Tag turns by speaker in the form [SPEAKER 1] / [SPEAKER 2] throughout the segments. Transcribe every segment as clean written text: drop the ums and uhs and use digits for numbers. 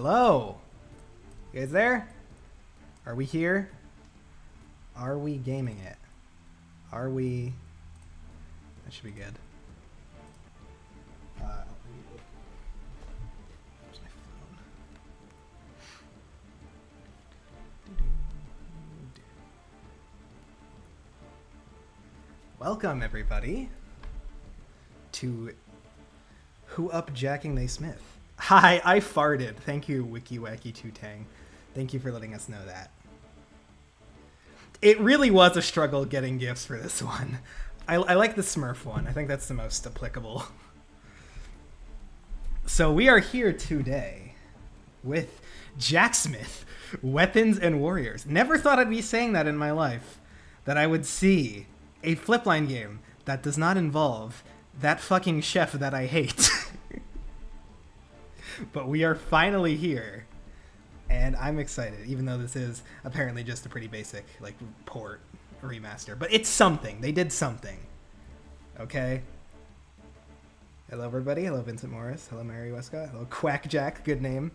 [SPEAKER 1] Hello? You guys there? Are we here? Are we gaming it? Are we... That should be good. Where's my phone? Welcome, everybody, to Who Up Jacking They Smith. Hi, I farted. Thank you, Wiki Wacky Tutang. Thank you for letting us know that. It really was a struggle getting gifts for this one. I like the Smurf one. I think that's the most applicable. So we are here today with Jacksmith, Weapons and Warriors. Never thought I'd be saying that in my life, that I would see a Flipline game that does not involve that fucking chef that I hate. But we are finally here, and I'm excited, even though this is apparently just a pretty basic, like, port remaster. But it's something. They did something. Okay? Hello, everybody. Hello, Vincent Morris. Hello, Mary Westcott. Hello, Quack Jack. Good name.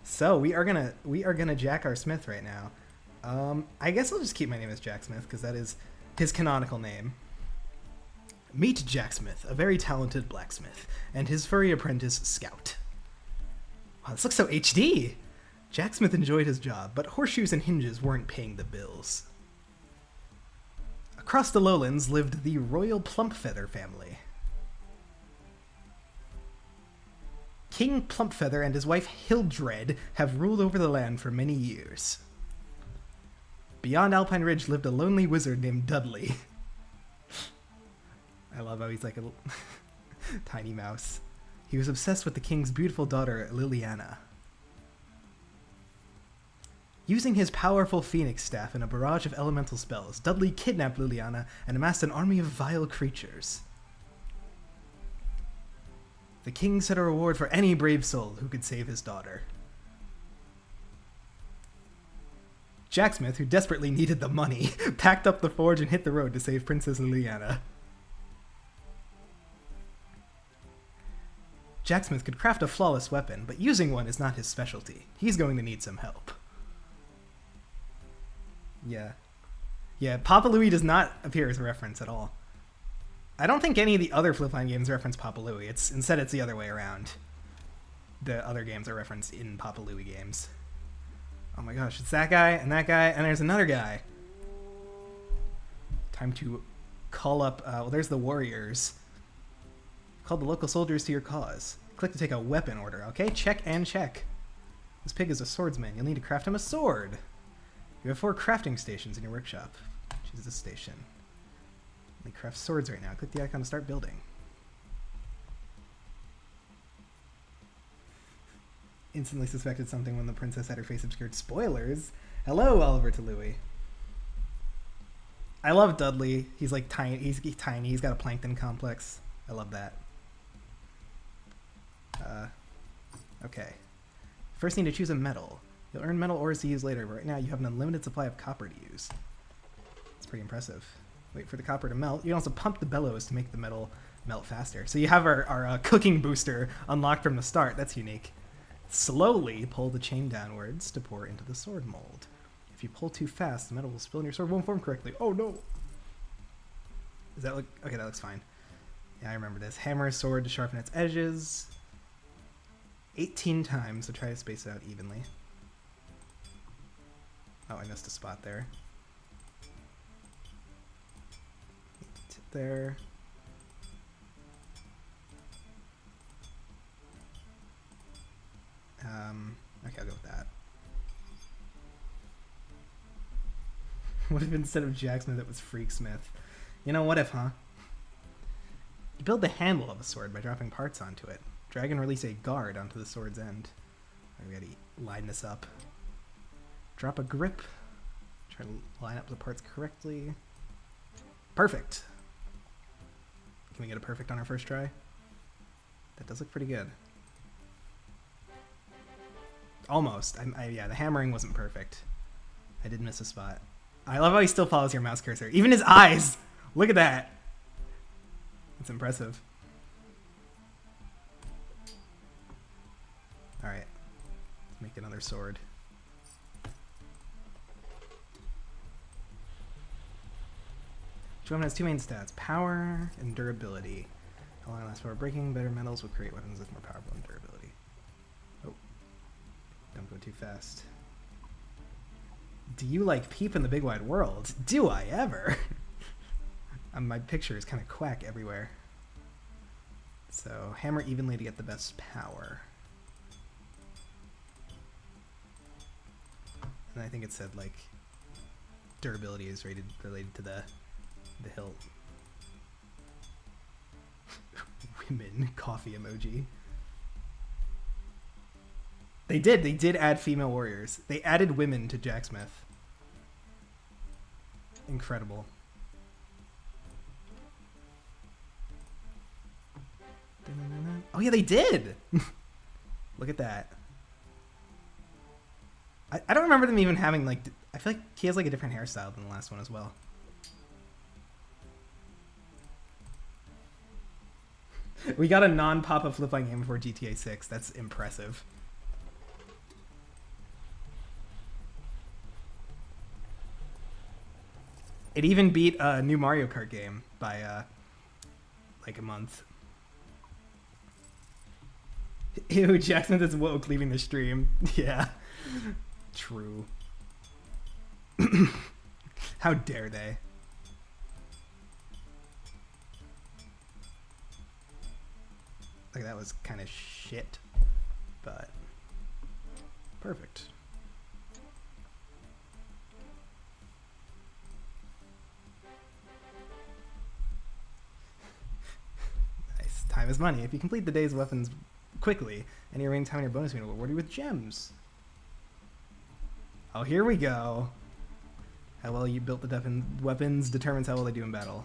[SPEAKER 1] So, we are gonna jack our smith right now. I guess I'll just keep my name as Jacksmith, because that is his canonical name. Meet Jacksmith, a very talented blacksmith, and his furry apprentice, Scout. Wow, this looks so HD! Jacksmith enjoyed his job, but horseshoes and hinges weren't paying the bills. Across the lowlands lived the Royal Plumpfeather family. King Plumpfeather and his wife Hildred have ruled over the land for many years. Beyond Alpine Ridge lived a lonely wizard named Dudley. I love how he's like a little tiny mouse. He was obsessed with the king's beautiful daughter, Liliana. Using his powerful phoenix staff and a barrage of elemental spells, Dudley kidnapped Liliana and amassed an army of vile creatures. The king set a reward for any brave soul who could save his daughter. Jacksmith, who desperately needed the money, packed up the forge and hit the road to save Princess Liliana. Jacksmith could craft a flawless weapon, but using one is not his specialty. He's going to need some help. Yeah, Papa Louie does not appear as a reference at all. I don't think any of the other Flipline games reference Papa Louie. Instead, it's the other way around. The other games are referenced in Papa Louie games. Oh my gosh, it's that guy, and there's another guy. Time to call up, well, there's the warriors. Call the local soldiers to your cause. Click to take a weapon order, okay? Check and check. This pig is a swordsman. You'll need to craft him a sword. You have 4 crafting stations in your workshop. Choose this station. Only craft swords right now. Click the icon to start building. Instantly suspected something when the princess had her face obscured. Spoilers! Hello, Oliver to Louie. I love Dudley. He's like tiny. He's tiny. He's got a plankton complex. I love that. Okay. First need to choose a metal. You'll earn metal ores to use later, but right now you have an unlimited supply of copper to use. It's pretty impressive. Wait for the copper to melt. You can also pump the bellows to make the metal melt faster. So you have our cooking booster unlocked from the start. That's unique. Slowly pull the chain downwards to pour into the sword mold. If you pull too fast, the metal will spill and your sword won't form correctly. Oh no! Does that look... Okay, that looks fine. Yeah, I remember this. Hammer a sword to sharpen its edges. 18 times, so try to space it out evenly. Oh, I missed a spot there. There. Okay, I'll go with that. What if instead of Jacksmith it was Freaksmith? You know, what if, huh? You build the handle of a sword by dropping parts onto it. Drag and release a guard onto the sword's end. We gotta line this up. Drop a grip. Try to line up the parts correctly. Perfect. Can we get a perfect on our first try? That does look pretty good. Almost. Yeah, the hammering wasn't perfect. I did miss a spot. I love how he still follows your mouse cursor. Even his eyes! Look at that! That's impressive. Alright. Let's make another sword. Each weapon has two main stats, power and durability. How long it lasts for breaking, better metals will create weapons with more powerful and durability. Oh. Don't go too fast. Do you like Peep in the Big Wide World? Do I ever? My picture is kind of quack everywhere. So, hammer evenly to get the best power. And I think it said, like, durability is related to the hilt. Women coffee emoji. They did add female warriors. They added women to Jacksmith. Incredible. Oh yeah, they did! Look at that. I don't remember them even having, like, I feel like he has like a different hairstyle than the last one as well. We got a non-Papa Flipline game before GTA 6. That's impressive. It even beat a new Mario Kart game by like a month. Ew, Jacksmith is woke leaving the stream. Yeah. True. How dare they? Like, that was kind of shit, but perfect. Nice. Time is money. If you complete the day's weapons quickly, and you remaining time in your bonus meter will reward you with gems. Oh, here we go. How well you built the weapons determines how well they do in battle.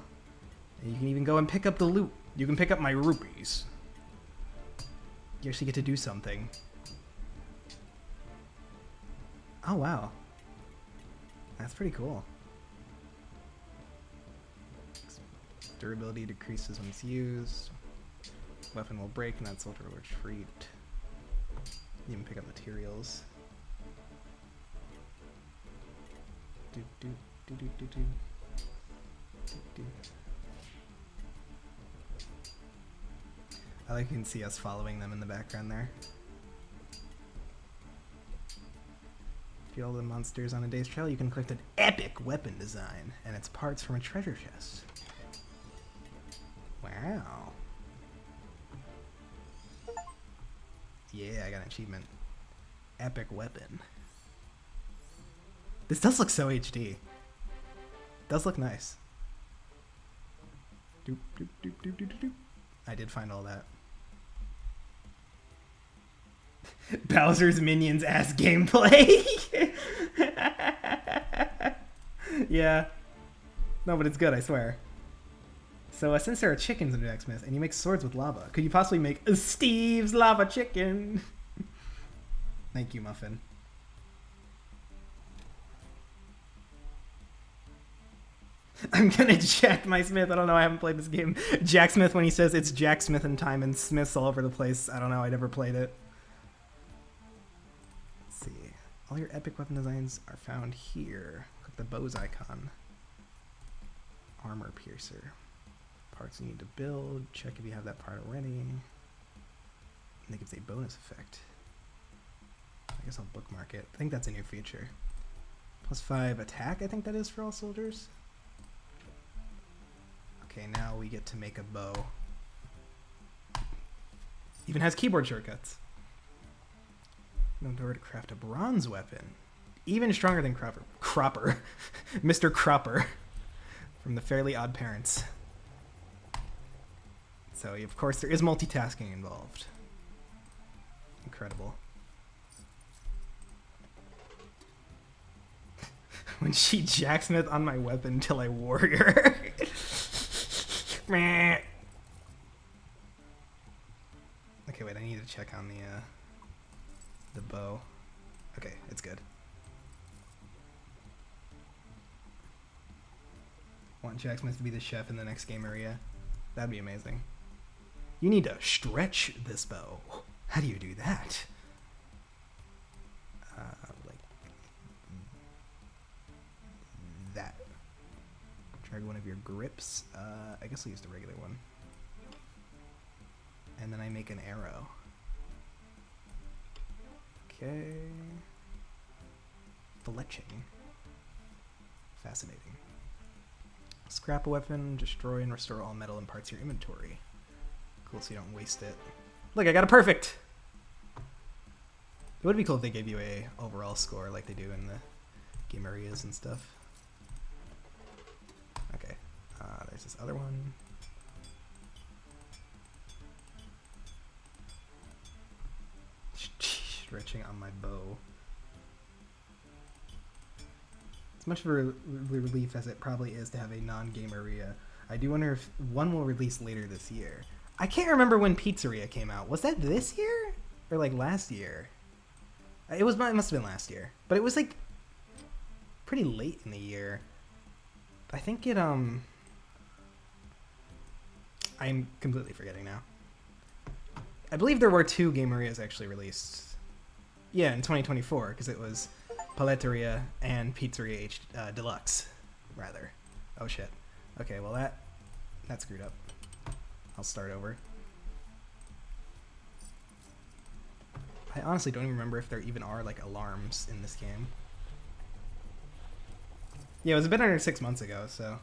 [SPEAKER 1] And you can even go and pick up the loot. You can pick up my rupees. You actually get to do something. Oh, wow. That's pretty cool. Durability decreases when it's used. Weapon will break and that soldier will retreat. You can pick up materials. Do, do, do, do, do, do. Do, do. I like you can see us following them in the background there. Defeat all the monsters on a day's trail, you can collect an epic weapon design and its parts from a treasure chest. Wow. Yeah, I got an achievement. Epic weapon. This does look so HD. Does look nice. Doop, doop, doop, doop, doop, doop. I did find all that. Bowser's Minions ass gameplay. Yeah. No, but it's good, I swear. So since there are chickens in Jacksmith and you make swords with lava, could you possibly make a Steve's lava chicken? Thank you, Muffin. I'm gonna jack my Smith. I don't know, I haven't played this game. Jacksmith, when he says it's Jacksmithin time and Smiths all over the place. I don't know, I never played it. Let's see. All your epic weapon designs are found here. Click the bow's icon. Armor piercer. Parts you need to build. Check if you have that part already. And it gives a bonus effect. I guess I'll bookmark it. I think that's a new feature. +5 attack, I think that is for all soldiers. Okay, now we get to make a bow. Even has keyboard shortcuts. No door to craft a bronze weapon. Even stronger than Cropper. Mr. Cropper. From the Fairly Odd Parents. So, of course, there is multitasking involved. Incredible. When she Jacksmith on my weapon till I warrior. Okay, wait, I need to check on the bow. Okay, it's good. Want Jacksmith to be the chef in the next game, Aria? That'd be amazing. You need to stretch this bow. How do you do that? like that. Drag one of your grips. I guess I'll use the regular one. And then I make an arrow. Okay. Fletching. Fascinating. Scrap a weapon, destroy and restore all metal and parts of your inventory. Cool, so you don't waste it. Look, I got a perfect! It would be cool if they gave you a overall score like they do in the game areas and stuff. Okay, there's this other one. Stretching on my bow. As much of a relief as it probably is to have a non-game area, I do wonder if one will release later this year. I can't remember when Pizzeria came out. Was that this year? Or like last year? It must have been last year. But it was like pretty late in the year. I think it, I'm completely forgetting now. I believe there were 2 game areas actually released. Yeah, in 2024, because it was Paletteria and Pizzeria Deluxe, rather. Oh shit. Okay, well that screwed up. I'll start over. I honestly don't even remember if there even are like alarms in this game. Yeah, it was a bit under 6 months ago, so.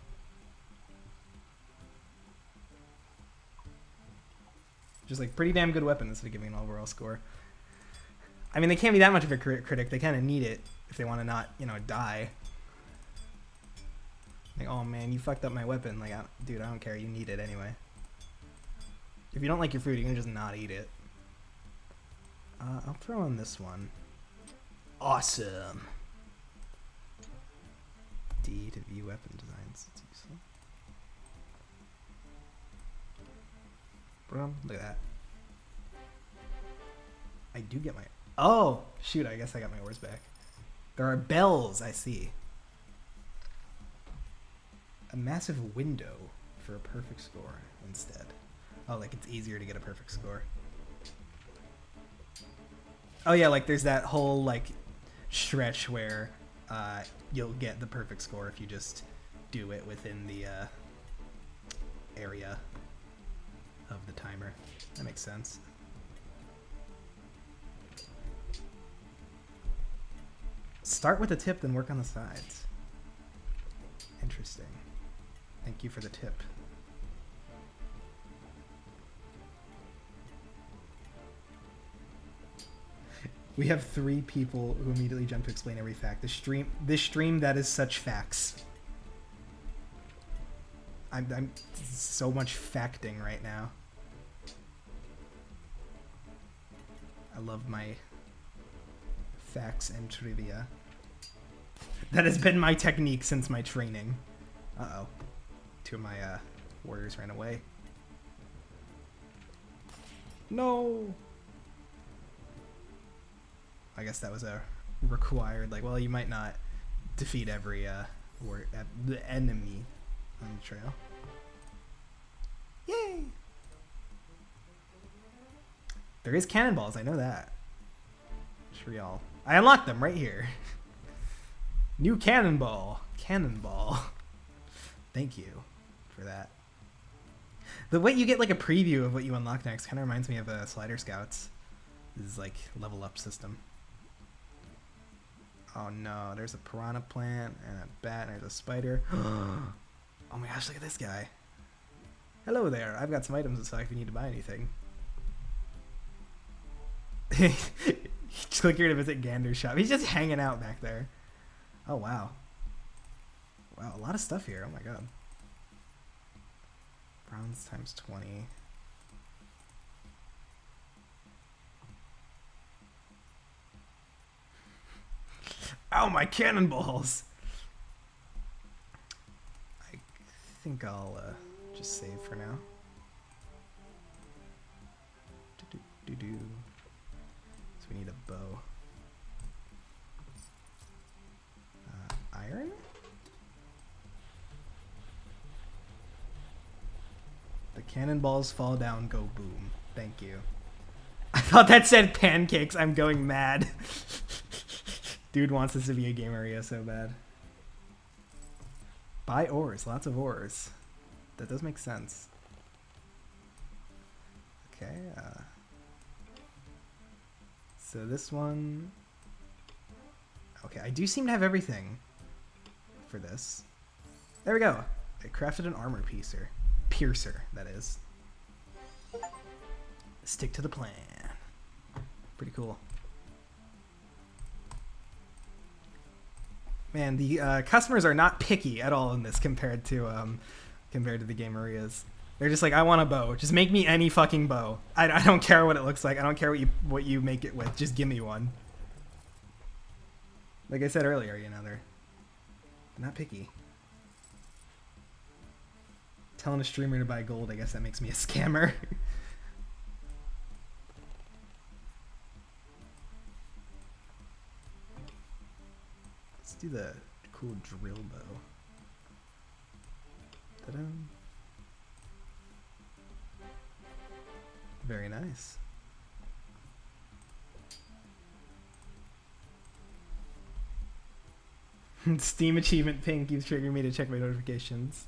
[SPEAKER 1] Just like pretty damn good weapons to give me an overall score. I mean, they can't be that much of a critic. They kind of need it if they want to not, you know, die. Like, oh man, you fucked up my weapon. Like, dude, I don't care. You need it anyway. If you don't like your food, you can just not eat it. I'll throw in this one. Awesome. D to view weapon designs. It's useful. Boom. Look at that. I do get my... Oh! Shoot, I guess I got my ores back. There are bells, I see. A massive window for a perfect score instead. Oh, like it's easier to get a perfect score. Oh yeah, like there's that whole like stretch where you'll get the perfect score if you just do it within the area of the timer. That makes sense. Start with the tip, then work on the sides. Interesting. Thank you for the tip. We have 3 people who immediately jump to explain every fact. This stream that is such facts. I'm so much facting right now. I love my facts and trivia. That has been my technique since my training. Uh-oh. 2 of my warriors ran away. No! I guess that was a required, like, well, you might not defeat every the enemy on the trail. Yay! There is cannonballs, I know that. Shriall. I unlocked them right here. New cannonball. Cannonball. Thank you for that. The way you get like a preview of what you unlock next kind of reminds me of Slider Scouts. This is like level up system. Oh no, there's a piranha plant and a bat and there's a spider. Oh my gosh, look at this guy. Hello there, I've got some items in stock if you need to buy anything. Click here to visit Gander's shop. He's just hanging out back there. Oh wow. Wow, a lot of stuff here. Oh my god. Bronze times 20. Ow, my cannonballs! I think I'll just save for now. Do-do-do-do. So we need a bow. Iron? The cannonballs fall down, go boom. Thank you. I thought that said pancakes. I'm going mad. Dude wants this to be a game area so bad. Buy ores, lots of ores. That does make sense. Okay. So this one. Okay, I do seem to have everything for this. There we go. I crafted an armor piercer. Piercer, that is. Stick to the plan. Pretty cool. Man, the customers are not picky at all in this compared to the game areas. They're just like, I want a bow. Just make me any fucking bow. I don't care what it looks like. I don't care what you make it with. Just give me one. Like I said earlier, you know, they're not picky. Telling a streamer to buy gold, I guess that makes me a scammer. Let's do the cool drill bow. Ta-da. Very nice. Steam achievement ping keeps triggering me to check my notifications.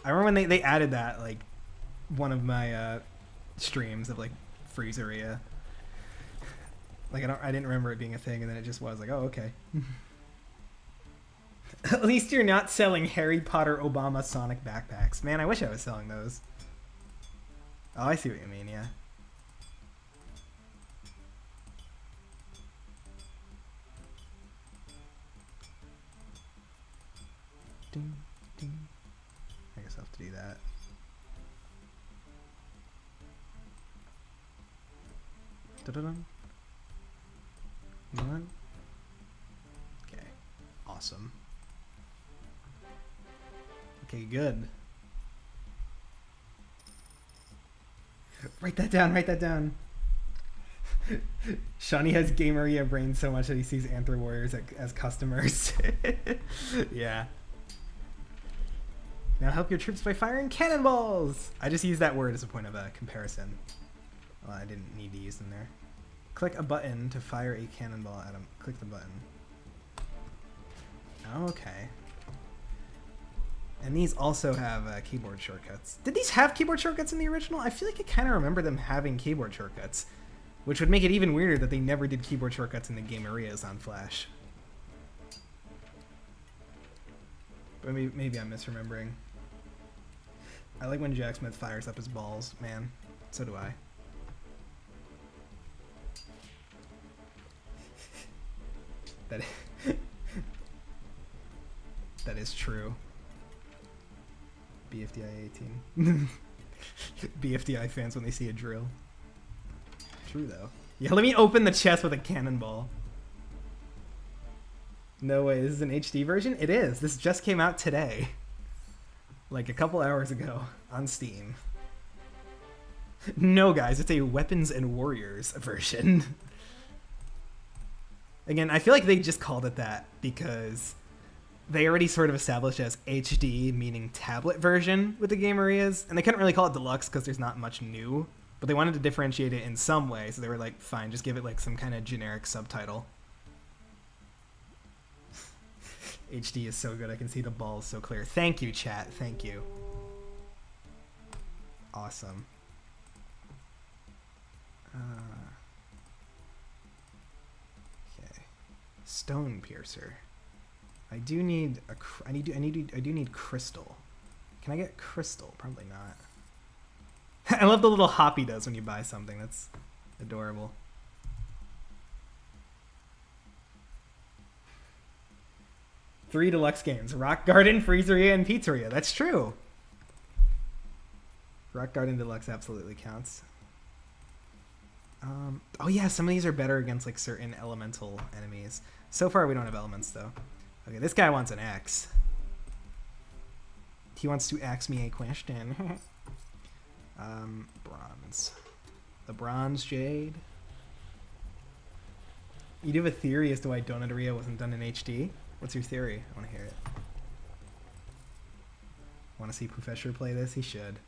[SPEAKER 1] I remember when they added that, like, one of my streams of, like, Freeze Aria. Like, I didn't remember it being a thing, and then it just was like, oh, okay. At least you're not selling Harry Potter Obama Sonic backpacks. Man, I wish I was selling those. Oh, I see what you mean, yeah. Ding, ding. I guess I'll have to do that. Da-da-dum. One. Okay. Awesome. Okay, good. Write that down, write that down. Shawnee has Game Area brain so much that he sees Anther Warriors as customers. Yeah. Now help your troops by firing cannonballs! I just used that word as a point of comparison. Well, I didn't need to use them there. Click a button to fire a cannonball at him. Click the button. Okay. And these also have keyboard shortcuts. Did these have keyboard shortcuts in the original? I feel like I kind of remember them having keyboard shortcuts, which would make it even weirder that they never did keyboard shortcuts in the game areas on Flash. But maybe I'm misremembering. I like when Jacksmith fires up his balls, man. So do I. That is true. BFDI 18. BFDI fans when they see a drill. True though. Yeah, let me open the chest with a cannonball. No way, this is an HD version? It is. This just came out today. Like a couple hours ago on Steam. No guys, it's a Weapons and Warriors version. Again, I feel like they just called it that because they already sort of established as HD, meaning tablet version with the game areas, and they couldn't really call it deluxe because there's not much new, but they wanted to differentiate it in some way, so they were like, fine, just give it like some kind of generic subtitle. HD is so good, I can see the balls so clear. Thank you, chat, thank you. Awesome. Okay. Stone piercer. I do need I do need crystal. Can I get crystal? Probably not. I love the little hop he does when you buy something. That's adorable. Three deluxe games: Rock Garden, Freezeria, and Pizzeria. That's true. Rock Garden Deluxe absolutely counts. Oh yeah, some of these are better against like certain elemental enemies. So far we don't have elements though. Okay, this guy wants an axe. He wants to ask me a question. Bronze. The bronze jade. You do have a theory as to why Donut Aria wasn't done in HD? What's your theory? I want to hear it. Want to see Professor play this? He should.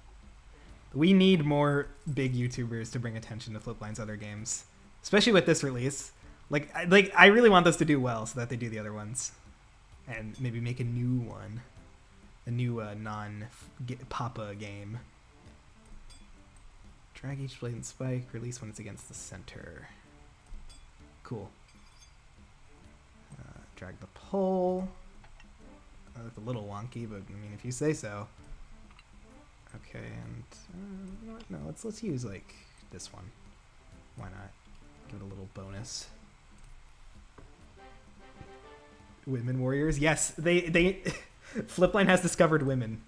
[SPEAKER 1] We need more big YouTubers to bring attention to Flipline's other games. Especially with this release. I really want those to do well so that they do the other ones, and maybe make a new one, a new non-Papa game. Drag each blade and spike. Release when it's against the center. Cool. Drag the pole. That's a little wonky, but I mean, if you say so. Okay, and you know what? No, let's use like this one. Why not? Give it a little bonus. Women warriors, yes, they Flipline has discovered women.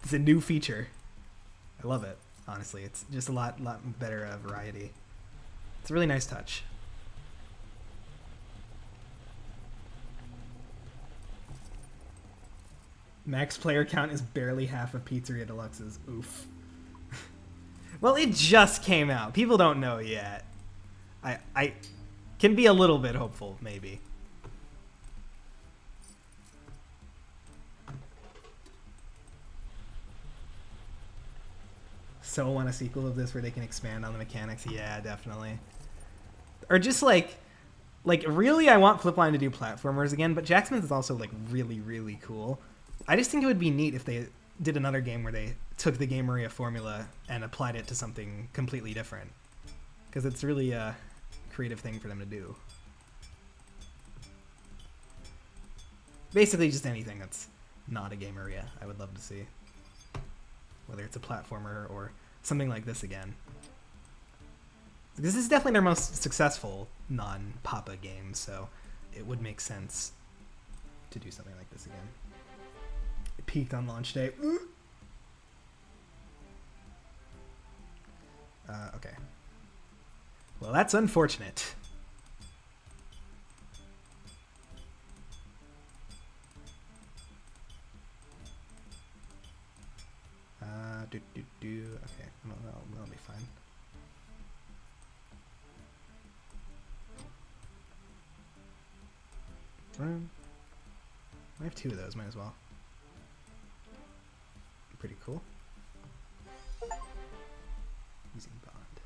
[SPEAKER 1] It's a new feature. I love it. Honestly, it's just a lot better variety. It's a really nice touch. Max player count is barely half of Pizzeria Deluxe's. Oof. Well, it just came out. People don't know yet. I can be a little bit hopeful, maybe. So want a sequel of this where they can expand on the mechanics? Yeah, definitely. Or just like really, I want Flipline to do platformers again, but Jacksmith is also like really, really cool. I just think it would be neat if they did another game where they took the Game Aria formula and applied it to something completely different. Because it's really a creative thing for them to do. Basically just anything that's not a Game Aria, I would love to see. Whether it's a platformer or something like this again. This is definitely their most successful non-Papa game, so it would make sense to do something like this again. It peaked on launch day. Okay. Well, that's unfortunate. Okay, that'll be fine. I have two of those, might as well. Pretty cool. Using bond.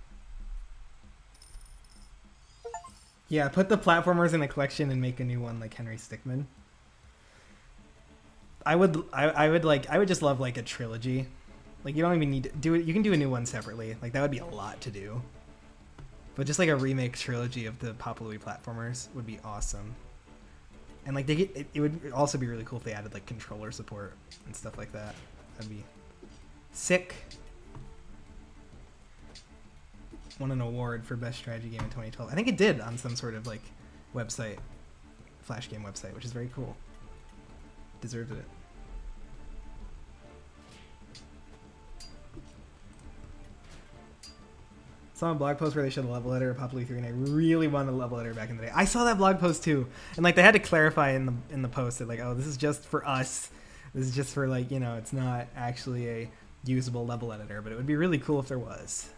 [SPEAKER 1] Yeah, put the platformers in a collection and make a new one like Henry Stickmin. I would just love like a trilogy. Like you don't even need to do it. You can do a new one separately. Like that would be a lot to do. But just like a remake trilogy of the Papa Louie platformers would be awesome. And like it would also be really cool if they added like controller support and stuff like that. That'd be sick. Won an award for best strategy game in 2012. I think it did on some sort of like website, flash game website, which is very cool. Deserved it. Saw a blog post where they showed a level editor of Papa Louie 3, and I really wanted a level editor back in the day. I saw that blog post too, and like they had to clarify in the post that like, oh, this is just for us. This is just for like, you know, it's not actually a usable level editor, but it would be really cool if there was.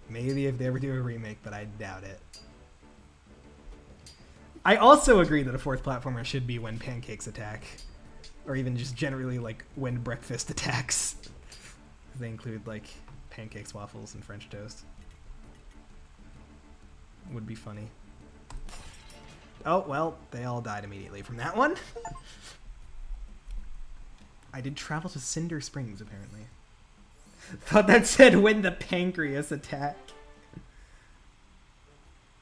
[SPEAKER 1] Maybe if they ever do a remake, but I doubt it. I also agree that a fourth platformer should be When Pancakes Attack, or even just generally like When Breakfast Attacks. They include like pancakes, waffles, and French toast. Would be funny. Oh, well, they all died immediately from that one. I did travel to Cinder Springs, apparently. Thought that said When the Pancreas Attack.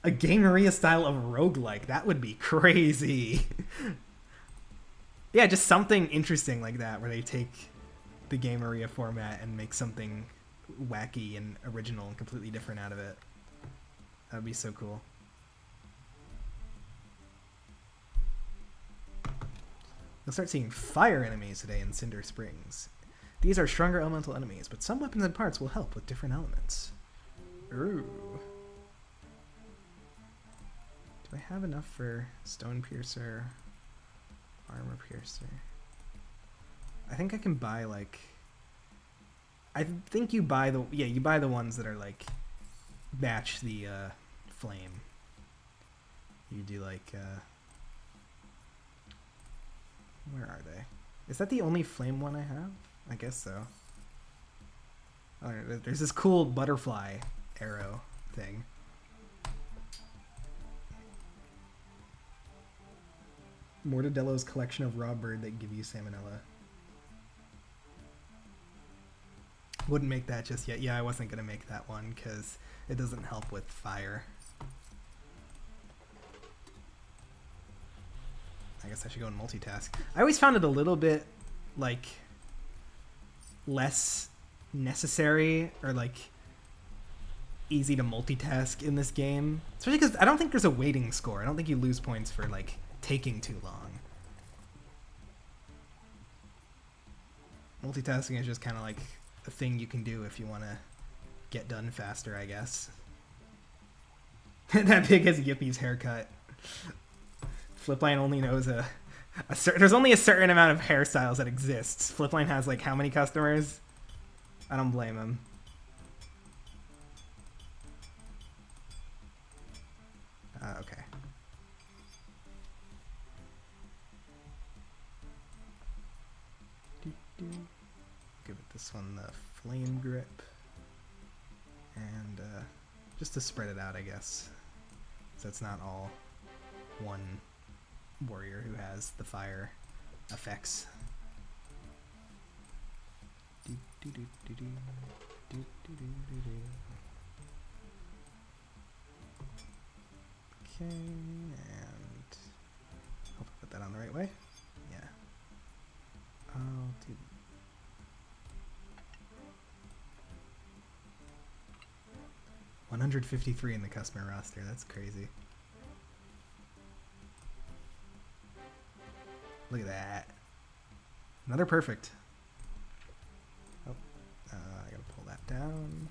[SPEAKER 1] A Game Aria style of roguelike. That would be crazy. Yeah, just something interesting like that, where they take the Game Aria format and make something wacky and original and completely different out of it. That would be so cool. You'll start seeing fire enemies today in Cinder Springs. These are stronger elemental enemies, but some weapons and parts will help with different elements. Ooh. Do I have enough for Stone Piercer, Armor Piercer? I think I can buy like... I think you buy the... Yeah, you buy the ones that are like... match the flame. You do like... where are they? Is that the only flame one I have? I guess so. Oh, there's this cool butterfly arrow thing. Mortadello's collection of raw bird that give you salmonella. Wouldn't make that just yet. Yeah, I wasn't going to make that one because it doesn't help with fire. I guess I should go and multitask. I always found it a little bit, like, less necessary or, like, easy to multitask in this game. Especially because I don't think there's a waiting score. I don't think you lose points for, like, taking too long. Multitasking is just kind of like a thing you can do if you want to get done faster, I guess. That pig has Yippy's haircut. Flipline only knows there's only a certain amount of hairstyles that exists. Flipline has like how many customers? I don't blame him. Okay. Give it this one the flame grip. And just to spread it out, I guess. So it's not all one warrior who has the fire effects. Okay, and hope I put that on the right way. Yeah. I'll do 153 in the customer roster. That's crazy. Look at that. Another perfect. Oh, I gotta pull that down.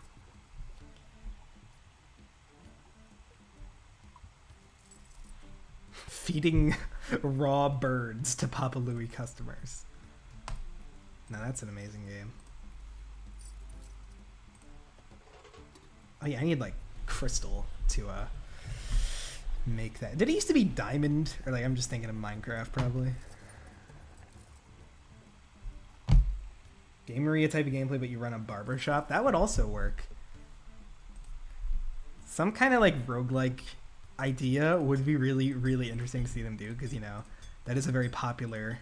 [SPEAKER 1] Feeding raw birds to Papa Louie customers. Now that's an amazing game. Oh yeah, I need like crystal to make that. Did it used to be diamond? Or like I'm just thinking of Minecraft probably. Game Maria type of gameplay, but you run a barber shop. That would also work. Some kind of like roguelike idea would be really, really interesting to see them do, because you know that is a very popular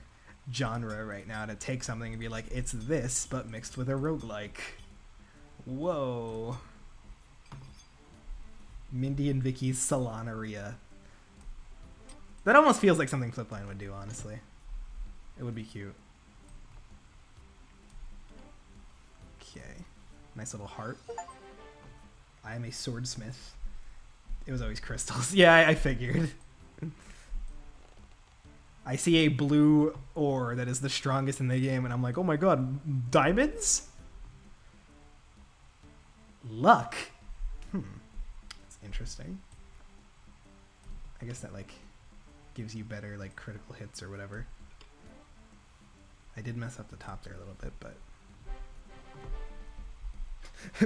[SPEAKER 1] genre right now, to take something and be like, it's this but mixed with a roguelike. Whoa. Mindy and Vicky's Salon-Aria. That almost feels like something Flipline would do, honestly. It would be cute. Okay. Nice little heart. I am a swordsmith. It was always crystals. Yeah, I figured. I see a blue ore that is the strongest in the game, and I'm like, oh my god, diamonds? Luck. That's interesting. I guess that, like, gives you better, like, critical hits or whatever. I did mess up the top there a little bit, but...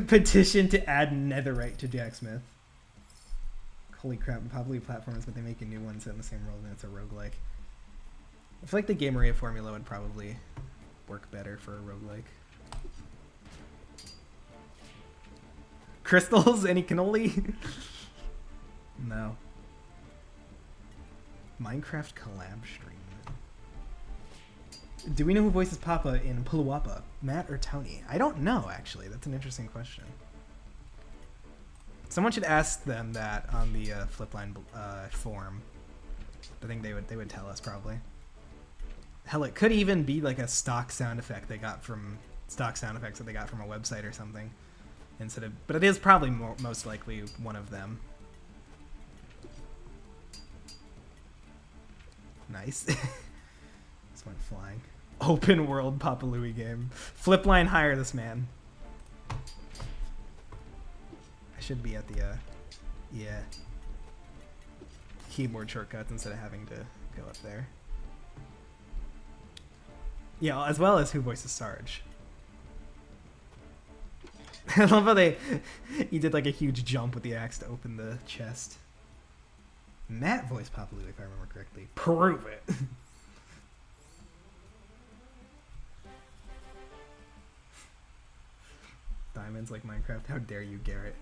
[SPEAKER 1] Petition to add netherite to Jacksmith. Holy crap, probably platformers, but they make a new one set in the same world and it's a roguelike. I feel like the Game Maria formula would probably work better for a roguelike. Crystals? Any cannoli? No. Minecraft collab stream. Do we know who voices Papa in Puluwapa? Matt or Tony? I don't know, actually. That's an interesting question. Someone should ask them that on the Flipline forum. I think they would tell us probably. Hell, it could even be like a stock sound effect they got from stock sound effects that they got from a website or something, instead of. But it is probably most likely one of them. Nice. This went flying. Open world Papa Louie game. Flipline, hire this man. I should be at the yeah, keyboard shortcuts instead of having to go up there. Yeah, as well as who voices Sarge. I love how he did like a huge jump with the axe to open the chest. Matt voiced Papa Louie, if I remember correctly. Prove it. Diamonds like Minecraft. How dare you, Garrett?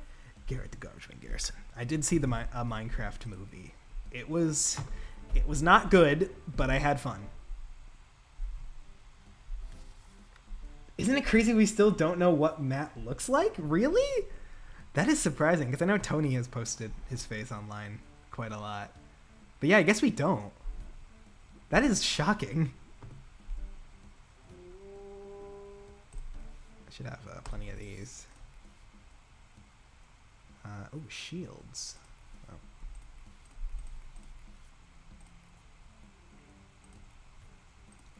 [SPEAKER 1] Garrett the Garbage Man Garrison. I did see the Minecraft movie. It was not good, but I had fun. Isn't it crazy we still don't know what Matt looks like? Really? That is surprising, because I know Tony has posted his face online quite a lot. But yeah, I guess we don't. That is shocking. I should have plenty of these. Oh, shields. Oh.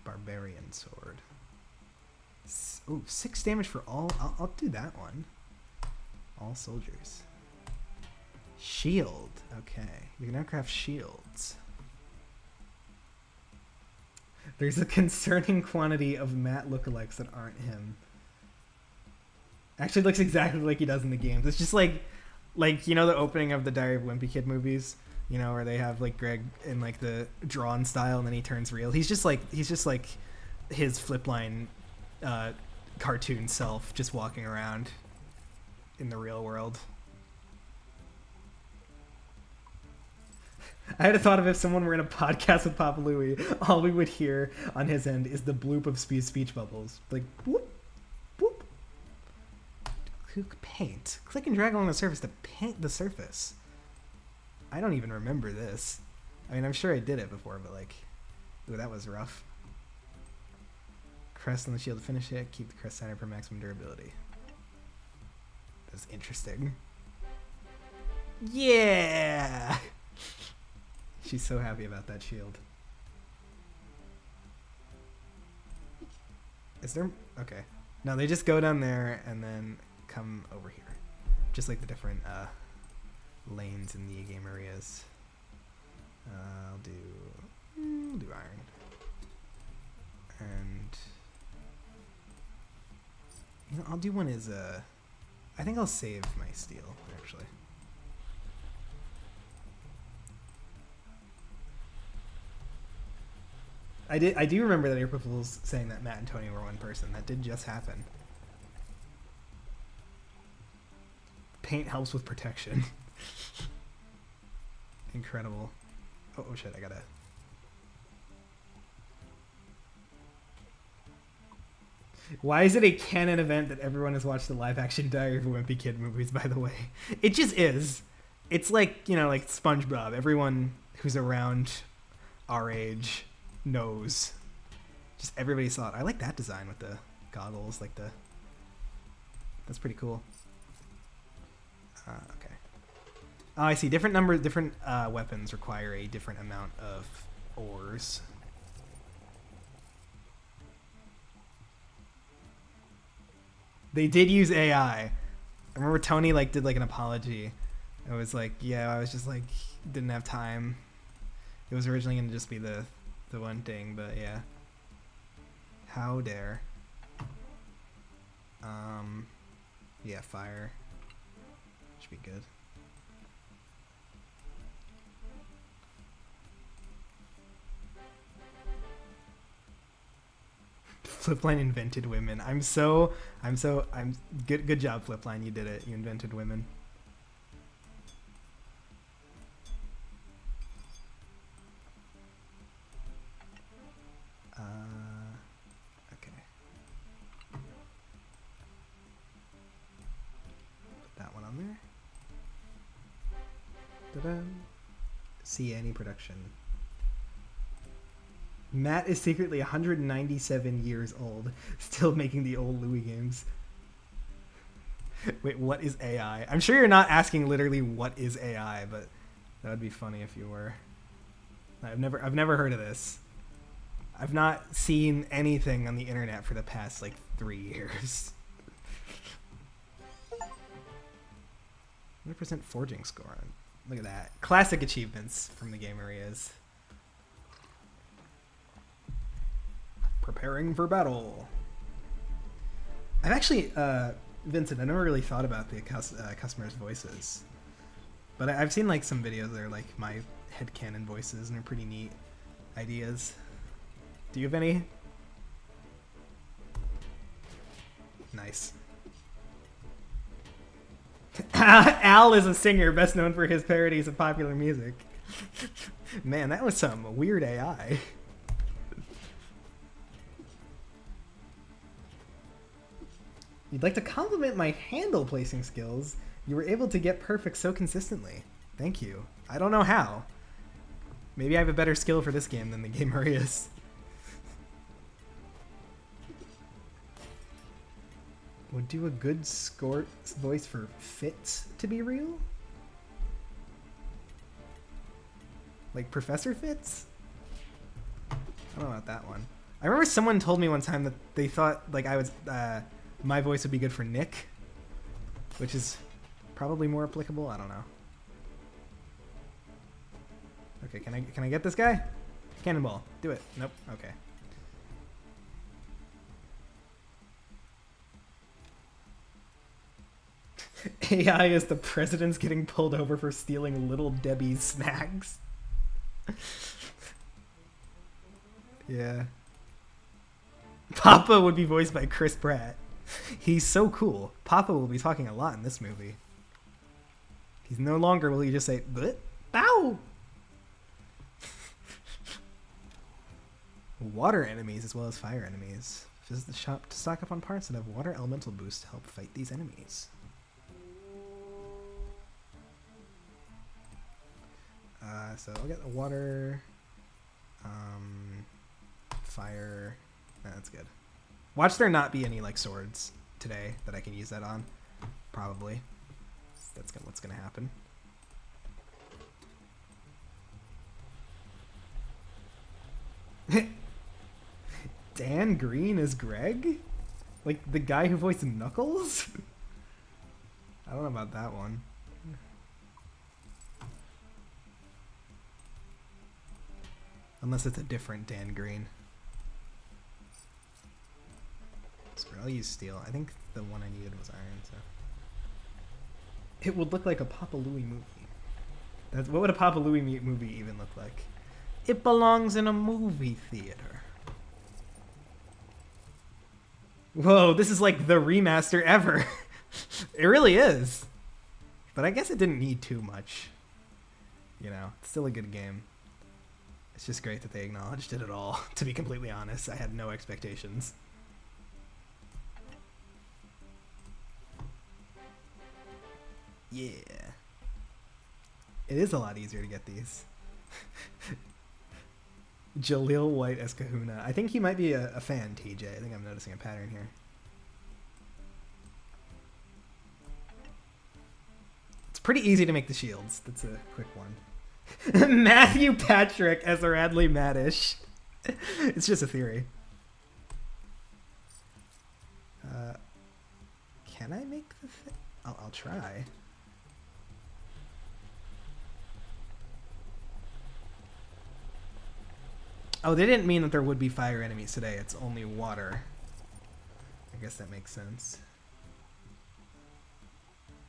[SPEAKER 1] Barbarian sword. Oh, 6 damage for all. I'll do that one. All soldiers. Shield. Okay. You can now craft shields. There's a concerning quantity of Matt lookalikes that aren't him. Actually looks exactly like he does in the games. It's just like you know the opening of the Diary of a Wimpy Kid movies, you know, where they have like Greg in like the drawn style and then he turns real. He's just like his Flipline cartoon self just walking around in the real world. I had a thought of if someone were in a podcast with Papa Louie, all we would hear on his end is the bloop of speech bubbles. Like, whoop, whoop. Paint. Click and drag along the surface to paint the surface. I don't even remember this. I mean, I'm sure I did it before, but like, ooh, that was rough. Crest on the shield to finish it. Keep the crest center for maximum durability. That's interesting. Yeah! She's so happy about that shield. Is there... Okay. No, they just go down there and then come over here. Just like the different lanes in the game areas. I'll do iron. And... You know, I'll do one as I think I'll save my steel, actually. I do remember that April Fool's saying that Matt and Tony were one person. That did just happen. Paint helps with protection. Incredible. Oh shit, I gotta... Why is it a canon event that everyone has watched the live-action Diary of a Wimpy Kid movies, by the way? It just is. It's like, you know, like SpongeBob. Everyone who's around our age knows. Just everybody saw it. I like that design with the goggles, like the... That's pretty cool. Okay. Oh, I see. Different weapons require a different amount of ores. They did use AI. I remember Tony like did like an apology. It was like, yeah, I was just like didn't have time. It was originally gonna just be the one thing, but yeah. How dare. Yeah, fire. Should be good. Flipline invented women. I'm good job, Flipline. You did it. You invented women. Okay. Put that one on there. Ta-da. See any production. Matt is secretly 197 years old, still making the old Louie games. Wait, what is AI? I'm sure you're not asking literally what is AI, but that would be funny if you were. I've never heard of this. I've not seen anything on the internet for the past like 3 years. 100% forging score. Look at that. Classic achievements from the game areas. Preparing for battle. I've actually, Vincent, I never really thought about the customers' voices, but I've seen like some videos that are like my headcanon voices, and they're pretty neat ideas. Do you have any? Nice. Al is a singer best known for his parodies of popular music. Man, that was some weird AI. You'd like to compliment my handle placing skills. You were able to get perfect so consistently. Thank you. I don't know how. Maybe I have a better skill for this game than the game Aria's. Would do a good score voice for Fitz to be real? Like Professor Fitz? I don't know about that one. I remember someone told me one time that they thought like I was my voice would be good for Nick, which is probably more applicable. I don't know. Okay, can I get this guy? Cannonball. Do it. Nope. Okay. AI is the president's getting pulled over for stealing Little Debbie's snacks. Yeah. Papa would be voiced by Chris Pratt. He's so cool. Papa will be talking a lot in this movie. He's no longer will he just say, "But bow." Water enemies as well as fire enemies. Visit the shop to stock up on parts that have water elemental boost to help fight these enemies. So I'll get the water, fire. That's good. Watch there not be any like swords today that I can use that on. Probably. That's what's gonna happen. Dan Green is Greg? Like the guy who voiced Knuckles? I don't know about that one. Unless it's a different Dan Green. I'll use steel. I think the one I needed was iron, so. It would look like a Papa Louie movie. What would a Papa Louie movie even look like? It belongs in a movie theater. Whoa, this is like the remaster ever. It really is. But I guess it didn't need too much. You know, it's still a good game. It's just great that they acknowledged it at all. To be completely honest, I had no expectations. Yeah. It is a lot easier to get these. Jaleel White as Kahuna. I think he might be a fan, TJ. I think I'm noticing a pattern here. It's pretty easy to make the shields. That's a quick one. Matthew Patrick as Radley Maddish. It's just a theory. Can I make the thing? I'll try. Oh, they didn't mean that there would be fire enemies today. It's only water. I guess that makes sense.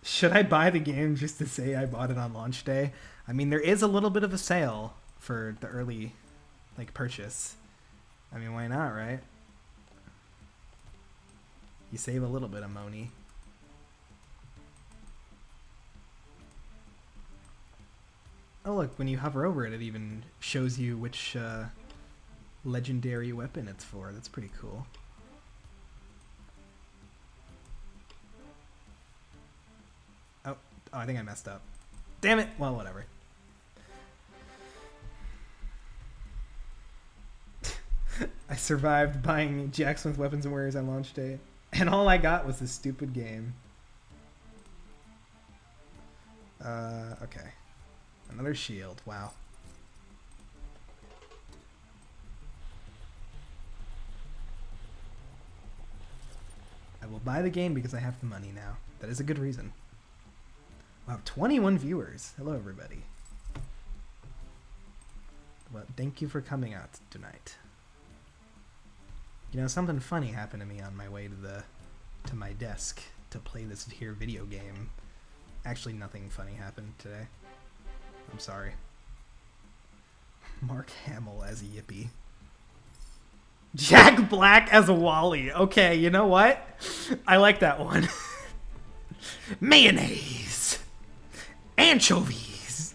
[SPEAKER 1] Should I buy the game just to say I bought it on launch day? I mean, there is a little bit of a sale for the early, like, purchase. I mean, why not, right? You save a little bit of money. Oh, look, when you hover over it, it even shows you which legendary weapon it's for. That's pretty cool. Oh, I think I messed up. Damn it! Well, whatever. I survived buying Jacksmith weapons and warriors on launch day, and all I got was this stupid game. Okay. Another shield. Wow. I will buy the game because I have the money now. That is a good reason. Wow, 21 viewers. Hello, everybody. Well, thank you for coming out tonight. You know, something funny happened to me on my way to my desk to play this here video game. Actually, nothing funny happened today. I'm sorry. Mark Hamill as Yippee. Jack Black as Wally. Okay, you know what? I like that one. Mayonnaise. anchovies.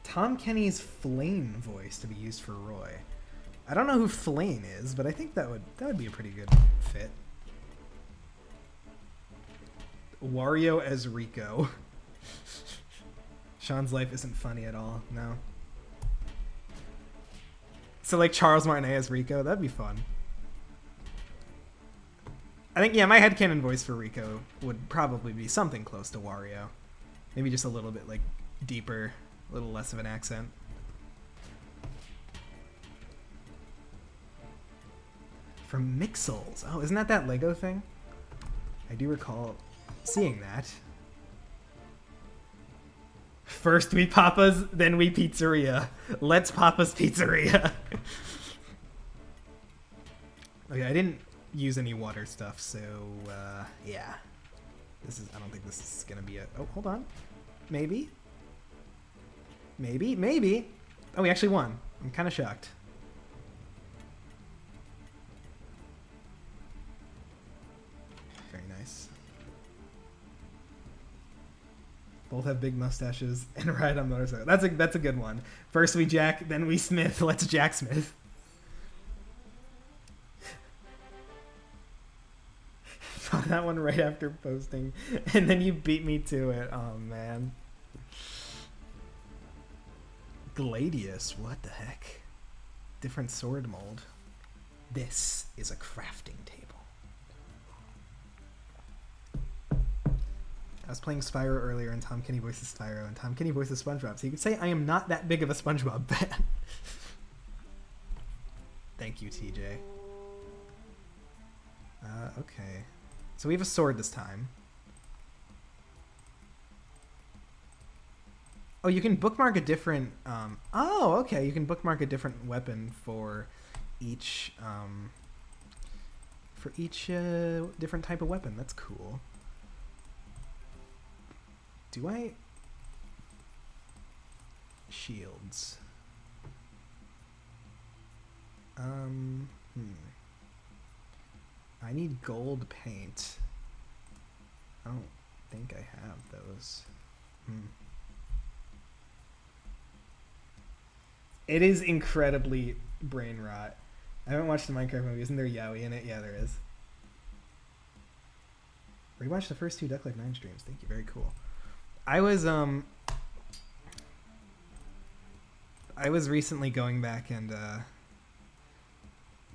[SPEAKER 1] Tom Kenny's Flane voice to be used for Roy. I don't know who Flane is, but I think that would be a pretty good fit. Wario as Rico. Sean's life isn't funny at all. No. So like Charles Martinet as Rico, that'd be fun. I think, yeah, my headcanon voice for Rico would probably be something close to Wario. Maybe just a little bit like deeper, a little less of an accent. From Mixels. Oh, isn't that Lego thing? I do recall seeing that. First we Papa's, then we Pizzeria. Let's Papa's Pizzeria. Okay, I didn't use any water stuff, so yeah. I don't think this is gonna be oh, hold on. Maybe. Oh, we actually won. I'm kind of shocked. Very nice. Both have big mustaches and ride on motorcycles. That's a good one. First we Jack, then we Smith. Let's Jacksmith. Saw that one right after posting, and then you beat me to it. Oh man. Gladius, what the heck? Different sword mold. This is a crafting table. I was playing Spyro earlier, and Tom Kenny voices Spyro, and Tom Kenny voices SpongeBob, so you could say I am not that big of a SpongeBob fan. Thank you, TJ. Okay. So we have a sword this time. Oh, you can bookmark a different... oh, okay. You can bookmark a different weapon for each different type of weapon. That's cool. Do I... Shields. I need gold paint. I don't think I have those. It is incredibly brain rot. I haven't watched the Minecraft movie. Isn't there Yowie in it? Yeah, there is. Rewatched the first 2 Duck Life 9 streams. Thank you. Very cool. I was recently going back and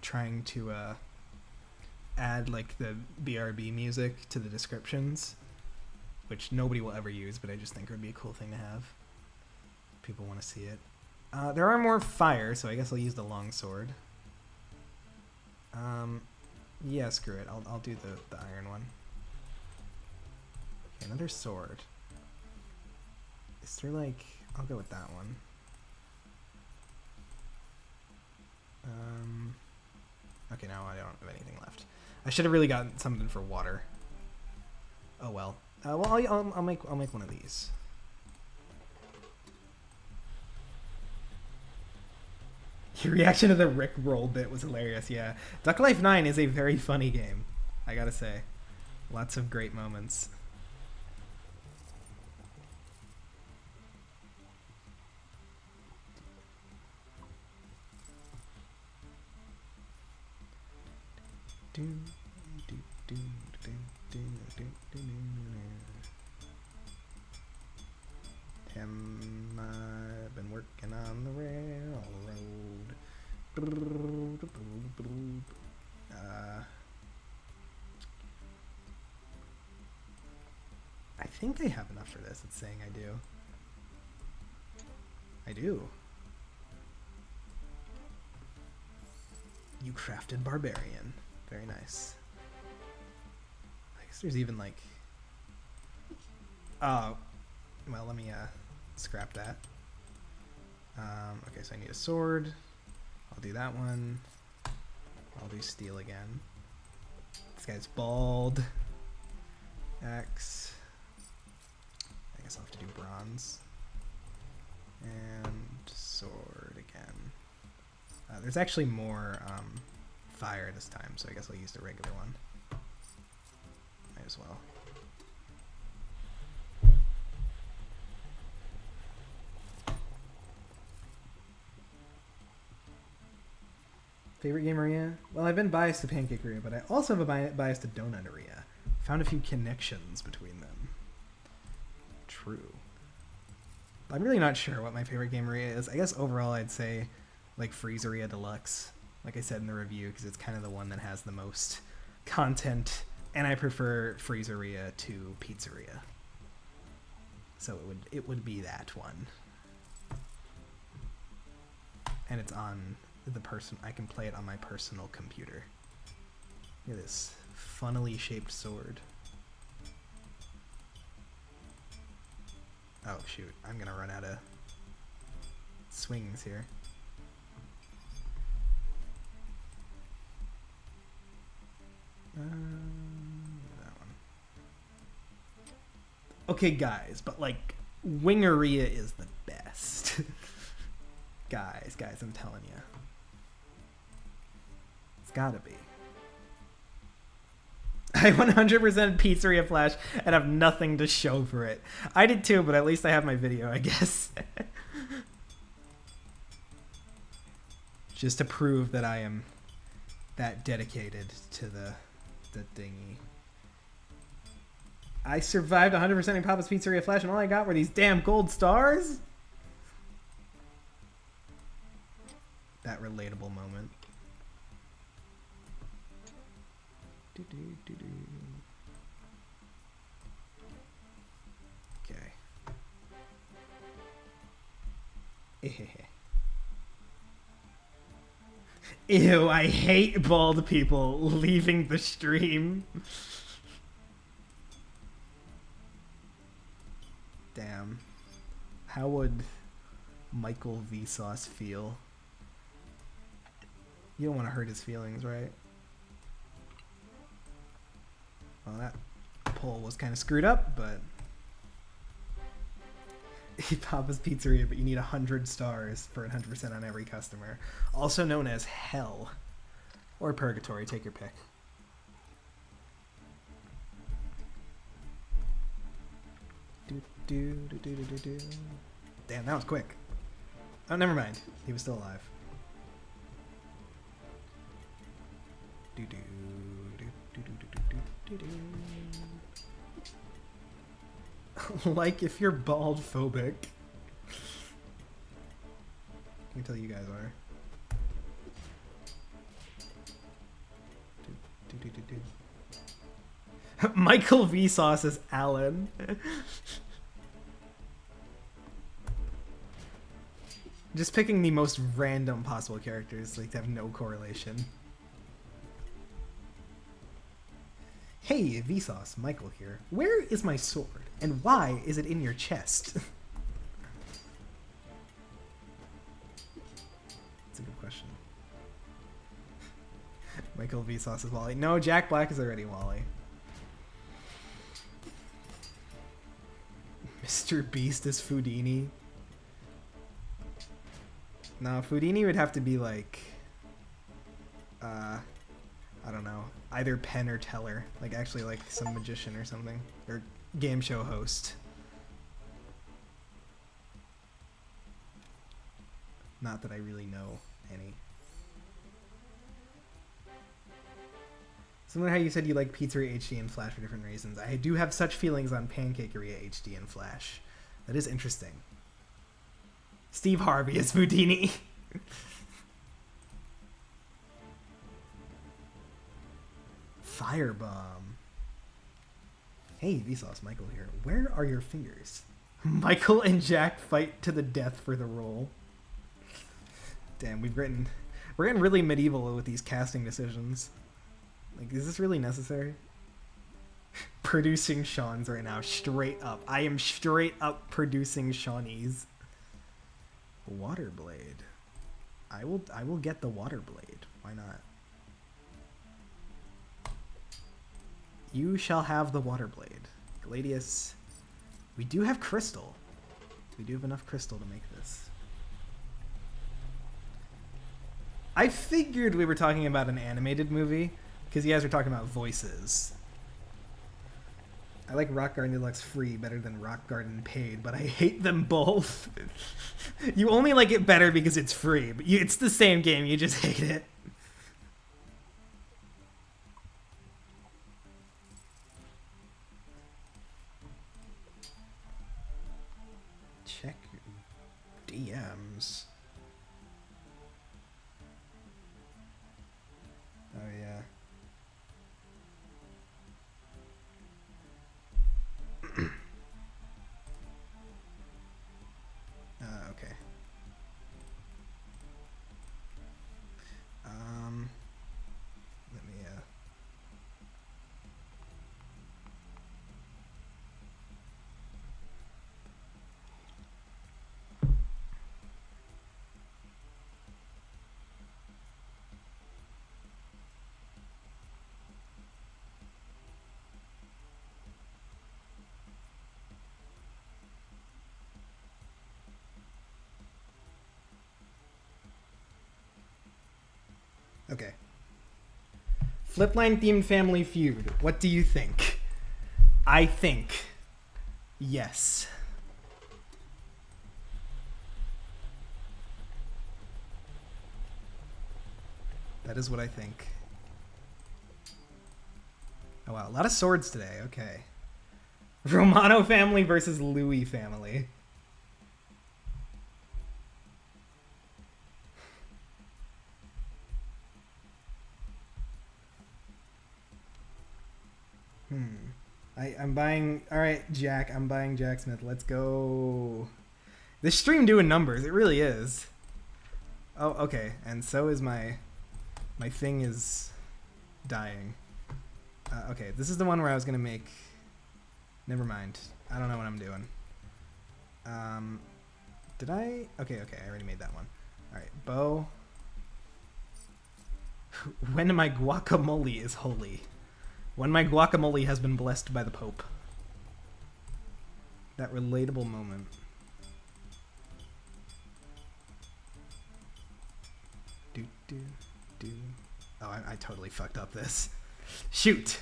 [SPEAKER 1] trying to add like the BRB music to the descriptions, which nobody will ever use, but I just think it would be a cool thing to have. People want to see it. There are more fire, so I guess I'll use the longsword. Yeah, screw it. I'll do the iron one. Okay, another sword. Is there like... I'll go with that one. Okay, now I don't have anything left. I should have really gotten something for water. Oh well. Well, I'll make one of these. Your reaction to the Rick roll bit was hilarious. Yeah, Duck Life 9 is a very funny game. I gotta say, lots of great moments. Tim, I've been working on the railroad. I think I have enough for this. It's saying I do. I do. You crafted barbarian. Very nice. I guess there's even like... Oh, well, let me scrap that. Okay, so I need a sword. I'll do that one. I'll do steel again. This guy's bald. X. I guess I'll have to do bronze. And sword again. There's actually more fire this time, so I guess I'll use the regular one. as well. Favorite game Aria? Well, I've been biased to Pancake Aria, but I also have a bias to Donut Aria. Found a few connections between them. True. I'm really not sure what my favorite game Aria is. I guess overall I'd say like Freezeria Deluxe, like I said in the review, because it's kind of the one that has the most content, and I prefer Freezeria to Pizzeria. So it would be that one. And it's on the person. I can play it on my personal computer. Look at this funnily shaped sword. Oh shoot, I'm gonna run out of swings here. That one. Okay guys, but like Wingeria is the best. guys, I'm telling you. It's gotta be. I 100% Pizzeria Flash and have nothing to show for it. I did too, but at least I have my video, I guess. Just to prove that I am that dedicated to the thingy. I survived 100% in Papa's Pizzeria Flash and all I got were these damn gold stars? That relatable moment. Okay. Ew, I hate bald people leaving the stream. Damn. How would Michael Vsauce feel? You don't want to hurt his feelings, right? Well, that poll was kind of screwed up, but... Papa's Pizzeria, but you need 100 stars for 100% on every customer. Also known as Hell. Or Purgatory, take your pick. Damn, that was quick. Oh, never mind. He was still alive. Like if you're bald phobic. I can tell you guys are. Michael Vsauce is Alan. Just picking the most random possible characters, like to have no correlation. Hey, Vsauce, Michael here. Where is my sword, and why is it in your chest? That's a good question. Michael Vsauce is Wally. No, Jack Black is already Wally. Mr. Beast is Foodini. No, Foodini would have to be like... I don't know, either Penn or Teller, like actually like some magician or something, or game show host. Not that I really know any. Similar to how you said you like Pizzeria HD and Flash for different reasons. I do have such feelings on Pancakeria HD and Flash. That is interesting. Steve Harvey is Foodini. Firebomb. Hey, Vsauce, Michael here. Where are your fingers? Michael and Jack fight to the death for the role. Damn, we're getting really medieval with these casting decisions. Like, is this really necessary? Producing Sean's right now, straight up. I am straight up producing Shawnees. Water blade. I will get the water blade. Why not? You shall have the water blade. Gladius. We do have crystal. We do have enough crystal to make this. I figured we were talking about an animated movie, because you guys were talking about voices. I like Rock Garden Deluxe free better than Rock Garden paid, but I hate them both. You only like it better because it's free, but it's the same game, you just hate it. Check your DMs. Oh yeah. Okay. Let me Okay. Flipline themed Family Feud. What do you think? I think yes. That is what I think. Oh wow, a lot of swords today. Okay. Romano family versus Louie family. I'm buying... Alright, Jack. I'm buying Jacksmith. Let's go. This stream doing numbers. It really is. Oh, okay. And so is my... My thing is dying. Okay, this is the one where I was going to make... Never mind. I don't know what I'm doing. Did I... Okay, I already made that one. Alright, bow. When my guacamole is holy. When my guacamole has been blessed by the Pope. That relatable moment. Oh, I totally fucked up this. Shoot!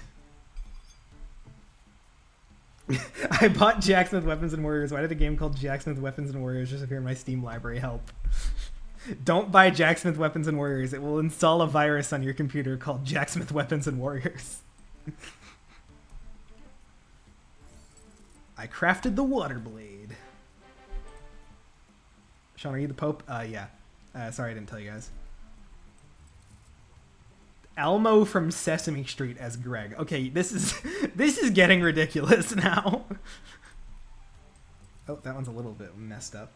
[SPEAKER 1] I bought Jacksmith Weapons and Warriors. Why did a game called Jacksmith Weapons and Warriors just appear in my Steam library? Help. Don't buy Jacksmith Weapons and Warriors. It will install a virus on your computer called Jacksmith Weapons and Warriors. I crafted the water blade. Sean, are you the Pope? Yeah. Sorry I didn't tell you guys. Elmo from Sesame Street as Greg. Okay, this is getting ridiculous now. Oh, that one's a little bit messed up.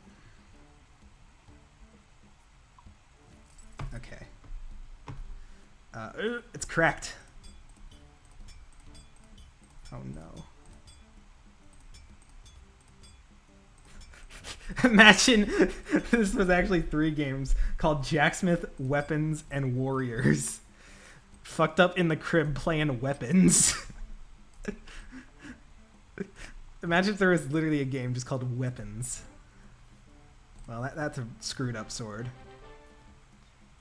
[SPEAKER 1] Okay. It's cracked. Oh no. Imagine this was actually 3 games called Jacksmith, Weapons, and Warriors. Fucked up in the crib playing weapons. Imagine if there was literally a game just called Weapons. Well, that's a screwed up sword.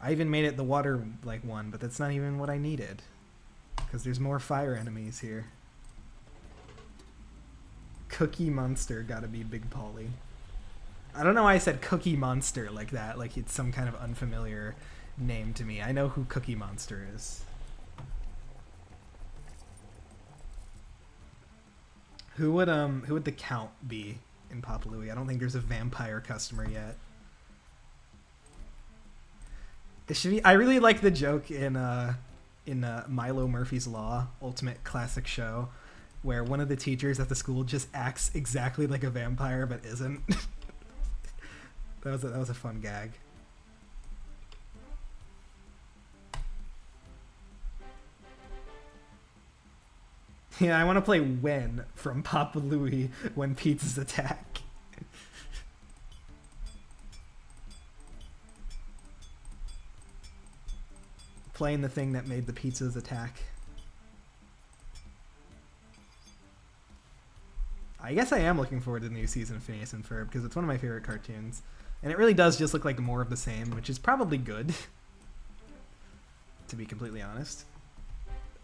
[SPEAKER 1] I even made it the water one, but that's not even what I needed. Because there's more fire enemies here. Cookie Monster gotta be Big Polly. I don't know why I said Cookie Monster like that, like it's some kind of unfamiliar name to me. I know who Cookie Monster is. Who would the Count be in Papa Louie? I don't think there's a vampire customer yet. It should be. I really like the joke in Milo Murphy's Law, Ultimate Classic Show, where one of the teachers at the school just acts exactly like a vampire but isn't. That was a fun gag. Yeah, I want to play When from Papa Louie when pizzas attack. Playing the thing that made the pizzas attack. I guess I am looking forward to the new season of Phineas and Ferb because it's one of my favorite cartoons. And it really does just look like more of the same, which is probably good. To be completely honest.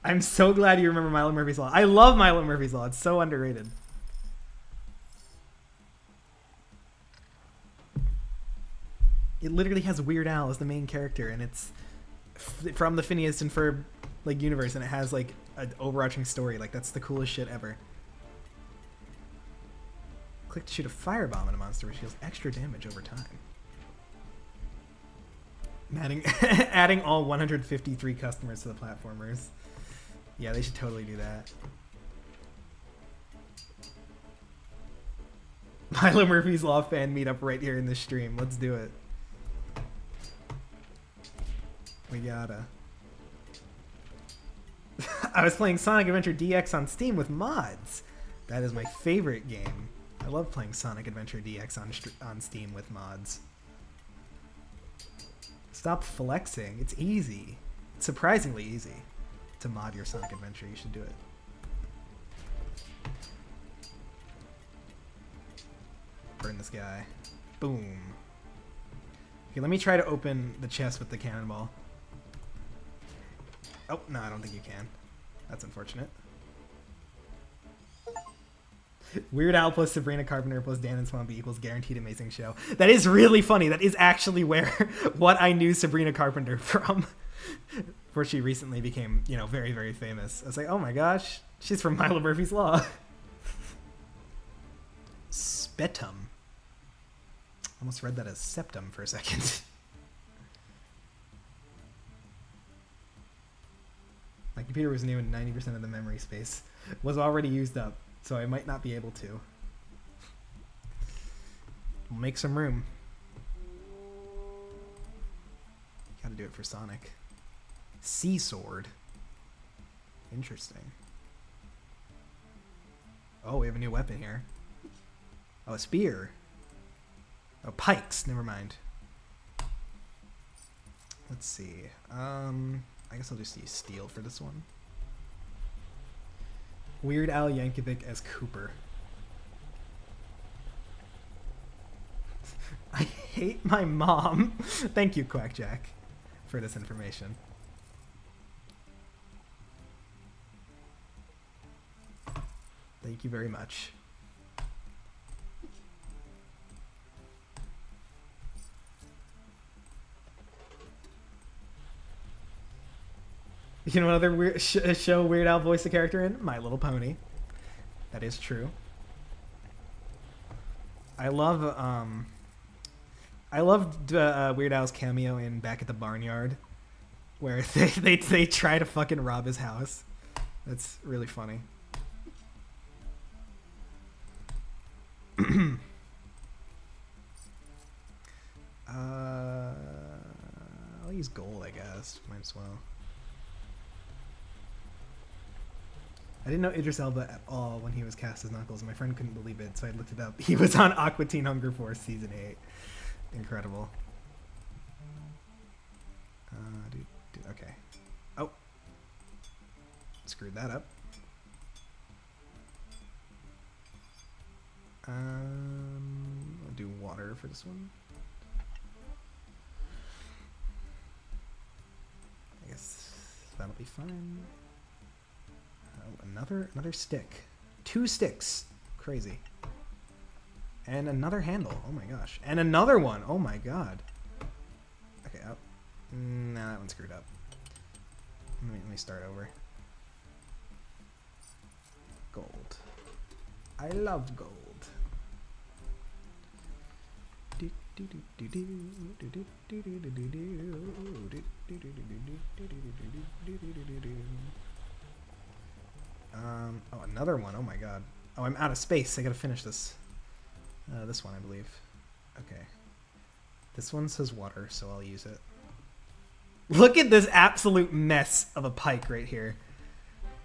[SPEAKER 1] I'm so glad you remember Milo Murphy's Law. I love Milo Murphy's Law. It's so underrated. It literally has Weird Al as the main character, and it's from the Phineas and Ferb like universe, and it has like an overarching story. Like, that's the coolest shit ever. Click to shoot a firebomb at a monster, which deals extra damage over time. Adding all 153 customers to the platformers. Yeah, they should totally do that. Milo Murphy's Law fan meetup right here in the stream. Let's do it. We gotta. I was playing Sonic Adventure DX on Steam with mods. That is my favorite game. I love playing Sonic Adventure DX on Steam with mods. Stop flexing. It's easy. It's surprisingly easy to mod your Sonic Adventure. You should do it. Burn this guy. Boom. Okay, let me try to open the chest with the cannonball. Oh, no, I don't think you can. That's unfortunate. Weird Al plus Sabrina Carpenter plus Dan and Swampy equals guaranteed amazing show. That is really funny. That is actually where what I knew Sabrina Carpenter from. Before she recently became, you know, very, very famous. I was like, oh my gosh, she's from Milo Murphy's Law. Spetum. Almost read that as septum for a second. My computer was new and 90% of the memory space was already used up, so I might not be able to. We'll make some room. Gotta do it for Sonic. Sea Sword. Interesting. Oh, we have a new weapon here. Oh, a spear. Oh, pikes. Never mind. Let's see. I guess I'll just use steel for this one. Weird Al Yankovic as Cooper. I hate my mom. Thank you, Quackjack, for this information. Thank you very much. You know another weird show Weird Al voiced a character in? My Little Pony. That is true. I loved Weird Al's cameo in Back at the Barnyard, where they try to fucking rob his house. That's really funny. I'll use gold, I guess. Might as well. I didn't know Idris Elba at all when he was cast as Knuckles. My friend couldn't believe it, so I looked it up. He was on Aqua Teen Hunger Force Season 8. Incredible. Okay. Oh. Screwed that up. I'll do water for this one. I guess that'll be fine. Oh, another stick. 2 sticks. Crazy. And another handle. Oh my gosh. And another one. Oh my god. Okay, up. Nah, that one's screwed up. Let me start over. Gold. I love gold. Oh, another one. Oh my god. Oh, I'm out of space. I gotta finish this. This one, I believe. Okay. This one says water, so I'll use it. Look at this absolute mess of a pike right here.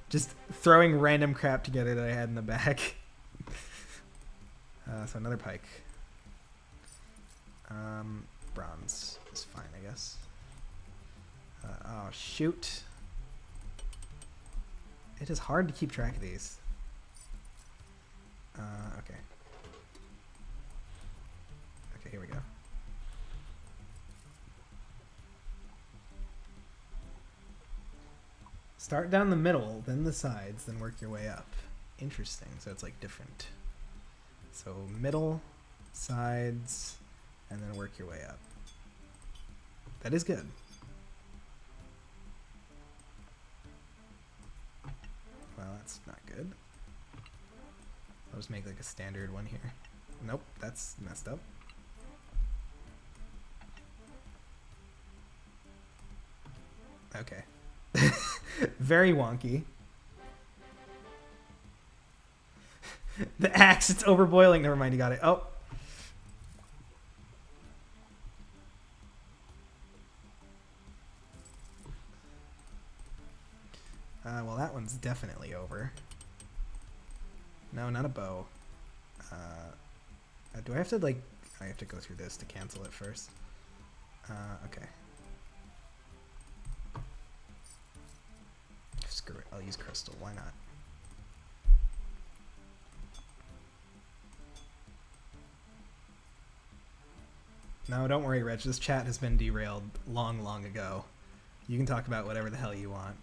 [SPEAKER 1] Just throwing random crap together that I had in the back. So another pike. Bronze is fine, I guess. Oh, shoot. It is hard to keep track of these. Okay. Okay, here we go. Start down the middle, then the sides, then work your way up. Interesting. So it's like different. So middle, sides, and then work your way up. That is good. Well, that's not good. I'll just make like a standard one here. Nope, that's messed up. Okay. Very wonky. The axe, it's overboiling. Never mind, you got it. Oh. Well, that one's definitely over. No, not a bow. Do I have to, like... I have to go through this to cancel it first. Okay. Screw it. I'll use crystal. Why not? No, don't worry, Reg. This chat has been derailed long, long ago. You can talk about whatever the hell you want.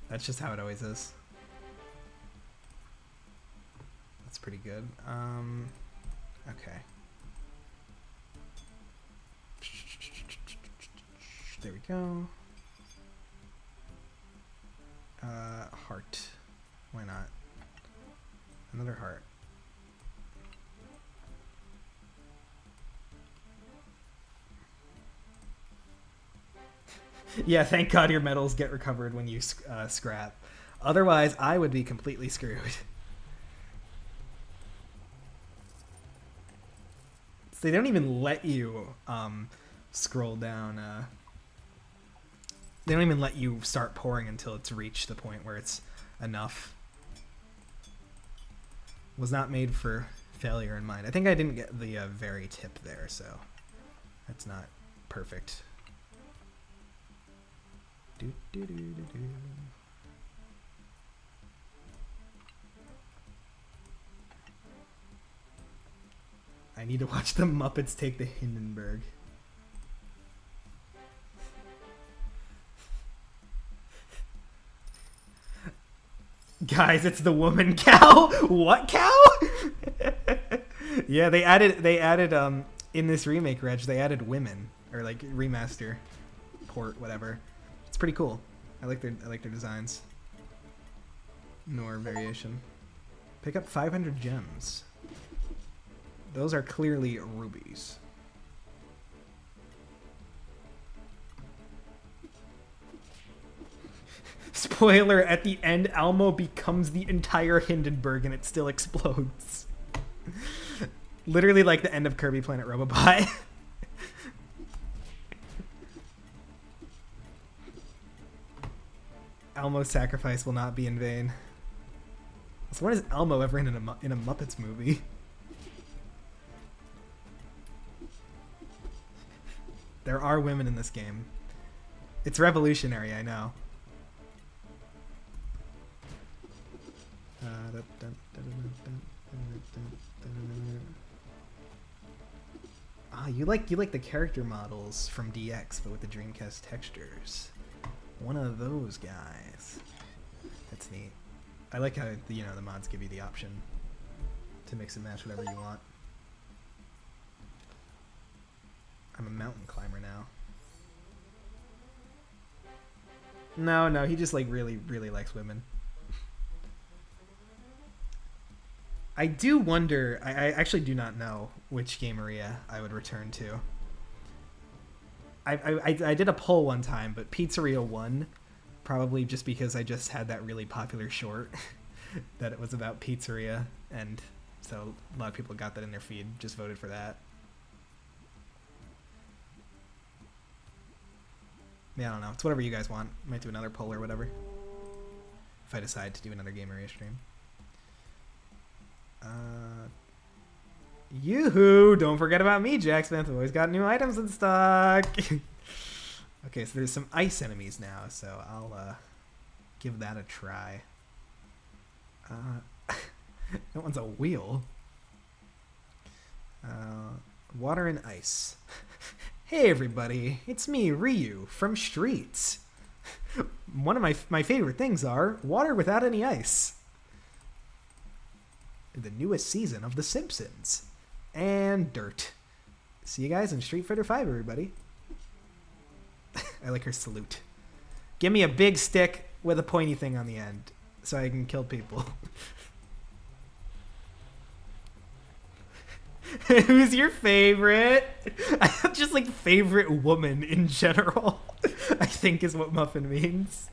[SPEAKER 1] That's just how it always is. That's pretty good. Okay. There we go. Heart. Why not? Another heart. Yeah, thank God your metals get recovered when you scrap. Otherwise, I would be completely screwed. So they don't even let you scroll down. They don't even let you start pouring until it's reached the point where it's enough. Was not made for failure in mind. I think I didn't get the very tip there, so that's not perfect. I need to watch the Muppets take the Hindenburg. Guys, it's the woman cow. What cow? Yeah, they added in this remake, Reg, they added women, or like remaster, port, whatever. It's pretty cool. I like their designs. Nor variation. Pick up 500 gems. Those are clearly rubies. Spoiler, at the end, Elmo becomes the entire Hindenburg and it still explodes. Literally like the end of Kirby Planet Robobot. Elmo's sacrifice will not be in vain. So when is Elmo ever in a Muppets movie? There are women in this game. It's revolutionary, I know. Ah, you like the character models from DX, but with the Dreamcast textures. One of those guys. That's neat. I like how the mods give you the option to mix and match whatever you want. I'm a mountain climber now. No, he just like really, really likes women. I do wonder, I actually do not know which game Aria I would return to. I did a poll one time, but Pizzeria won, probably just because I just had that really popular short that it was about pizzeria, and so a lot of people got that in their feed, just voted for that. Yeah, I don't know. It's whatever you guys want. Might do another poll or whatever, if I decide to do another Game Aria stream. Yoo-hoo! Don't forget about me, Jacksmith. I've always got new items in stock. Okay, so there's some ice enemies now, so I'll give that a try. That one's a wheel. Water and ice. Hey everybody, it's me, Ryu, from Streets. One of my favorite things are water without any ice. The newest season of The Simpsons. And dirt. See you guys in Street Fighter 5, everybody. I like her salute. Give me a big stick with a pointy thing on the end so I can kill people. Who's your favorite? Just like favorite woman in general, I think is what muffin means.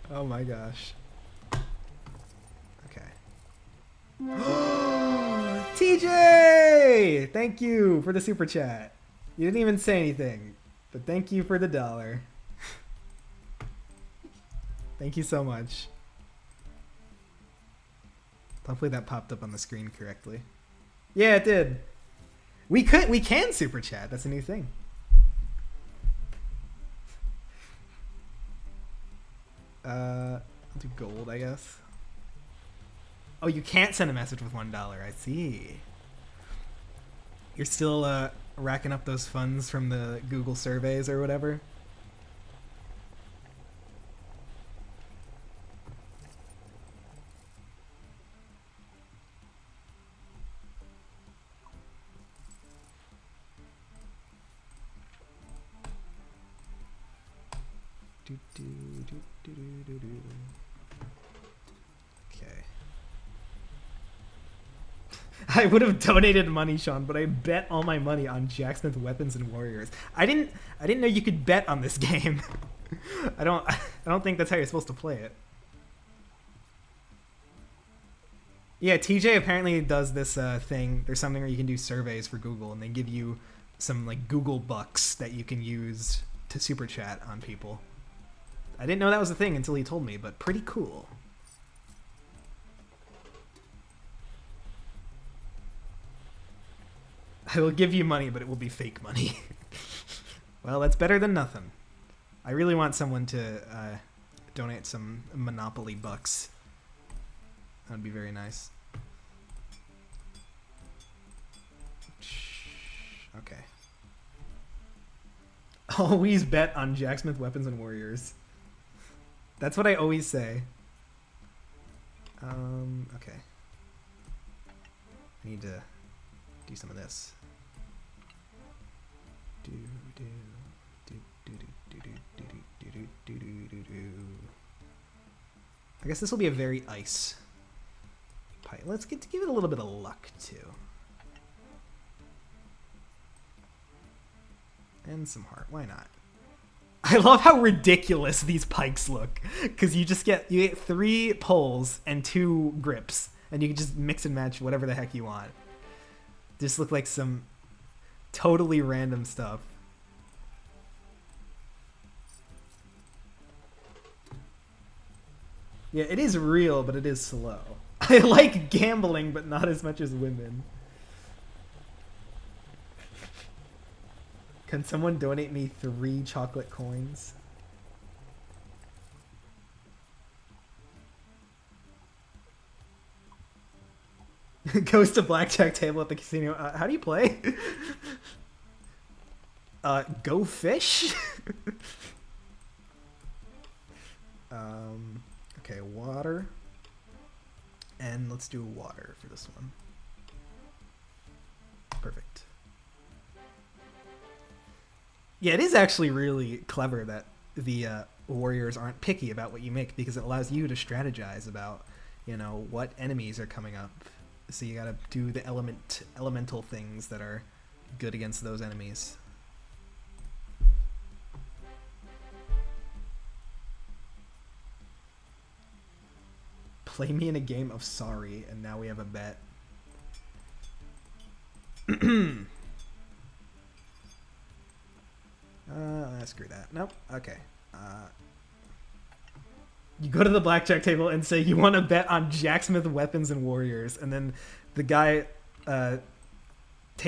[SPEAKER 1] Oh my gosh. Okay. TJ! Thank you for the super chat. You didn't even say anything, but thank you for the $1. Thank you so much. Hopefully that popped up on the screen correctly. Yeah, it did. We can super chat. That's a new thing. I'll do gold, I guess. Oh, you can't send a message with $1. I see. You're still racking up those funds from the Google surveys or whatever. Okay. I would have donated money, Sean, but I bet all my money on Jacksmith weapons and warriors. I didn't know you could bet on this game. I don't think that's how you're supposed to play it. Yeah, TJ apparently does this thing. There's something where you can do surveys for Google, and they give you some like Google bucks that you can use to super chat on people. I didn't know that was a thing until he told me, but pretty cool. I will give you money, but it will be fake money. Well, that's better than nothing. I really want someone to donate some Monopoly bucks. That would be very nice. Okay. Always bet on Jacksmith weapons and warriors. That's what I always say. Okay. I need to do some of this. I guess this will be a very ice pipe. Let's give it a little bit of luck too. And some heart. Why not? I love how ridiculous these pikes look, because you get 3 poles and 2 grips, and you can just mix and match whatever the heck you want. Just look like some totally random stuff. Yeah, it is real, but it is slow. I like gambling, but not as much as women. Can someone donate me 3 chocolate coins? Goes to blackjack table at the casino. How do you play? Go fish? Okay, water. And let's do water for this one. Perfect. Yeah, it is actually really clever that the warriors aren't picky about what you make, because it allows you to strategize about, what enemies are coming up. So you gotta do the elemental things that are good against those enemies. Play me in a game of Sorry, and now we have a bet. Screw that. Nope. Okay. You go to the blackjack table and say you want to bet on Jacksmith weapons and warriors, and then the guy,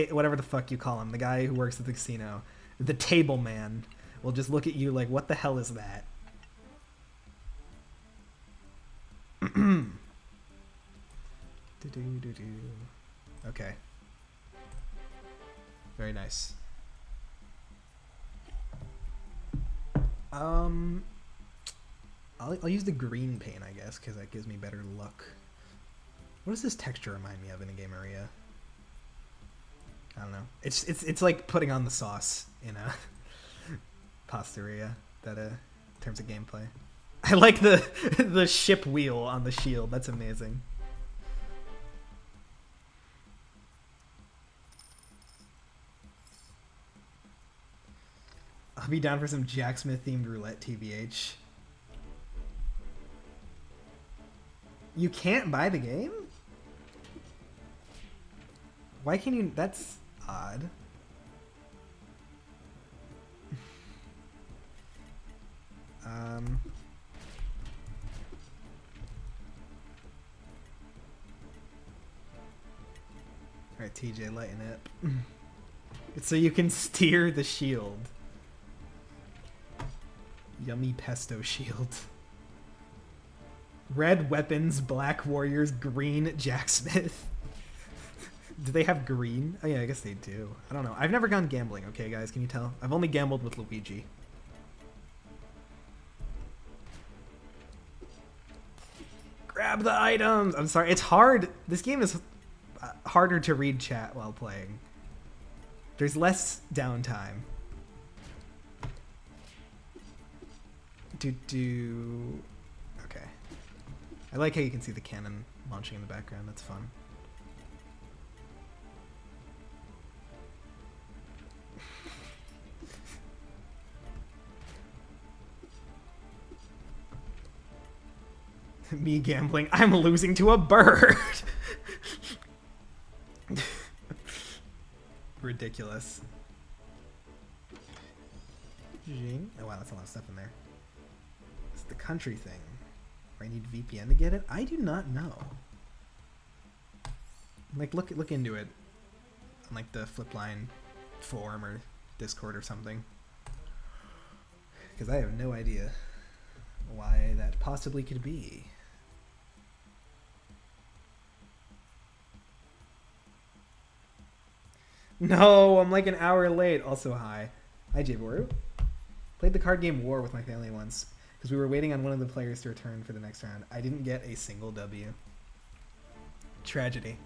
[SPEAKER 1] whatever the fuck you call him, the guy who works at the casino, the table man, will just look at you like, what the hell is that? Okay. Very nice. I'll use the green paint, I guess, because that gives me better luck. What does this texture remind me of in a game area? I don't know. It's like putting on the sauce in a Pastaria that in terms of gameplay. I like the ship wheel on the shield. That's amazing. I'll be down for some Jacksmith themed roulette, TBH. You can't buy the game? Why can't you? That's odd. Alright, TJ, lighten it. So you can steer the shield. Yummy pesto shield. Red weapons, black warriors, green Jacksmith. Do they have green? Oh yeah, I guess they do. I don't know. I've never gone gambling, okay guys, can you tell? I've only gambled with Luigi. Grab the items! I'm sorry, it's hard. This game is harder to read chat while playing. There's less downtime. Okay. I like how you can see the cannon launching in the background. That's fun. Me gambling. I'm losing to a bird. Ridiculous. Oh wow, that's a lot of stuff in there. It's the country thing. Where I need VPN to get it? I do not know. Like, look into it on like the Flipline forum or Discord or something. Because I have no idea why that possibly could be. No, I'm like an hour late. Also, hi. Hi, J-Boru. Played the card game War with my family once because we were waiting on one of the players to return for the next round. I didn't get a single W. Tragedy.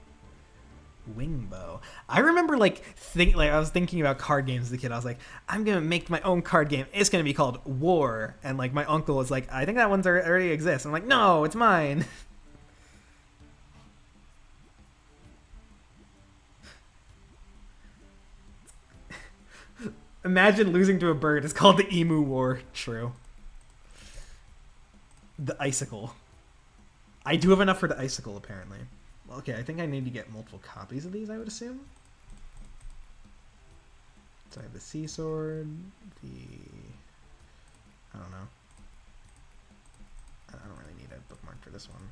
[SPEAKER 1] Wingbow. I remember like I was thinking about card games as a kid. I was like, I'm gonna make my own card game. It's gonna be called War. And like my uncle was like, I think that one's already exists. I'm like, no, it's mine. Imagine losing to a bird. It's called the Emu War. True. The Icicle. I do have enough for the Icicle, apparently. Well, okay, I think I need to get multiple copies of these, I would assume. So I have the Sea Sword, I don't know. I don't really need a bookmark for this one.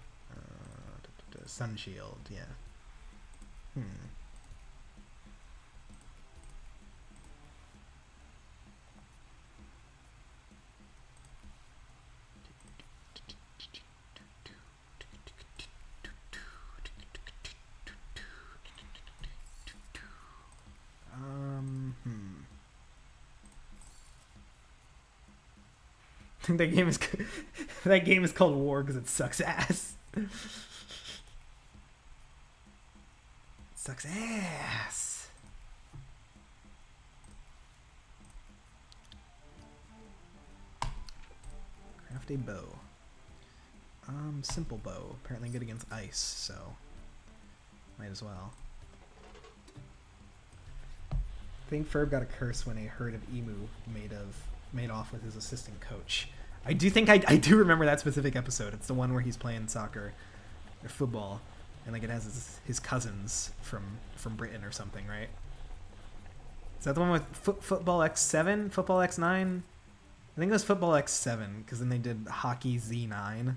[SPEAKER 1] Sun Shield, yeah. I think that game is called War because it sucks ass. It sucks ass. Craft a bow. Simple bow. Apparently good against ice, so might as well. I think Ferb got a curse when a herd of emu made off with his assistant coach. I do think I do remember that specific episode. It's the one where he's playing soccer or football, and like it has his cousins from Britain or something, right? Is that the one with Football X7, Football X9? I think it was Football X7 because then they did Hockey Z9.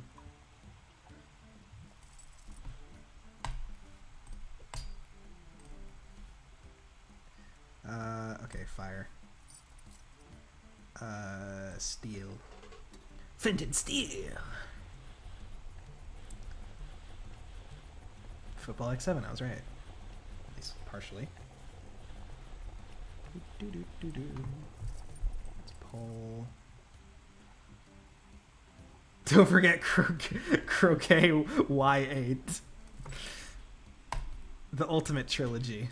[SPEAKER 1] Okay, fire. Steel. Flint and steel. Football X7, I was right. partially. Let's pull. Don't forget Croquet Y8. The Ultimate Trilogy.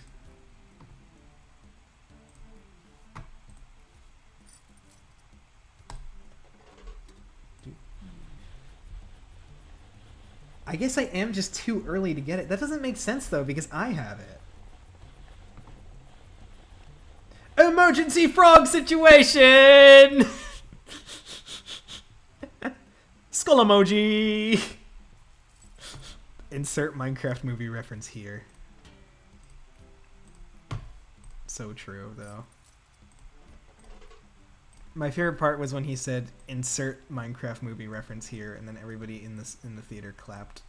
[SPEAKER 1] I guess I am just too early to get it. That doesn't make sense, though, because I have it. Emergency frog situation! Skull emoji! Insert Minecraft movie reference here. So true, though. My favorite part was when he said, insert Minecraft movie reference here, and then everybody in the theater clapped.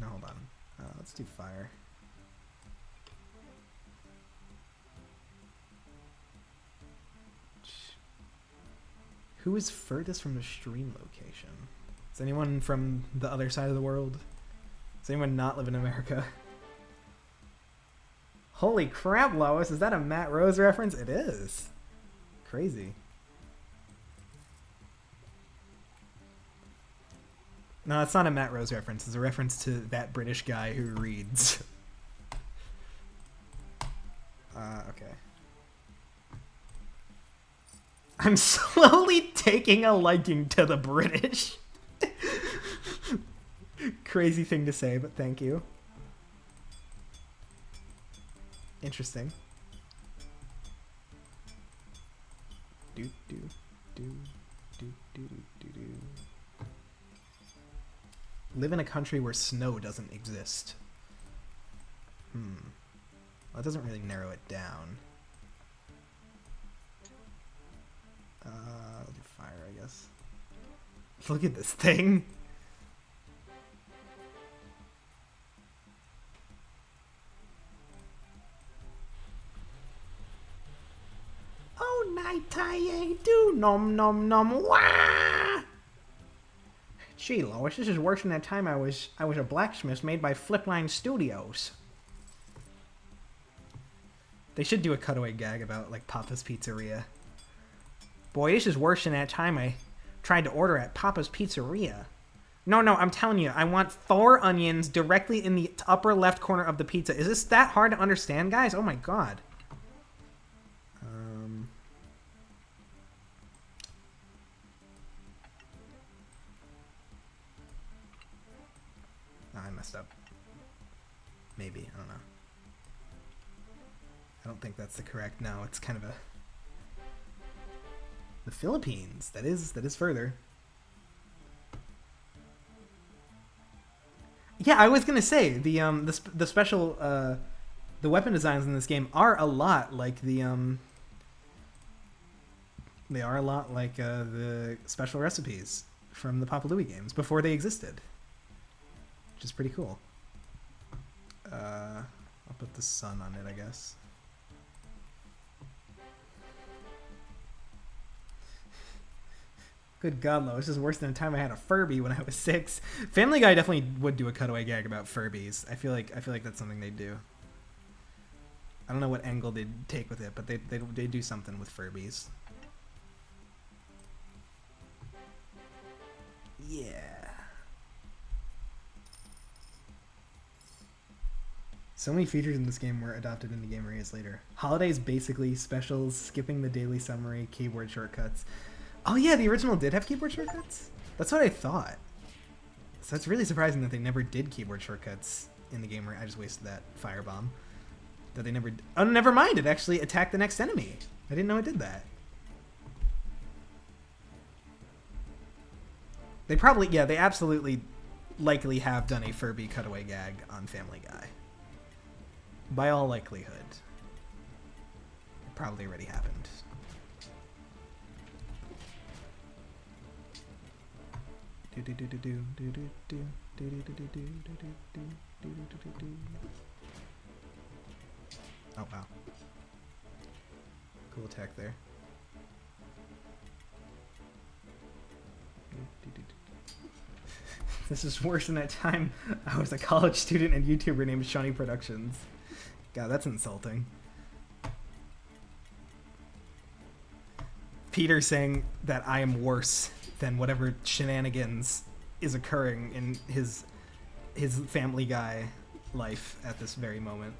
[SPEAKER 1] No, hold on. Let's do fire. Who is furthest from the stream location? Is anyone from the other side of the world? Does anyone not live in America? Holy crap, Lois, is that a Matt Rose reference? It is. Crazy. No, it's not a Matt Rose reference. It's a reference to that British guy who reads. Okay. I'm slowly taking a liking to the British. Crazy thing to say, but thank you. Interesting. Do do do do do do do. Live in a country where snow doesn't exist. Well, that doesn't really narrow it down. I'll do fire, I guess. Look at this thing. Oh, night tie do nom nom nom wah. Gee, Lois, this is worse than that time I was a blacksmith made by Flipline Studios. They should do a cutaway gag about, like, Papa's Pizzeria. Boy, this is worse than that time I tried to order at Papa's Pizzeria. No, I'm telling you, I want 4 onions directly in the upper left corner of the pizza. Is this that hard to understand, guys? Oh my god. I messed up. Maybe, I don't know. I don't think that's the correct. No, it's kind of a... The Philippines. That is further. Yeah, I was gonna say the special the weapon designs in this game are a lot like the they are a lot like the special recipes from the Papa Louie games before they existed, which is pretty cool. I'll put the sun on it, I guess. Good God, Lois, this is worse than the time I had a Furby when I was 6. Family Guy definitely would do a cutaway gag about Furbies. I feel like that's something they'd do. I don't know what angle they'd take with it, but they do something with Furbies. Yeah. So many features in this game were adopted into game areas later. Holidays, basically, specials, skipping the daily summary, keyboard shortcuts. Oh yeah, the original did have keyboard shortcuts? That's what I thought. So it's really surprising that they never did keyboard shortcuts in the game where I just wasted that firebomb. That they never... Oh, never mind, it actually attacked the next enemy. I didn't know it did that. They probably... Yeah, they absolutely likely have done a Furby cutaway gag on Family Guy. By all likelihood. It probably already happened. Oh wow. Cool attack there. This is worse than that time I was a college student and YouTuber named seanyproductions. God, that's insulting. Peter saying that I am worse than whatever shenanigans is occurring in his Family Guy life at this very moment.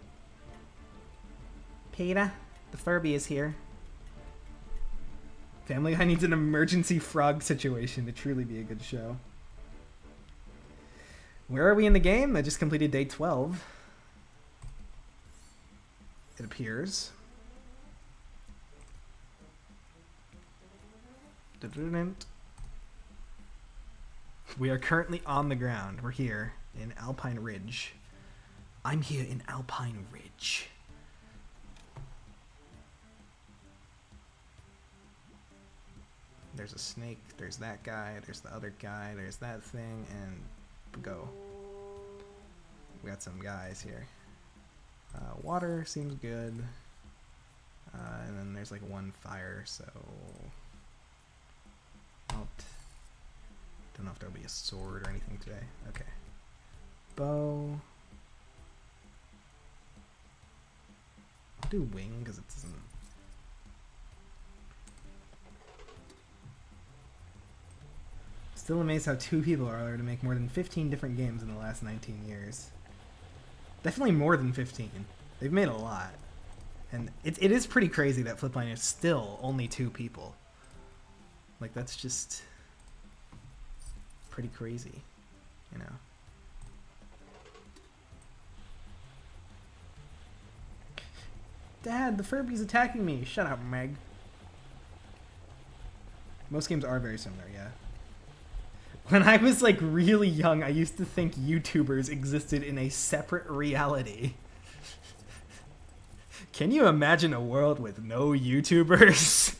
[SPEAKER 1] Peter, the Furby is here. Family Guy needs an emergency frog situation to truly be a good show. Where are we in the game? I just completed day 12. It appears. We are currently on the ground. We're here in Alpine Ridge. I'm here in Alpine Ridge. There's a snake, there's that guy, there's the other guy, there's that thing, and go. We got some guys here. Water seems good. And then there's like one fire, so... Don't know if there'll be a sword or anything today. Okay. Bow. I'll do wing because it doesn't... Still amazed how 2 people are allowed to make more than 15 different games in the last 19 years. Definitely more than 15. They've made a lot. And it is pretty crazy that Flipline is still only 2 people. Like, that's just pretty crazy, you know. Dad, the Furby's attacking me. Shut up, Meg. Most games are very similar, yeah. When I was like really young, I used to think YouTubers existed in a separate reality. Can you imagine a world with no YouTubers?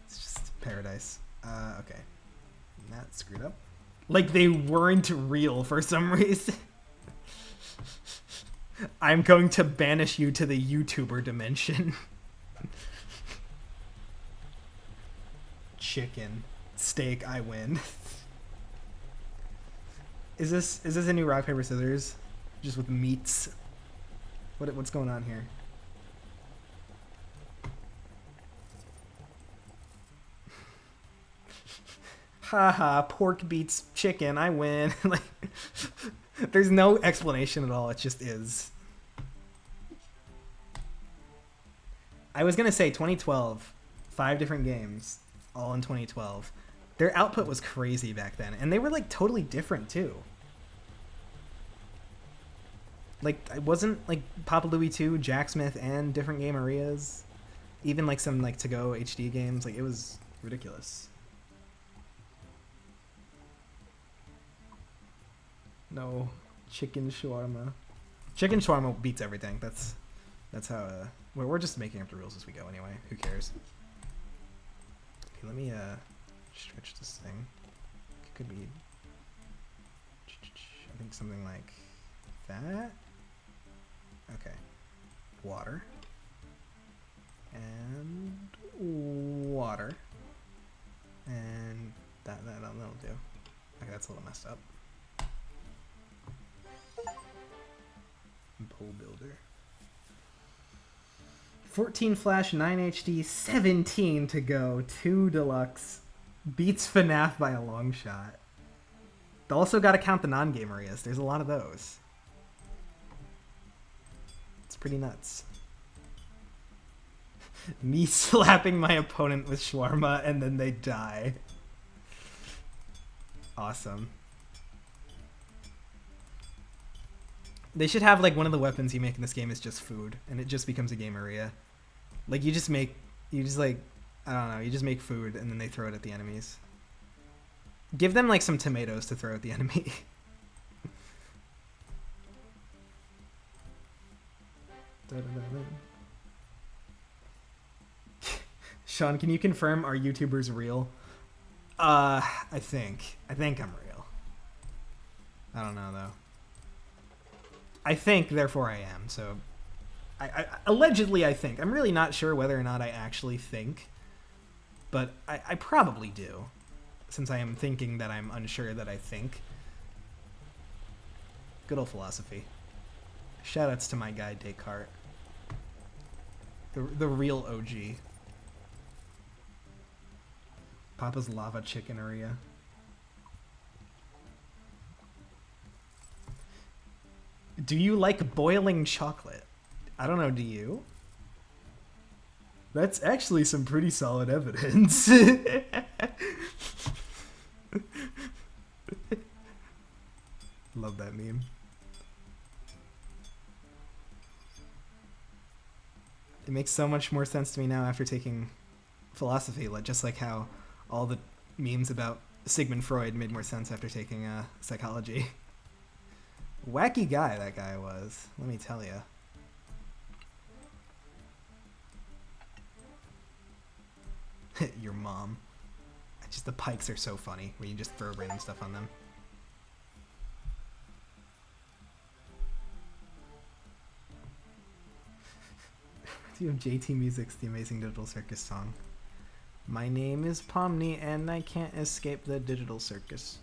[SPEAKER 1] It's just paradise. Okay. That screwed up. Like they weren't real for some reason. I'm going to banish you to the YouTuber dimension. Chicken. Steak, I win. Is this a new rock, paper, scissors? Just with meats? What's going on here? Haha, pork beats chicken, I win. Like, there's no explanation at all, it just is. I was gonna say 2012, 5 different games, all in 2012. Their output was crazy back then, and they were like totally different too. Like, it wasn't like Papa Louie 2, Jacksmith, and different game Arias. Even like some like to-go HD games, like it was ridiculous. No, chicken shawarma. Chicken shawarma beats everything. That's how. We're just making up the rules as we go anyway. Who cares? Okay, let me stretch this thing. It could be. I think something like that. Okay. Water. And water. And that'll do. Okay, that's a little messed up. Pole builder. 14 flash, 9 HD, 17 to go, 2 deluxe. Beats FNAF by a long shot. Also got to count the non-game areas. There's a lot of those. It's pretty nuts. Me slapping my opponent with shawarma and then they die. Awesome. They should have like one of the weapons you make in this game is just food, and it just becomes a game area. Like you just make food and then they throw it at the enemies. Give them like some tomatoes to throw at the enemy. Sean, can you confirm are YouTubers real? I think I'm real. I don't know though. I think, therefore I am. So, I allegedly I think. I'm really not sure whether or not I actually think. but I probably do, since I am thinking that I'm unsure that I think. Good old philosophy. Shoutouts to my guy Descartes. The real OG. Papa's lava chicken Aria. Do you like boiling chocolate? I don't know, do you? That's actually some pretty solid evidence. Love that meme. It makes so much more sense to me now after taking philosophy, just like how all the memes about Sigmund Freud made more sense after taking psychology. Wacky guy that guy was, let me tell you. Your mom. Just the pikes are so funny when you just throw random stuff on them. Do you have JT Music's The Amazing Digital Circus song? My name is Pomni and I can't escape the digital circus.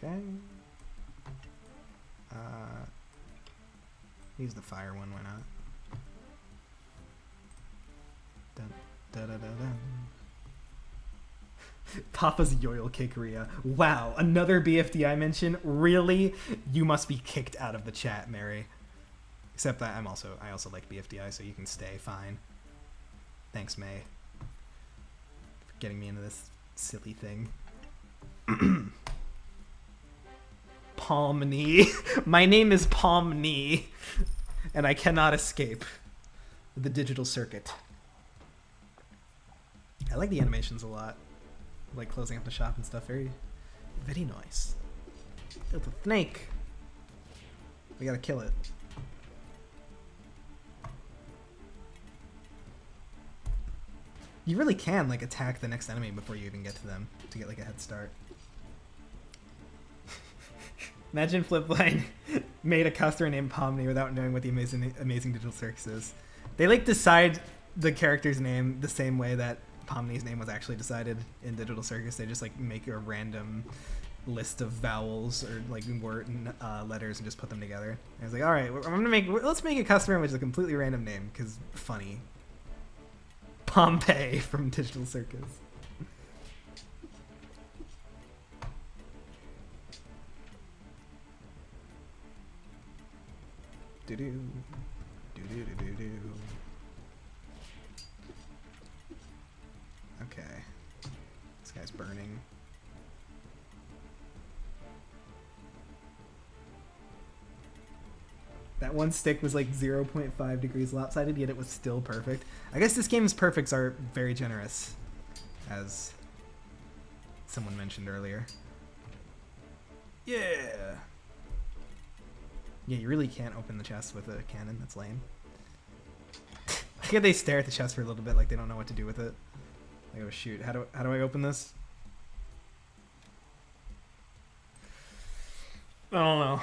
[SPEAKER 1] Okay. Use the fire one, why not? Dun, da, da, da, dun. Papa's Yoil Kickeria. Wow, another BFDI mention? Really? You must be kicked out of the chat, Mary. Except that I also like BFDI, so you can stay fine. Thanks, May. For getting me into this silly thing. Pomni. My name is Pomni. And I cannot escape the digital circuit. I like the animations a lot. Like closing up the shop and stuff. Very, very nice. It's a snake. We gotta kill it. You really can like attack the next enemy before you even get to them to get like a head start. Imagine Flipline made a customer named Pomni without knowing what the amazing digital circus is. They like decide the character's name the same way that Pomni's name was actually decided in Digital Circus. They just like make a random list of vowels or like word letters and just put them together. And I was like, all right, let's make a customer which is a completely random name because funny. Pompeii from Digital Circus. Do do do do do do do. Okay. This guy's burning. That one stick was like 0.5 degrees lopsided, yet it was still perfect. I guess this game's perfects are very generous, as someone mentioned earlier. Yeah! Yeah, you really can't open the chest with a cannon. That's lame. I think they stare at the chest for a little bit like they don't know what to do with it. Like, oh shoot, how do I open this? I don't know.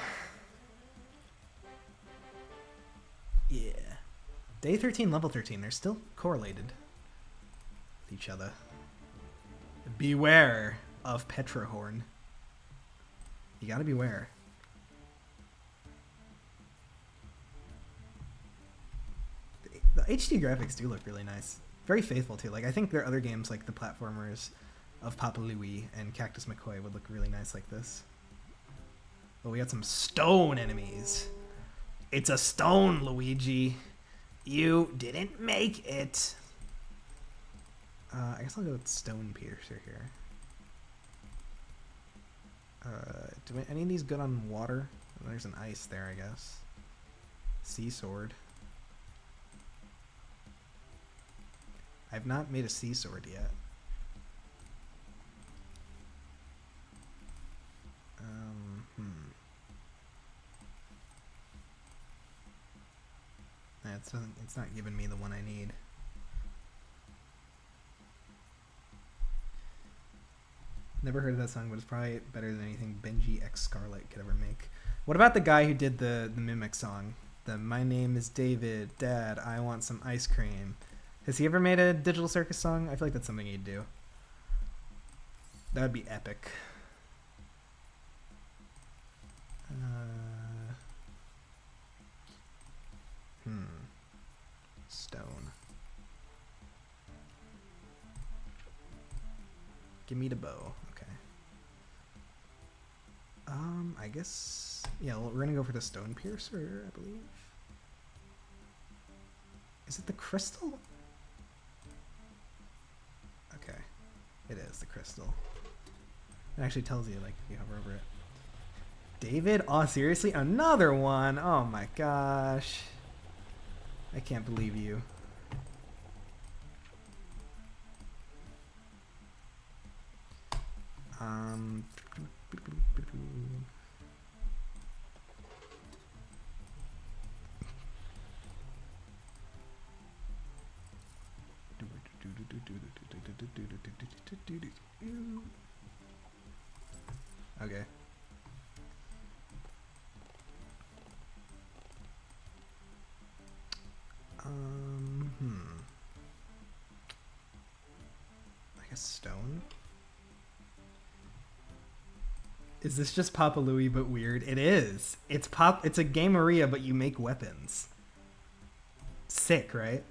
[SPEAKER 1] Yeah. Day 13, level 13, they're still correlated with each other. Beware of Petrahorn. You gotta beware. The HD graphics do look really nice. Very faithful too. Like I think there are other games like the platformers of Papa Louie and Cactus McCoy would look really nice like this. Oh, we got some stone enemies. It's a stone, Luigi. You didn't make it. I guess I'll go with Stone Piercer here. Do any of these good on water? There's an ice there, I guess. Sea Sword. I've not made a sea sword yet. It's not giving me the one I need. Never heard of that song, but it's probably better than anything Benji X Scarlet could ever make. What about the guy who did the Mimic song? The My Name is David, Dad, I Want Some Ice Cream. Has he ever made a Digital Circus song? I feel like that's something he'd do. That would be epic. Stone. Give me the bow. Okay. I guess... Yeah, well, we're gonna go for the Stone Piercer, I believe. Is it the crystal? Okay. It is the crystal. It actually tells you, like, if you hover over it. David? Oh, seriously? Another one? Oh my gosh. I can't believe you. Okay. I guess stone. Is this just Papa Louie but weird? It is. It's a game Aria, but you make weapons. Sick, right?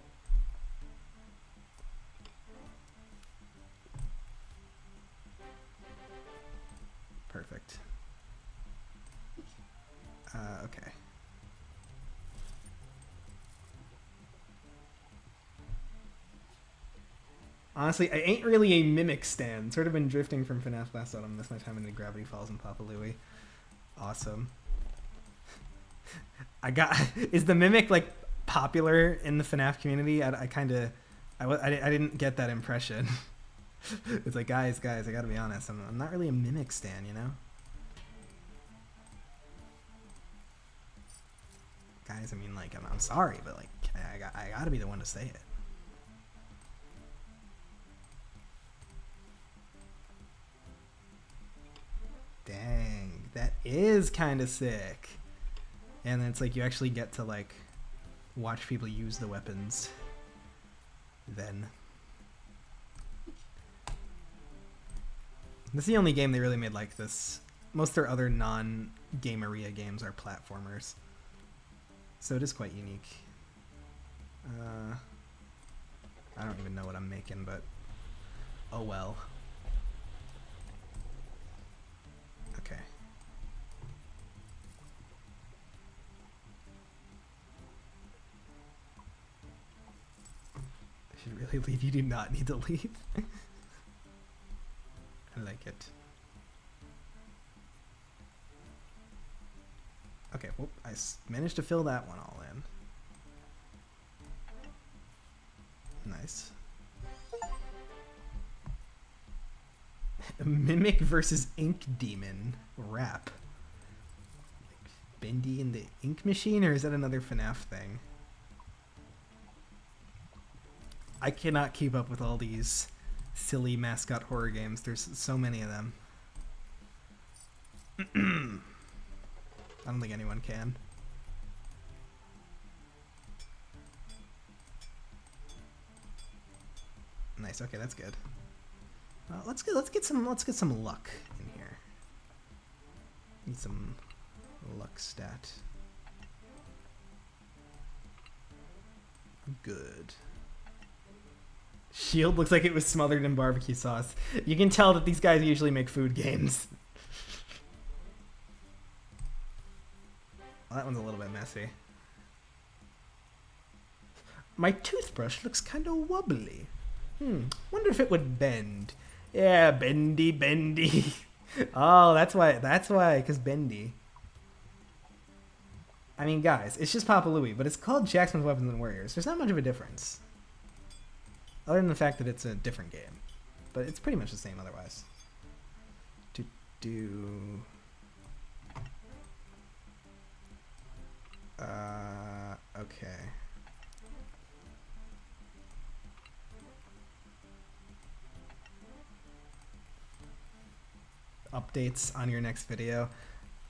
[SPEAKER 1] Perfect. Okay. Honestly, I ain't really a Mimic stan. Sort of been drifting from FNAF last autumn. Missed my time into Gravity Falls and Papa Louie. Awesome. Is the Mimic like popular in the FNAF community? I didn't get that impression. It's like, guys, I gotta be honest. I'm not really a Mimic stan, you know? Guys, I mean, like, I'm sorry, but like, I gotta be the one to say it. Dang, that is kind of sick. And then it's like you actually get to like watch people use the weapons then. This is the only game they really made like this. Most of their other non-game Aria games are platformers. So it is quite unique. I don't even know what I'm making, but oh well. Okay. I should really leave. You do not need to leave. I like it. Okay, well, I managed to fill that one all in. Nice. Mimic versus Ink Demon rap. Like Bendy and the Ink Machine, or is that another FNAF thing? I cannot keep up with all these silly mascot horror games. There's so many of them. I don't think anyone can. Nice. Okay, that's good. Let's get some luck in here. Need some luck stat. Good. Shield looks like it was smothered in barbecue sauce. You can tell that these guys usually make food games. Well, that one's a little bit messy. My toothbrush looks kind of wobbly. Wonder if it would bend. Yeah, bendy. Oh, that's why, because bendy. I mean, guys, it's just Papa Louie, but it's called Jacksmith Weapons and Warriors. There's not much of a difference. Other than the fact that it's a different game. But it's pretty much the same otherwise. Okay. updates on your next video?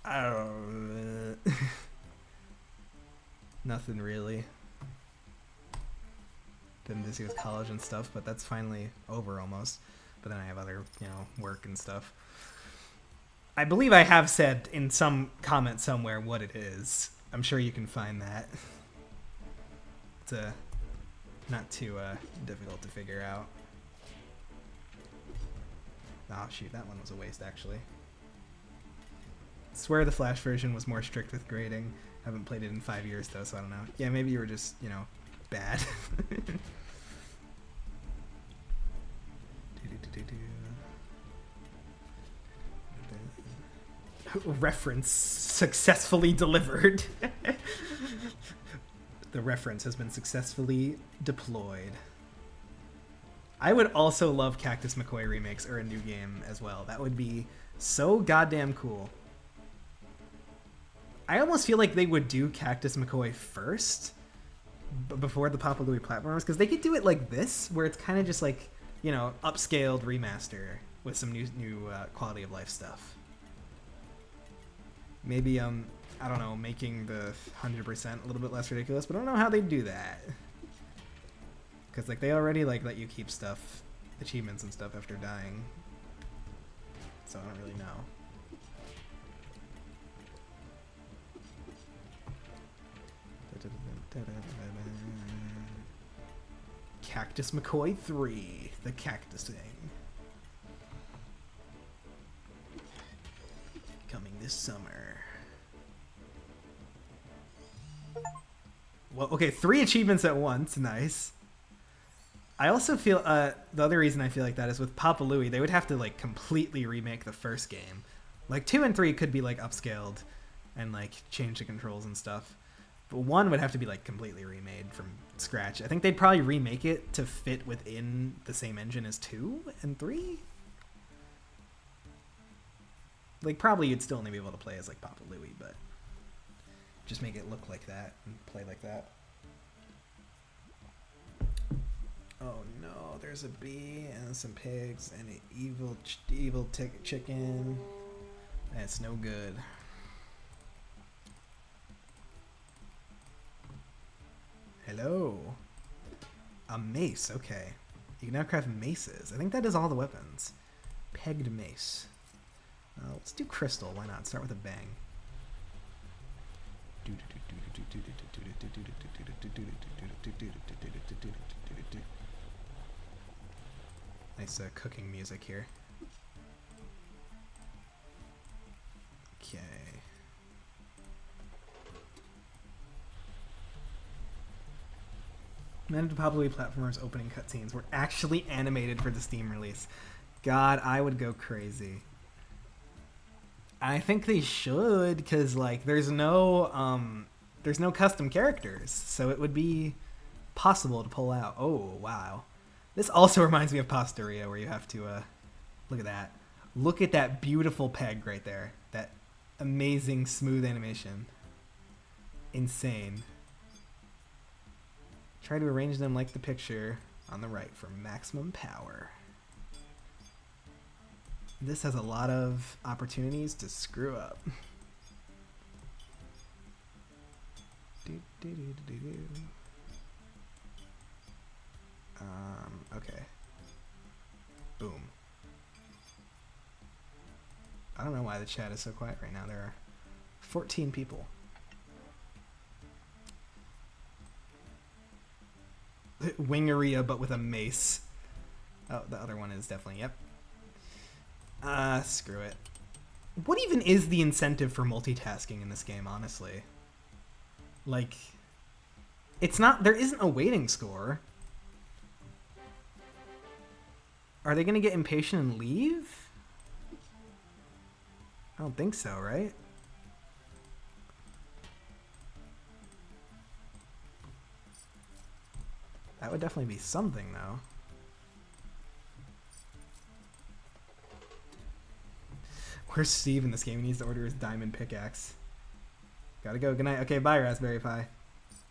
[SPEAKER 1] I don't know. Nothing really. Been busy with college and stuff, but that's finally over almost. But then I have other, you know, work and stuff. I believe I have said in some comment somewhere what it is. I'm sure you can find that. It's not too difficult to figure out. Oh shoot, that one was a waste actually. Swear the Flash version was more strict with grading. Haven't played it in 5 years though, so I don't know. Yeah, maybe you were just, you know, bad. Reference successfully delivered. The reference has been successfully deployed. I would also love Cactus McCoy remakes or a new game as well. That would be so goddamn cool. I almost feel like they would do Cactus McCoy first before the Papa Louie platformers, because they could do it like this, where it's kind of just like, you know, upscaled remaster with some new quality of life stuff. Maybe, I don't know, making the 100% a little bit less ridiculous, but I don't know how they'd do that. Because, like, they already, like, let you keep stuff, achievements and stuff after dying. So I don't really know. Cactus McCoy 3, the cactus thing. Coming this summer. Well, okay, 3 achievements at once, nice. I also feel, the other reason I feel like that is with Papa Louie, they would have to, like, completely remake the first game. Like, 2 and 3 could be, like, upscaled and, like, change the controls and stuff. But 1 would have to be, like, completely remade from scratch. I think they'd probably remake it to fit within the same engine as 2 and 3. Like, probably you'd still only be able to play as, like, Papa Louie, but just make it look like that and play like that. Oh no, there's a bee and some pigs and an evil chicken. That's no good. Hello. A mace, okay. You can now craft maces. I think that is all the weapons. Pegged mace. Let's do crystal, why not? Start with a bang. Nice cooking music here. Okay. None of the Papa Louie platformers opening cutscenes were actually animated for the Steam release. God, I would go crazy. I think they should, because, like, there's no custom characters, so it would be possible to pull out. Oh, wow. This also reminds me of Posteria, where you have to, look at that. Look at that beautiful peg right there. That amazing smooth animation. Insane. Try to arrange them like the picture on the right for maximum power. This has a lot of opportunities to screw up. Okay. Boom. I don't know why the chat is so quiet right now. There are 14 people. Wingeria, but with a mace. Oh, the other one is definitely, yep. Screw it. What even is the incentive for multitasking in this game, honestly? Like, it's not, there isn't a waiting score. Are they gonna get impatient and leave? I don't think so, right? That would definitely be something, though. Where's Steve in this game? He needs to order his diamond pickaxe. Gotta go. Good night. Okay, bye, Raspberry Pi.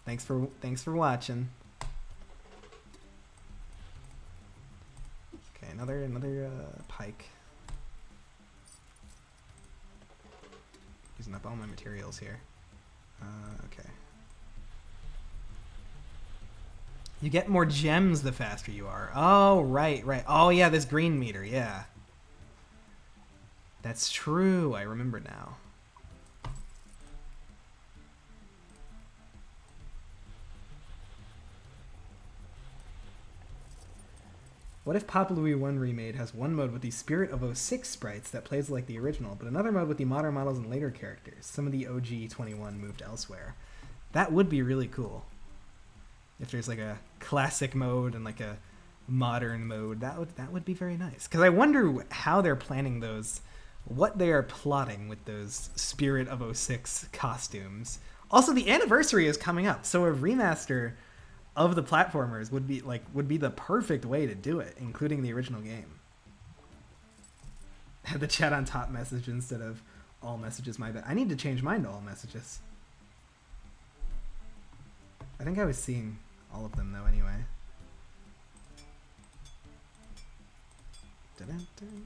[SPEAKER 1] Thanks for watching. Okay, another pike. Using up all my materials here. Okay. You get more gems the faster you are. Oh, right. Oh, yeah, this green meter, yeah. That's true. I remember now. What if Papa Louie 1 Remade has one mode with the Spirit of 06 sprites that plays like the original, but another mode with the modern models and later characters? Some of the OG 21 moved elsewhere. That would be really cool. If there's like a classic mode and like a modern mode, that would be very nice. Because I wonder how they're planning those, what they are plotting with those Spirit of 06 costumes. Also, the anniversary is coming up, so a remaster of the platformers would be the perfect way to do it, including the original game. Had the chat on top message instead of all messages, my bad. I need to change mine to all messages. I think I was seeing all of them though anyway. Dun-dun-dun.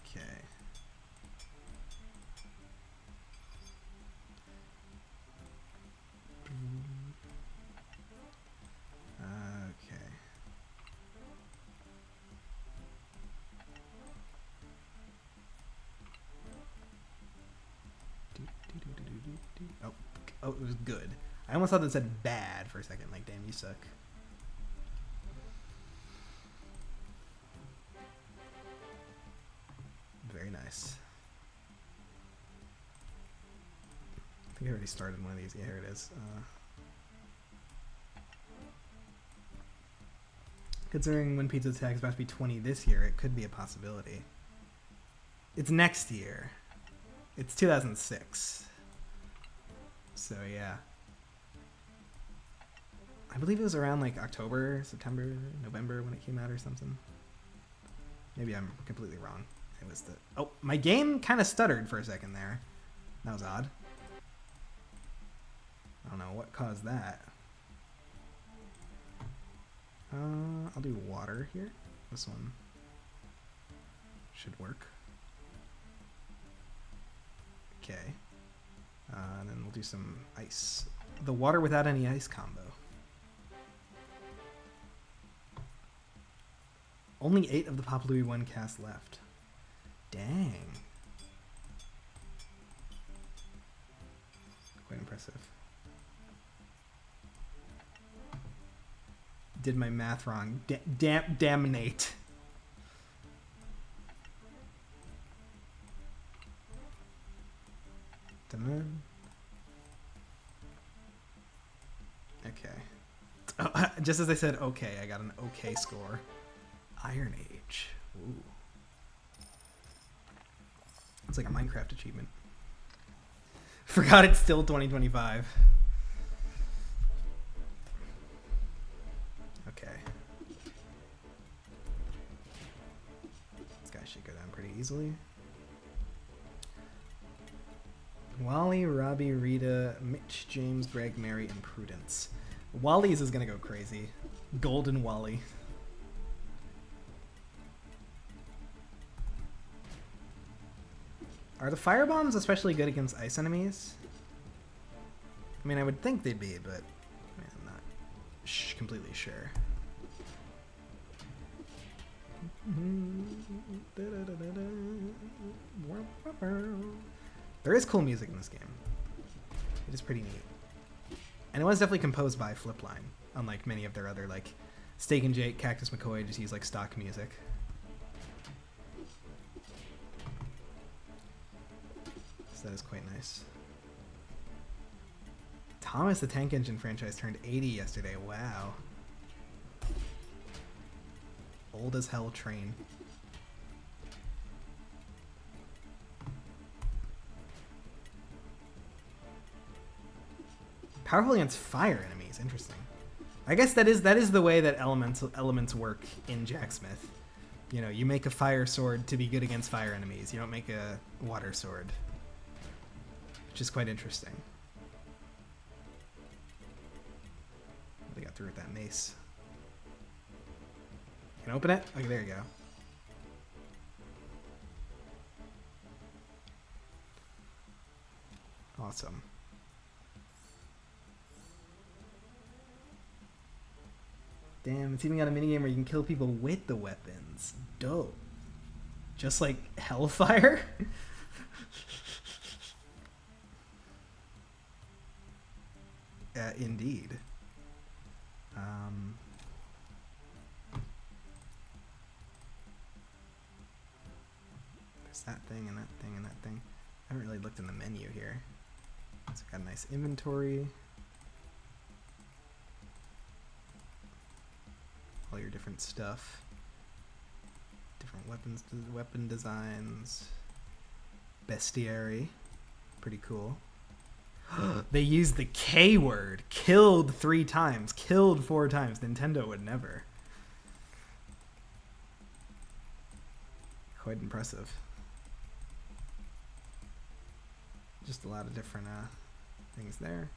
[SPEAKER 1] Okay. Okay. Oh, it was good. I almost thought that said bad for a second. Like, damn, you suck. Very nice. I think I already started one of these. Yeah, here it is. Considering when Pizza Tag is about to be 20 this year, it could be a possibility. It's next year. It's 2006. So yeah. I believe it was around like October, September, November when it came out or something. Maybe I'm completely wrong. It was the... Oh, my game kind of stuttered for a second there. That was odd. I don't know what caused that. I'll do water here. This one should work. Okay. And then we'll do some ice. The water without any ice combo. Only 8 of the Papa Louie 1 cast left. Dang. Quite impressive. Did my math wrong. Damnate. Okay. Oh, just as I said okay, I got an okay score. Iron Age. Ooh. It's like a Minecraft achievement. Forgot it's still 2025. Okay. This guy should go down pretty easily. Wally, Robbie, Rita, Mitch, James, Greg, Mary, and Prudence. Wally's is gonna go crazy. Golden Wally. Are the fire bombs especially good against ice enemies? I mean, I would think they'd be, but I mean, I'm not completely sure. There is cool music in this game. It is pretty neat. And it was definitely composed by Flipline, unlike many of their other, like, Steak and Jake, Cactus McCoy just use, like, stock music. So that is quite nice. Thomas the Tank Engine franchise turned 80 yesterday. Wow. Old as hell train. Powerful against fire enemies. Interesting. I guess that is the way that elements work in Jacksmith. You know, you make a fire sword to be good against fire enemies. You don't make a water sword. Which is quite interesting. They got through with that mace. Can I open it? Okay, there you go. Awesome. Damn, it's even got a minigame where you can kill people with the weapons. Dope. Just like Hellfire? Indeed. There's that thing and that thing and that thing. I haven't really looked in the menu here. It's got a nice inventory. All your different stuff. Different weapons, weapon designs. Bestiary. Pretty cool. They used the K word. Killed 3 times. Killed 4 times. Nintendo would never. Quite impressive. Just a lot of different things there.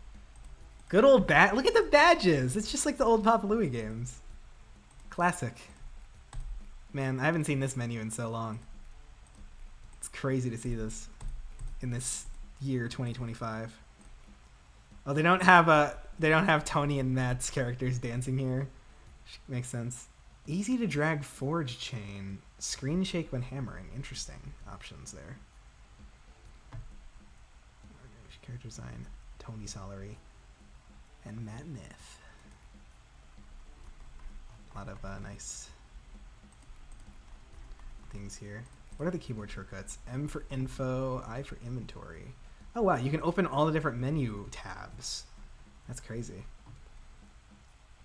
[SPEAKER 1] Good old bat. Look at the badges. It's just like the old Papa Louie games. Classic. Man, I haven't seen this menu in so long. It's crazy to see this in this year 2025. Oh, they don't have Tony and Matt's characters dancing here. Makes sense. Easy to drag forge chain. Screen shake when hammering. Interesting options there. Character design. Tony Solary and Matt Niff. A lot of nice things here. What are the keyboard shortcuts? M for info, I for inventory. Oh wow, you can open all the different menu tabs. That's crazy.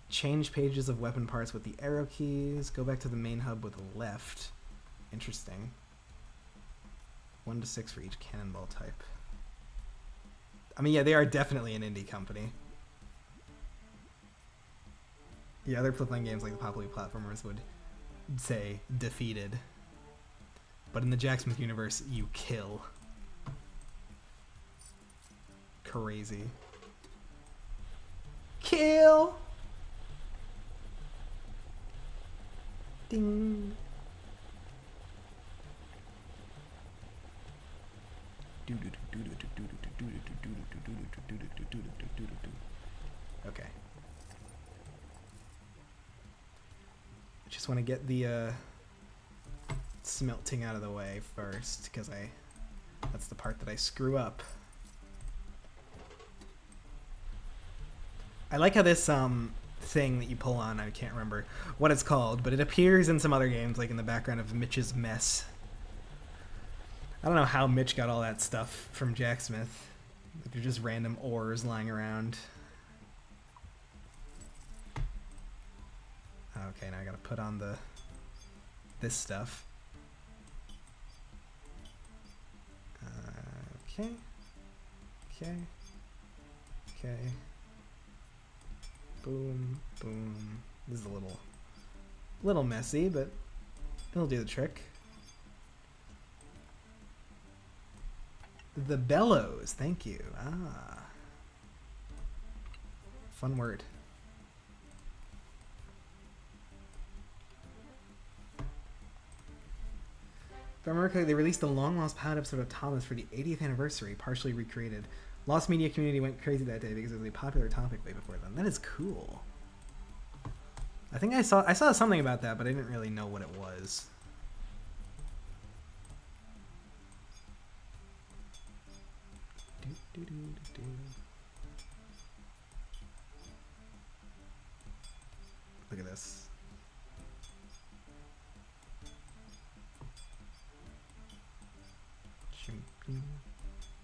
[SPEAKER 1] Change pages of weapon parts with the arrow keys. Go back to the main hub with the left. Interesting. 1 to 6 for each cannonball type. I mean, yeah, they are definitely an indie company. Yeah, other Flipline games like the Papa Louie platformers would say defeated. But in the Jacksmith universe, you kill. Crazy. Kill! Ding! Okay. I just want to get the smelting out of the way first, because that's the part that I screw up. I like how this thing that you pull on, I can't remember what it's called, but it appears in some other games, like in the background of Mitch's mess. I don't know how Mitch got all that stuff from Jacksmith. Like they're just random ores lying around. Okay, now I gotta put on this stuff. Okay. Okay. Okay. Boom, boom. This is a little messy, but it'll do the trick. The bellows, thank you. Ah. Fun word. If I remember correctly, they released the long-lost pilot episode of Thomas for the 80th anniversary, partially recreated. Lost media community went crazy that day because it was a popular topic way before then. That is cool. I think I saw something about that, but I didn't really know what it was. Look at this.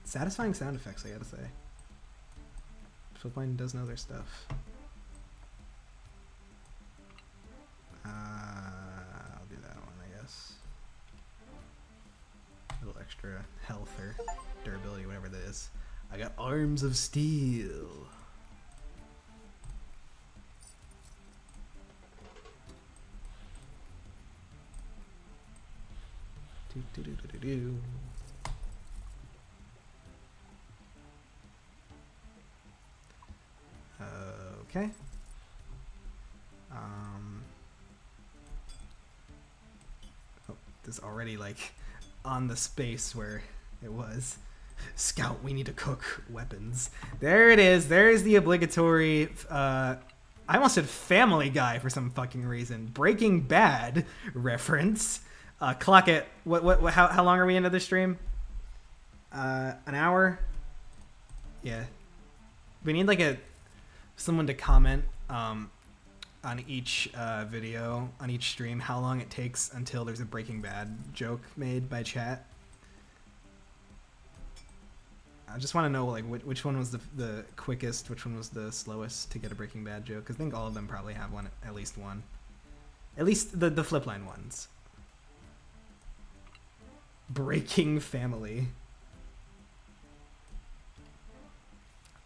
[SPEAKER 1] Satisfying sound effects, I gotta say. Flipline does know their stuff. I'll do that one, I guess. A little extra health or durability, whatever that is. I got arms of steel. Do. Okay. Oh, this is already like on the space where it was. Scout, we need to cook weapons. There it is. There's the obligatory, I almost said Family Guy for some fucking reason. Breaking Bad reference. Clock it. How long are we into this stream? An hour? Yeah. We need like someone to comment on each video, on each stream, how long it takes until there's a Breaking Bad joke made by chat. I just want to know like which one was the quickest, which one was the slowest to get a Breaking Bad joke, because I think all of them probably have one, at least one. At least the Flipline ones. Breaking Family.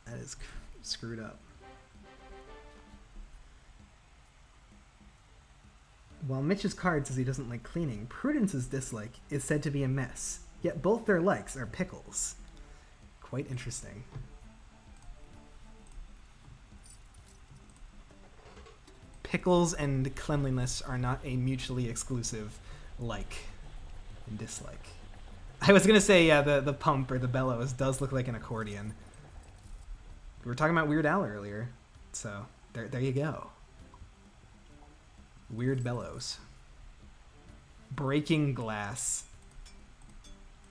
[SPEAKER 1] That is screwed up. While Mitch's card says he doesn't like cleaning, Prudence's dislike is said to be a mess, yet both their likes are pickles. Quite interesting. Pickles and cleanliness are not a mutually exclusive like and dislike. I was gonna say, yeah, the pump or the bellows does look like an accordion. We were talking about Weird Al earlier, so there you go. Weird bellows. Breaking glass.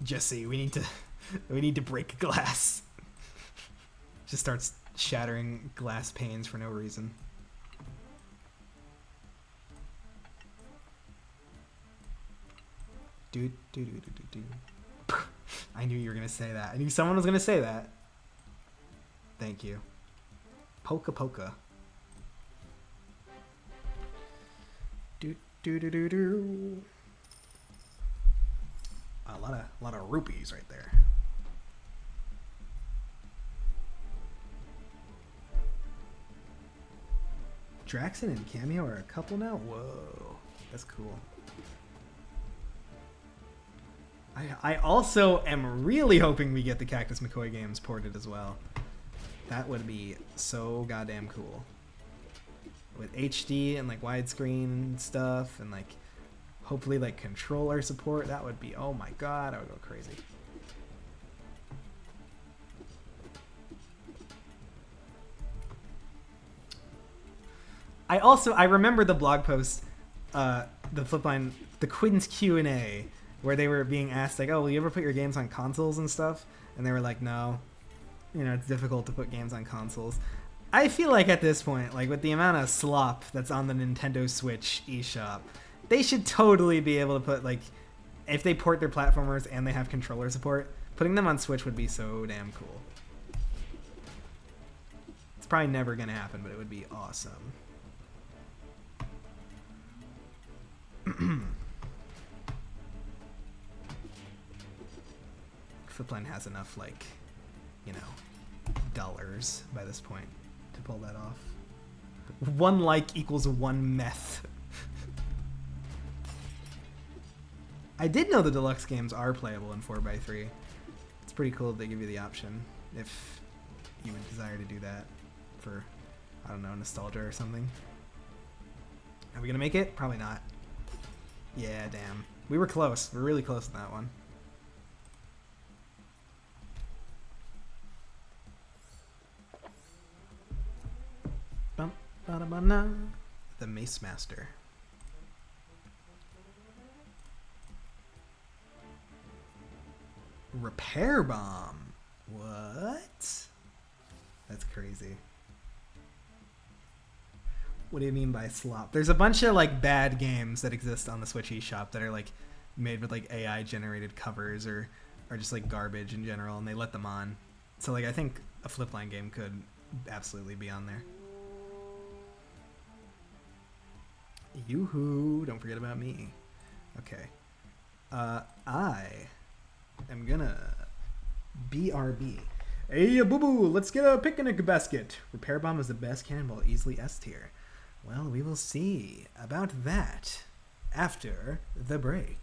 [SPEAKER 1] Jesse, we need to break glass. Just starts shattering glass panes for no reason. Do. I knew you were gonna say that. I knew someone was gonna say that. Thank you. Polka polka. Do. A lot of rupees right there. Draxon and Cameo are a couple now? Whoa, that's cool. I also am really hoping we get the Cactus McCoy games ported as well. That would be so goddamn cool. With HD and like widescreen stuff and like hopefully like controller support, that would be, oh my god, I would go crazy. I remember the blog post, the Flipline, the Quinn's Q&A, where they were being asked like, oh, will you ever put your games on consoles and stuff? And they were like, no, you know, it's difficult to put games on consoles. I feel like at this point, like with the amount of slop that's on the Nintendo Switch eShop, they should totally be able to put like, if they port their platformers and they have controller support, putting them on Switch would be so damn cool. It's probably never gonna happen, but it would be awesome. Flipline has enough, like, you know, dollars by this point to pull that off. 1 like equals 1 meth. I did know the deluxe games are playable in 4x3. It's pretty cool that they give you the option if you would desire to do that for, I don't know, nostalgia or something. Are we gonna make it? Probably not. Yeah, damn. We were close. We're really close to that one. The Mace Master. Repair Bomb. What? That's crazy. What do you mean by slop? There's a bunch of like bad games that exist on the Switch eShop that are like made with like AI generated covers or just like garbage in general, and they let them on. So like I think a Flipline game could absolutely be on there. Yoo-hoo, don't forget about me. Okay. I am gonna BRB. Hey, boo-boo, let's get a picnic basket. Repair Bomb is the best cannonball, easily S tier. Well, we will see about that after the break.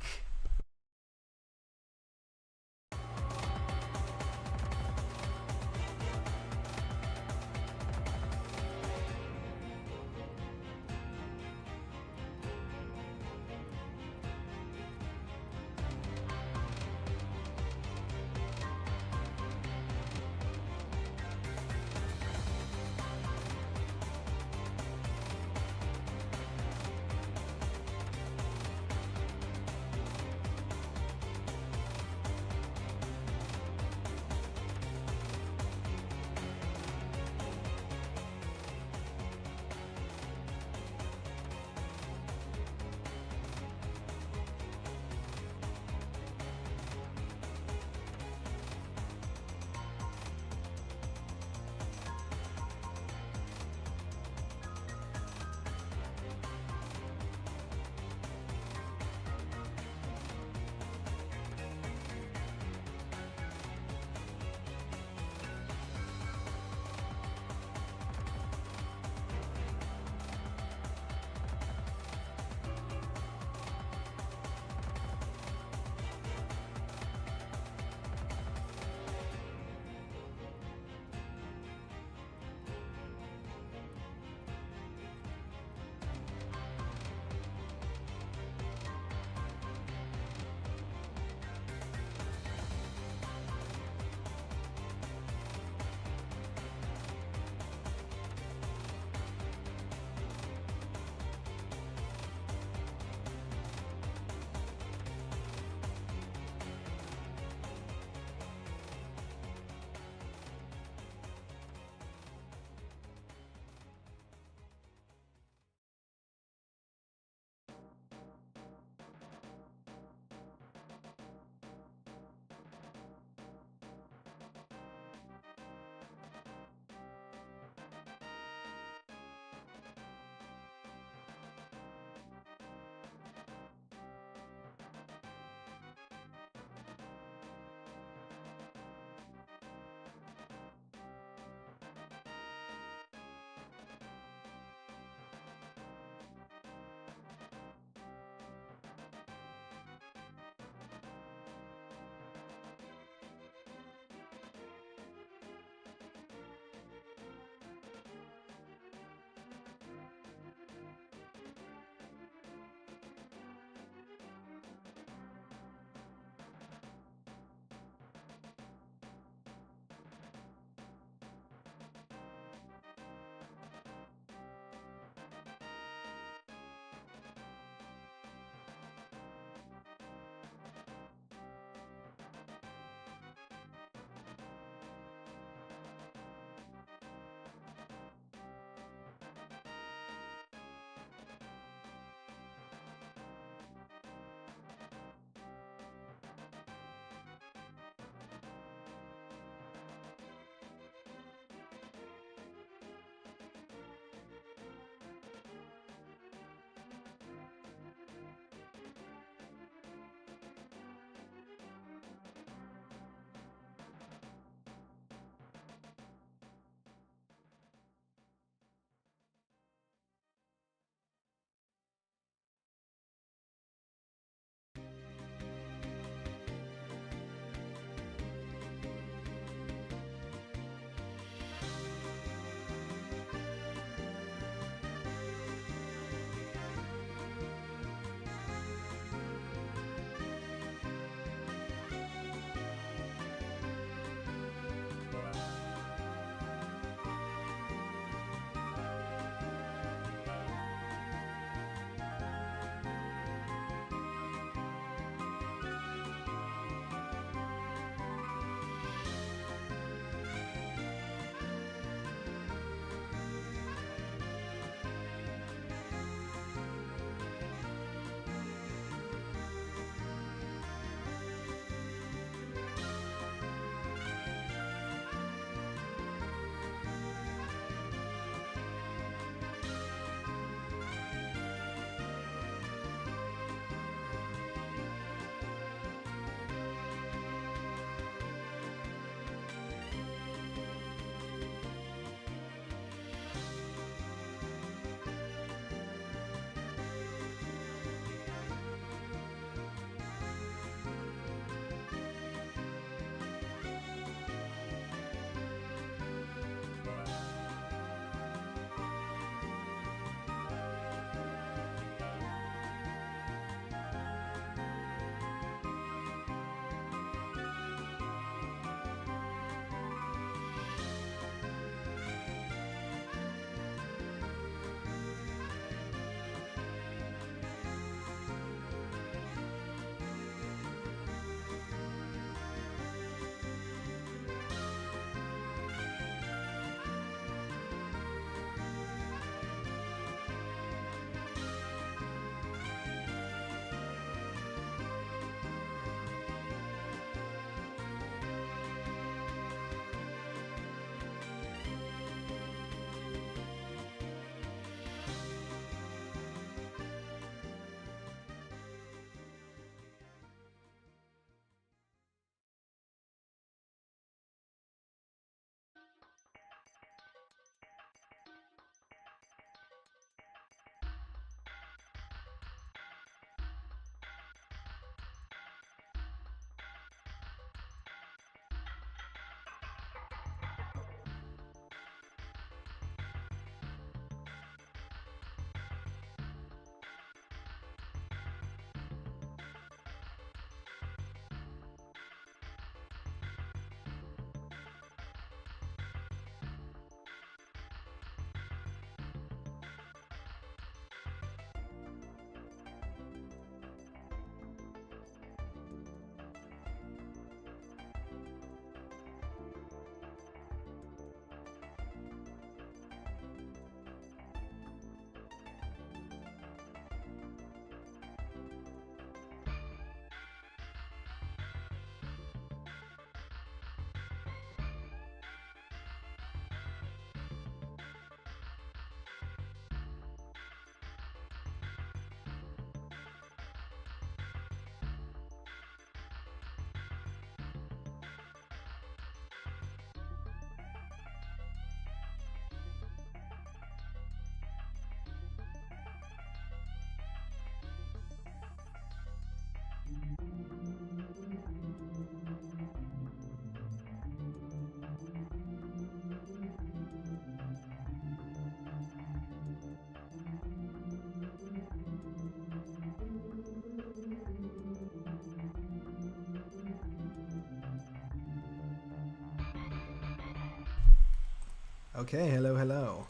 [SPEAKER 1] Okay, hello, hello.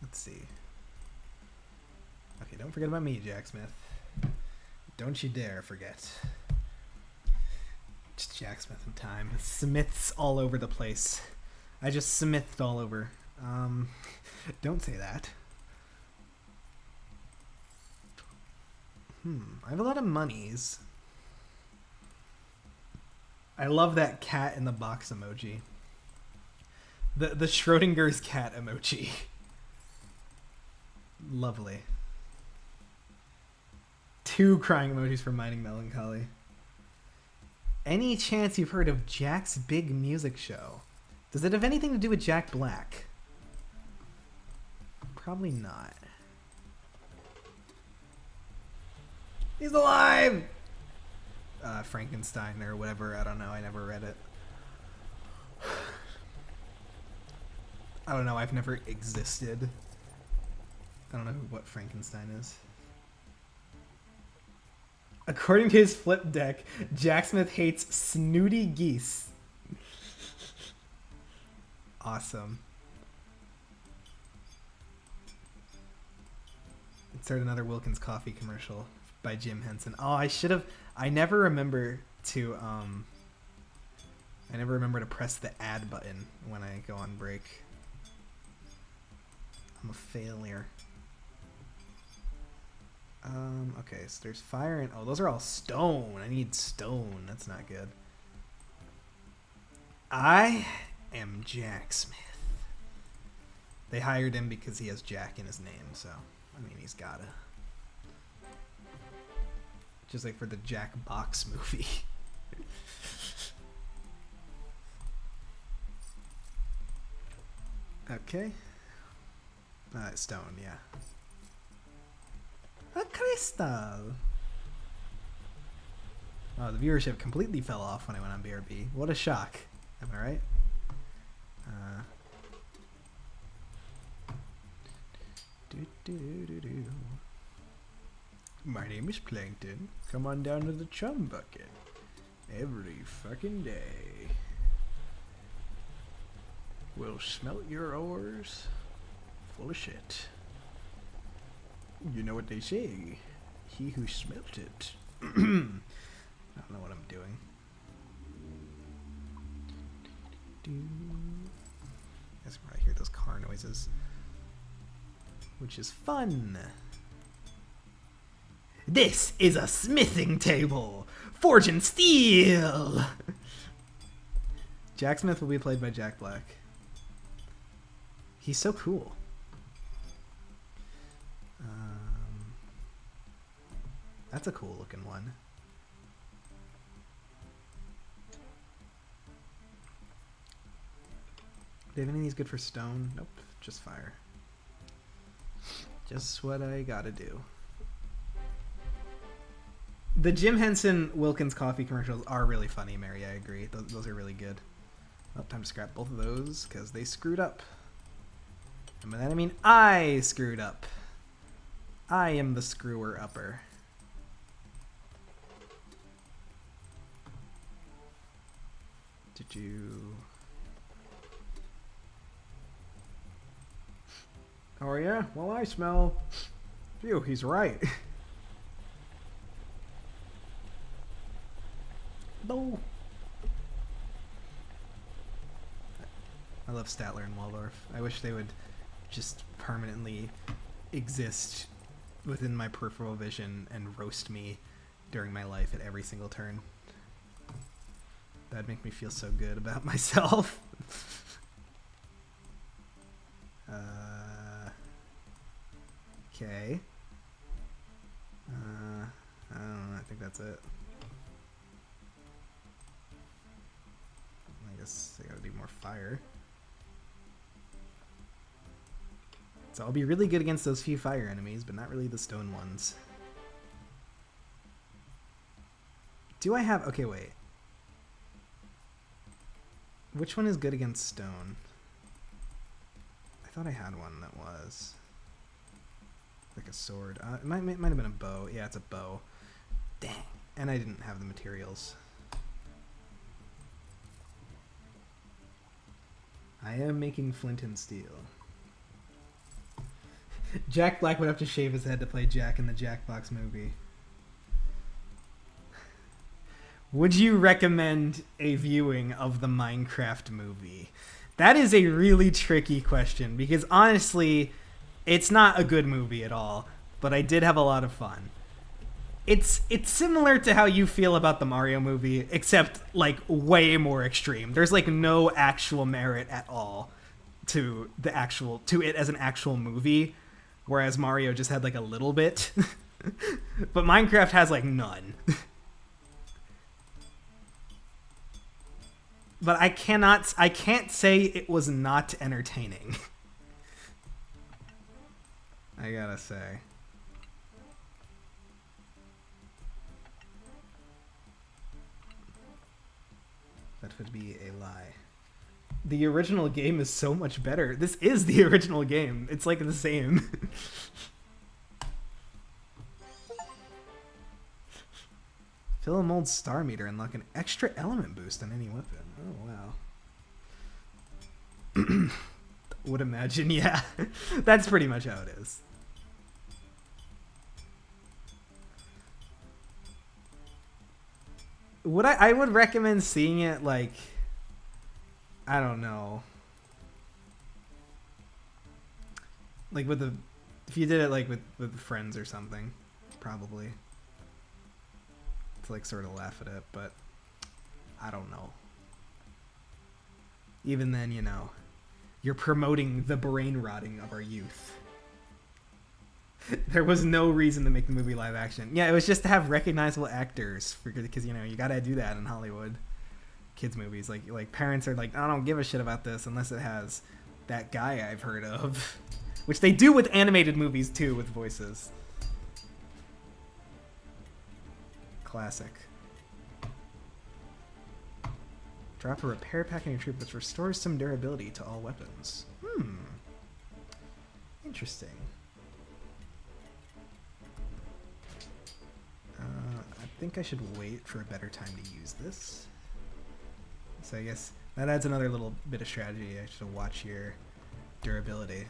[SPEAKER 1] Let's see. Okay, don't forget about me, Jacksmith. Don't you dare forget. Just Jacksmith in time. Smiths all over the place. I just smithed all over. Don't say that. I have a lot of monies. I love that cat in the box emoji. The Schrodinger's cat emoji. Lovely. 2 crying emojis for mining Melancholy. Any chance you've heard of Jack's Big Music Show? Does it have anything to do with Jack Black? Probably not. He's alive! Frankenstein or whatever. I don't know. I never read it. I don't know. I've never existed. I don't know what Frankenstein is. According to his flip deck, Jacksmith hates snooty geese. Awesome. Insert another Wilkins Coffee commercial by Jim Henson. Oh, I should have. I never remember to press the add button when I go on break. I'm a failure. Okay, so there's fire and oh, those are all stone. I need stone. That's not good. I am Jacksmith. They hired him because he has Jack in his name, so I mean he's gotta. Just like for the Jack Box movie. Okay. Stone, yeah. A crystal! Oh, the viewership completely fell off when I went on BRB. What a shock. Am I right? My name is Plankton. Come on down to the chum bucket. Every fucking day. We'll smelt your ores full of shit. You know what they say. He who smelt it. I don't know what I'm doing. You guys can probably hear those car noises. Which is fun. This is a smithing table. Forging steel. Jacksmith will be played by Jack Black. He's so cool. That's a cool looking one. Do you have any of these good for stone? Nope, just fire. Just what I gotta do. The Jim Henson Wilkins Coffee commercials are really funny, Mary. I agree. Those are really good. Oh, time to scrap both of those because they screwed up. And by that I mean I screwed up. I am the screwer upper. Did you... Oh yeah? Well, I smell... Phew, he's right. No. I love Statler and Waldorf. I wish they would just permanently exist within my peripheral vision and roast me during my life at every single turn. That'd make me feel so good about myself. Okay. I don't know. I think that's it. I guess I gotta do more fire. So I'll be really good against those few fire enemies, but not really the stone ones. Do I have... Okay, wait. Which one is good against stone? I thought I had one that was... like a sword. It might have been a bow. Yeah, it's a bow. Dang. And I didn't have the materials. I am making flint and steel. Jack Black would have to shave his head to play Jack in the Jackbox movie. Would you recommend a viewing of the Minecraft movie? That is a really tricky question because honestly, it's not a good movie at all, but I did have a lot of fun. It's similar to how you feel about the Mario movie, except like way more extreme. There's like no actual merit at all to it as an actual movie, whereas Mario just had like a little bit. But Minecraft has like none. But I can't say it was not entertaining. I gotta say. That would be a lie. The original game is so much better. This is the original game. It's like the same. Fill a mold star meter and unlock an extra element boost on any weapon. Oh, wow. Would imagine, yeah. That's pretty much how it is. I would recommend seeing it, like, I don't know. Like if you did it like with friends or something, probably. To like sort of laugh at it, but I don't know. Even then, you know, you're promoting the brain rotting of our youth. There was no reason to make the movie live action. Yeah, it was just to have recognizable actors, because you know you gotta do that in Hollywood. Kids movies, like parents are like, I don't give a shit about this unless it has that guy I've heard of, which they do with animated movies too, with voices. Classic. Drop a repair pack in your troop which restores some durability to all weapons. Interesting. I think I should wait for a better time to use this. So I guess that adds another little bit of strategy. I should watch your durability.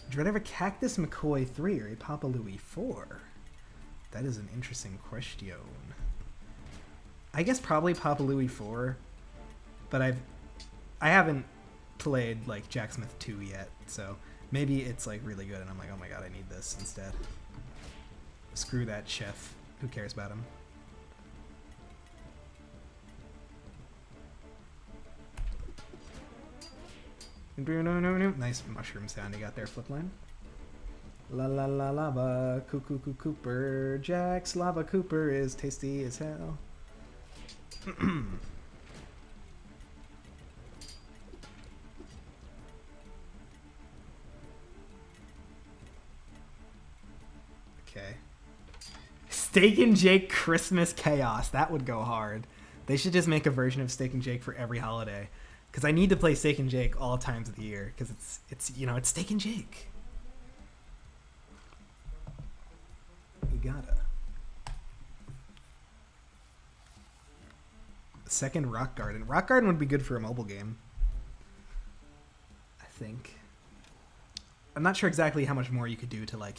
[SPEAKER 1] Would you rather have a Cactus McCoy 3 or a Papa Louie 4? That is an interesting question. I guess probably Papa Louie 4, but I haven't played like Jacksmith 2 yet, so maybe it's like really good and I'm like, oh my god, I need this instead. Screw that chef. Who cares about him? Nice mushroom sound you got there, Flipline. La la la lava, cuckoo Cooper. Jack's lava Cooper is tasty as hell. Okay. Steak and Jake Christmas Chaos. That would go hard. They should just make a version of Steak and Jake for every holiday. Because I need to play Steak and Jake all times of the year. Because it's you know, it's Steak and Jake. You gotta. Second Rock Garden. Rock Garden would be good for a mobile game. I think. I'm not sure exactly how much more you could do to like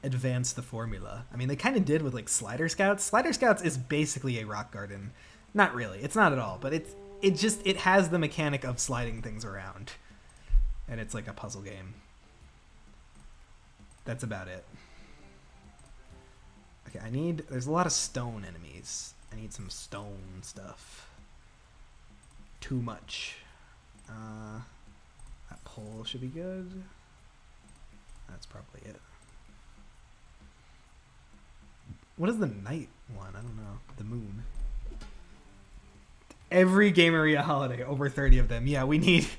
[SPEAKER 1] advance the formula. I mean, they kind of did with like Slider Scouts. Slider Scouts is basically a rock garden. Not really. It's not at all, but it has the mechanic of sliding things around. And it's like a puzzle game. That's about it. Okay, there's a lot of stone enemies. I need some stone stuff. Too much. That pole should be good. That's probably it. What is the night one? I don't know. The moon. Every Gameria holiday, over 30 of them. Yeah, we need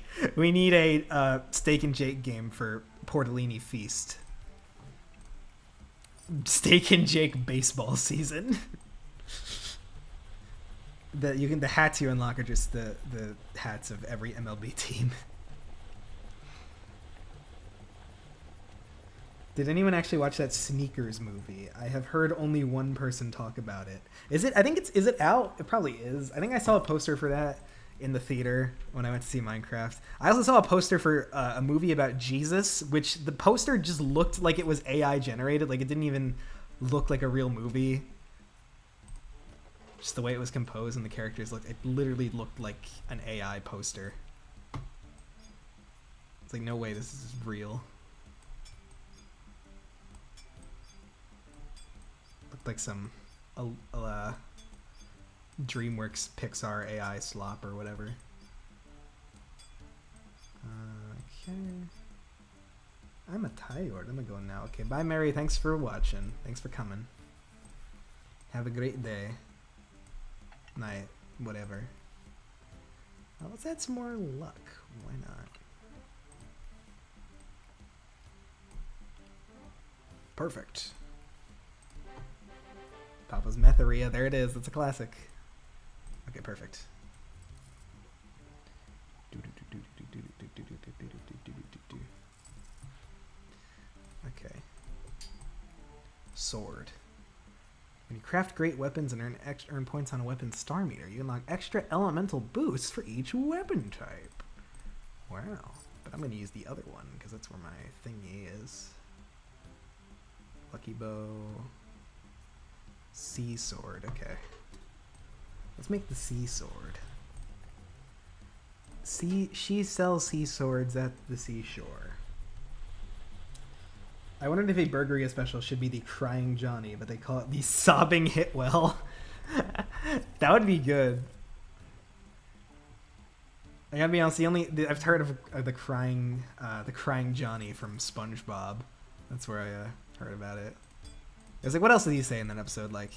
[SPEAKER 1] a Steak and Jake game for Portellini Feast. Steak and Jake baseball season. The hats you unlock are just the hats of every MLB team. Did anyone actually watch that Sneakers movie? I have heard only one person talk about it. Is it? I think it's. Is it out? It probably is. I think I saw a poster for that in the theater when I went to see Minecraft. I also saw a poster for a movie about Jesus, which the poster just looked like it was AI generated. Like it didn't even look like a real movie. Just the way it was composed and the characters looked. It literally looked like an AI poster. It's like, no way this is real. Looked like some DreamWorks Pixar AI slop or whatever. Okay. I'm a tired. I'm gonna go now. Okay, bye Mary. Thanks for watching. Thanks for coming. Have a great day. Night. Whatever. Well, let's add some more luck. Why not? Perfect. Papa's Metharia. There it is. It's a classic. Okay, perfect. Okay. Sword. When you craft great weapons and earn points on a weapon star meter, you unlock extra elemental boosts for each weapon type. Wow. But I'm going to use the other one because that's where my thingy is. Lucky bow. Sea sword. Okay. Let's make the sea sword. She sells sea swords at the seashore. I wondered if a Burgeria special should be the Crying Johnny, but they call it the Sobbing Hitwell. That would be good. I gotta be honest, I've heard of the Crying Johnny from SpongeBob. That's where I heard about it. It was like, what else did he say in that episode? Like,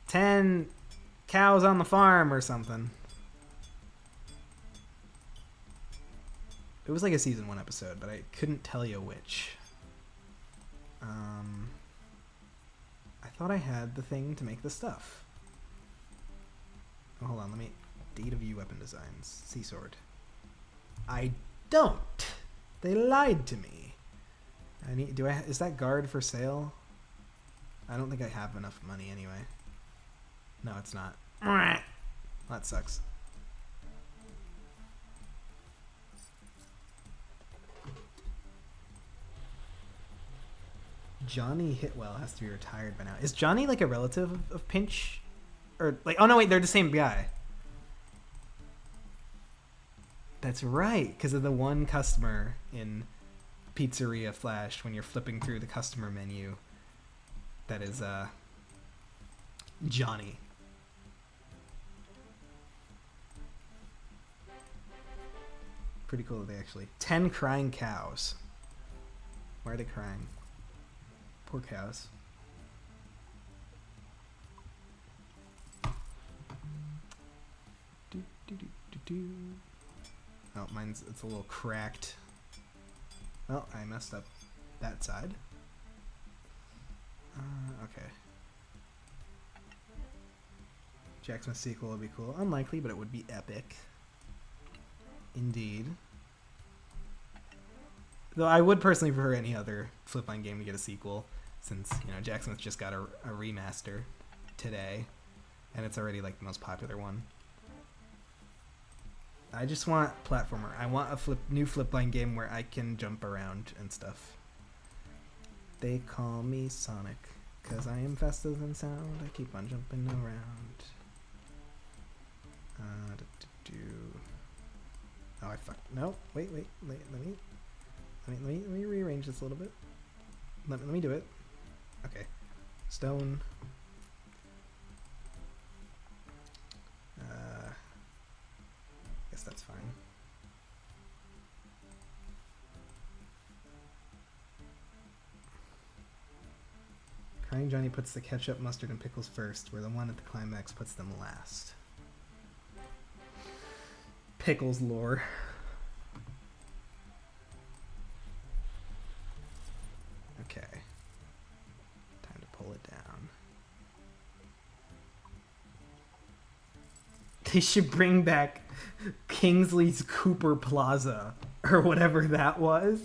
[SPEAKER 1] 10 cows on the farm or something. It was like a season 1 episode, but I couldn't tell you which. I thought I had the thing to make the stuff. Oh, hold on, let me... Data view weapon designs. Sea sword. I don't! They lied to me. Is that guard for sale? I don't think I have enough money anyway. No, it's not. That sucks. Johnny Hitwell has to be retired by now. Is Johnny like a relative of Pinch? Or like, oh no, wait, they're the same guy. That's right, because of the one customer in Pizzeria Flash when you're flipping through the customer menu. That is Johnny. Pretty cool that they actually 10 crying cows. Why are they crying? Poor cows. Oh, it's a little cracked. Well, I messed up that side. Okay. Jacksmith sequel would be cool. Unlikely, but it would be epic. Indeed. Though I would personally prefer any other Flipline game to get a sequel, since, you know, Jacksmith just got a remaster today, and it's already like the most popular one. I just want platformer. I want a new Flipline game where I can jump around and stuff. They call me Sonic, 'cause I am faster than sound. I keep on jumping around. Oh, I fucked. No, wait. Let me rearrange this a little bit. Let me do it. Okay. Stone. Guess that's fine. Crying Johnny puts the ketchup, mustard, and pickles first, where the one at the climax puts them last. Pickles lore. Okay. Time to pull it down. They should bring back Kingsley's Cooper Plaza, or whatever that was.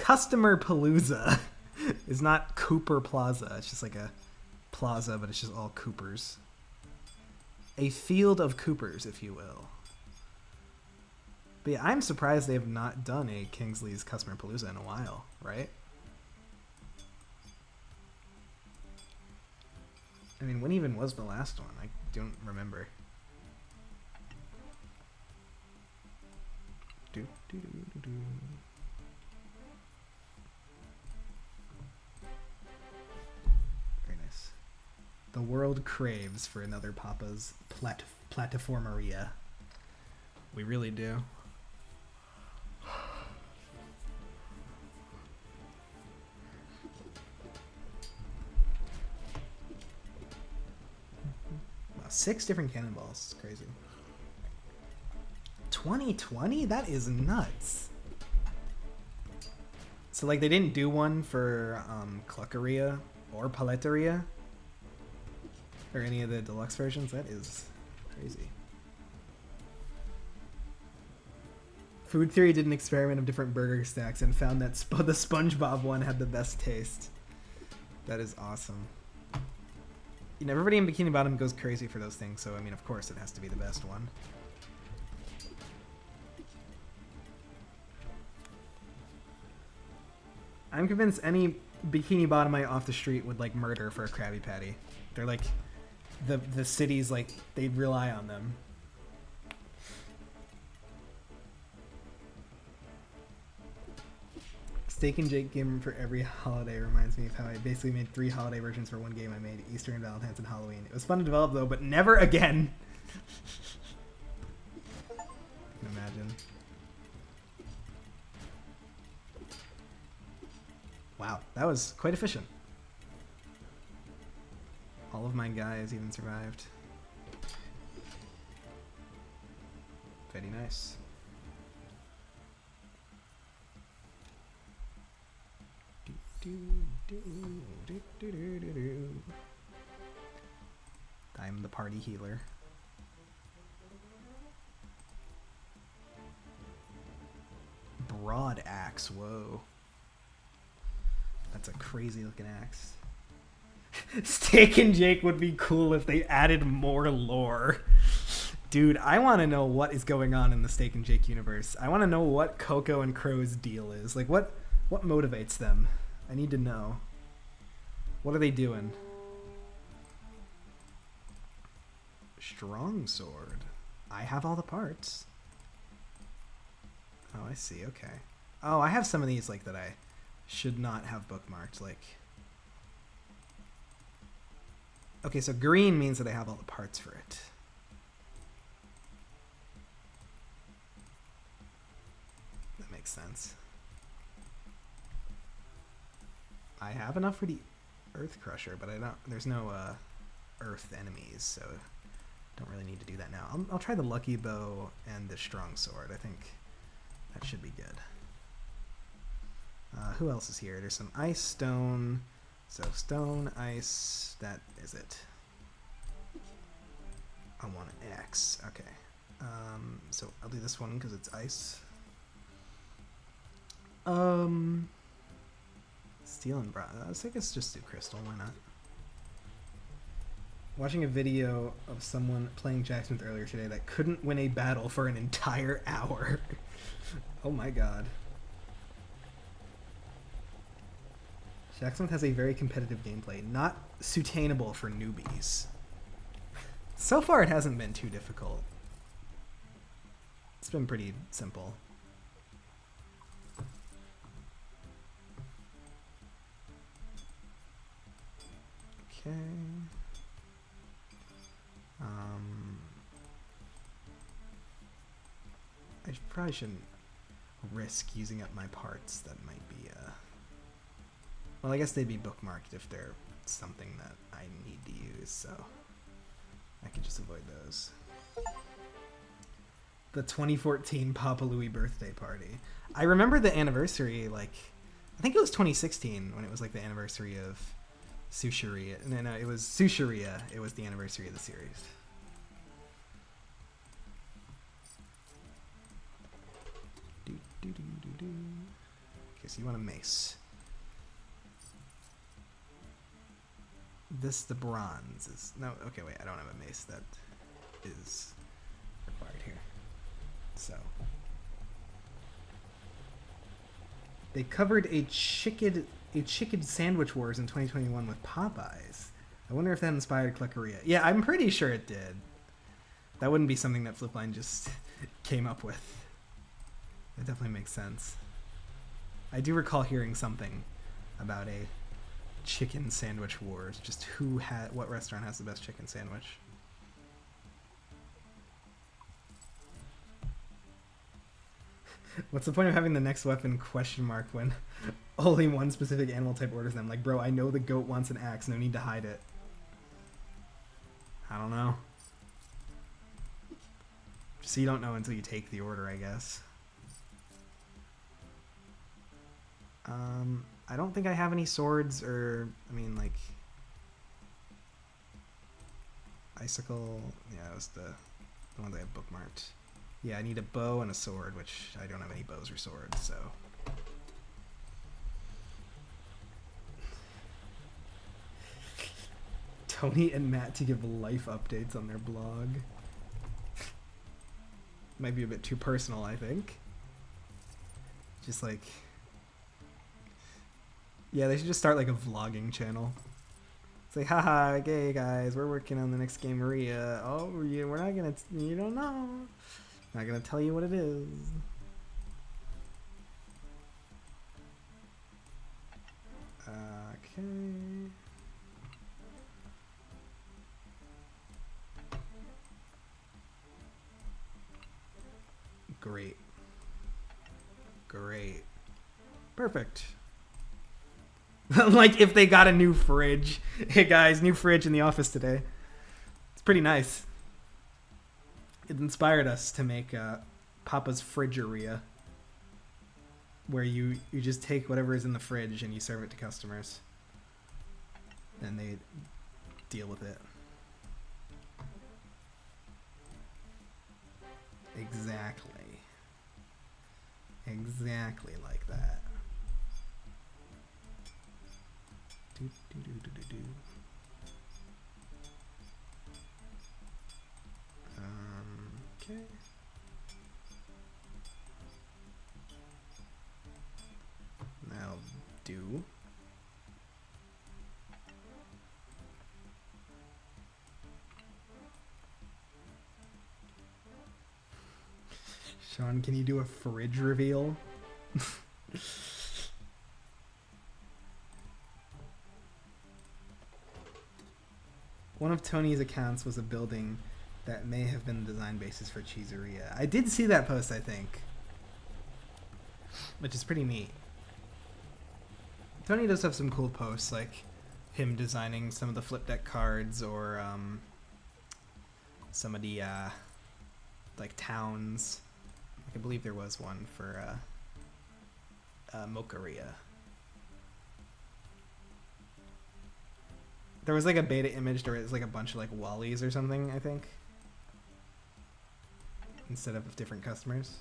[SPEAKER 1] Customer Palooza is not Cooper Plaza. It's just like a plaza, but it's just all Coopers. A field of Coopers, if you will. But yeah, I'm surprised they have not done a Kingsley's Customer Palooza in a while, right? I mean, when even was the last one? I don't remember. Very nice. The world craves for another Papa's Plataformaria. We really do. Wow, 6 different cannonballs. It's crazy. 2020? That is nuts. So like they didn't do one for Cluckeria or Paletteria or any of the deluxe versions? That is crazy. Food Theory did an experiment of different burger stacks and found that the SpongeBob one had the best taste. That is awesome. You know, everybody in Bikini Bottom goes crazy for those things, so I mean, of course it has to be the best one. I'm convinced any Bikini Bottomite off the street would like murder for a Krabby Patty. They're like the cities, like they'd rely on them. Steak and Jake game for every holiday reminds me of how I basically made 3 holiday versions for one game I made: Easter and Valentine's and Halloween. It was fun to develop though, but never again. I can imagine. Wow, that was quite efficient. All of my guys even survived. Very nice. I'm the party healer. Broad axe, whoa. That's a crazy looking axe. Steak and Jake would be cool if they added more lore. Dude, I want to know what is going on in the Steak and Jake universe. I want to know what Coco and Crow's deal is. Like, what motivates them? I need to know. What are they doing? Strong sword. I have all the parts. Oh, I see. Okay. Oh, I have some of these like that I should not have bookmarked. Like, okay, so green means that I have all the parts for it. That makes sense. I have enough for the Earth Crusher, but I don't. There's no Earth enemies, so don't really need to do that now. I'll try the Lucky Bow and the Strong Sword. I think that should be good. Who else is here? There's some ice, stone. So stone, ice. That is it. I want an X. Okay. So I'll do this one because it's ice. Steel and bronze. I guess just do crystal. Why not? Watching a video of someone playing Jacksmith earlier today that couldn't win a battle for an entire hour. Oh my god. Jacksmith has a very competitive gameplay, not sustainable for newbies. So far it hasn't been too difficult. It's been pretty simple. Okay. I probably shouldn't risk using up my parts. That might be well, I guess they'd be bookmarked if they're something that I need to use, so I could just avoid those. The 2014 Papa Louie birthday party. I remember the anniversary, like, I think it was 2016 when it was like the anniversary of Sushiria. No, it was Sushiria. It was the anniversary of the series. Okay, so you want a mace. This, the bronze is... No, okay, wait, I don't have a mace that is required here. So... They covered a chicken sandwich wars in 2021 with Popeyes. I wonder if that inspired Cluckeria. Yeah, I'm pretty sure it did. That wouldn't be something that Flipline just came up with. That definitely makes sense. I do recall hearing something about a chicken sandwich wars. Just what restaurant has the best chicken sandwich? What's the point of having the next weapon question mark when only one specific animal type orders them? Like, bro, I know the goat wants an axe. No need to hide it. I don't know. So you don't know until you take the order, I guess. I don't think I have any swords or, I mean, like, icicle. Yeah, that was the one that I have bookmarked. Yeah, I need a bow and a sword, which I don't have any bows or swords, so. Tony and Matt to give life updates on their blog. Might be a bit too personal, I think. Just like... Yeah, they should just start like a vlogging channel. It's like, haha, okay guys, we're working on the next game, Aria. Oh, yeah, we're not gonna, you don't know. Not gonna tell you what it is. Okay. Great. Great. Perfect. Like if they got a new fridge. Hey guys, new fridge in the office today. It's pretty nice. It inspired us to make Papa's Fridgeria, where you just take whatever is in the fridge and you serve it to customers. And they deal with it. Exactly. Exactly like that. Do, do, do, do, do, do. Okay. That'll do. Sean, can you do a fridge reveal? One of Tony's accounts was a building that may have been the design basis for Cheeseria. I did see that post, I think. Which is pretty neat. Tony does have some cool posts, like him designing some of the flip deck cards or some of the like towns. I believe there was one for Mocharia. There was like a beta image where it was like a bunch of like Wallies or something, I think. Instead of different customers.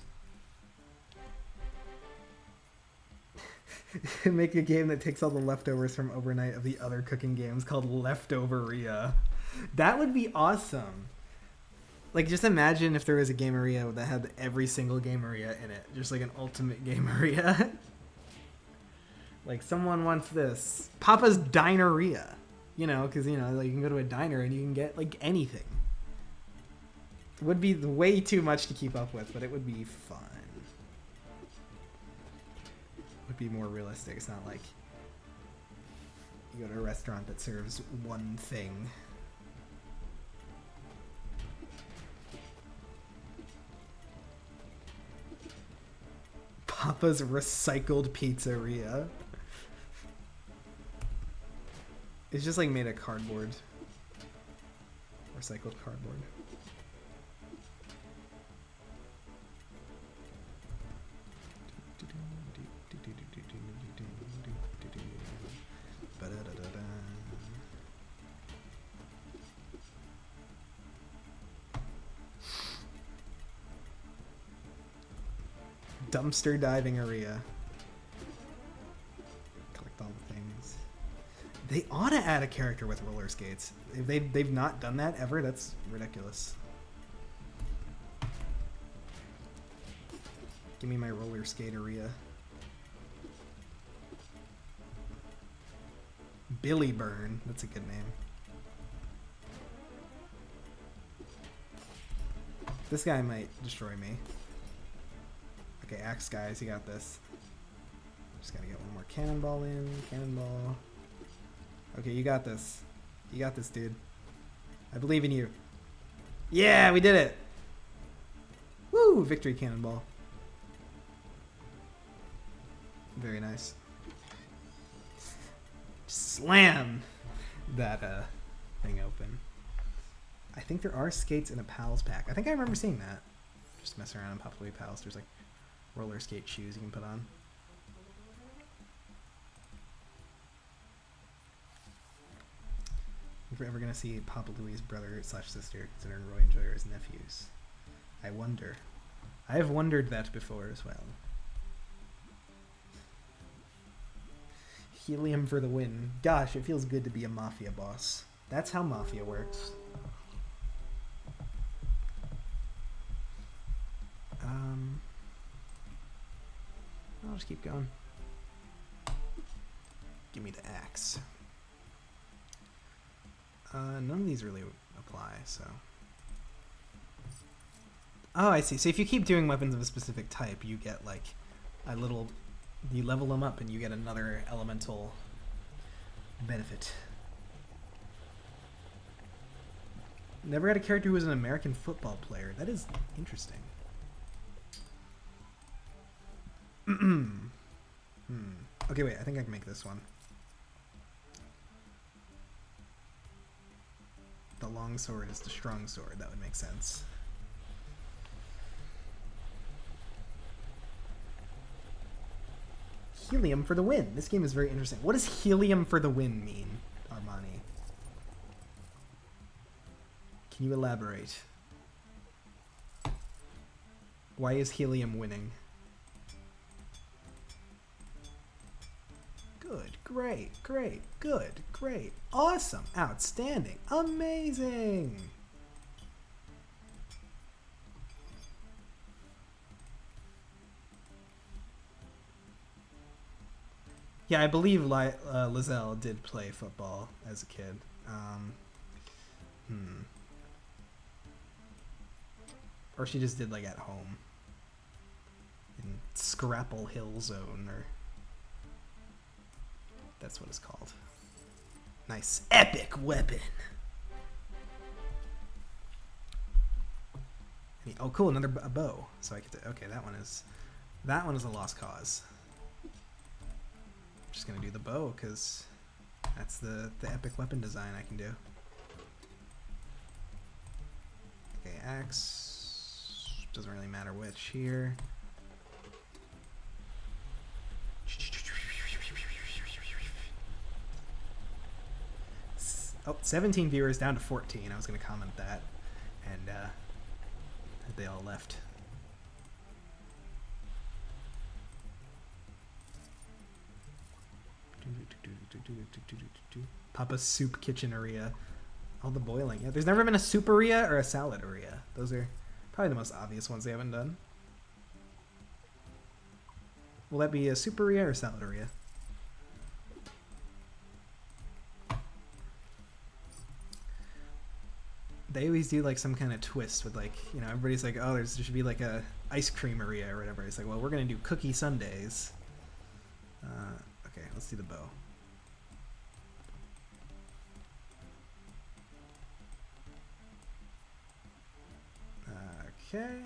[SPEAKER 1] Make a game that takes all the leftovers from overnight of the other cooking games called Leftoveria. That would be awesome. Like, just imagine if there was a Gameria that had every single Gameria in it. Just like an ultimate Gameria. Like, someone wants this. Papa's Dineria. You know, because, you know, like, you can go to a diner and you can get, like, anything. It would be way too much to keep up with, but it would be fun. It would be more realistic. It's not like you go to a restaurant that serves one thing. Papa's Recycled Pizzeria. It's just like made of cardboard. Recycled cardboard. Dumpster diving area. They ought to add a character with roller skates. If they've not done that ever, that's ridiculous. Give me my roller skate Aria. Billy Burn. That's a good name. This guy might destroy me. Okay, Axe guys, you got this. Just gotta get one more cannonball in. Cannonball. Okay, you got this. You got this, dude. I believe in you. Yeah, we did it! Woo! Victory cannonball. Very nice. Slam that thing open. I think there are skates in a Pals pack. I think I remember seeing that. Just mess around in Papa Louie Pals. There's like roller skate shoes you can put on. If we're ever gonna see Papa Louie's brother / sister, considering Roy and Joy are his nephews. I wonder. I have wondered that before as well. Helium for the win. Gosh, it feels good to be a mafia boss. That's how mafia works. I'll just keep going. Give me the axe. None of these really apply, so... Oh, I see. So if you keep doing weapons of a specific type, you get, like, a little... You level them up and you get another elemental benefit. Never had a character who was an American football player. That is interesting. Okay, wait. I think I can make this one. The long sword is the strong sword. That would make sense. Helium for the win. This game is very interesting. What does helium for the win mean, Armani? Can you elaborate? Why is helium winning? Good, great, great, good, great, awesome, outstanding, amazing. Yeah, I believe Lizelle did play football as a kid. Or she just did like at home. In Scrapple Hill Zone, or... That's what it's called. Nice. Epic weapon! Oh, cool, another bow. So I get to... Okay, that one is a lost cause. Just gonna do the bow because that's the epic weapon design I can do. Okay, axe doesn't really matter which here. Oh, 17 viewers down to 14. I was gonna comment that, and they all left. Papa Soup Kitchen Aria. All the boiling. Yeah, there's never been a soup Aria or a salad Aria. Those are probably the most obvious ones they haven't done. Will that be a soup Aria or salad Aria? They always do like some kind of twist with like, you know, everybody's like, oh, there should be like a ice cream Aria or whatever. It's like, well, we're gonna do cookie sundaes. Okay, let's do the bow. Okay.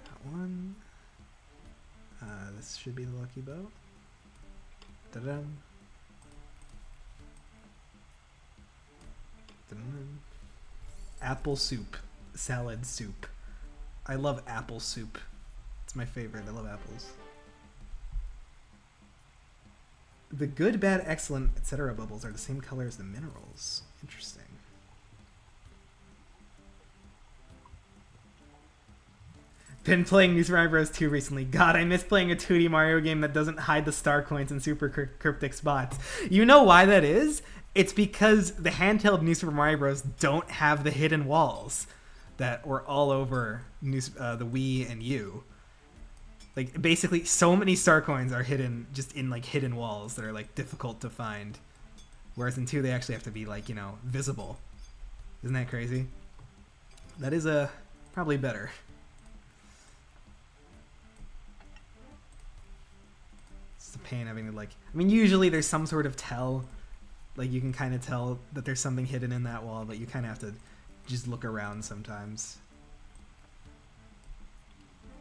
[SPEAKER 1] Got one. This should be the lucky bow. Da-dum. Da-dum. Apple soup. Salad soup. I love apple soup. It's my favorite. I love apples. The good, bad, excellent, etc. bubbles are the same color as the minerals. Interesting. Been playing New Super Mario Bros. 2 recently. God, I miss playing a 2D Mario game that doesn't hide the star coins and super cryptic spots. You know why that is? It's because the handheld New Super Mario Bros. Don't have the hidden walls that were all over the Wii and U. Like, basically, so many star coins are hidden just in, like, hidden walls that are, like, difficult to find. Whereas in 2, they actually have to be, like, you know, visible. Isn't that crazy? That is, probably better. It's a pain having to, like... I mean, usually there's some sort of tell. Like, you can kind of tell that there's something hidden in that wall, but you kind of have to just look around sometimes.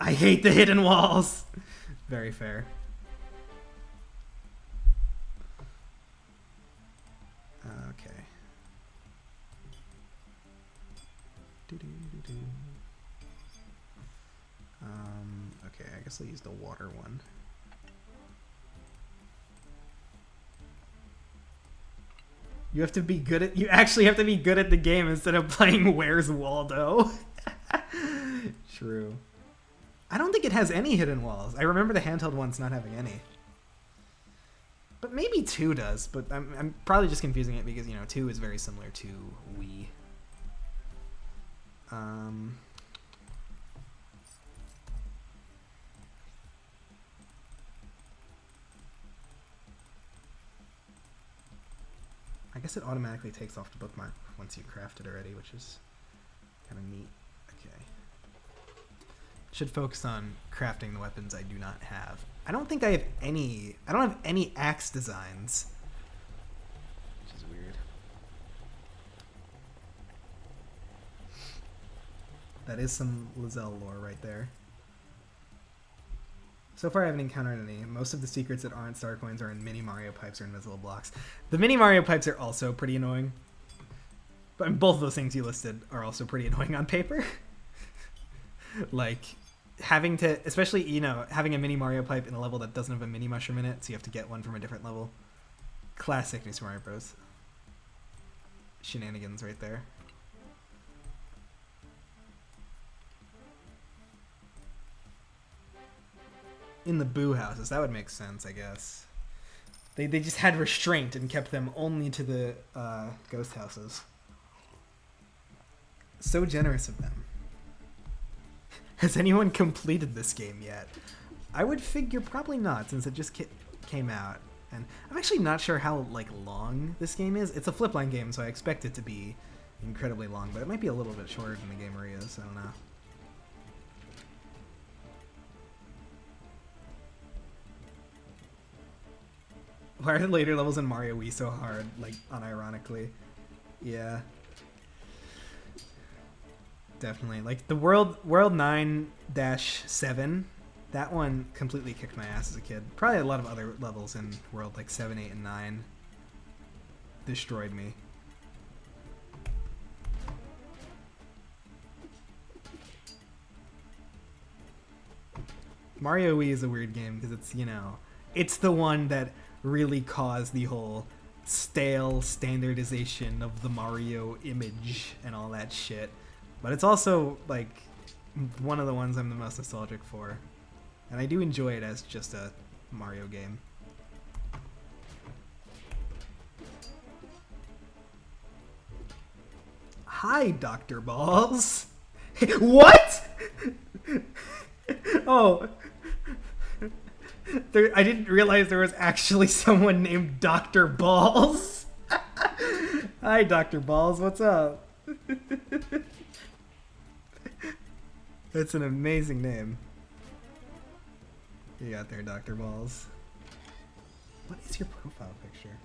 [SPEAKER 1] I hate the hidden walls! Very fair. Okay. Okay, I guess I'll use the water one. You have to be good at... You actually have to be good at the game instead of playing Where's Waldo? True. I don't think it has any hidden walls. I remember the handheld ones not having any. But maybe 2 does, but I'm probably just confusing it because, you know, 2 is very similar to Wii. I guess it automatically takes off the bookmark once you craft it already, which is kind of neat. Okay. Should focus on crafting the weapons I do not have. I don't think I have any... I don't have any axe designs. Which is weird. That is some Lizelle lore right there. So far I haven't encountered any. Most of the secrets that aren't star coins are in mini Mario pipes or invisible blocks. The mini Mario pipes are also pretty annoying. But both of those things you listed are also pretty annoying on paper. Like, having to, especially, you know, having a mini Mario pipe in a level that doesn't have a mini mushroom in it, so you have to get one from a different level. Classic New Super Mario Bros. Shenanigans right there. In the Boo houses, that would make sense, I guess. They just had restraint and kept them only to the ghost houses. So generous of them. Has anyone completed this game yet? I would figure probably not, since it just came out. And I'm actually not sure how, like, long this game is. It's a Flipline game, so I expect it to be incredibly long, but it might be a little bit shorter than the game is. I don't know. Why are the later levels in Mario Wii so hard, like, unironically? Yeah. Definitely. Like, the World 9-7, that one completely kicked my ass as a kid. Probably a lot of other levels in World, like 7, 8, and 9 destroyed me. Mario Wii is a weird game because it's, you know, it's the one that really caused the whole stale standardization of the Mario image and all that shit. But it's also, like, one of the ones I'm the most nostalgic for. And I do enjoy it as just a Mario game. Hi, Dr. Balls! What?! Oh... I didn't realize there was actually someone named Dr. Balls. Hi, Dr. Balls. What's up? That's an amazing name. You got there, Dr. Balls. What is your profile picture?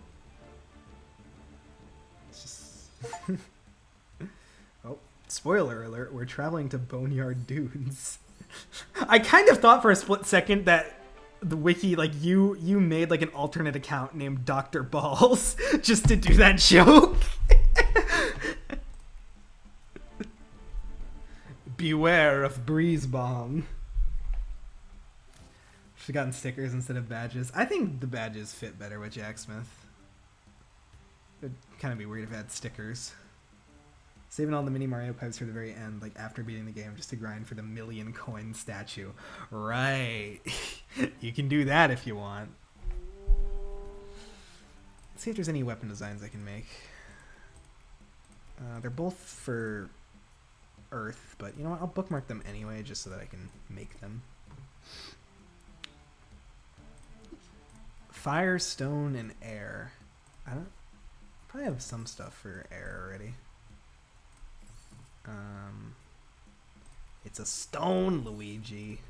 [SPEAKER 1] It's just... Oh, spoiler alert. We're traveling to Boneyard Dunes. I kind of thought for a split second that the wiki, like, you made like an alternate account named Dr. Balls just to do that joke. Beware of Breeze Bomb. Should've gotten stickers instead of badges. I think the badges fit better with Jacksmith. It'd kind of be weird if it had stickers. Saving all the mini Mario pipes for the very end, like after beating the game, just to grind for the 1,000,000 coin statue. Right. You can do that if you want. Let's see if there's any weapon designs I can make. They're both for Earth, but you know what? I'll bookmark them anyway, just so that I can make them. Fire, stone, and air. I don't probably have some stuff for air already. It's a stone, Luigi.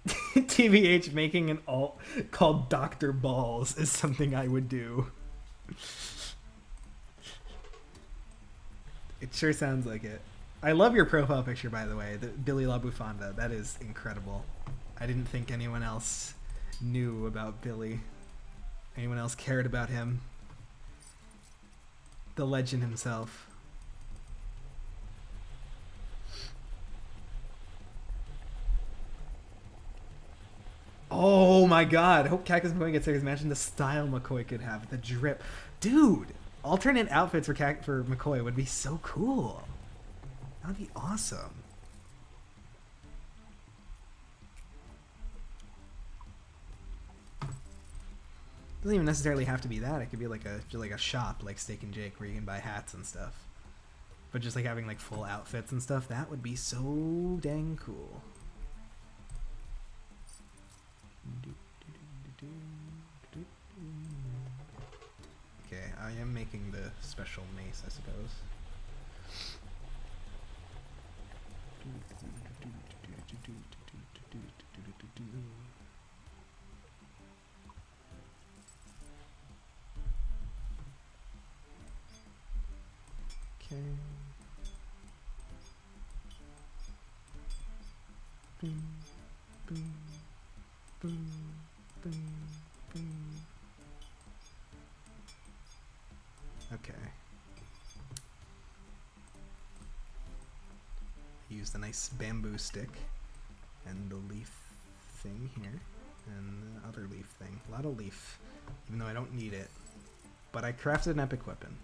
[SPEAKER 1] TBH, making an alt called Dr. Balls is something I would do. It sure sounds like it. I love your profile picture, by the way, the Billy La Bufanda. That is incredible. I didn't think anyone else knew about Billy. Anyone else cared about him. The legend himself. Oh my god. I hope Cactus McCoy gets serious. Imagine the style McCoy could have. The drip. Dude, alternate outfits for McCoy would be so cool. That would be awesome. Doesn't even necessarily have to be that. It could be like a shop like Steak and Jake where you can buy hats and stuff. But just like having like full outfits and stuff, that would be so dang cool. Okay, I am making the special mace, I suppose. Okay. Boom, boom, boom, boom, boom. Okay. Use the nice bamboo stick and the leaf thing here and the other leaf thing. A lot of leaf, even though I don't need it. But I crafted an epic weapon.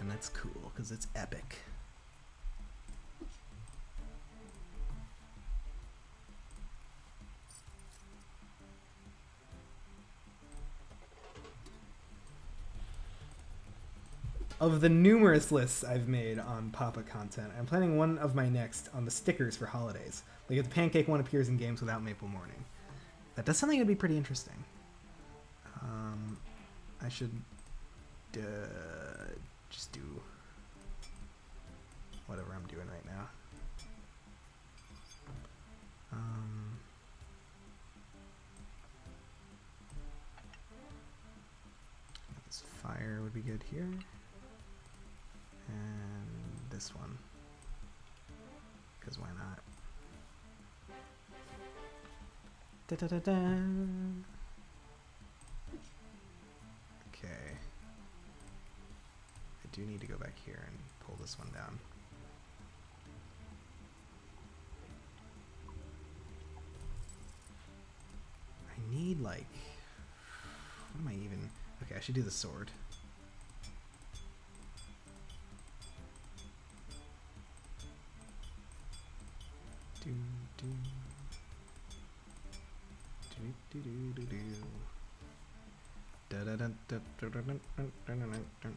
[SPEAKER 1] And that's cool, because it's epic. Of the numerous lists I've made on Papa content, I'm planning one of my next on the stickers for holidays. Like if the pancake one appears in games without Maple Morning. That does something that'd be pretty interesting. I should just do whatever I'm doing right now. This fire would be good here. And this one. Because why not? Da da da da. Okay. I do need to go back here and pull this one down. I need like... What am I even... Okay, I should do the sword. Do, do. Do, do, do, do, do. Da, da, da, da, da, da, da, da, da, da, da.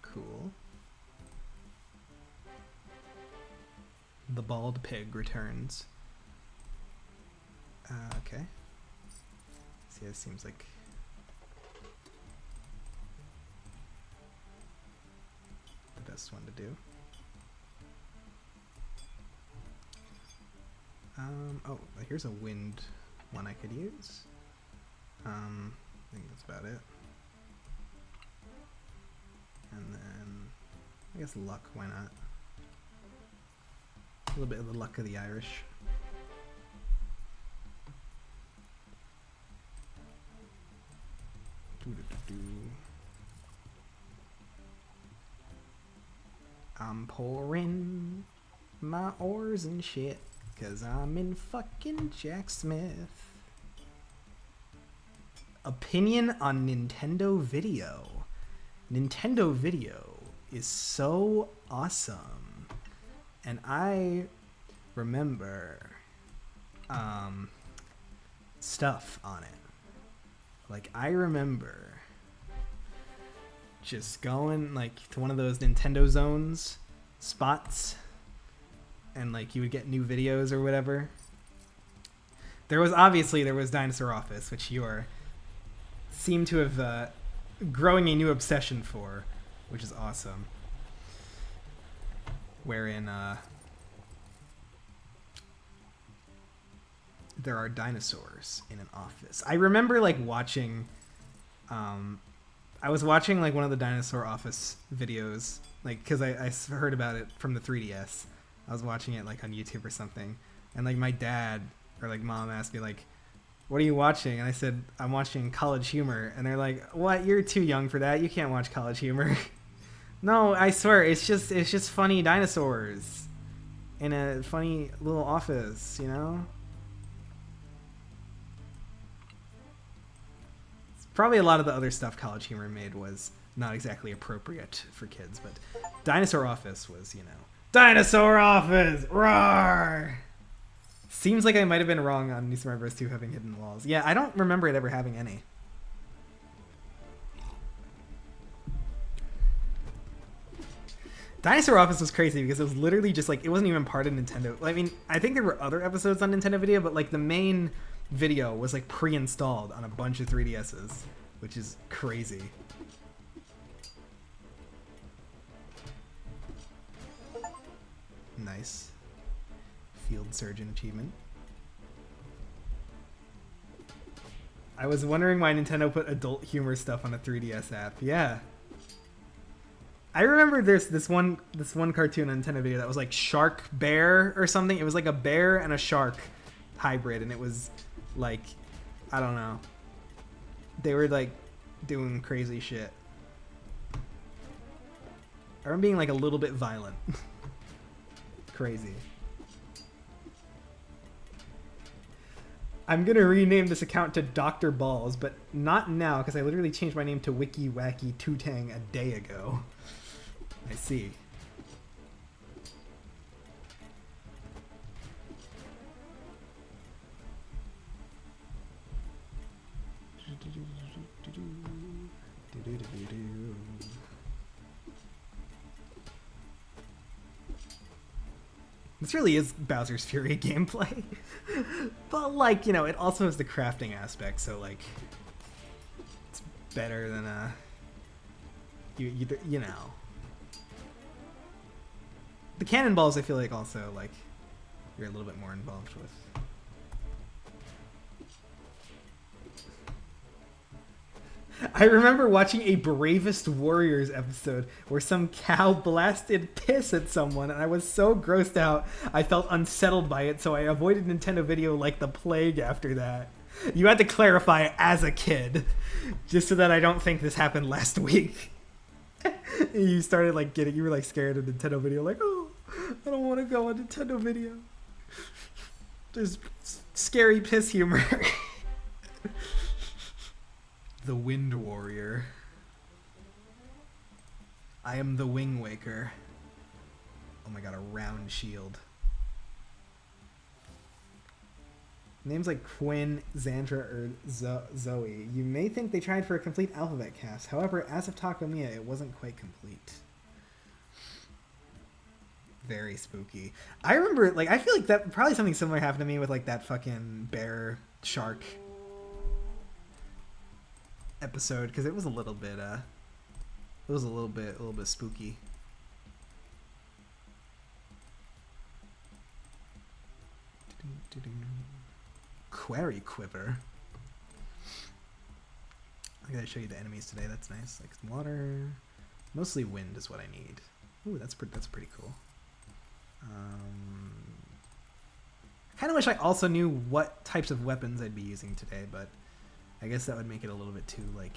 [SPEAKER 1] Cool. The bald pig returns. Okay. See, this seems like the best one to do. Oh, here's a wind one I could use. I think that's about it. And then, I guess luck, why not? A little bit of the luck of the Irish. I'm pouring my oars and shit. Because I'm in fucking Jacksmith. Opinion on Nintendo Video. Nintendo Video is so awesome. And I remember stuff on it. Like, I remember just going like to one of those Nintendo Zones spots, and like you would get new videos or whatever. There was Dinosaur Office, which you seem to have growing a new obsession for, which is awesome. Wherein there are dinosaurs in an office. I remember like watching I was watching like one of the Dinosaur Office videos, like because I heard about it from the 3DS. I was watching it like on YouTube or something, and like my dad or like mom asked me like, "What are you watching?" And I said, "I'm watching College Humor." And they're like, "What? You're too young for that. You can't watch College Humor." No, I swear, it's just funny dinosaurs in a funny little office, you know? Probably a lot of the other stuff College Humor made was not exactly appropriate for kids, but Dinosaur Office was, you know. Dinosaur Office! Roar! Seems like I might have been wrong on New Super Mario Bros. 2 having hidden walls. Yeah, I don't remember it ever having any. Dinosaur Office was crazy because it was literally just like, it wasn't even part of Nintendo. I mean, I think there were other episodes on Nintendo Video, but like the main video was like pre-installed on a bunch of 3DSs, which is crazy. Nice. Field Surgeon achievement. I was wondering why Nintendo put adult humor stuff on a 3DS app. Yeah. I remember there's this one cartoon on Nintendo Video that was like Shark Bear or something. It was like a bear and a shark hybrid, and it was like, I don't know. They were like doing crazy shit. I remember being like a little bit violent. Crazy. I'm gonna rename this account to Dr. Balls, but not now because I literally changed my name to Wiki Wacky Tutang a day ago. I see. This really is Bowser's Fury gameplay. But like, you know, it also has the crafting aspect, so like it's better than you know. The cannonballs I feel like also like you're a little bit more involved with. I remember watching a Bravest Warriors episode where some cow blasted piss at someone, and I was so grossed out I felt unsettled by it, so I avoided Nintendo Video like the plague after that. You had to clarify as a kid, just so that I don't think this happened last week. You started like you were like scared of Nintendo Video, like, oh, I don't want to go on Nintendo Video. There's scary piss humor. The Wind Warrior. I am the Wing Waker. Oh my god, a round shield. Names like Quinn, Xandra, or Zoe. You may think they tried for a complete alphabet cast. However, as of Takamiya, it wasn't quite complete. Very spooky. I remember, like, I feel like that probably something similar happened to me with like that fucking bear shark episode, because it was a little bit spooky. Query Quiver. I gotta show you the enemies today. That's nice. Like water, mostly wind is what I need. Ooh, that's pretty cool. I kind of wish I also knew what types of weapons I'd be using today, but I guess that would make it a little bit too, like,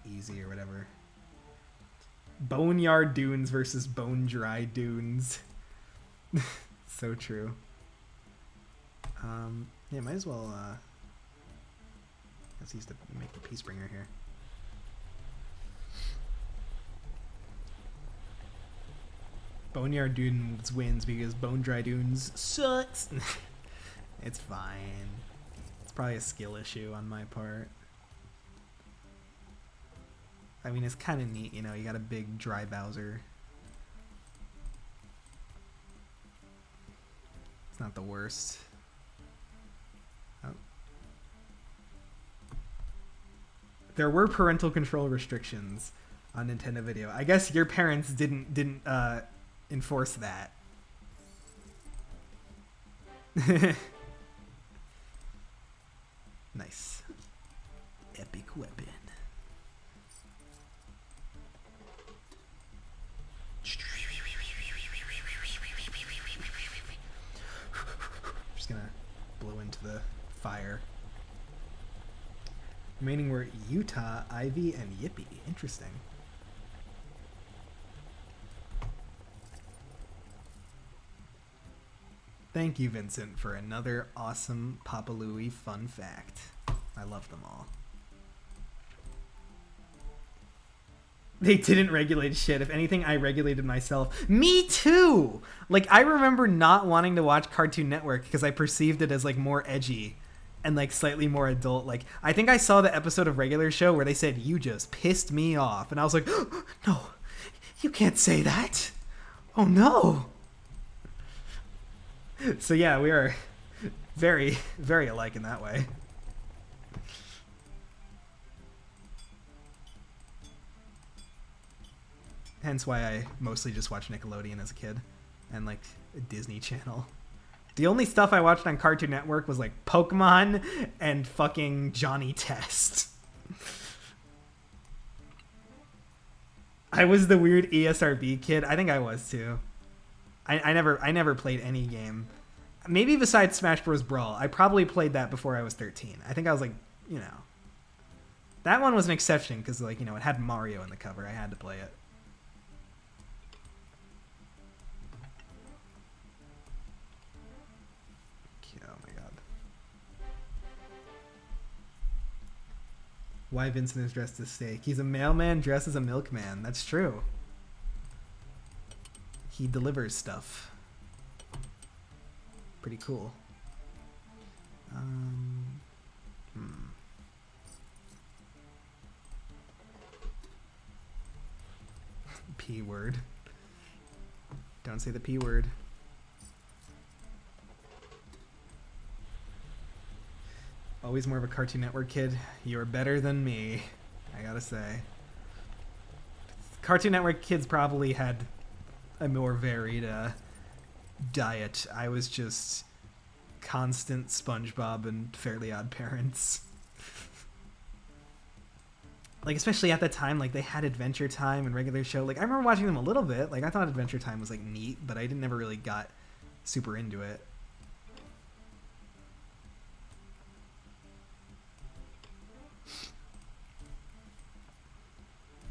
[SPEAKER 1] easy or whatever. Boneyard Dunes versus Bone Dry Dunes. So true. Yeah, might as well, let's use to make the Peacebringer here. Boneyard Dunes wins because Bone Dry Dunes sucks. It's fine. It's probably a skill issue on my part. I mean, it's kind of neat, you know, you got a big dry Bowser. It's not the worst. Oh. There were parental control restrictions on Nintendo Video. I guess your parents didn't enforce that. Nice. Epic weapon. Just gonna blow into the fire. Remaining were Utah, Ivy, and Yippee. Interesting. Thank you, Vincent, for another awesome Papa Louie fun fact. I love them all. They didn't regulate shit. If anything, I regulated myself. Me too! Like, I remember not wanting to watch Cartoon Network because I perceived it as, like, more edgy and, like, slightly more adult. Like, I think I saw the episode of Regular Show where they said, "You just pissed me off." And I was like, oh, no, you can't say that. Oh, no. So yeah, we are very, very alike in that way. Hence why I mostly just watched Nickelodeon as a kid and like Disney Channel. The only stuff I watched on Cartoon Network was like Pokemon and fucking Johnny Test. I was the weird ESRB kid. I think I was too. I never played any game. Maybe besides Smash Bros. Brawl. I probably played that before I was 13. I think I was like, you know. That one was an exception because, like, you know, it had Mario in the cover. I had to play it. Oh my god. Why Vincent is dressed as steak. He's a mailman dressed as a milkman. That's true. He delivers stuff. Pretty cool. P word. Don't say the P word. Always more of a Cartoon Network kid. You're better than me, I gotta say. Cartoon Network kids probably had a more varied diet. I was just constant SpongeBob and Fairly Odd Parents. Like, especially at that time, like, they had Adventure Time and Regular Show. Like, I remember watching them a little bit. Like, I thought Adventure Time was, like, neat, but I never really got super into it.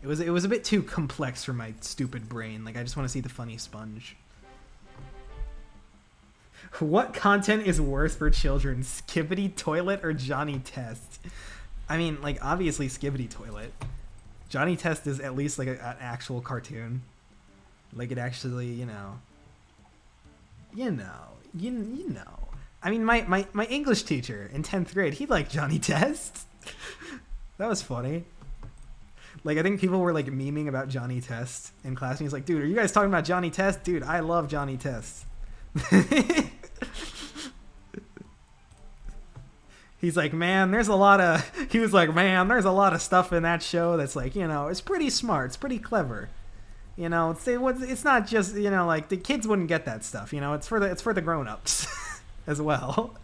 [SPEAKER 1] It was a bit too complex for my stupid brain. Like, I just want to see the funny sponge. What content is worse for children? Skibbity Toilet or Johnny Test? I mean, like, obviously Skibbity Toilet. Johnny Test is at least like an actual cartoon. Like, it actually, you know. I mean, my English teacher in 10th grade, he liked Johnny Test. That was funny. Like, I think people were, like, memeing about Johnny Test in class, and he's like, dude, are you guys talking about Johnny Test? Dude, I love Johnny Test. He's like, man, there's a lot of stuff in that show that's, like, you know, it's pretty smart, it's pretty clever. You know, it's not just, you know, like, the kids wouldn't get that stuff, you know, it's for the grown-ups as well.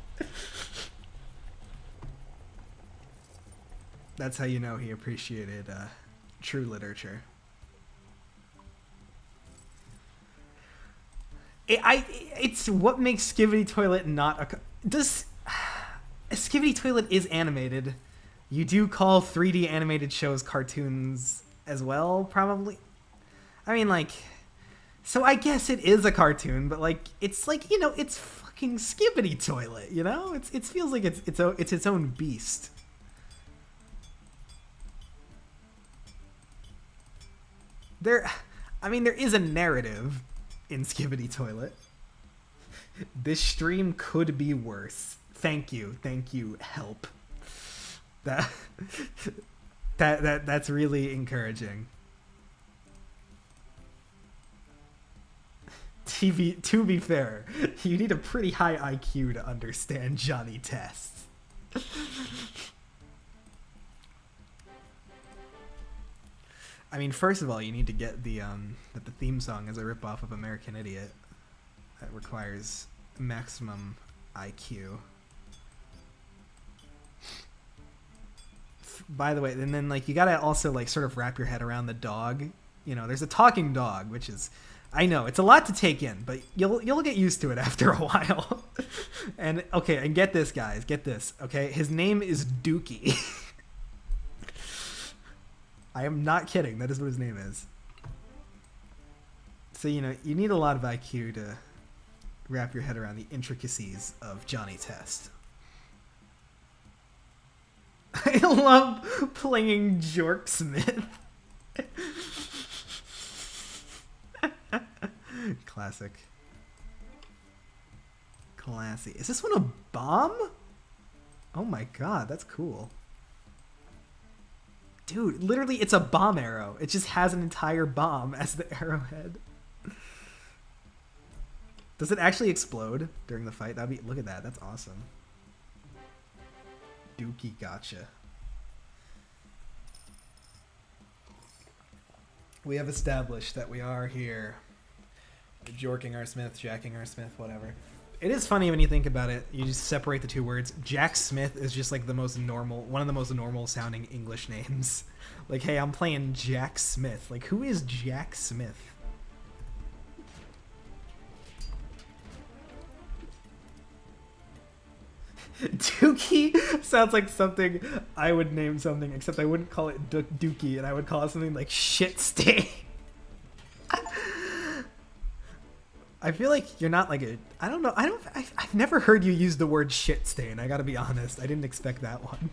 [SPEAKER 1] That's how you know he appreciated true literature. It's what makes Skibbity Toilet not a Skibbity Toilet is animated. You do call 3D animated shows cartoons as well, probably. I mean, like, so I guess it is a cartoon, but, like, it's like, you know, it's fucking skibbity toilet, you know? It feels like it's its own beast. There is a narrative in Skibbity Toilet. This stream could be worse. Thank you, help. That's really encouraging. To be fair, you need a pretty high IQ to understand Johnny Tests. I mean, first of all, you need to get that the theme song is a ripoff of American Idiot. That requires maximum IQ. By the way, and then like you gotta also like sort of wrap your head around the dog. You know, there's a talking dog, which is, I know it's a lot to take in, but you'll get used to it after a while. And okay, and get this, guys, get this. Okay, his name is Dookie. I am not kidding. That is what his name is. So, you know, you need a lot of IQ to wrap your head around the intricacies of Johnny Test. I love playing Jacksmith. Classic. Classy. Is this one a bomb? Oh my god, that's cool. Dude, literally it's a bomb arrow. It just has an entire bomb as the arrowhead. Does it actually explode during the fight? That'd be, look at that, that's awesome. Dookie gotcha. We have established that we are here. Jorking our Smith, jacking our Smith, whatever. It is funny when you think about it. You just separate the two words. Jacksmith is just like the most normal, one of the most normal sounding English names. Like, hey, I'm playing Jacksmith. Like, who is Jacksmith? Dookie sounds like something I would name something, except I wouldn't call it Dookie, and I would call it something like Shit Stain. I feel like you're not like a, I don't know, I've never heard you use the word shit stain, I gotta be honest. I didn't expect that one.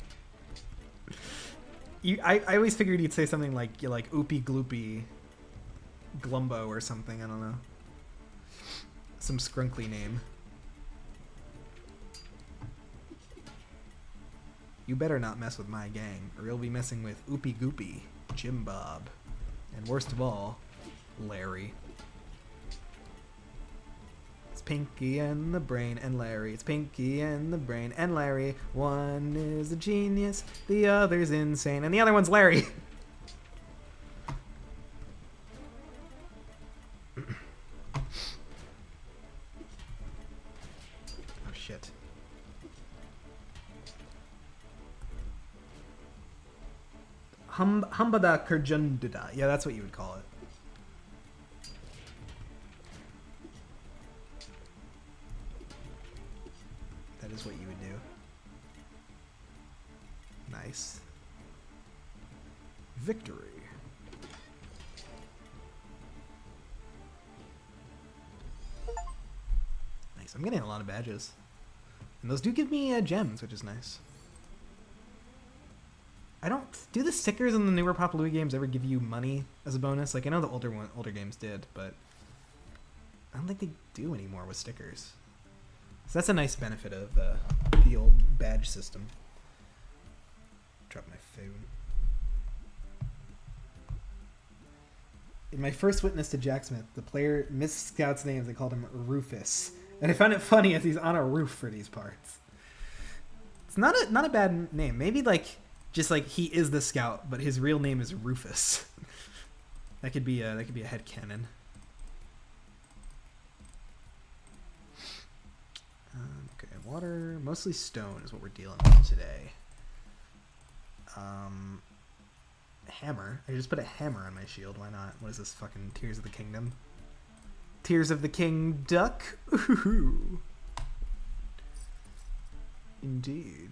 [SPEAKER 1] I always figured you'd say something like, you're like oopy gloopy glumbo or something, I don't know. Some scrunkly name. You better not mess with my gang, or you'll be messing with Oopy Goopy, Jim Bob, and worst of all, Larry. It's Pinky and the Brain and Larry. It's Pinky and the Brain and Larry. One is a genius, the other's insane, and the other one's Larry. Oh shit. Hambada Kurjundida. Yeah, that's what you would call it. That is what you would do. Nice. Victory. Nice. I'm getting a lot of badges. And those do give me gems, which is nice. I don't, do the stickers in the newer Papa Louie games ever give you money as a bonus? Like, I know the older games did, but I don't think they do anymore with stickers. So that's a nice benefit of the old badge system. Drop my phone. In my first witness to Jacksmith, the player missed Scout's names. They called him Rufus, and I found it funny as he's on a roof for these parts. It's not a bad name. Maybe like, just like he is the Scout, but his real name is Rufus. That could be a headcanon. Okay, water, mostly stone is what we're dealing with today. Hammer. I just put a hammer on my shield. Why not? What is this, fucking Tears of the Kingdom? Tears of the King Duck. Ooh. Indeed.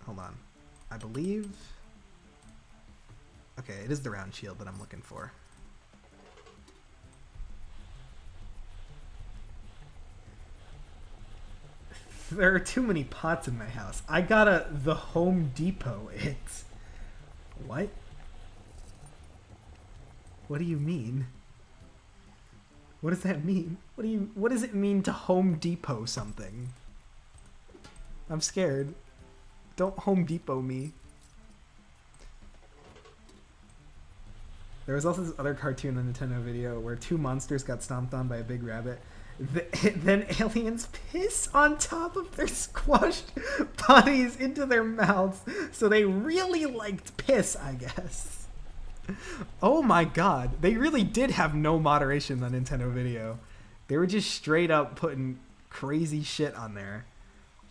[SPEAKER 1] Hold on. I believe... Okay, it is the round shield that I'm looking for. There are too many pots in my house. I gotta the Home Depot it. What? What do you mean? What does that mean? What does it mean to Home Depot something? I'm scared. Don't Home Depot me. There was also this other cartoon on Nintendo Video where two monsters got stomped on by a big rabbit. Then aliens piss on top of their squashed bodies into their mouths. So they really liked piss, I guess. Oh my god. They really did have no moderation on Nintendo Video. They were just straight up putting crazy shit on there.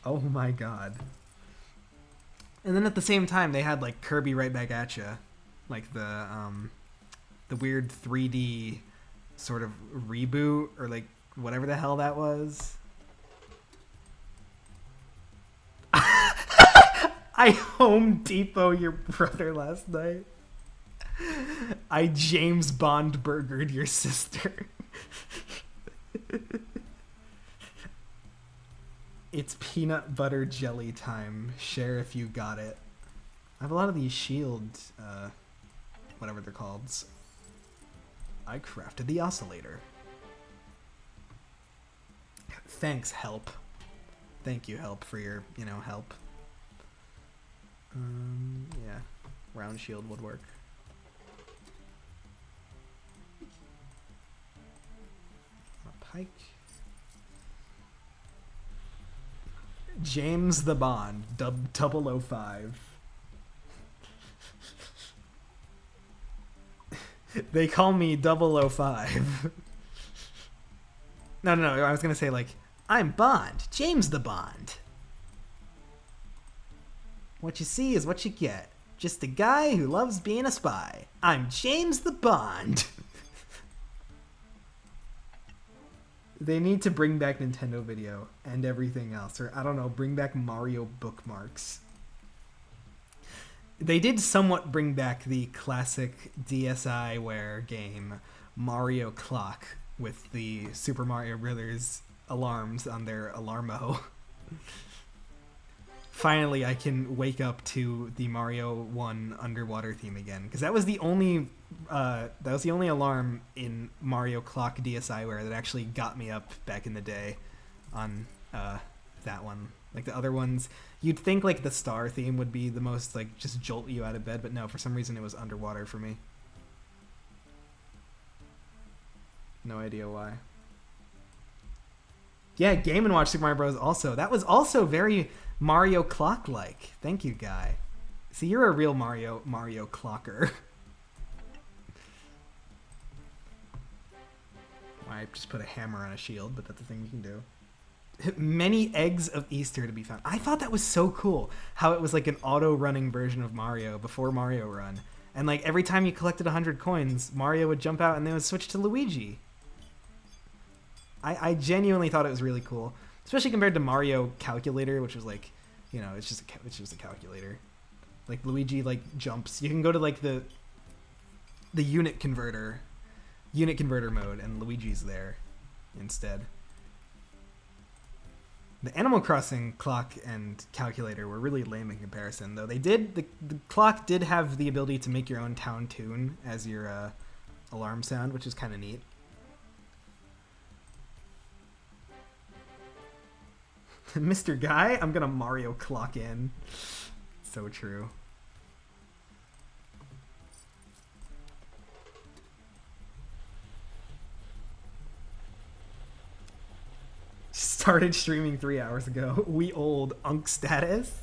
[SPEAKER 1] Oh my god. And then at the same time, they had like Kirby Right Back at Ya. Like the weird 3D sort of reboot or like whatever the hell that was. I Home Depot your brother last night. I James Bond burgered your sister. It's peanut butter jelly time. Share if you got it. I have a lot of these shield, whatever they're called. I crafted the oscillator. Thanks, Help. Thank you, Help, for your, help. Yeah. Round shield would work. A pike. James the Bond, 005. They call me 005. No, I was gonna say, like, I'm Bond, James the Bond. What you see is what you get. Just a guy who loves being a spy. I'm James the Bond. They need to bring back Nintendo Video and everything else. Or, I don't know, bring back Mario bookmarks. They did somewhat bring back the classic DSiWare game Mario Clock with the Super Mario Brothers alarms on their Alarmo. Finally, I can wake up to the Mario 1 underwater theme again, because that was the only alarm in Mario Clock DSiWare that actually got me up back in the day on that one. Like the other ones, you'd think like the star theme would be the most like just jolt you out of bed, but no, for some reason it was underwater for me. No idea why. Yeah, Game & Watch Super Mario Bros. Also. That was also very Mario Clock-like. Thank you, Guy. See, you're a real Mario Clocker. I just put a hammer on a shield, but that's a thing you can do. Many eggs of Easter to be found. I thought that was so cool, how it was like an auto-running version of Mario before Mario Run. And like every time you collected 100 coins, Mario would jump out and they would switch to Luigi. I genuinely thought it was really cool, especially compared to Mario Calculator, which was like, it's just a calculator. Like Luigi like jumps. You can go to like the unit converter mode, and Luigi's there instead. The Animal Crossing clock and calculator were really lame in comparison, though. The clock did have the ability to make your own town tune as your alarm sound, which is kind of neat. Mr. Guy, I'm gonna Mario clock in. So true. Started streaming 3 hours ago. We old unk status.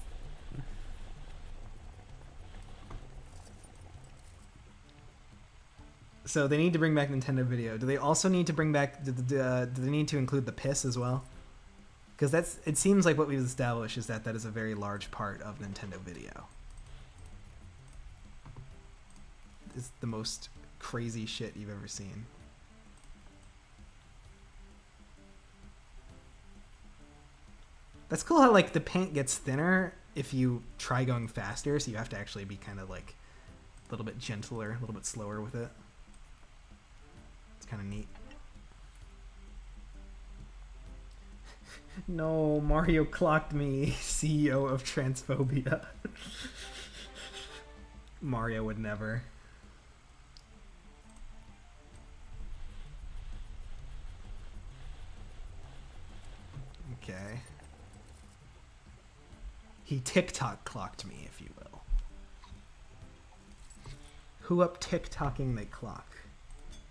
[SPEAKER 1] So they need to bring back Nintendo Video. Do they also need to bring back? Do they need to include the piss as well? Because it seems like what we've established is that is a very large part of Nintendo Video. It's the most crazy shit you've ever seen. That's cool how like the paint gets thinner if you try going faster, so you have to actually be kind of like a little bit gentler, a little bit slower with it. It's kind of neat. No, Mario clocked me, CEO of transphobia. Mario would never. Okay. He TikTok clocked me, if you will. Who up TikToking they clock?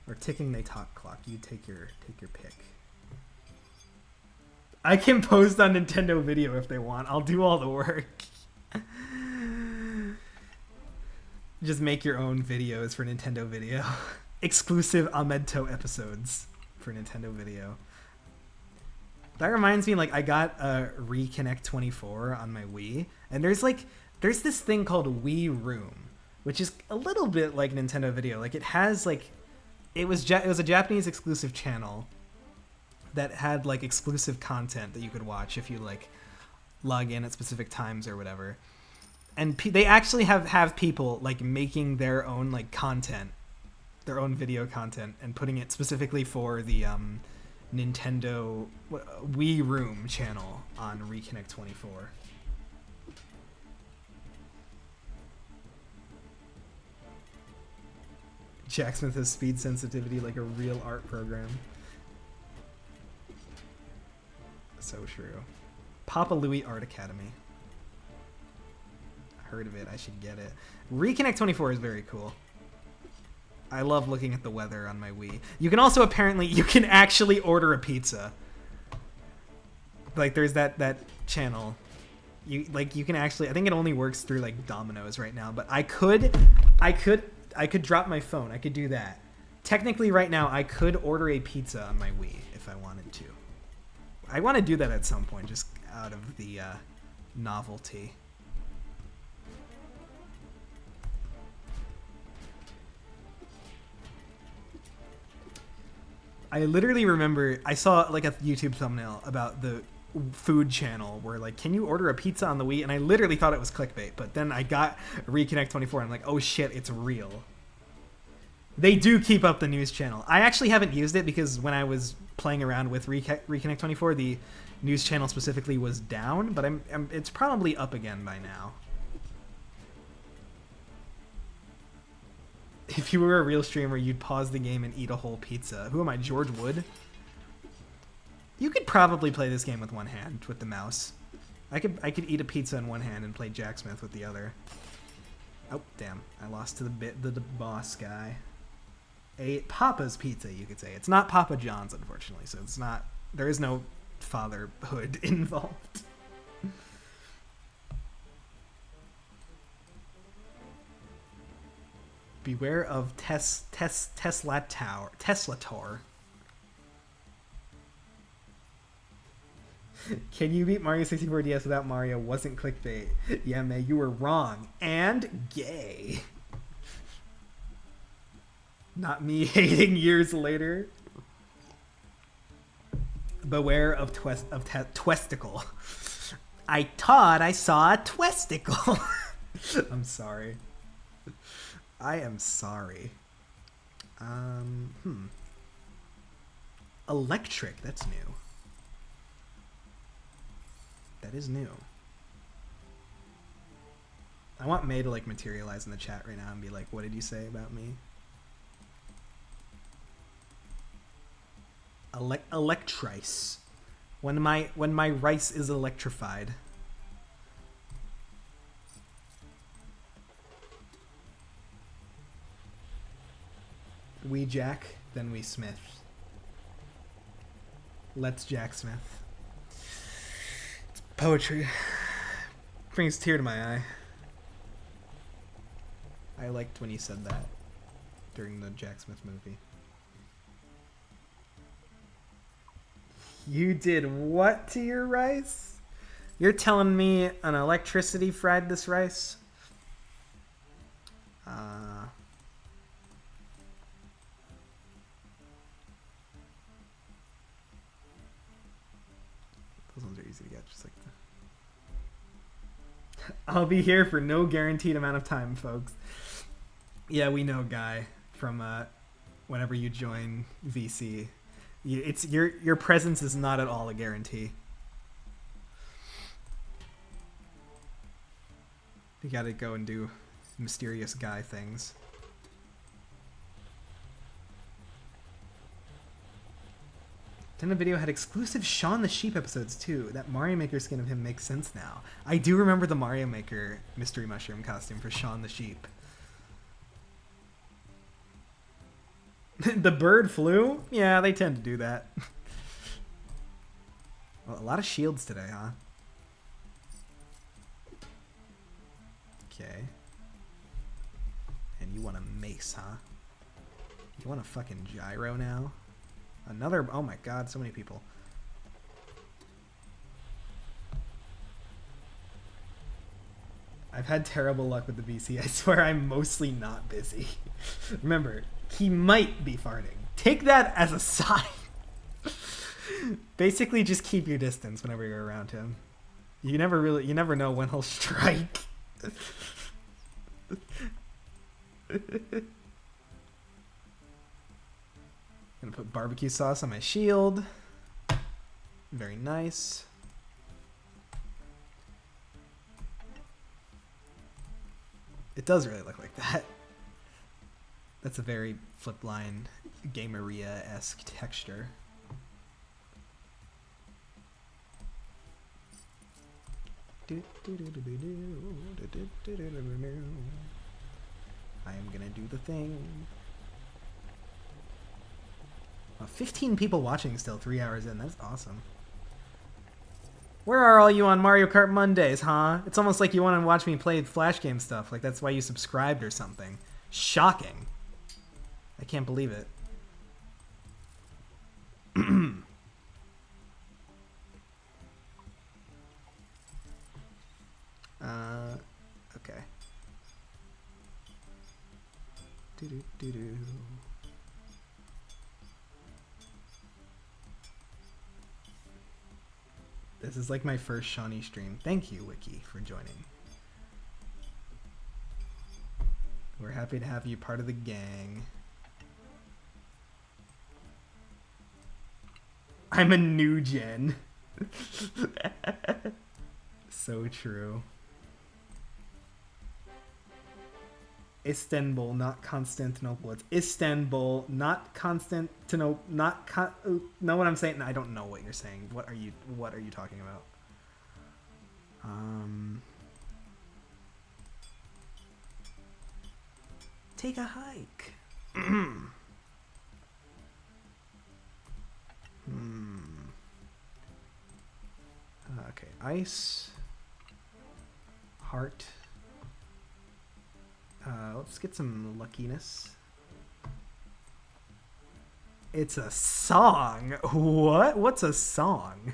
[SPEAKER 1] Or ticking they talk clock? You take your pick. I can post on Nintendo Video if they want. I'll do all the work. Just make your own videos for Nintendo Video. Exclusive Amento episodes for Nintendo Video. That reminds me, like, I got a Reconnect 24 on my Wii, and there's this thing called Wii Room, which is a little bit like Nintendo Video. Like, it has, like, it was a Japanese exclusive channel that had, like, exclusive content that you could watch if you, like, log in at specific times or whatever. And they actually have people, like, making their own, like, content, their own video content, and putting it specifically for the Nintendo Wii Room channel on Reconnect 24. Jacksmith has speed sensitivity like a real art program. So true. Papa Louie Art Academy. Heard of it. I should get it. Reconnect 24 is very cool. I love looking at the weather on my Wii. You can also you can actually order a pizza. Like, there's that channel. You can actually, I think it only works through, like, Domino's right now, but I could drop my phone. I could do that. Technically right now I could order a pizza on my Wii if I wanted to. I want to do that at some point, just out of the novelty. I literally remember I saw, like, a YouTube thumbnail about the food channel where, like, can you order a pizza on the Wii? And I literally thought it was clickbait, but then I got Reconnect 24 and I'm like, oh shit, it's real. They do keep up the news channel. I actually haven't used it because when I was playing around with Reconnect 24, the news channel specifically was down, but it's probably up again by now. If you were a real streamer, you'd pause the game and eat a whole pizza. Who am I, George Wood? You could probably play this game with one hand, with the mouse. I could eat a pizza in one hand and play Jacksmith with the other. Oh, damn. I lost to the boss guy. A Papa's Pizza, you could say. It's not Papa John's, unfortunately, so it's not... There is no fatherhood involved. Beware of Tesla Tor. Can you beat Mario 64 DS without Mario? Wasn't clickbait. Yeah, man, you were wrong. And gay. Not me hating years later. Beware of Twesticle. I thought I saw a Twesticle. I'm sorry. I am sorry. Electric, that's new. That is new. I want May to, like, materialize in the chat right now and be like, what did you say about me? Electrice. When my rice is electrified. We Jack, then we Smith. Let's Jacksmith. It's poetry. Brings a tear to my eye. I liked when you said that during the Jacksmith movie. You did what to your rice? You're telling me an electricity fried this rice? Those ones are easy to get, just like that. I'll be here for no guaranteed amount of time, folks. Yeah, we know, Guy, from whenever you join VC. It's your presence is not at all a guarantee. We gotta go and do mysterious guy things. Then the video had exclusive Shaun the Sheep episodes too. That Mario Maker skin of him makes sense now. I do remember the Mario Maker mystery mushroom costume for Shaun the Sheep. The bird flew? Yeah, they tend to do that. Well, a lot of shields today, huh? Okay. And you want a mace, huh? You want a fucking gyro now? Another... Oh my god, so many people. I've had terrible luck with the VC. I swear I'm mostly not busy. Remember, he might be farting. Take that as a sign. Basically, just keep your distance whenever you're around him. You never know when he'll strike. Gonna put barbecue sauce on my shield. Very nice. It does really look like that. That's a very Flipline Gameria-esque texture. I am gonna do the thing. 15 people watching still, 3 hours in. That's awesome. Where are all you on Mario Kart Mondays, huh? It's almost like you want to watch me play Flash game stuff. Like that's why you subscribed or something. Shocking. I can't believe it. Okay. Do-do-do-do. This is like my first Shawnee stream. Thank you, Wiki, for joining. We're happy to have you part of the gang. I'm a new gen. So true. Istanbul, not Constantinople. It's Istanbul, not Constantinople. Know what I'm saying? I don't know what you're saying. What are you talking about? Take a hike. Okay, ice. Heart. Let's get some luckiness. It's a song. What? What's a song?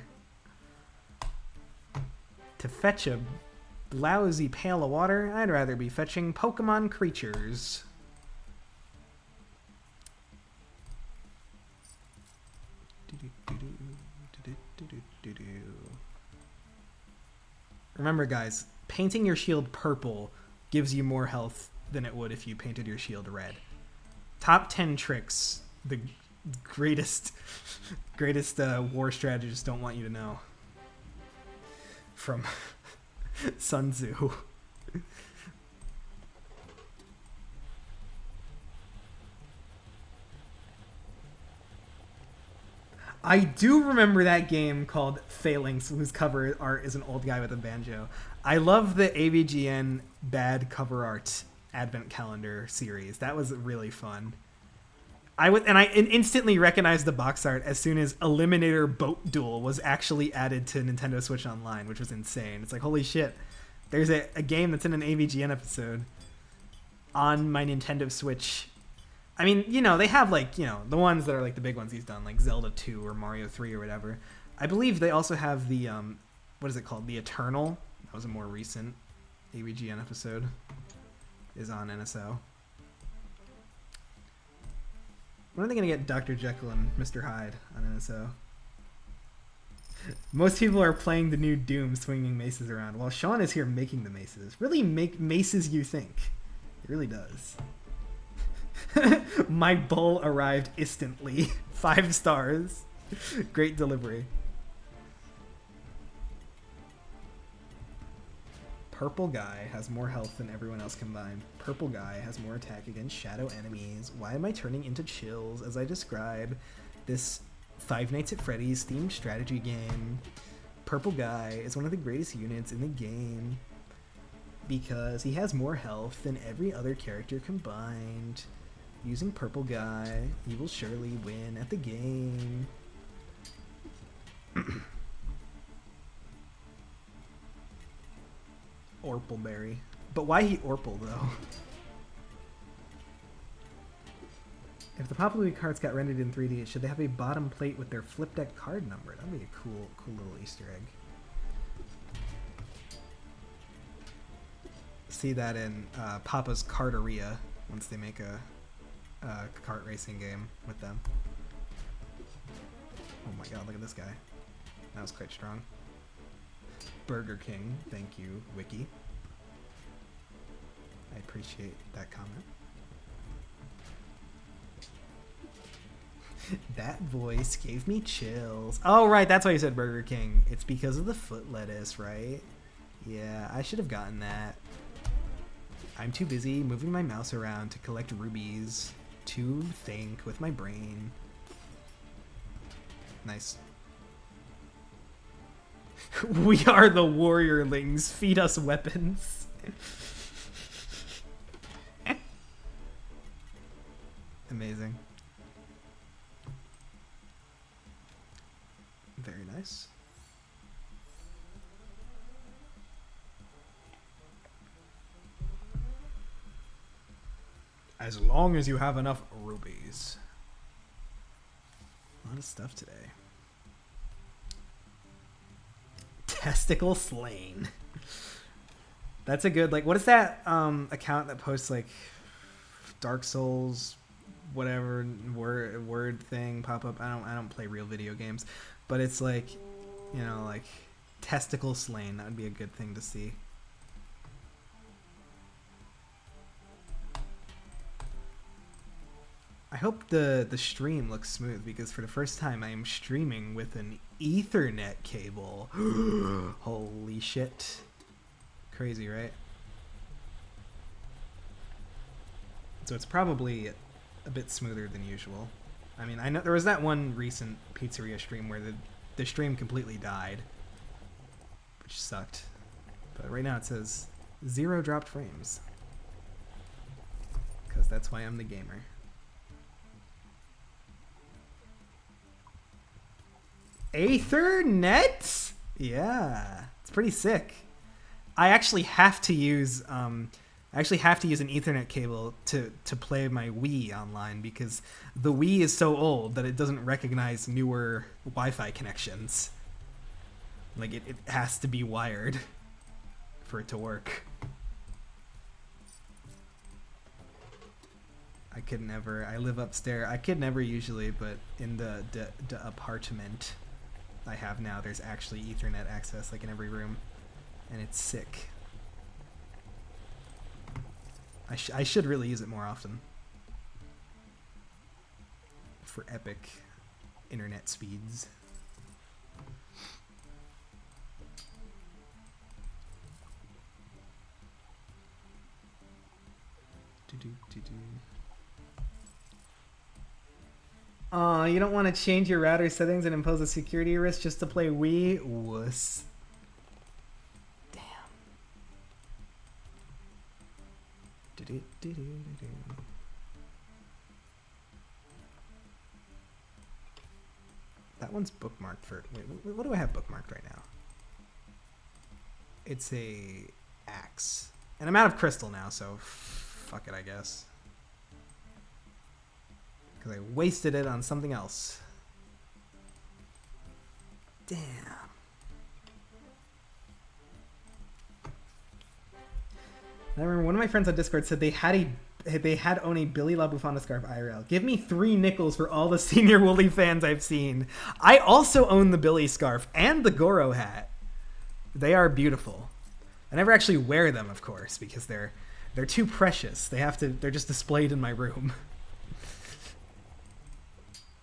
[SPEAKER 1] To fetch a lousy pail of water, I'd rather be fetching Pokemon creatures. Remember, guys, painting your shield purple gives you more health than it would if you painted your shield red. Top 10 tricks the greatest war strategists don't want you to know. From Sun Tzu. I do remember that game called Phalanx, whose cover art is an old guy with a banjo. I love the AVGN bad cover art advent calendar series. That was really fun. I instantly recognized the box art as soon as Eliminator Boat Duel was actually added to Nintendo Switch Online, which was insane. It's like, holy shit, there's a game that's in an AVGN episode on my Nintendo Switch. I mean, you know, they have like, you know, the ones that are like the big ones he's done, like Zelda 2 or Mario 3 or whatever. I believe they also have the, what is it called? The Eternal. That was a more recent AVGN episode. Is on NSO. When are they going to get Dr. Jekyll and Mr. Hyde on NSO? Most people are playing the new Doom swinging maces around, while Sean is here making the maces. Really make maces you think. It really does. My bull arrived instantly. 5 stars. Great delivery. Purple guy has more health than everyone else combined. Purple guy has more attack against shadow enemies. Why am I turning into chills as I describe this Five Nights at Freddy's themed strategy game? Purple guy is one of the greatest units in the game because he has more health than every other character combined. Using purple guy, you will surely win at the game. Orpleberry. But why he Orple, though? If the Papa Louie cards got rendered in 3D, should they have a bottom plate with their flip deck card number? That'd be a cool little Easter egg. See that in Papa's Cardaria once they make a kart racing game with them. Oh my god, look at this guy. That was quite strong. Burger King, thank you, Wiki. I appreciate that comment. That voice gave me chills. Oh, right, that's why you said Burger King. It's because of the foot lettuce, right? Yeah, I should have gotten that. I'm too busy moving my mouse around to collect rubies to think with my brain. Nice. We are the warriorlings. Feed us weapons. Amazing. Very nice. As long as you have enough rubies. A lot of stuff today. Testicle slain. That's a good, like, what is that account that posts like Dark Souls whatever word thing pop up? I don't play real video games, but it's like, you know, like testicle slain. That would be a good thing to see. I hope the stream looks smooth because for the first time I am streaming with an Ethernet cable. Holy shit. Crazy, right? So it's probably a bit smoother than usual. I mean, I know there was that one recent pizzeria stream where the stream completely died, which sucked. But right now it says 0 dropped frames. Because that's why I'm the gamer. Ethernet? Yeah, it's pretty sick. I actually have to use an Ethernet cable to play my Wii online because the Wii is so old that it doesn't recognize newer Wi-Fi connections. Like it has to be wired for it to work. I live upstairs. I could never usually, but in the apartment I have now, there's actually Ethernet access like in every room, and it's sick. I should really use it more often for epic internet speeds. You don't want to change your router settings and impose a security risk just to play Wii? Wuss. Damn. That one's bookmarked for... Wait, what do I have bookmarked right now? It's a axe. And I'm out of crystal now, so fuck it, I guess. Because I wasted it on something else. Damn. I remember one of my friends on Discord said they had owned a Billy La Bufanda scarf IRL. Give me 3 nickels for all the Senior Wooly fans I've seen. I also own the Billy scarf and the Goro hat. They are beautiful. I never actually wear them, of course, because they're too precious. They're just displayed in my room.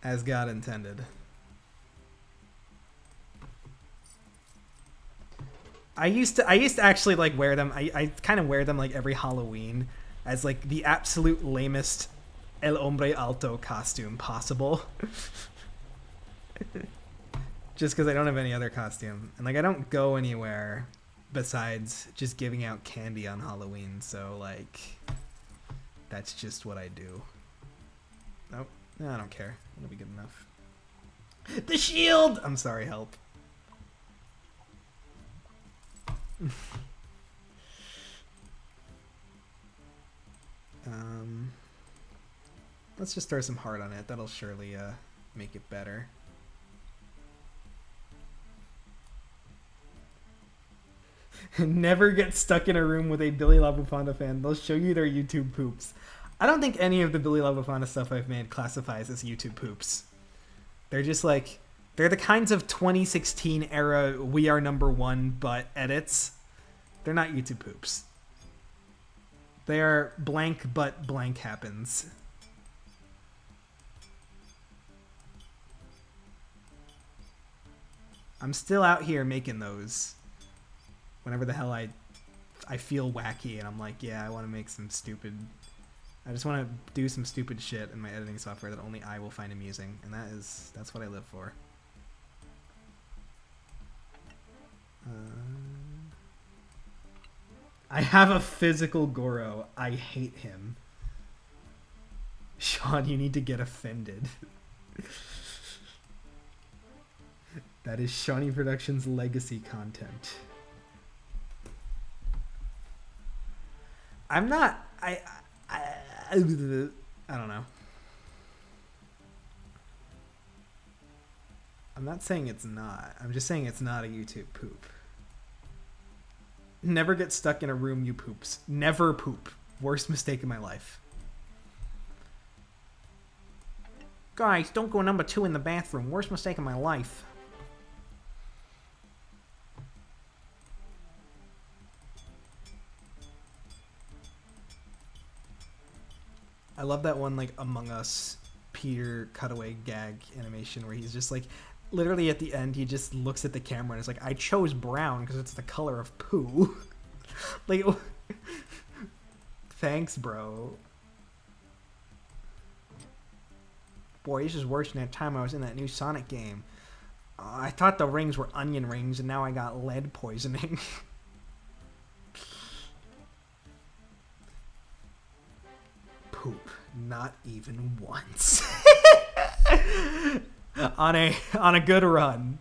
[SPEAKER 1] As God intended. I used to actually like wear them. I kind of wear them like every Halloween as like the absolute lamest El Hombre Alto costume possible. Just because I don't have any other costume. And like I don't go anywhere besides just giving out candy on Halloween. So like that's just what I do. Nope. No, I don't care. It'll be good enough. The shield! I'm sorry, help. Let's just throw some heart on it. That'll surely make it better. Never get stuck in a room with a Billy LaBufanda fan. They'll show you their YouTube poops. I don't think any of the Billy LaBufanda stuff I've made classifies as YouTube poops. They're just like, they're the kinds of 2016 era We Are Number One but edits. They're not YouTube poops. They are blank but blank happens. I'm still out here making those. Whenever the hell I feel wacky and I'm like, yeah, I want to make some stupid... I just want to do some stupid shit in my editing software that only I will find amusing. And that's what I live for. I have a physical Goro. I hate him. Sean, you need to get offended. That is Shawnee Productions legacy content. I'm not... I don't know. I'm not saying it's not. I'm just saying it's not a YouTube poop. Never get stuck in a room, you poops. Never poop. Worst mistake in my life. Guys, don't go number 2 in the bathroom. Worst mistake in my life. I love that one, like, Among Us Peter cutaway gag animation where he's just, like, literally at the end, he just looks at the camera and is like, I chose brown because it's the color of poo. Like, thanks, bro. Boy, this is worse than that time I was in that new Sonic game. I thought the rings were onion rings, and now I got lead poisoning. Poop. Not even once. on a good run.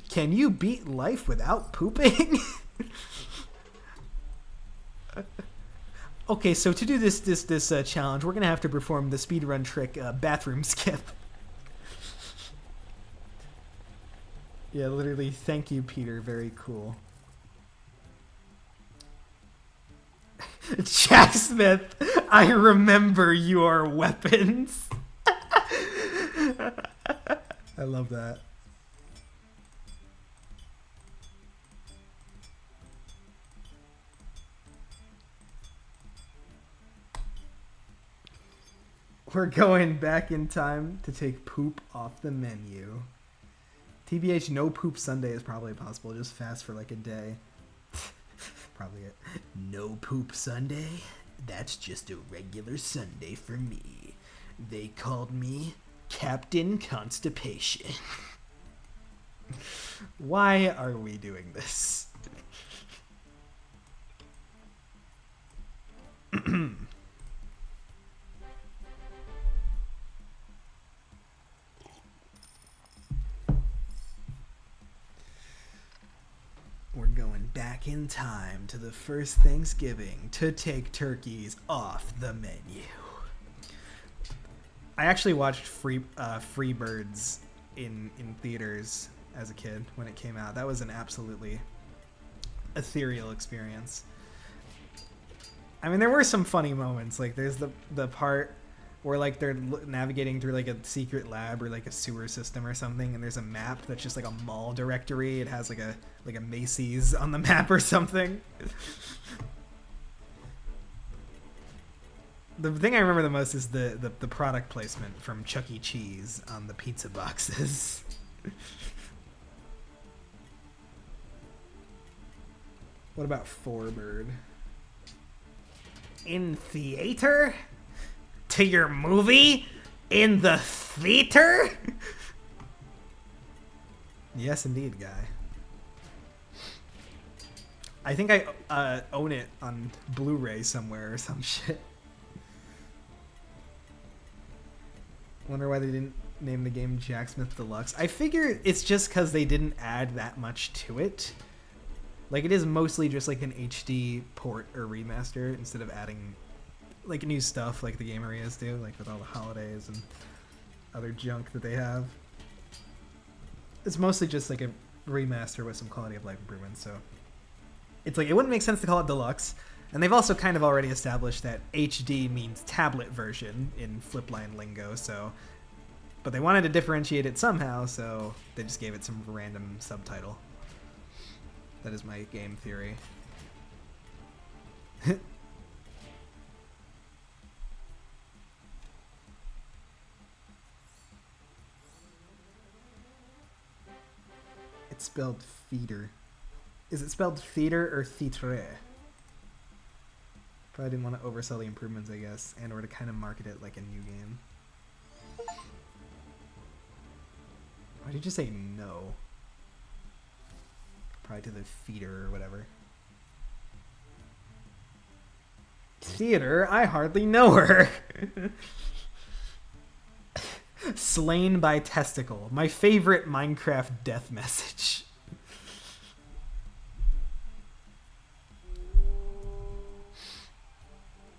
[SPEAKER 1] Can you beat life without pooping? Okay, so to do this challenge, we're gonna have to perform the speedrun trick bathroom skip. Yeah, literally. Thank you, Peter. Very cool. Jacksmith, I remember your weapons. I love that. We're going back in time to take poop off the menu. TBH, no poop Sunday is probably possible. Just fast for like a day. Probably it. No poop Sunday? That's just a regular Sunday for me. They called me Captain Constipation. Why are we doing this? We're going back in time to the first Thanksgiving to take turkeys off the menu. I actually watched Freebirds in theaters as a kid when it came out. That was an absolutely ethereal experience. I mean, there were some funny moments. Like, there's the part where, like, they're navigating through, like, a secret lab or, like, a sewer system or something, and there's a map that's just, like, a mall directory. It has, like a Macy's on the map or something. The thing I remember the most is the product placement from Chuck E. Cheese on the pizza boxes. What about Four-Bird? In theater? To your movie? In the theater? Yes, indeed, guy. I think I own it on Blu-ray somewhere or some shit. Wonder why they didn't name the game Jacksmith Deluxe. I figure it's just because they didn't add that much to it. Like, it is mostly just like an HD port or remaster instead of adding like new stuff like the game Arias do, like with all the holidays and other junk that they have. It's mostly just like a remaster with some quality of life improvements, so it's like it wouldn't make sense to call it Deluxe. And they've also kind of already established that HD means tablet version in Flipline lingo, so but they wanted to differentiate it somehow, so they just gave it some random subtitle. That is my game theory. It's spelled feeder. Is it spelled theater or theatre? Probably didn't want to oversell the improvements, I guess, and or to kind of market it like a new game. Why did you say no? Probably to the feeder or whatever. Theater? I hardly know her. Slain by testicle. My favorite Minecraft death message.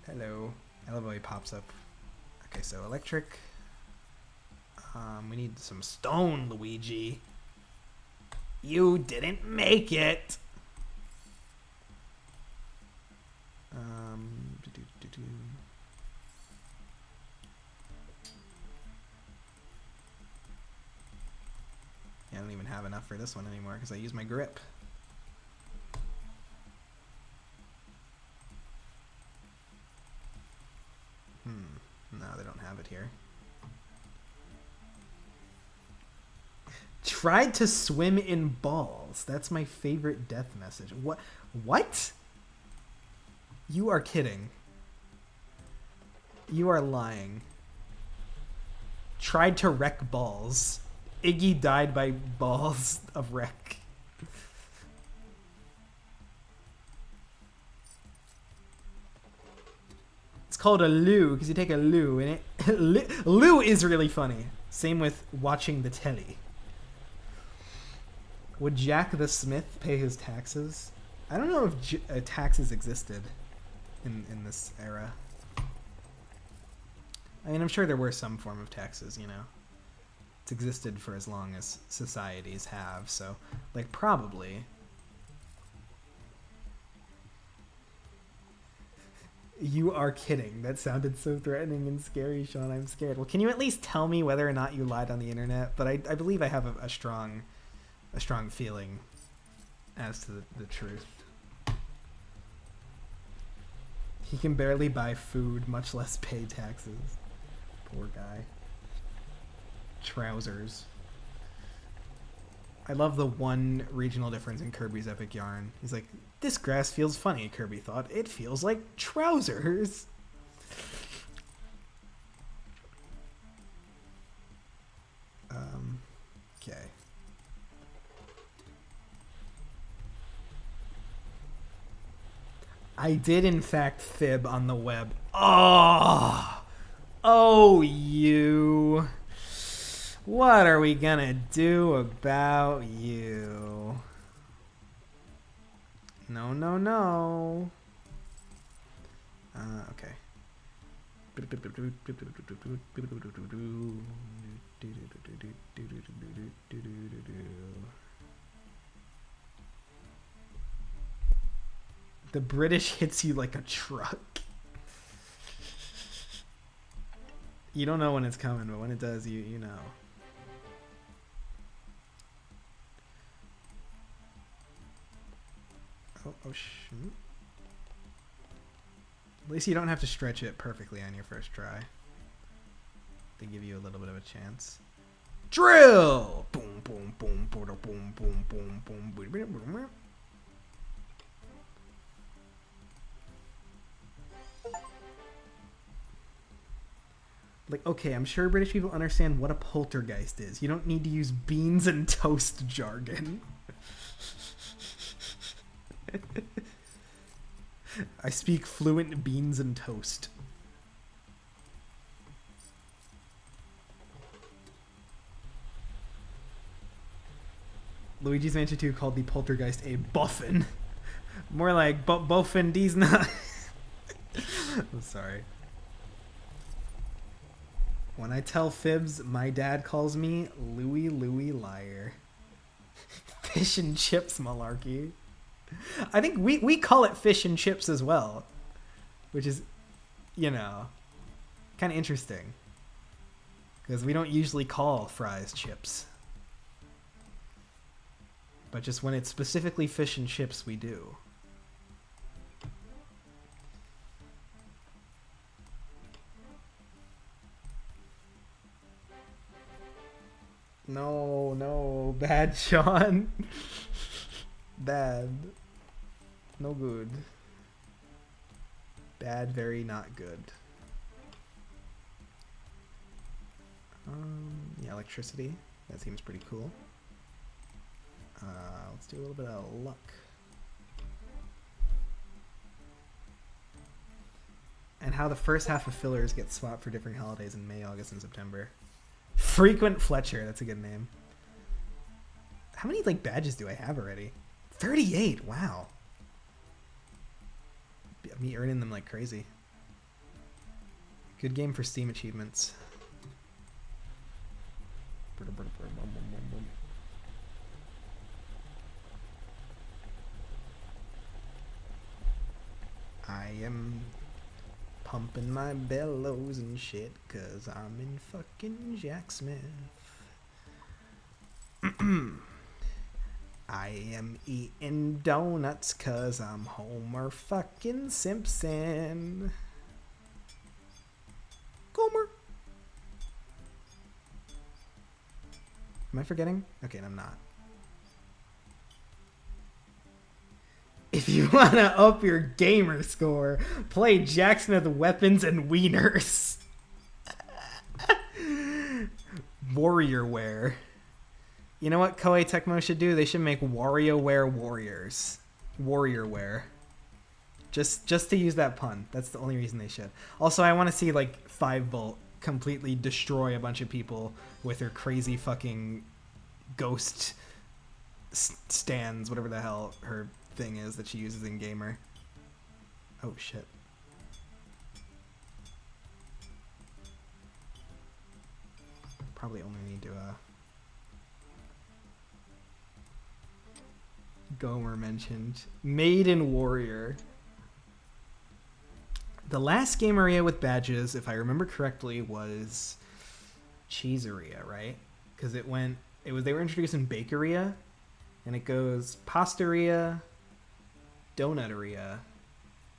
[SPEAKER 1] Hello. I love how he pops up. Okay, so electric. We need some stone, Luigi. You didn't make it. Yeah, I don't even have enough for this one anymore because I use my grip. No, they don't have it here. Tried to swim in balls. That's my favorite death message. What? What? You are kidding. You are lying. Tried to wreck balls. Iggy died by balls of wreck. It's called a loo because you take a loo and it loo is really funny. Same with watching the telly. Would Jack the Smith pay his taxes? I don't know if taxes existed in this era. I mean, I'm sure there were some form of taxes, you know. It's existed for as long as societies have, so, like, probably. You are kidding. That sounded so threatening and scary, Sean. I'm scared. Well, can you at least tell me whether or not you lied on the internet? But I believe I have a strong feeling as to the truth. He can barely buy food, much less pay taxes. Poor guy. Trousers. I love the one regional difference in Kirby's Epic Yarn. He's like, this grass feels funny, Kirby thought. It feels like trousers. Okay. I did in fact fib on the web. Oh, you. What are we gonna do about you? No, no, no. Okay. The British hits you like a truck. You don't know when it's coming, but when it does, you know. Oh shoot. At least you don't have to stretch it perfectly on your first try. They give you a little bit of a chance. Drill! Boom, boom, boom, boom, boom, boom, boom, boom, boom, boom. Like, okay, I'm sure British people understand what a poltergeist is. You don't need to use beans and toast jargon. I speak fluent beans and toast. Luigi's Mansion 2 called the poltergeist a boffin. More like boffin D's not. I'm sorry. When I tell fibs, my dad calls me Louie Liar. Fish and chips malarkey. I think we call it fish and chips as well, which is, you know, kind of interesting because we don't usually call fries chips, but just when it's specifically fish and chips, we do. No, bad Sean. Bad. No good. Bad, very not good. Yeah, electricity. That seems pretty cool. Let's do a little bit of luck. And how the first half of fillers get swapped for different holidays in May, August, and September. Frequent Fletcher, that's a good name. How many like badges do I have already? 38, wow. Me earning them like crazy. Good game for Steam achievements. I am pumping my bellows and shit, cause I'm in fucking Jacksmith. I am eating donuts, cause I'm Homer fucking Simpson. Gomer. Am I forgetting? Okay, I'm not. If you want to up your gamer score, play Jacksmith Weapons and Wieners. WarioWare. You know what Koei Tecmo should do? They should make WarioWare Warriors. WarioWare. Just to use that pun. That's the only reason they should. Also, I want to see like 5-Volt completely destroy a bunch of people with her crazy fucking ghost stands, whatever the hell her thing is that she uses in Gamer. Oh shit. Probably only need to Gomer mentioned Maiden Warrior. The last game Aria with badges, if I remember correctly, was Cheeseria, right? Because they were introduced in Bakeria, and it goes Pastaria, Donuteria,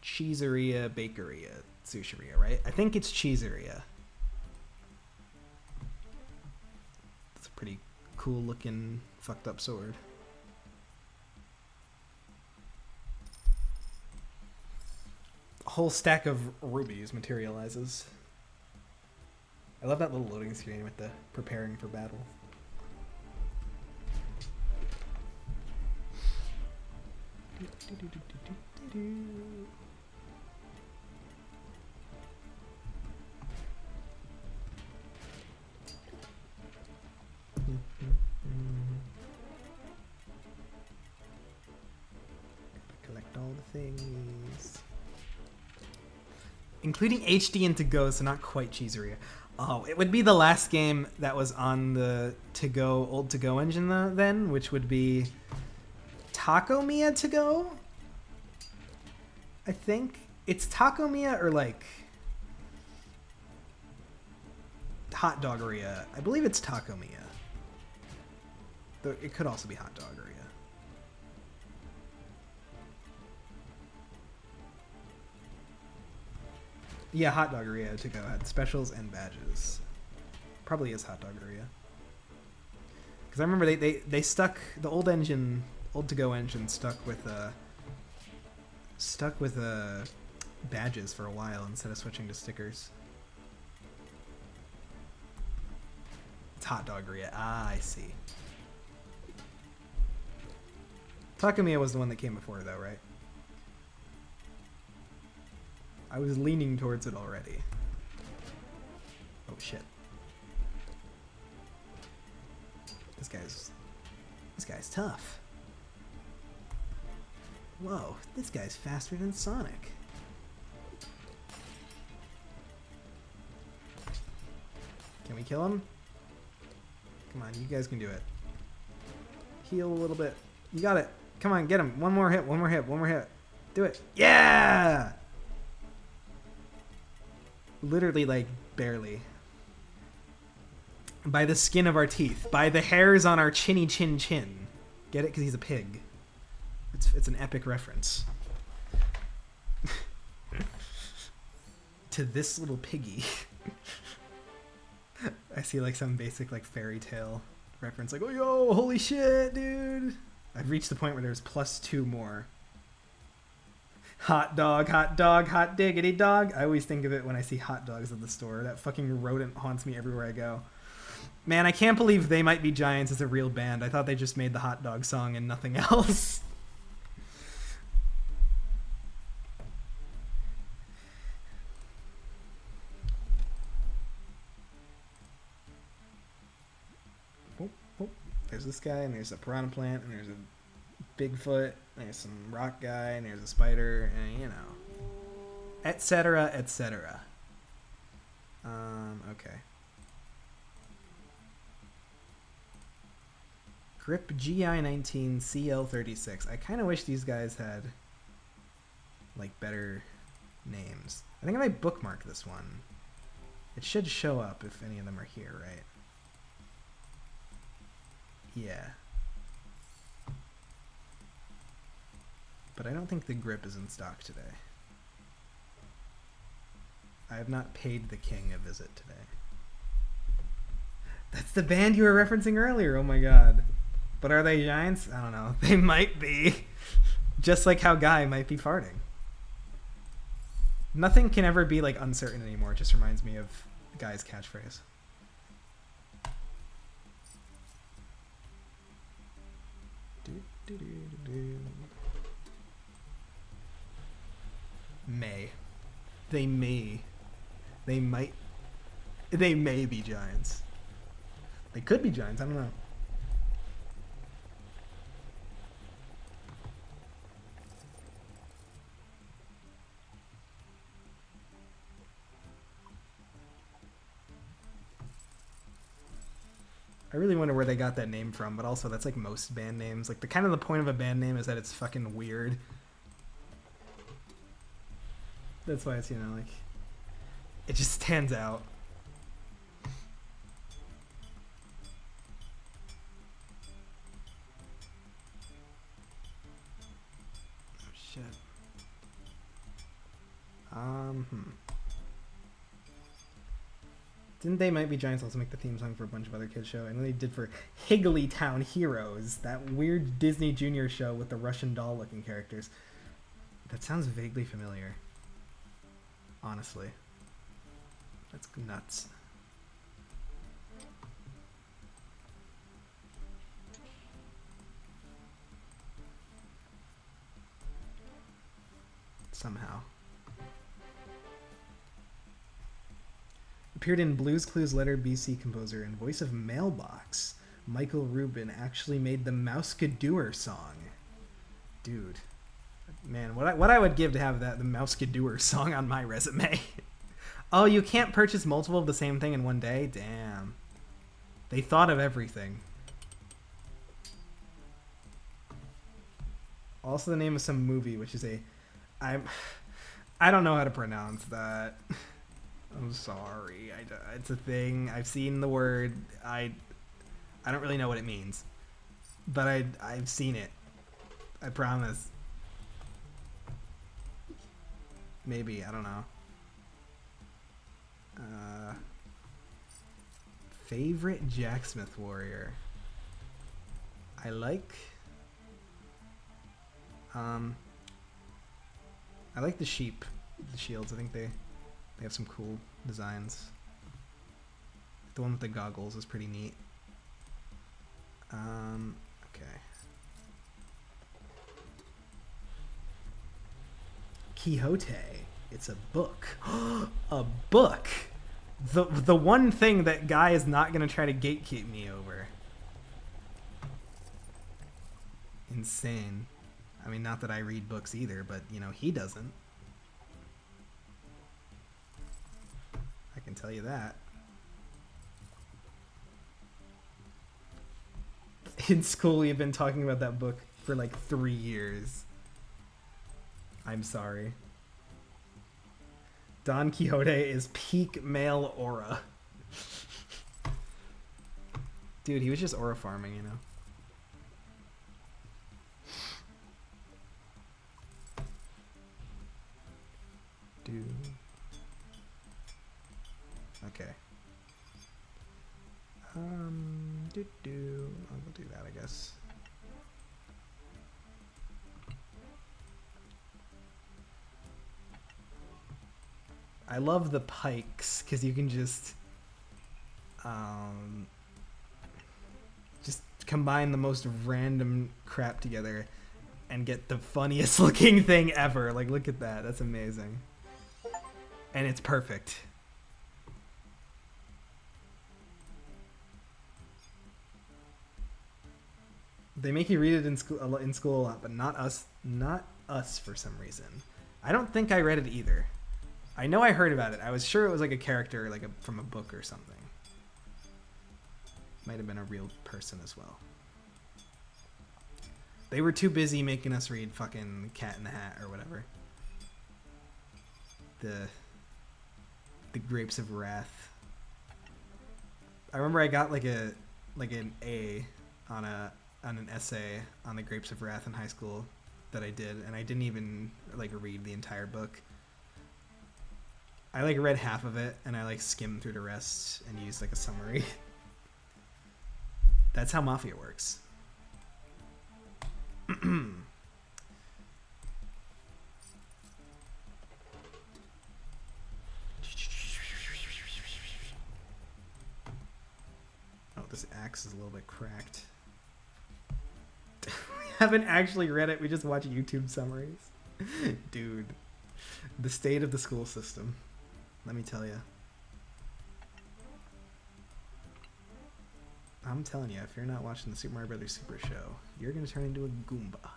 [SPEAKER 1] Cheeseria, Bakeria, Sushiria, right? I think it's Cheeseria. It's a pretty cool looking fucked up sword. A whole stack of rubies materializes. I love that little loading screen with the preparing for battle. Collect all the things. Including HD and to-go, so not quite Cheeseria. Oh, it would be the last game that was on the to-go, old to-go engine then, which would be Taco Mia to-go? I think it's Taco Mia or like Hot Doggeria. I believe it's Taco Mia. Though it could also be Hot Doggeria. Yeah, Hot Doggeria to go had specials and badges. Probably is Hot Doggeria. Because I remember they stuck the old engine, old to go engine stuck with badges for a while instead of switching to stickers. It's hot doggeria. Ah, I see. Takamiya was the one that came before, though, right? I was leaning towards it already. Oh, shit. This guy's tough. Whoa, this guy's faster than Sonic. Can we kill him? Come on, you guys can do it. Heal a little bit. You got it. Come on, get him. One more hit, one more hit, one more hit. Do it. Yeah! Literally, like, barely. By the skin of our teeth. By the hairs on our chinny chin chin. Get it? Because he's a pig. It's an epic reference. To this little piggy. I see like some basic like fairy tale reference, like, oh yo, holy shit, dude. I've reached the point where there's +2 more. Hot dog, hot diggity dog. I always think of it when I see hot dogs at the store. That fucking rodent haunts me everywhere I go. Man, I can't believe They Might Be Giants is a real band. I thought they just made the hot dog song and nothing else. There's this guy, and there's a piranha plant, and there's a Bigfoot, and there's some rock guy, and there's a spider, and you know, etc., etc. Okay. Grip GI19 CL36. I kind of wish these guys had like better names. I think I might bookmark this one. It should show up if any of them are here, right? Yeah. But I don't think the grip is in stock today. I have not paid the king a visit today. That's the band you were referencing earlier, oh my god. But are they giants? I don't know. They might be. Just like how Guy might be farting. Nothing can ever be like uncertain anymore. It just reminds me of Guy's catchphrase. May. They may. They might. They may be giants. They could be giants, I don't know. I really wonder where they got that name from, but also that's like most band names. Like the kind of the point of a band name is that it's fucking weird. That's why it's, you know, like, it just stands out. Oh shit. Didn't They Might Be Giants also make the theme song for a bunch of other kids' show? I know they did for Higglytown Heroes, that weird Disney Junior show with the Russian doll-looking characters. That sounds vaguely familiar. Honestly. That's nuts. Somehow. Appeared in Blues Clues Letter BC composer and voice of Mailbox. Michael Rubin actually made the Mousekadooer song. Dude. Man, what I would give to have that, the Mousekadooer song on my resume. Oh, you can't purchase multiple of the same thing in one day? Damn. They thought of everything. Also the name of some movie, which is I don't know how to pronounce that. I'm sorry. It's a thing. I've seen the word. I don't really know what it means. But I've seen it. I promise. Maybe. I don't know. Favorite Jacksmith warrior. I like the sheep. The shields. I think they have some cool designs. The one with the goggles is pretty neat. Okay. Quixote. It's a book. A book! The one thing that Guy is not going to try to gatekeep me over. Insane. I mean, not that I read books either, but, you know, he doesn't. I can tell you that. In school, we've been talking about that book for like 3 years. I'm sorry. Don Quixote is peak male aura. Dude, he was just aura farming, you know? Dude. Okay. I'll do that, I guess. I love the pikes because you can just combine the most random crap together and get the funniest looking thing ever. Like, look at that. That's amazing. And it's perfect. They make you read it in school a lot, but not us for some reason. I don't think I read it either. I know I heard about it. I was sure it was like a character, like from a book or something. Might have been a real person as well. They were too busy making us read fucking Cat in the Hat or whatever. The Grapes of Wrath. I remember I got like an A on an essay on the Grapes of Wrath in high school that I did, and I didn't even like read the entire book. I like read half of it and I like skimmed through the rest and used like a summary. That's how Mafia works. Oh, this axe is a little bit cracked. We haven't actually read it, we just watch YouTube summaries. Dude, the state of the school system. Let me tell you. I'm telling you, if you're not watching the Super Mario Brothers Super Show, you're going to turn into a Goomba.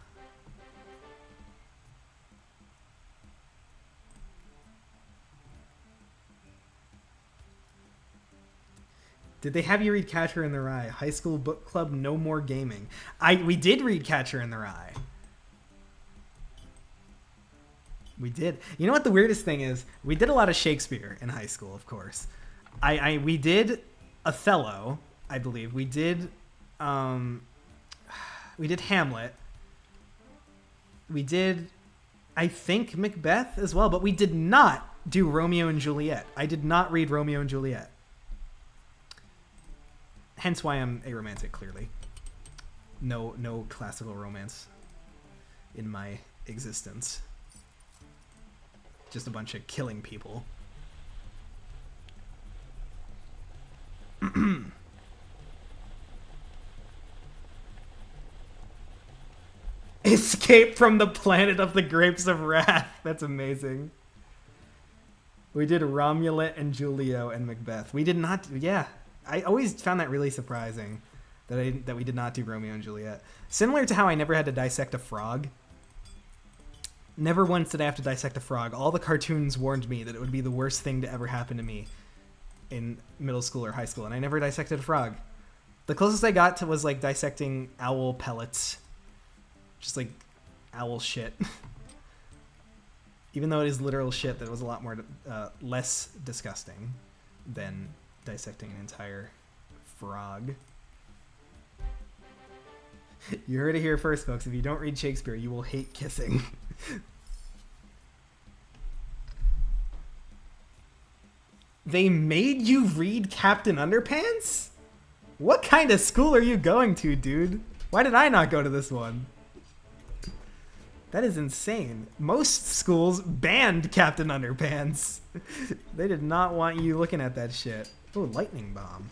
[SPEAKER 1] Did they have you read Catcher in the Rye? High school book club, no more gaming. We did read Catcher in the Rye. We did. You know what the weirdest thing is? We did a lot of Shakespeare in high school, of course. We did Othello, I believe. We did Hamlet. We did, I think, Macbeth as well, but we did not do Romeo and Juliet. I did not read Romeo and Juliet. Hence why I'm aromantic, clearly. No classical romance in my existence. Just a bunch of killing people. Escape from the planet of the Grapes of Wrath. That's amazing. We did Romulet and Julio and Macbeth. We did not. Yeah, I always found that really surprising that we did not do Romeo and Juliet. Similar to how I never had to dissect a frog. Never once did I have to dissect a frog. All the cartoons warned me that it would be the worst thing to ever happen to me in middle school or high school, and I never dissected a frog. The closest I got to was like dissecting owl pellets. Just like owl shit. Even though it is literal shit, that was a lot more less disgusting than dissecting an entire frog. You heard it here first, folks. If you don't read Shakespeare, you will hate kissing. They made you read Captain Underpants? What kind of school are you going to, dude? Why did I not go to this one? That is insane. Most schools banned Captain Underpants. They did not want you looking at that shit. Oh, lightning bomb.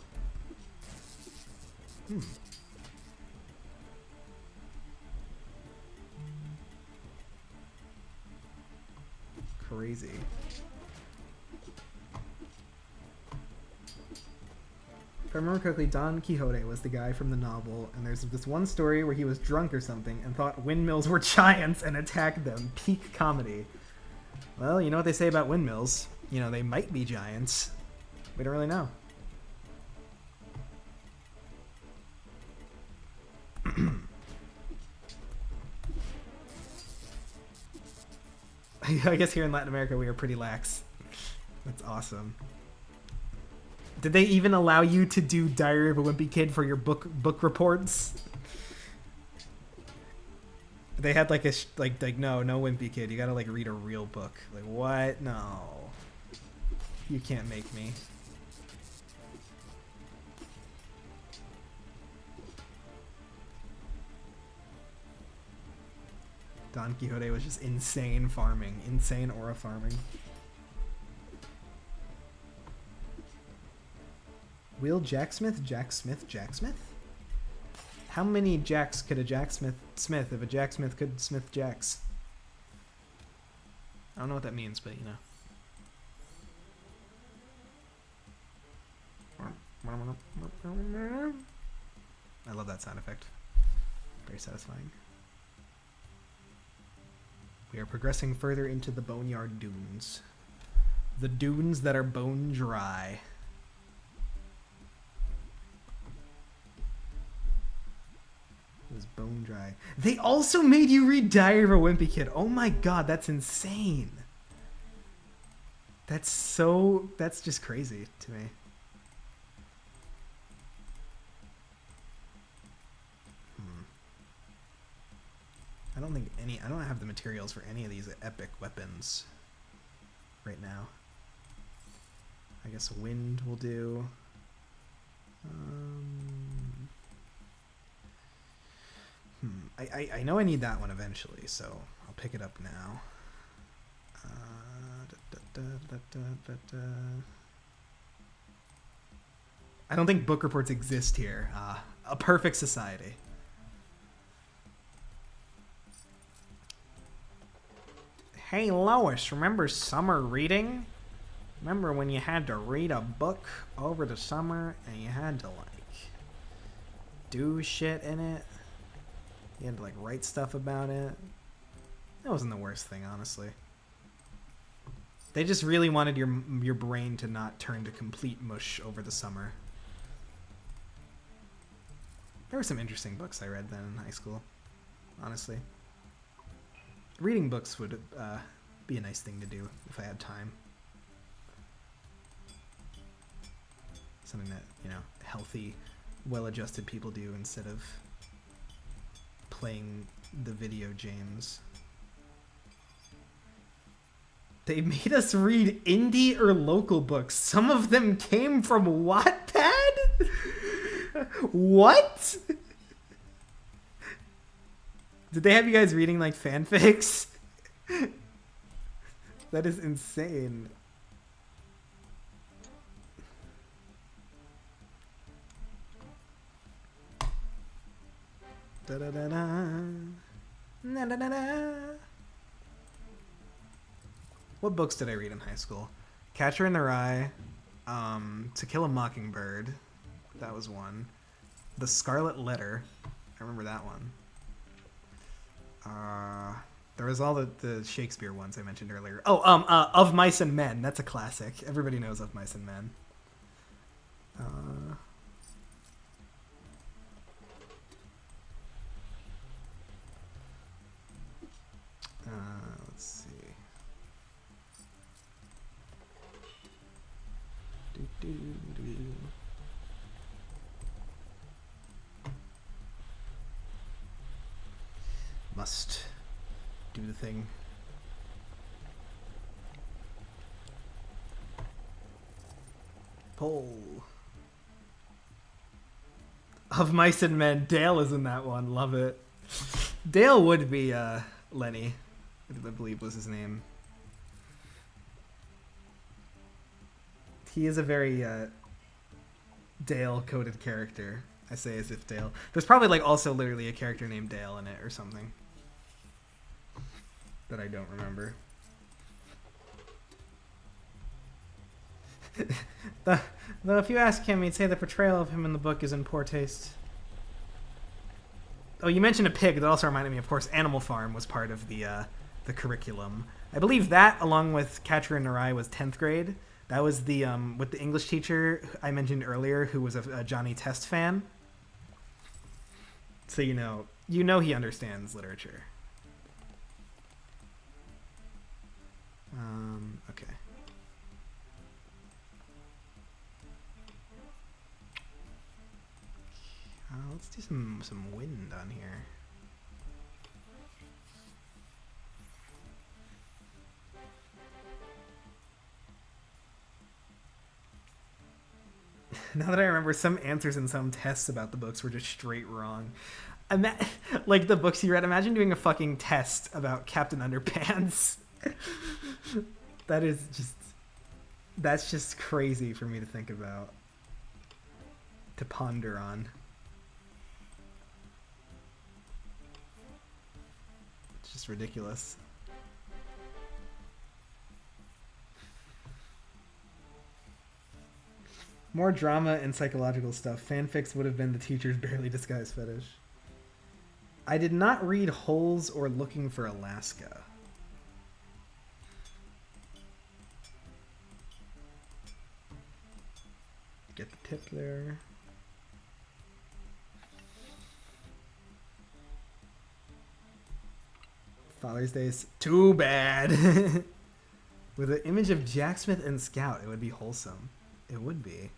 [SPEAKER 1] Crazy. If I remember correctly, Don Quixote was the guy from the novel, and there's this one story where he was drunk or something and thought windmills were giants and attacked them. Peak comedy. Well, you know what they say about windmills. You know, they might be giants. We don't really know. I guess here in Latin America we are pretty lax. That's awesome. Did they even allow you to do Diary of a Wimpy Kid for your book reports? They had like a no Wimpy Kid. You gotta like read a real book. Like what? No, you can't make me. Don Quixote was just insane farming, insane aura farming. Will Jacksmith? How many jacks could a Jacksmith smith if a Jacksmith could smith jacks? I don't know what that means, but you know. I love that sound effect. Very satisfying. We are progressing further into the Boneyard Dunes. The dunes that are bone dry. It was bone dry. They also made you read Diary of a Wimpy Kid. Oh my god, that's insane. That's just crazy to me. I don't have the materials for any of these epic weapons right now. I guess wind will do. I know I need that one eventually, so I'll pick it up now. I don't think book reports exist here. A perfect society. Hey Lois, remember summer reading? Remember when you had to read a book over the summer and you had to like do shit in it? You had to like write stuff about it. That wasn't the worst thing, honestly. They just really wanted your brain to not turn to complete mush over the summer. There were some interesting books I read then in high school, honestly. Reading books would be a nice thing to do if I had time. Something that, you know, healthy, well-adjusted people do instead of playing the video games. They made us read indie or local books. Some of them came from Wattpad? What? Did they have you guys reading like fanfics? That is insane. Da da da da. Na da da da. What books did I read in high school? Catcher in the Rye, To Kill a Mockingbird, that was one. The Scarlet Letter, I remember that one. There was all the Shakespeare ones I mentioned earlier. Oh, Of Mice and Men, that's a classic. Everybody knows Of Mice and Men. Let's see. Must do the thing. Poll. Of Mice and Men. Dale is in that one. Love it. Dale would be Lenny, I believe was his name. He is a very Dale-coded character. I say as if Dale. There's probably like also literally a character named Dale in it or something that I don't remember. Though if you ask him, he'd say the portrayal of him in the book is in poor taste. Oh, you mentioned a pig. That also reminded me, of course, Animal Farm was part of the curriculum. I believe that, along with Catcher in the Rye, was 10th grade. That was the with the English teacher I mentioned earlier, who was a Johnny Test fan. So you know he understands literature. Okay. Let's do some wind on here. Now that I remember, some answers in some tests about the books were just straight wrong. Like the books you read, imagine doing a fucking test about Captain Underpants. That's just crazy for me to think about. To ponder on. It's just ridiculous. More drama and psychological stuff. Fanfics would have been the teacher's barely disguised fetish. I did not read Holes or Looking for Alaska. Get the tip there. Father's Day's too bad. With an image of Jacksmith and Scout, it would be wholesome. It would be.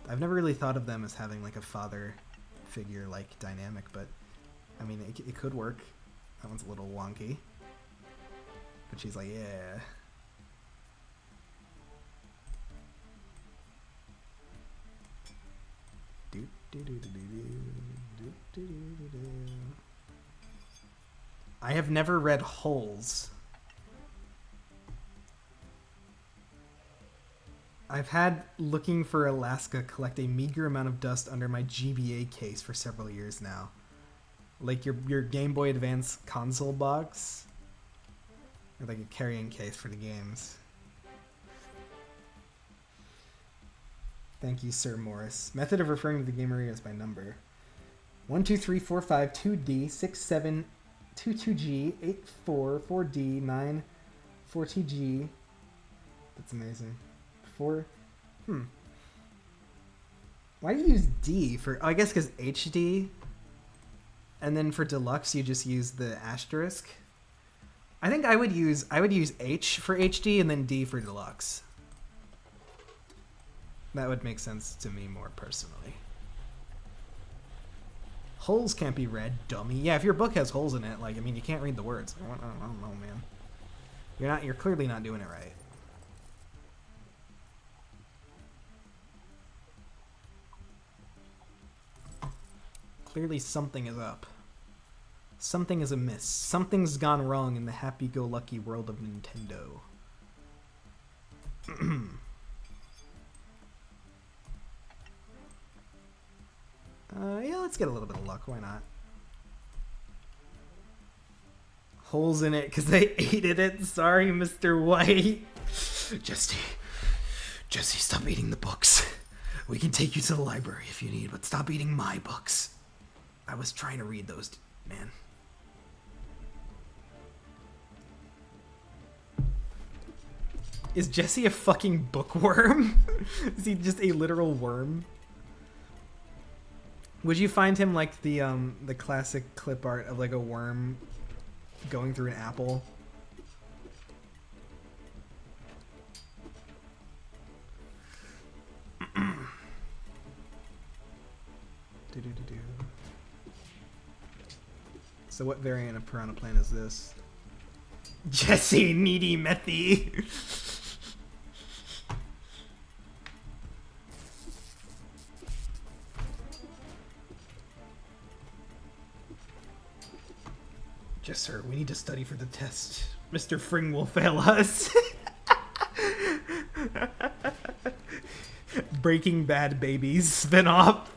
[SPEAKER 1] I've never really thought of them as having like a father figure like dynamic, but I mean it could work. That one's a little wonky, but she's like, yeah. I have never read Holes. I've had Looking for Alaska collect a meager amount of dust under my GBA case for several years now. Like your Game Boy Advance console box. Or like a carrying case for the games. Thank you, Sir Morris. Method of referring to the game area is by number. 1, 2, 3, 4, 5, 2D, 6, 7, 2, 2G, 8, 4, 4D, 9, 4TG. That's amazing. 4. Why do you use D for? Oh, I guess because HD. And then for deluxe, you just use the asterisk. I think I would use H for HD and then D for deluxe. That would make sense to me more personally. Holes can't be read, dummy. Yeah, if your book has holes in it, like, I mean, you can't read the words. I don't know, man. You're clearly not doing it right. Clearly something is up. Something is amiss. Something's gone wrong in the happy-go-lucky world of Nintendo. Yeah, let's get a little bit of luck. Why not? Holes in it because they ate it. Sorry, Mr. White. Jesse, stop eating the books. We can take you to the library if you need, but stop eating my books. I was trying to read those, man. Is Jesse a fucking bookworm? Is he just a literal worm? Would you find him like the classic clip art of like a worm going through an apple? So what variant of Piranha Plant is this? Jesse Needy Methy. Yes, sir. We need to study for the test. Mr. Fring will fail us. Breaking Bad Babies spin-off.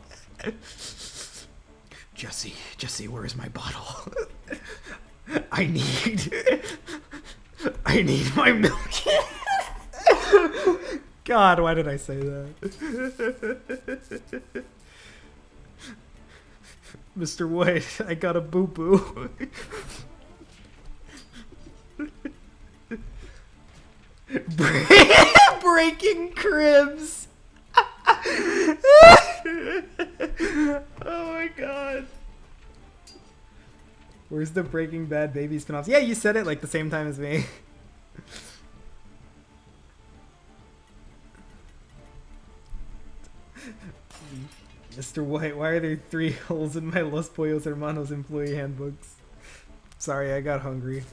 [SPEAKER 1] Jesse, where's my bottle? I need my milk. God, why did I say that? Mr. White, I got a boo-boo. Breaking cribs. Oh my god. Where's the Breaking Bad baby spin-offs? Yeah, you said it like the same time as me. Mr. White, why are there 3 holes in my Los Pollos Hermanos employee handbooks? Sorry, I got hungry.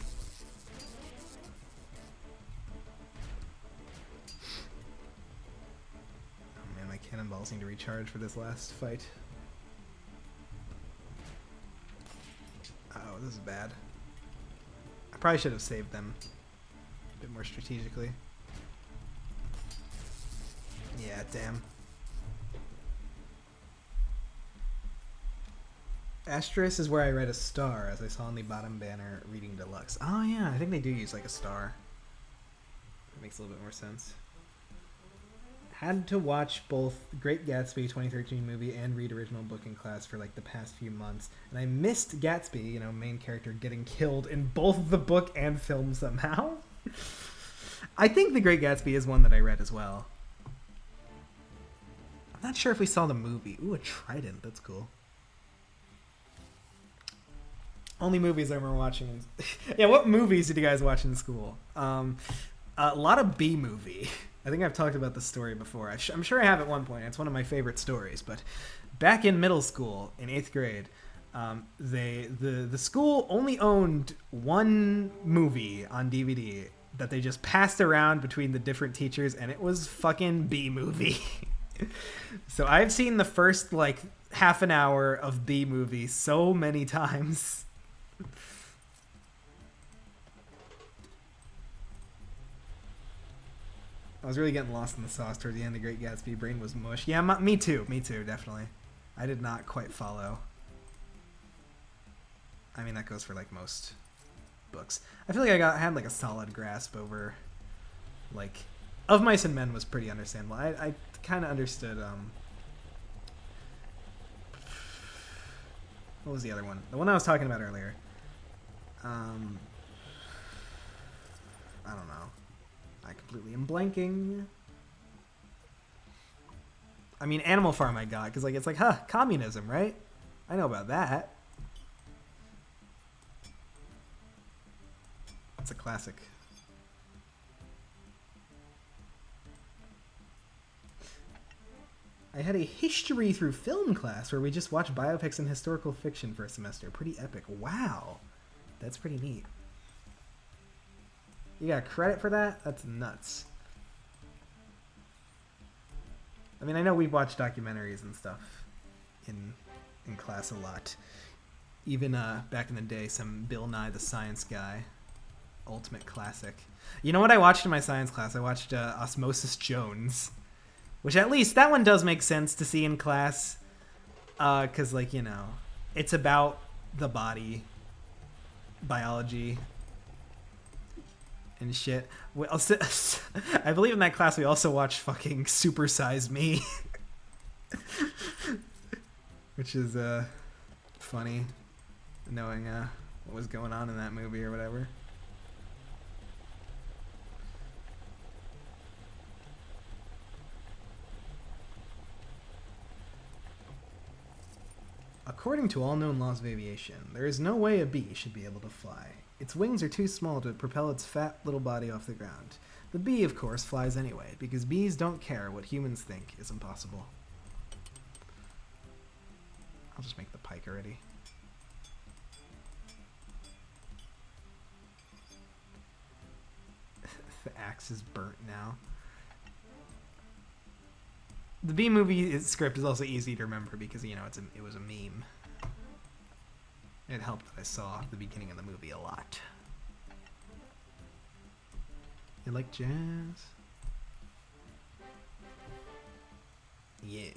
[SPEAKER 1] Oh man, my cannonballs need to recharge for this last fight. Oh, this is bad. I probably should have saved them a bit more strategically. Yeah, damn. Asterisk is where I read a star, as I saw on the bottom banner, reading deluxe. Oh yeah, I think they do use like a star. That makes a little bit more sense. Had to watch both Great Gatsby 2013 movie and read original book in class for like the past few months. And I missed Gatsby, you know, main character getting killed in both the book and film somehow. I think The Great Gatsby is one that I read as well. I'm not sure if we saw the movie. Ooh, a trident. That's cool. Only movies I remember watching. Yeah, what movies did you guys watch in school? A lot of B-movie. I think I've talked about this story before. I'm sure I have at one point. It's one of my favorite stories. But back in middle school, in 8th grade, the school only owned one movie on DVD that they just passed around between the different teachers, and it was fucking B-movie. So I've seen the first, like, half an hour of B-movie so many times. I was really getting lost in the sauce toward the end of Great Gatsby. Brain was mush. Yeah, me too, definitely. I did not quite follow. I mean, that goes for, like, most books. I feel like I had, like, a solid grasp over, like... Of Mice and Men was pretty understandable. I kind of understood, what was the other one? The one I was talking about earlier. I don't know. I completely am blanking. I mean, Animal Farm I got, because, like, it's like, huh, communism, right? I know about that. It's a classic. I had a history through film class where we just watched biopics and historical fiction for a semester. Pretty epic. Wow. That's pretty neat. You got credit for that? That's nuts. I mean, I know we've watched documentaries and stuff in class a lot. Even back in the day, some Bill Nye the Science Guy. Ultimate classic. You know what I watched in my science class? I watched Osmosis Jones. Which at least, that one does make sense to see in class. Because, like, you know, it's about the body, biology, and shit. I believe in that class we also watched fucking Super Size Me. Which is funny, knowing what was going on in that movie or whatever. According to all known laws of aviation, there is no way a bee should be able to fly. Its wings are too small to propel its fat little body off the ground. The bee, of course, flies anyway, because bees don't care what humans think is impossible. I'll just make the pike already. The axe is burnt now. The B-movie script is also easy to remember because, you know, it was a meme. It helped that I saw the beginning of the movie a lot. You like jazz? Yeah.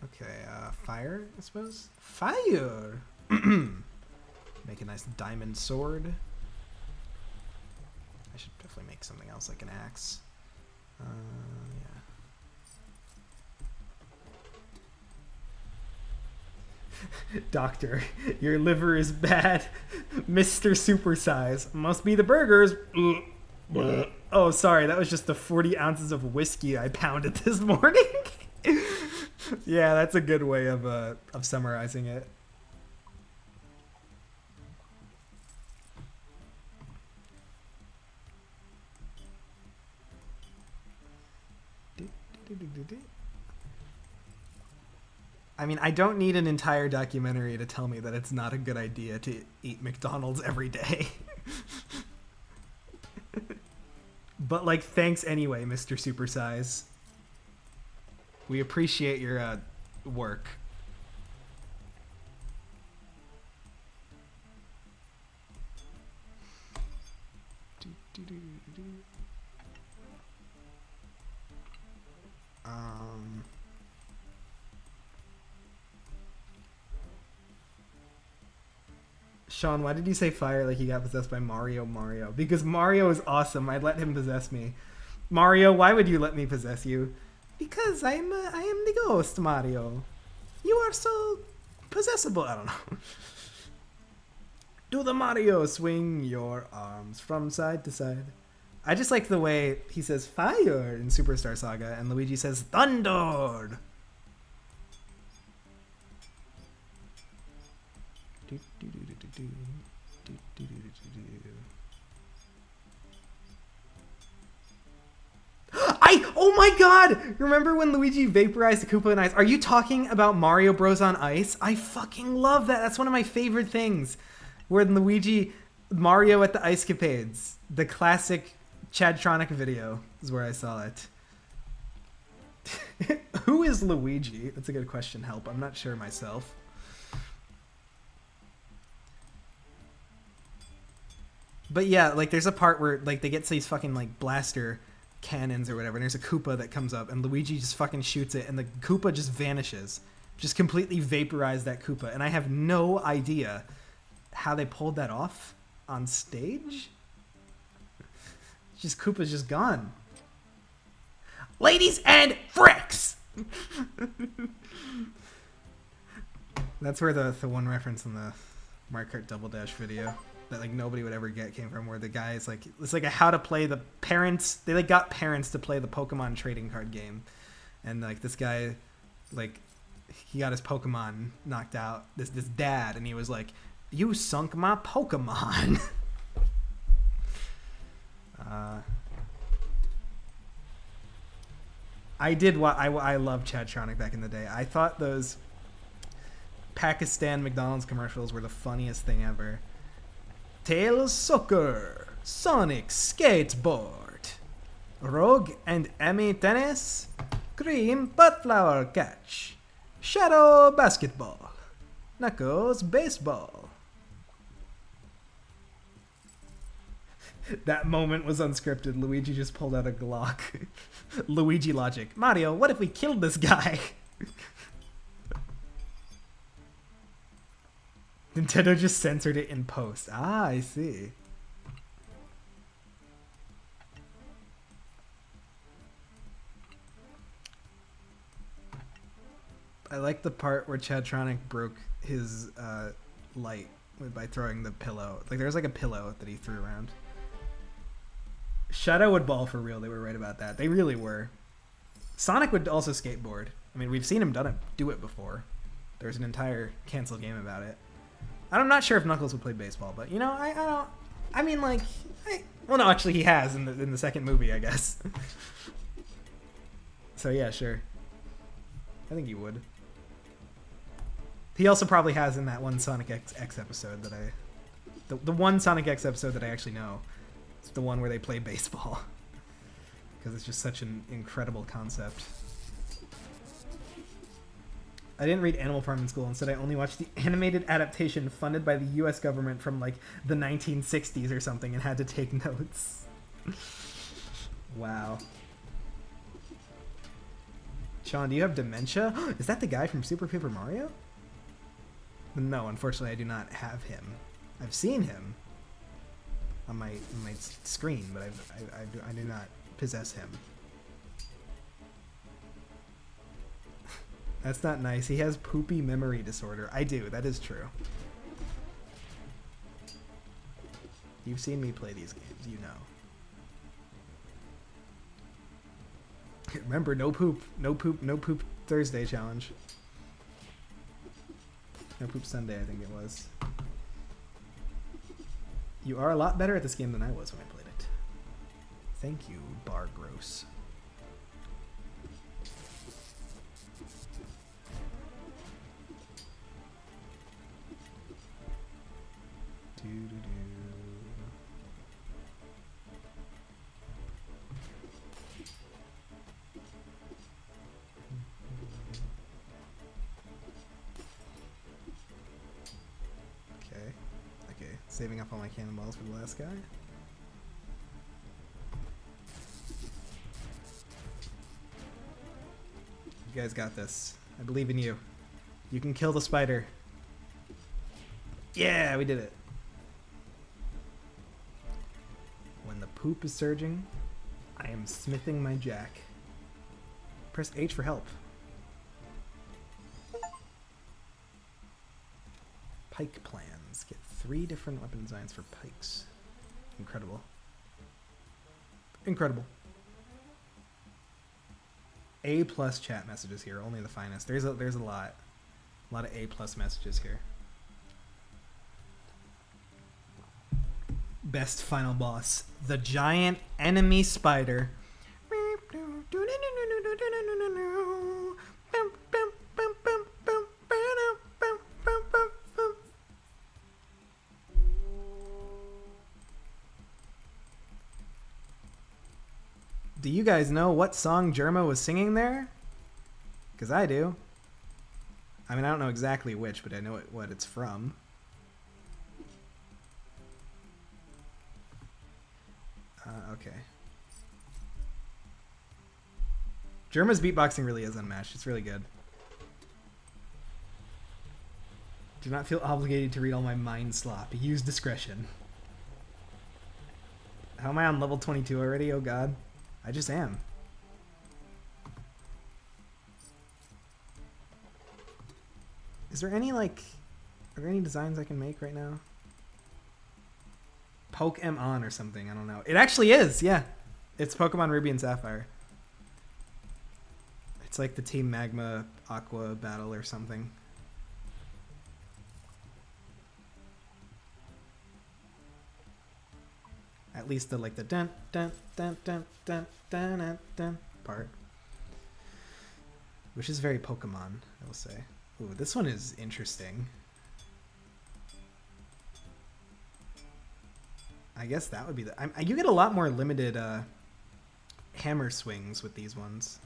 [SPEAKER 1] Okay, fire, I suppose? Fire! Make a nice diamond sword. I should definitely make something else like an axe. Yeah. Doctor, your liver is bad. Mr. Supersize. Must be the burgers. Oh, sorry, that was just the 40 ounces of whiskey I pounded this morning. Yeah, that's a good way of summarizing it. I mean, I don't need an entire documentary to tell me that it's not a good idea to eat McDonald's every day. But, like, thanks anyway, Mr. Supersize. We appreciate your work. Sean, why did you say fire like he got possessed by Mario? Because Mario is awesome. I'd let him possess me. Mario, why would you let me possess you? Because I am the ghost, Mario. You are so possessible. I don't know. Do the Mario, swing your arms from side to side. I just like the way he says fire in Superstar Saga and Luigi says thunder. Oh my god! Remember when Luigi vaporized the Koopa in ice? Are you talking about Mario Bros. On Ice? I fucking love that. That's one of my favorite things. When Mario at the Ice Capades, the classic Chadtronic video is where I saw it. Who is Luigi? That's a good question, help. I'm not sure myself. But yeah, like there's a part where like they get these fucking like blaster cannons or whatever, and there's a Koopa that comes up and Luigi just fucking shoots it and the Koopa just vanishes. Just completely vaporized that Koopa, and I have no idea how they pulled that off on stage. Just Koopa's just gone. Ladies and fricks! That's where the one reference in the Mario Kart Double Dash video that like nobody would ever get came from, where the guy is like, it's like a how to play the parents, they like got parents to play the Pokemon trading card game, and like this guy, like he got his Pokemon knocked out, this dad, and he was like, you sunk my Pokemon. I loved Chadtronic back in the day. I thought those Pakistan McDonald's commercials were the funniest thing ever. Tails Soccer, Sonic Skateboard, Rogue and Emmy Tennis, Cream Buttflower Catch, Shadow Basketball, Knuckles Baseball. That moment was unscripted. Luigi just pulled out a Glock. Luigi logic. Mario, what if we killed this guy? Nintendo just censored it in post. Ah, I see. I like the part where Chadtronic broke his light by throwing the pillow. Like there was like a pillow that he threw around. Shadow would ball for real. They were right about that. They really were. Sonic would also skateboard. I mean, we've seen him do it before. There's an entire canceled game about it. I'm not sure if Knuckles would play baseball, but you know, I don't. I mean, like, well, no, actually, he has in the second movie, I guess. So yeah, sure. I think he would. He also probably has in that one Sonic X episode that the one Sonic X episode that I actually know. It's the one where they play baseball. Because it's just such an incredible concept. I didn't read Animal Farm in school. Instead, I only watched the animated adaptation funded by the U.S. government from like the 1960s or something and had to take notes. Wow. Sean, do you have dementia? Is that the guy from Super Paper Mario? No, unfortunately, I do not have him. I've seen him on my screen, but I do not possess him. That's not nice. He has poopy memory disorder. I do. That is true. You've seen me play these games. You know. Remember, no poop. No poop. No poop Thursday challenge. No poop Sunday, I think it was. You are a lot better at this game than I was when I played it. Thank you, Bar Gross. Saving up all my cannonballs for the last guy. You guys got this. I believe in you. You can kill the spider. Yeah, we did it. When the poop is surging, I am smithing my jack. Press H for help. Pike plans. Get 3 different weapon designs for pikes. Incredible. Incredible. A+ chat messages here, only the finest. There's a lot of A+ messages here. Best final boss, the giant enemy spider. Do you guys know what song Germa was singing there? Because I do. I mean, I don't know exactly which, but I know what it's from. Okay. Germa's beatboxing really is unmatched. It's really good. Do not feel obligated to read all my mind slop. Use discretion. How am I on level 22 already? Oh god. I just am. Is there any, like... Are there any designs I can make right now? Pokémon or something. I don't know. It actually is, yeah. It's Pokemon Ruby and Sapphire. It's like the Team Magma Aqua battle or something. At least the like the dun dun dun dun dun dun dun dun part, which is very Pokemon, I will say. Ooh, this one is interesting. I guess that would be the. You get a lot more limited hammer swings with these ones.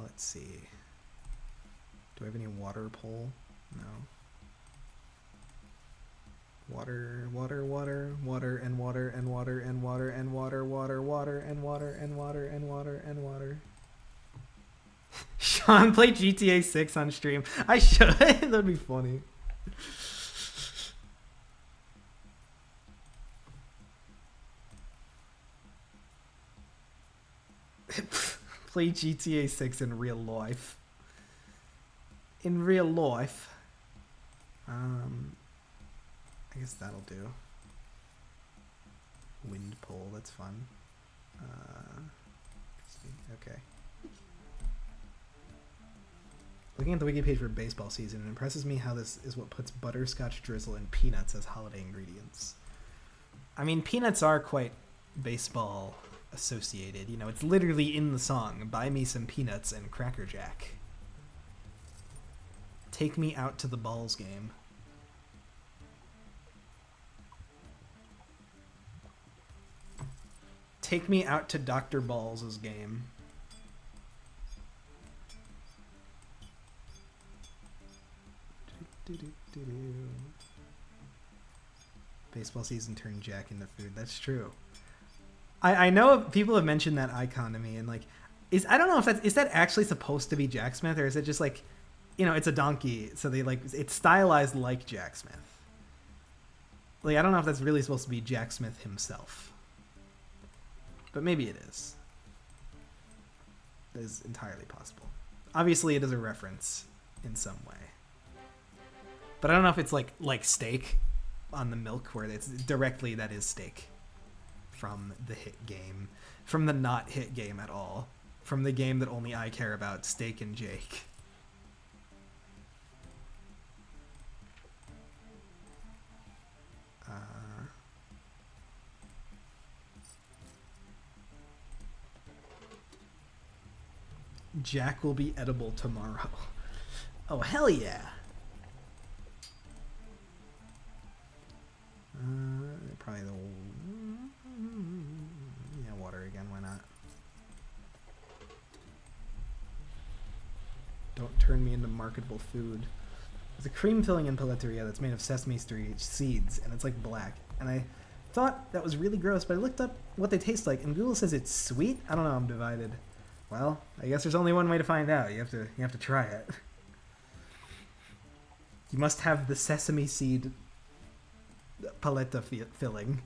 [SPEAKER 1] Let's see. Do I have any water pole? No. Water, water, water, water, and water, and water, and water, and water, water, water, and water, and water, and water, and water. Sean, play GTA 6 on stream. I should. That'd be funny. Play GTA 6 in real life. In real life. I guess that'll do. Wind pole, that's fun. Okay. Looking at the wiki page for baseball season, it impresses me how this is what puts butterscotch drizzle and peanuts as holiday ingredients. I mean, peanuts are quite baseball associated. You know, it's literally in the song, buy me some peanuts and Cracker Jack. Take me out to the balls game. Take me out to Dr. Balls' game. Baseball season turned Jack into food. That's true. I know people have mentioned that icon to me, and like, I don't know if is that actually supposed to be Jacksmith, or is it just like, you know, it's a donkey, so they like it's stylized like Jacksmith. Like, I don't know if that's really supposed to be Jacksmith himself, but maybe it is. That is entirely possible. Obviously, it is a reference in some way, but I don't know if it's like steak on the milk, where it's directly that is steak from the hit game, from the not hit game at all, from the game that only I care about, Steak and Jake. Jack will be edible tomorrow. Oh, hell yeah. Probably the... Yeah, water again, why not? Don't turn me into marketable food. There's a cream filling in Paleteria that's made of sesame seeds, and it's like black. And I thought that was really gross, but I looked up what they taste like, and Google says it's sweet. I don't know, I'm divided. Well, I guess there's only one way to find out. You have to try it. You must have the sesame seed paleta filling.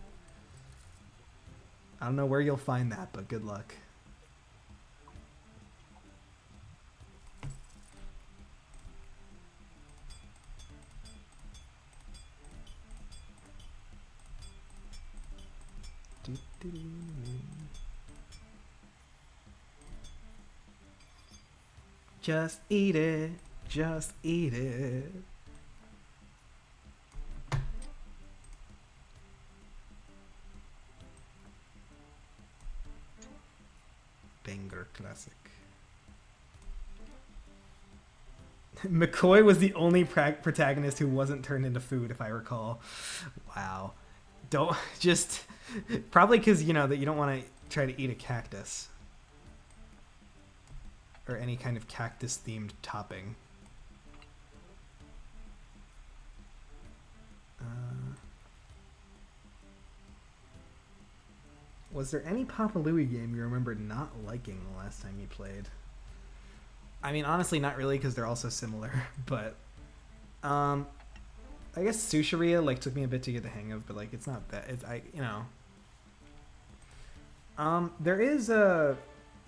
[SPEAKER 1] I don't know where you'll find that, but good luck. Just eat it. Just eat it. Banger classic. McCoy was the only protagonist who wasn't turned into food, if I recall. Wow. Don't just... Probably because, you know, that you don't want to try to eat a cactus. Or any kind of cactus-themed topping. Was there any Papa Louie game you remember not liking the last time you played? I mean, honestly, not really, because they're all so similar. But, I guess Sushiria, like, took me a bit to get the hang of, but, like, it's not bad. It's, you know. There is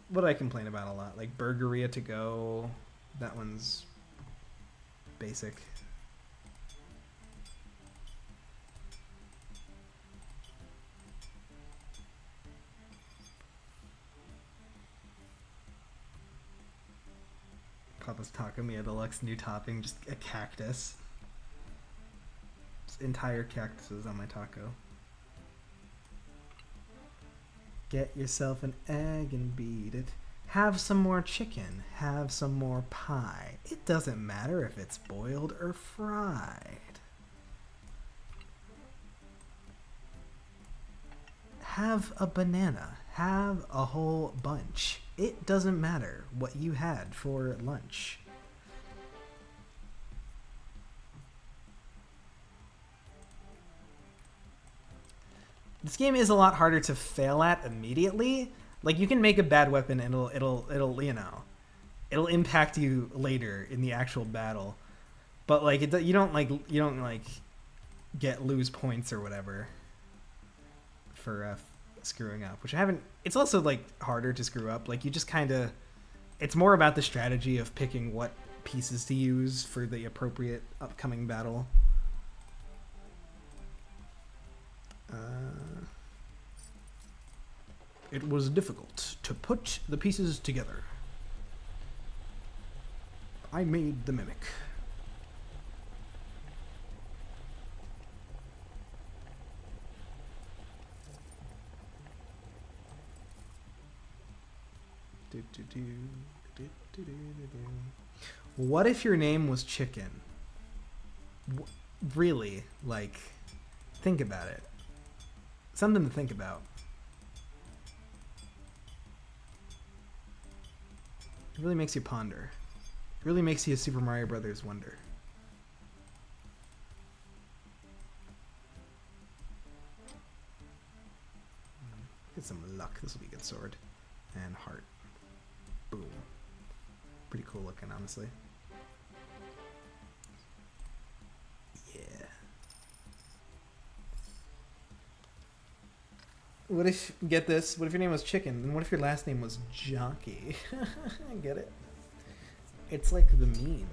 [SPEAKER 1] what I complain about a lot, like Burgeria to go. That one's basic. Papa's Taco Mia Deluxe new topping, just a cactus. Just entire cactuses on my taco. Get yourself an egg and beat it. Have some more chicken. Have some more pie. It doesn't matter if it's boiled or fried. Have a banana. Have a whole bunch. It doesn't matter what you had for lunch. This game is a lot harder to fail at immediately. Like, you can make a bad weapon and it'll you know, it'll impact you later in the actual battle. But like you don't lose points or whatever for screwing up, which I haven't. It's also like harder to screw up. Like, you just kind of, it's more about the strategy of picking what pieces to use for the appropriate upcoming battle. It was difficult to put the pieces together. I made the mimic. What if your name was Chicken? Really, like, think about it. Something to think about. It really makes you ponder. It really makes you a Super Mario Brothers wonder. Get some luck. This will be a good sword. And heart. Boom. Pretty cool looking, honestly. Yeah. What if, get this, what if your name was Chicken? And what if your last name was Jockey? Get it? It's like the meme.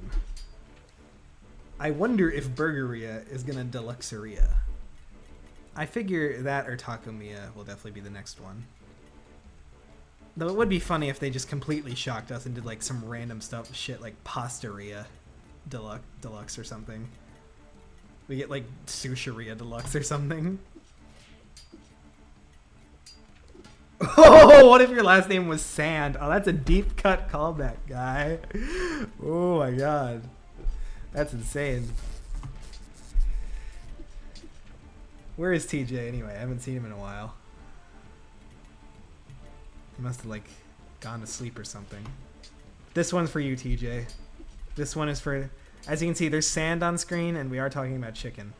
[SPEAKER 1] I wonder if Burgeria is gonna Deluxeria. I figure that or Takomiya will definitely be the next one. Though it would be funny if they just completely shocked us and did like some random stuff, shit like Pastaria Deluxe or something. We get like Sushiria Deluxe or something. Oh, what if your last name was Sand? Oh, that's a deep cut callback, guy. Oh my god. That's insane. Where is TJ anyway? I haven't seen him in a while. He must have like gone to sleep or something. This one's for you, TJ. This one is for, as you can see, there's Sand on screen and we are talking about chicken.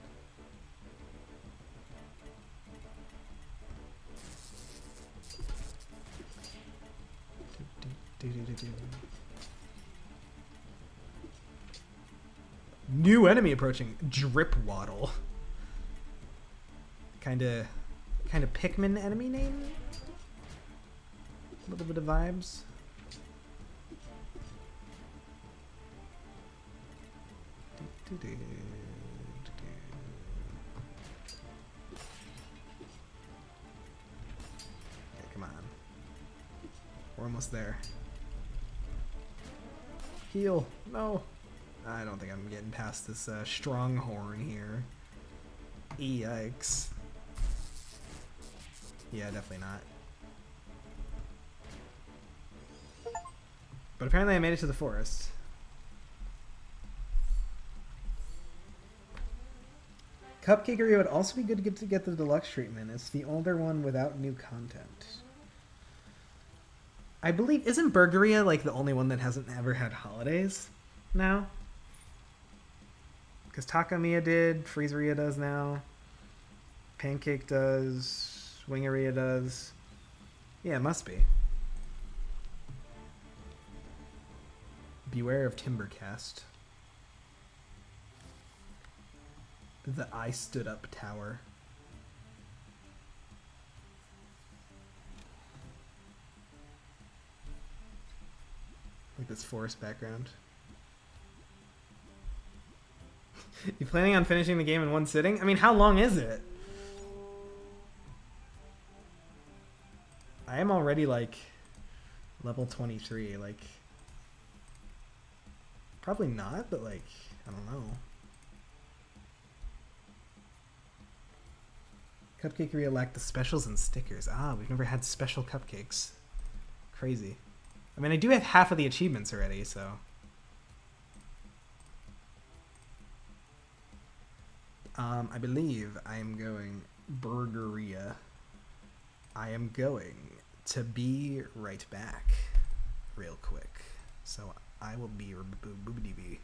[SPEAKER 1] New enemy approaching. Drip Waddle. Kinda Pikmin enemy name? A little bit of vibes. Okay, come on. We're almost there. Heal. No. I don't think I'm getting past this Stronghorn here. Yikes. Yeah, definitely not. But apparently I made it to the forest. Cupcakery would also be good to get the deluxe treatment. It's the older one without new content. I believe, isn't Burgeria like the only one that hasn't ever had holidays now? Because Takamiya did, Freezeria does now, Pancake does, Wingeria does. Yeah, it must be. Beware of Timbercast. The I Stood Up Tower. Like this forest background. You planning on finishing the game in one sitting? I mean, how long is it? I am already like level 23. Like, probably not, but like, I don't know. Cupcakeria lacked the specials and stickers. Ah, we've never had special cupcakes. Crazy. I mean, I do have half of the achievements already, so. I believe I am going Burgeria. I am going to be right back real quick. So I will be boobity.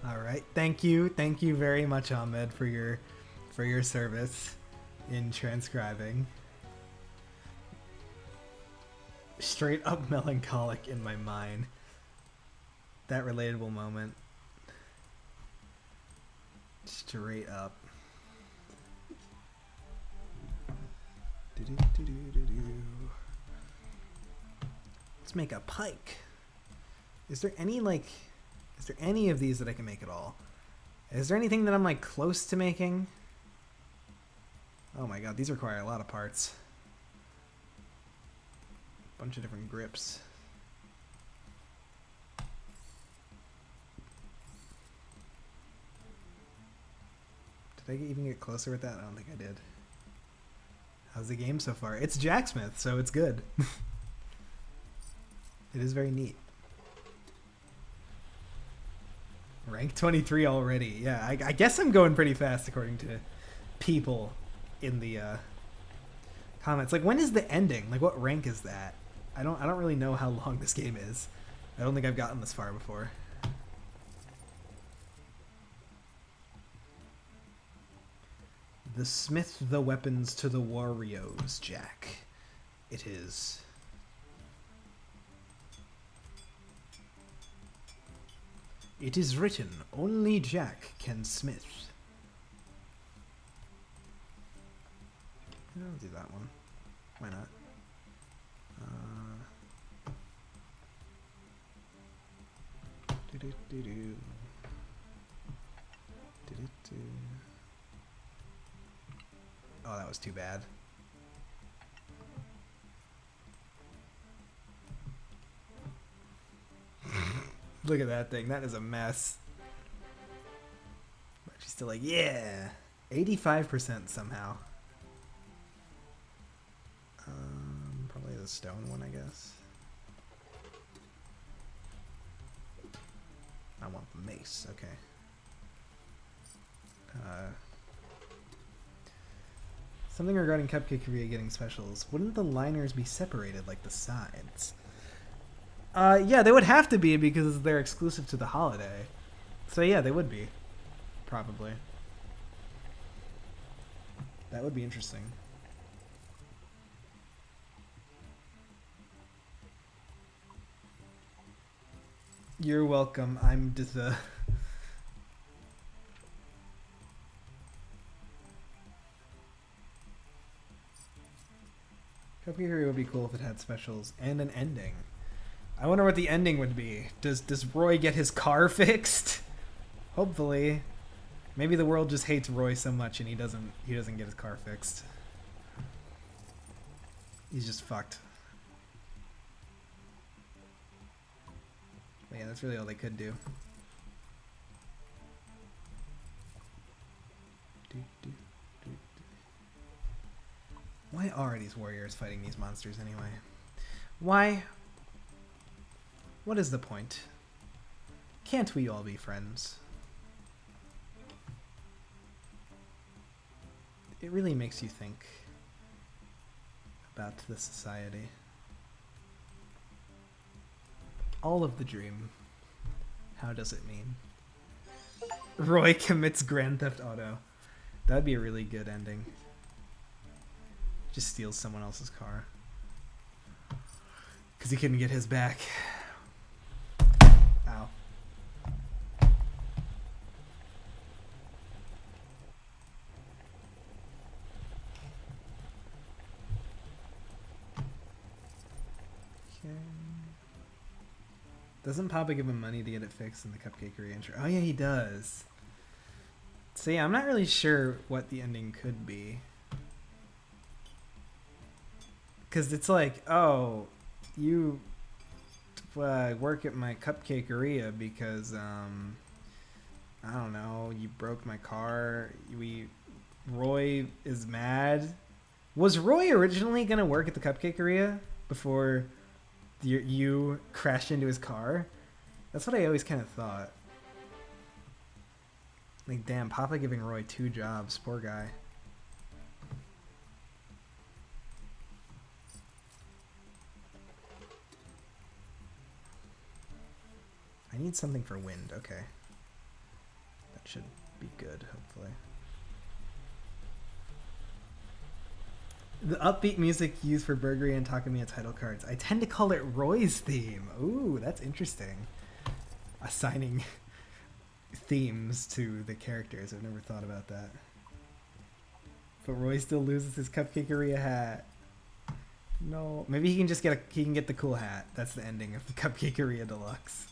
[SPEAKER 1] All right. Thank you very much, Ahmed, for your service in transcribing. Straight up melancholic in my mind. That relatable moment. Straight up. Let's make a pike. Is there any of these that I can make at all? Is there anything that I'm like close to making? Oh my god, these require a lot of parts. Bunch of different grips. Did I even get closer with that? I don't think I did. How's the game so far? It's Jacksmith, so it's good. It is very neat. Rank 23 already. Yeah, I guess I'm going pretty fast according to people in the comments. Like, when is the ending? Like, what rank is that? I don't really know how long this game is. I don't think I've gotten this far before. The smith the weapons to the Warriors, Jack. It is. It is written, only Jack can smith. I'll do that one. Why not? Oh, that was too bad. Look at that thing. That is a mess. But she's still like, yeah. 85% somehow. Probably the stone one, I guess. I want the mace. Okay. Something regarding Cupcake Korea getting specials. Wouldn't the liners be separated like the sides? Yeah, they would have to be because they're exclusive to the holiday. So yeah, they would be. Probably. That would be interesting. You're welcome. I'm just Cupcake Korea would be cool if it had specials and an ending. I wonder what the ending would be. Does Roy get his car fixed? Hopefully. Maybe the world just hates Roy so much and he doesn't get his car fixed. He's just fucked. But yeah, that's really all they could do. Why are these warriors fighting these monsters anyway? Why? What is the point? Can't we all be friends? It really makes you think about the society. All of the dream. How does it mean? Roy commits Grand Theft Auto. That'd be a really good ending. Just steals someone else's car. Because he couldn't get his back. Ow. Okay. Doesn't Papa give him money to get it fixed in the Cupcakery intro? Oh yeah, he does. So yeah, I'm not really sure what the ending could be. Because it's like, oh, you work at my cupcakeria because, I don't know, you broke my car. Roy is mad. Was Roy originally going to work at the cupcakeria before you crashed into his car? That's what I always kind of thought. Like, damn, Papa giving Roy 2 jobs. Poor guy. I need something for wind. Okay. should be good, hopefully. The upbeat music used for Burgery and Takamiya title cards. I tend to call it Roy's theme. Ooh, that's interesting. Assigning themes to the characters. I've never thought about that. But Roy still loses his Cupcakeria hat. No. Maybe he can just get he can get the cool hat. That's the ending of the Cupcakeria Deluxe.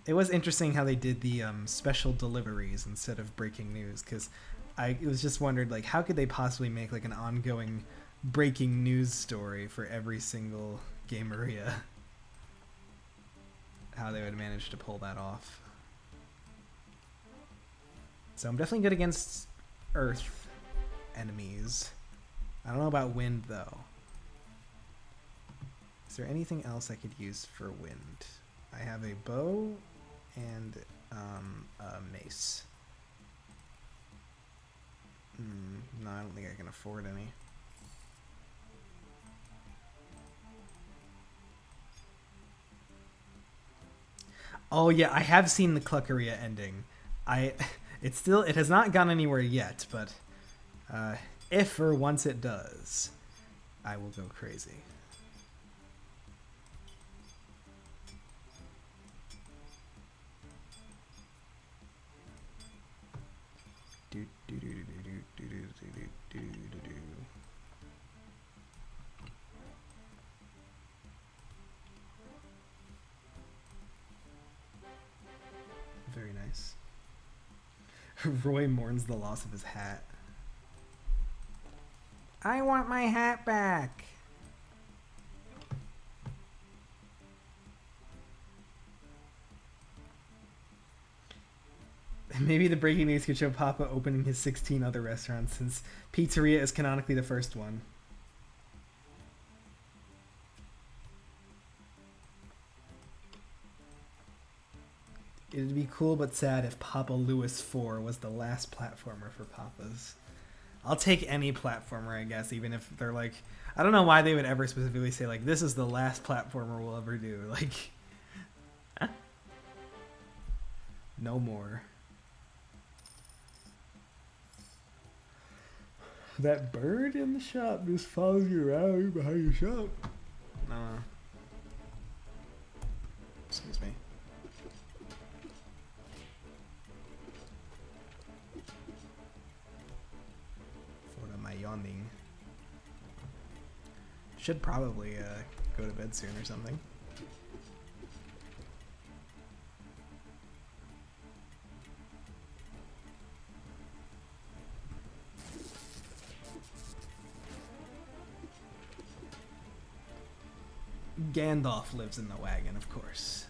[SPEAKER 1] It was interesting how they did the special deliveries instead of breaking news, because I was just wondered, like, how could they possibly make like an ongoing breaking news story for every single game area? How they would manage to pull that off. So I'm definitely good against earth enemies. I don't know about wind though. Is there anything else I could use for wind? I have a bow and a mace. No, I don't think I can afford any. Oh yeah, I have seen the Cluckeria ending. It has not gone anywhere yet, but if or once it does, I will go crazy. Very nice. Roy mourns the loss of his hat. I want my hat back. Maybe the breaking news could show Papa opening his 16 other restaurants, since Pizzeria is canonically the first one. It'd be cool but sad if Papa Louie 4 was the last platformer for Papa's. I'll take any platformer, I guess, even if they're like... I don't know why they would ever specifically say, like, this is the last platformer we'll ever do. Like... no more. That bird in the shop just follows you around behind your shop. No. Excuse me. What am I yawning? Should probably go to bed soon or something. Gandalf lives in the wagon, of course.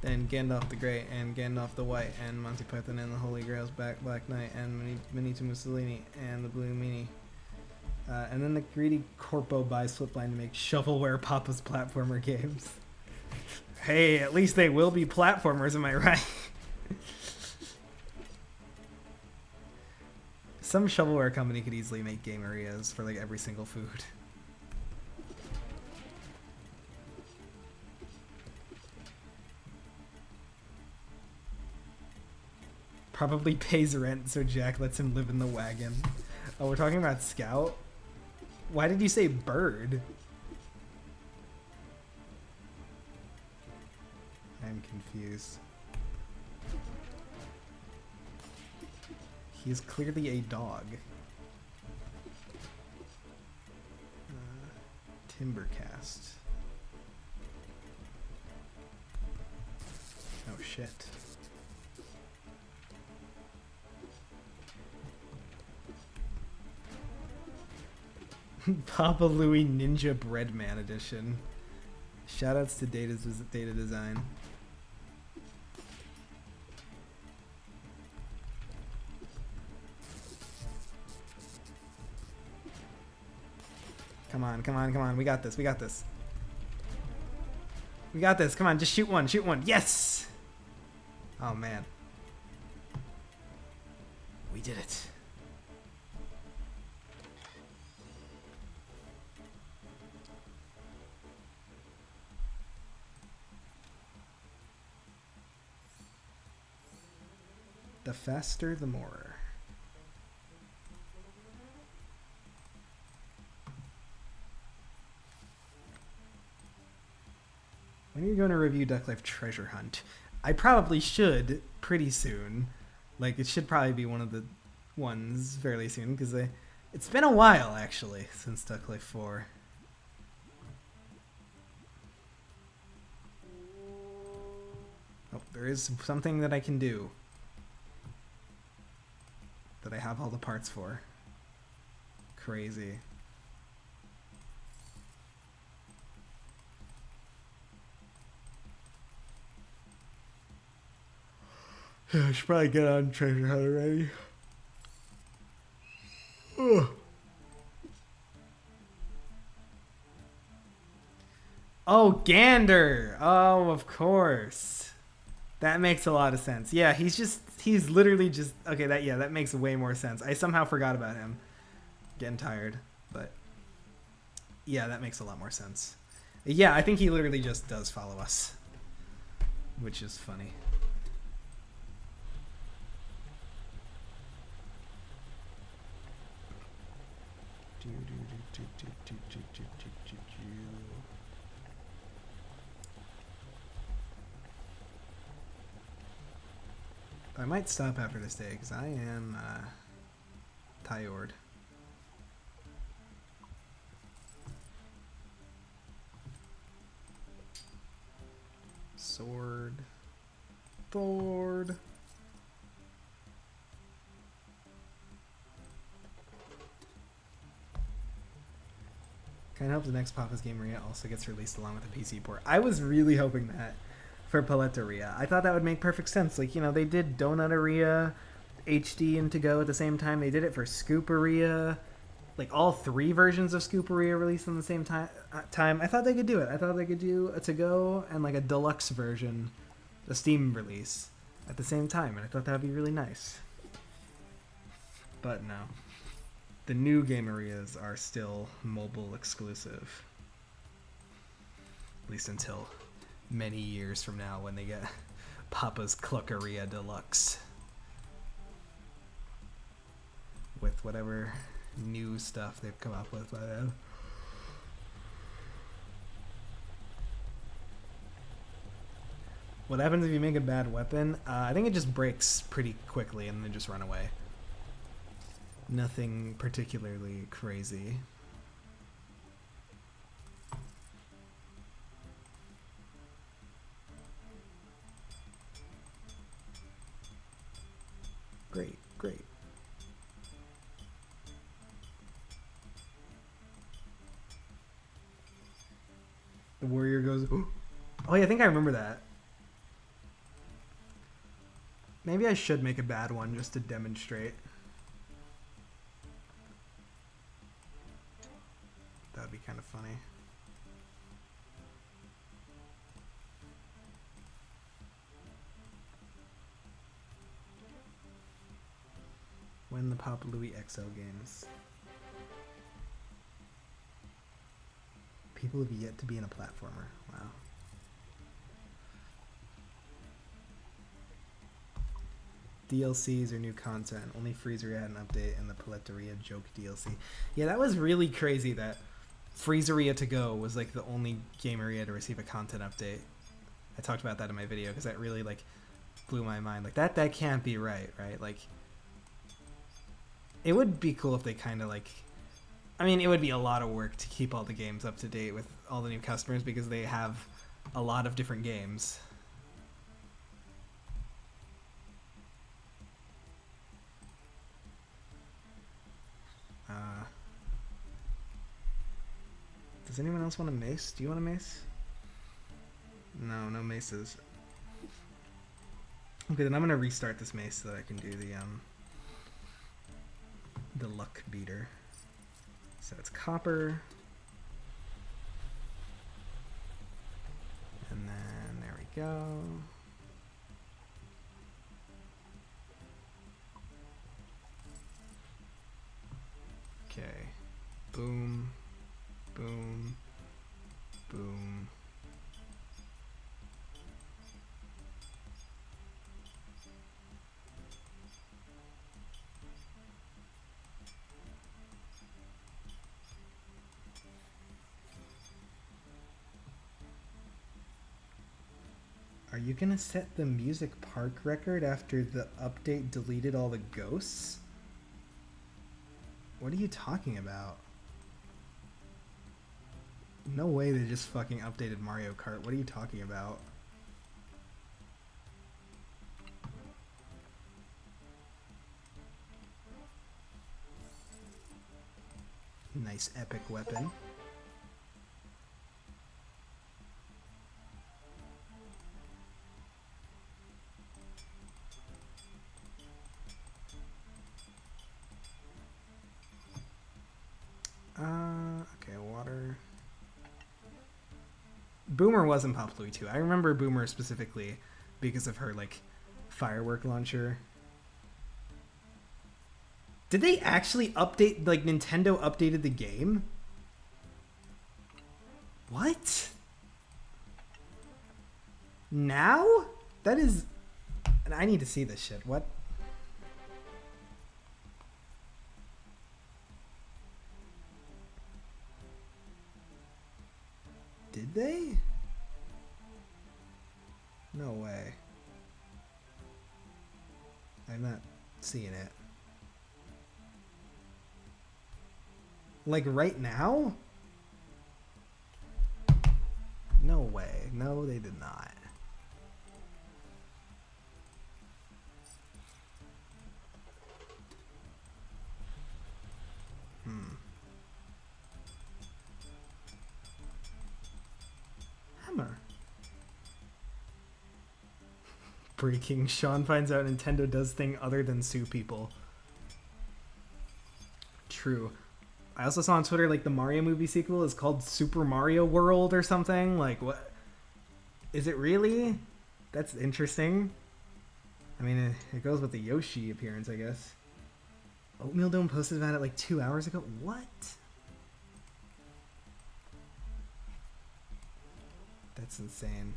[SPEAKER 1] Then Gandalf the Great and Gandalf the White and Monty Python and the Holy Grail's Black Knight and Benito Mussolini and the Blue Meanie. And then the greedy corpo buys Flipline to make shovelware Papa's platformer games. Hey, at least they will be platformers, am I right? Some shovelware company could easily make game areas for like every single food. Probably pays rent, so Jack lets him live in the wagon. Oh, we're talking about Scout? Why did you say bird? I'm confused. He is clearly a dog. Timbercast. Oh shit. Papa Louie Ninja Breadman Edition. Shoutouts to Data Design. Come on, come on, come on. We got this. We got this. We got this. Come on, just shoot one. Shoot one. Yes! Oh, man. We did it. The faster, the more. When are you going to review Duck Life Treasure Hunt? I probably should pretty soon. Like, it should probably be one of the ones fairly soon, because it's been a while, actually, since Duck Life 4. Oh, there is something that I can do that I have all the parts for. Crazy. Yeah, I should probably get on Treasure Hunt already. Ugh. Oh, Gander! Oh, of course. That makes a lot of sense. Yeah, he's literally just, okay, that makes way more sense. I somehow forgot about him. Getting tired, but yeah, that makes a lot more sense. Yeah, I think he literally just does follow us, which is funny. I might stop after this day because I am tired. Sword. Thord. Kind of hope the next Papa's Game Aria also gets released along with the PC port. I was really hoping that for Palettaria. I thought that would make perfect sense. Like, you know, they did Donut Aria, HD and To Go at the same time. They did it for Scoop Aria. Like, all 3 versions of Scoop Aria released on the same time. I thought they could do it. I thought they could do a To Go and, like, a deluxe version, a Steam release, at the same time. And I thought that would be really nice. But no. The new Game Arias are still mobile exclusive. At least until many years from now when they get Papa's Cluckeria Deluxe. With whatever new stuff they've come up with by then. What happens if you make a bad weapon? I think it just breaks pretty quickly and then just run away. Nothing particularly crazy. Great, great. The warrior goes, oh yeah, I think I remember that. Maybe I should make a bad one just to demonstrate. That'd be kind of funny. When the Papa Louie XL games. People have yet to be in a platformer. Wow. DLCs or new content. Only Freezeria had an update and the Palettaria joke DLC. Yeah, that was really crazy that Freezeria To Go was like the only game area to receive a content update. I talked about that in my video because that really like blew my mind. Like that can't be right? Like it would be cool if they kind of like, I mean, it would be a lot of work to keep all the games up to date with all the new customers because they have a lot of different games. Does anyone else want a mace? Do you want a mace? No, no maces. Okay, then I'm gonna restart this mace so that I can do the luck beater. So it's copper. And then there we go. Okay. Boom. Boom. Boom. you gonna set the music park record after the update deleted all the ghosts? What are you talking about? No way they just fucking updated Mario Kart. What are you talking about? Nice epic weapon. Okay, water. Boomer was in Papa Louie too. I remember Boomer specifically because of her, like, firework launcher. Did they actually update, like, Nintendo updated the game? What? Now? That is... I need to see this shit. What? Did they? No way. I'm not seeing it. Like right now? No way. No, they did not. Hammer. Breaking. Sean finds out Nintendo does thing other than sue people. True. I also saw on Twitter, like, the Mario movie sequel is called Super Mario World or something. Like, what? Is it really? That's interesting. I mean, it goes with the Yoshi appearance, I guess. Oatmeal Dome posted about it like 2 hours ago. What? That's insane.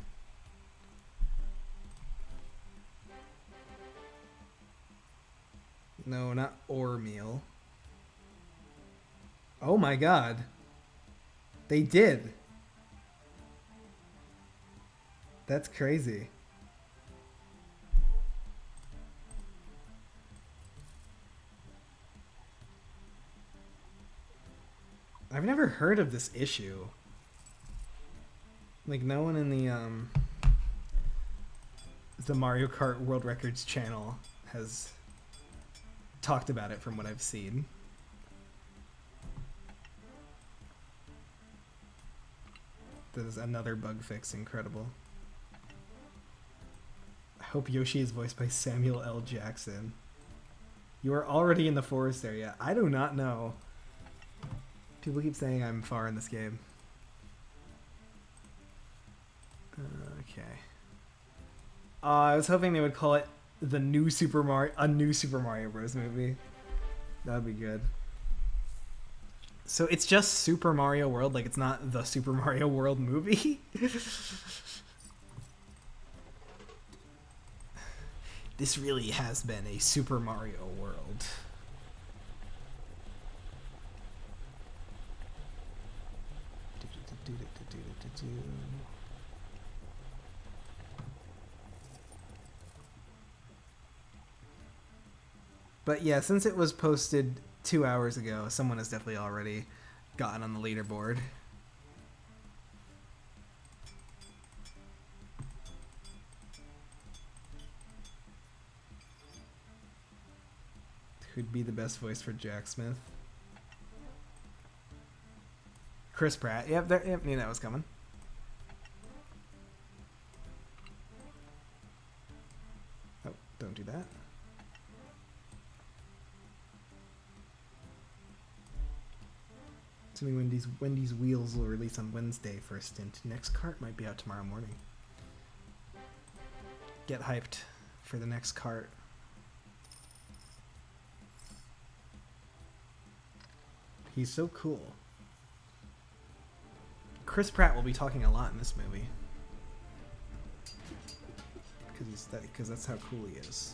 [SPEAKER 1] No, not Ormeal. Oh my god. They did. That's crazy. I've never heard of this issue. Like, no one in the Mario Kart World Records channel has talked about it from what I've seen. This is another bug fix. Incredible. I hope Yoshi is voiced by Samuel L. Jackson. You are already in the forest area. I do not know. People keep saying I'm far in this game. Okay. I was hoping they would call it a new Super Mario Bros. Movie. That would be good. So it's just Super Mario World, like it's not the Super Mario World movie? This really has been a Super Mario World. But yeah, since it was posted 2 hours ago, someone has definitely already gotten on the leaderboard. Who'd be the best voice for Jacksmith? Chris Pratt. Yep, knew that was coming. Oh, don't do that. Assuming Wendy's Wheels will release on Wednesday for a stint. Next cart might be out tomorrow morning. Get hyped for the next cart. He's so cool. Chris Pratt will be talking a lot in this movie. Because that's how cool he is.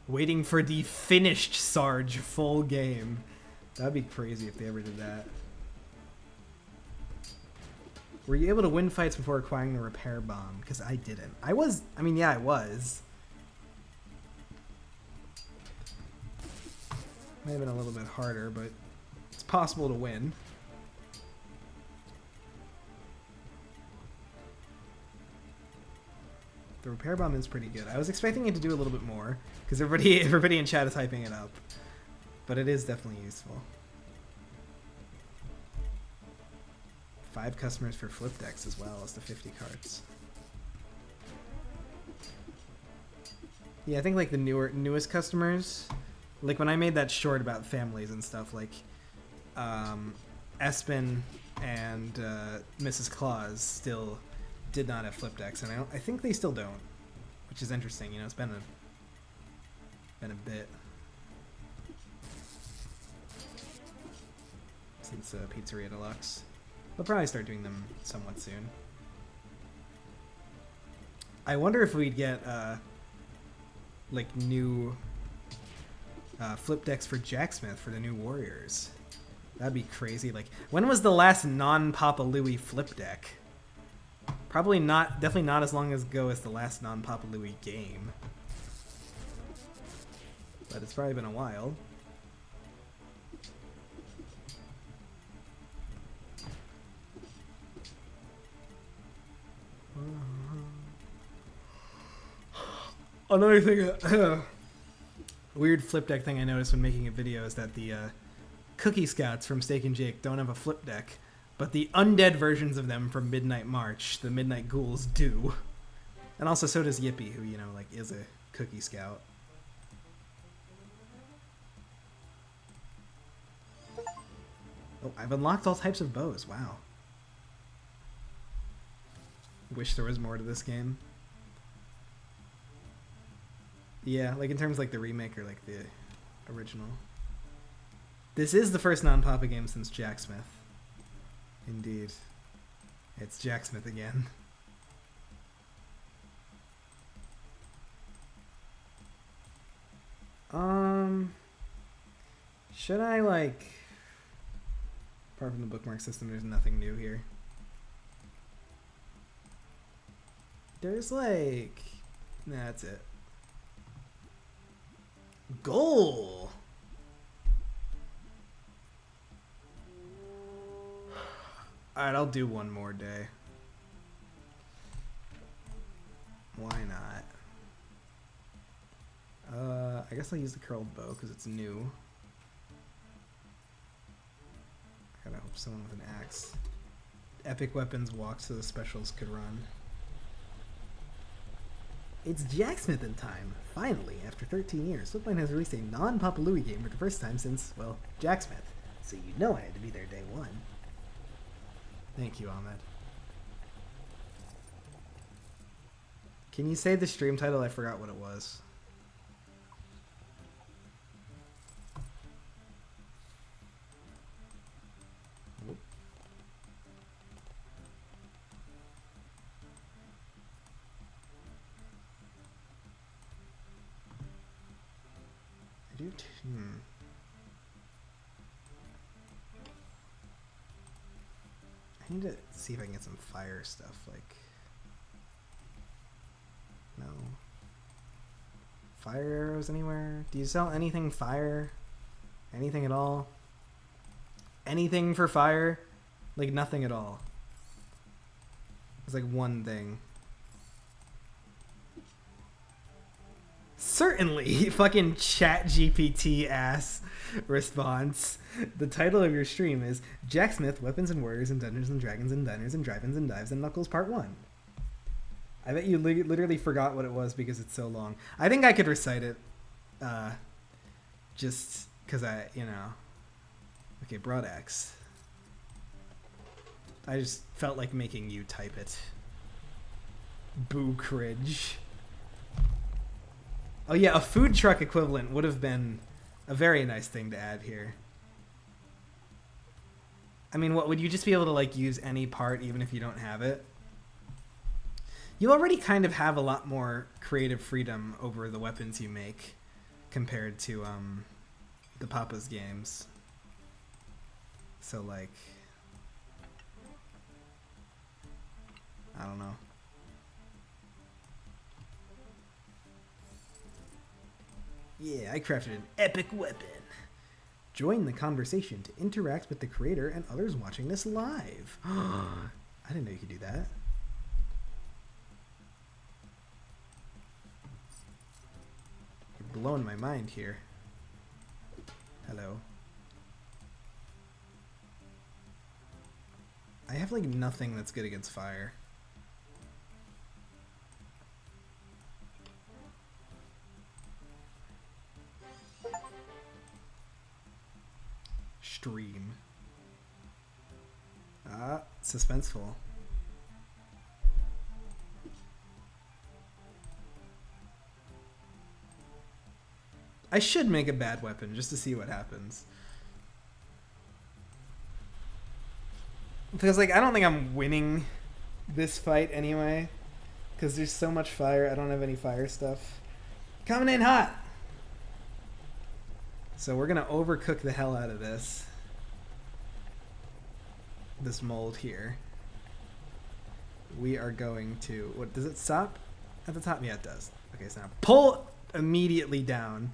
[SPEAKER 1] Waiting for the finished Sarge full game. That'd be crazy if they ever did that. Were you able to win fights before acquiring the repair bomb? Because I didn't. I mean, yeah, I was. May have been a little bit harder, but it's possible to win. The repair bomb is pretty good. I was expecting it to do a little bit more, because everybody in chat is hyping it up. But it is definitely useful. 5 customers for flip decks as well as the 50 cards. Yeah, I think like the newest customers, like when I made that short about families and stuff, like Espen and Mrs. Claus still did not have flip decks, and I think they still don't, which is interesting. You know, it's been a bit since Pizzeria Deluxe. They'll probably start doing them somewhat soon. I wonder if we'd get like new flip decks for Jacksmith for the new Warriors. That'd be crazy. Like, when was the last non-Papa Louie flip deck? Probably not, definitely not as long ago as the last non-Papa Louie game. But it's probably been a while. Another thing, weird flip deck thing I noticed when making a video is that the Cookie Scouts from Steak and Jake don't have a flip deck, but the undead versions of them from Midnight March, the Midnight Ghouls, do. And also so does Yippee, who, you know, like, is a Cookie Scout. Oh, I've unlocked all types of bows. Wow. Wish there was more to this game. Yeah, like in terms of like the remake or like the original. This is the first non-Papa game since Jacksmith. Indeed. It's Jacksmith again. Should I like... Apart from the bookmark system, there's nothing new here. There's like... Nah, that's it. Goal! Alright, I'll do one more day. Why not? I guess I'll use the curled bow because it's new. I gotta hope someone with an axe. Epic weapons walk so the specials could run. It's Jacksmithin time! Finally, after 13 years, Flipline has released a non-Papa Louie game for the first time since, well, Jacksmith. So you know I had to be there day one. Thank you, Ahmed. Can you say the stream title? I forgot what it was. I need to see if I can get some fire stuff, like... No. Fire arrows anywhere? Do you sell anything fire? Anything at all? Anything for fire? Like, nothing at all. It's like one thing. Certainly! Fucking ChatGPT ass response. The title of your stream is Jacksmith, Weapons and Warriors and Dungeons and Dragons and Diners and Drive-Ins and Dives and Knuckles Part 1. I bet you literally forgot what it was because it's so long. I think I could recite it. Just because you know. Okay, Broadaxe. I just felt like making you type it. Boo cringe. Oh yeah, a food truck equivalent would have been a very nice thing to add here. I mean, what, would you just be able to like use any part even if you don't have it? You already kind of have a lot more creative freedom over the weapons you make. compared to the Papa's games. So like, I don't know. Yeah, I crafted an epic weapon. Join the conversation to interact with the creator and others watching this live. I didn't know you could do that. You're blowing my mind here. Hello. I have like nothing that's good against fire. Stream. Ah, suspenseful. I should make a bad weapon just to see what happens. Because like I don't think I'm winning this fight anyway. Because there's so much fire. I don't have any fire stuff. Coming in hot! So we're gonna overcook the hell out of this mold here. We are going to, what, does it stop at the top? Yeah, it does. Okay, so now pull immediately down.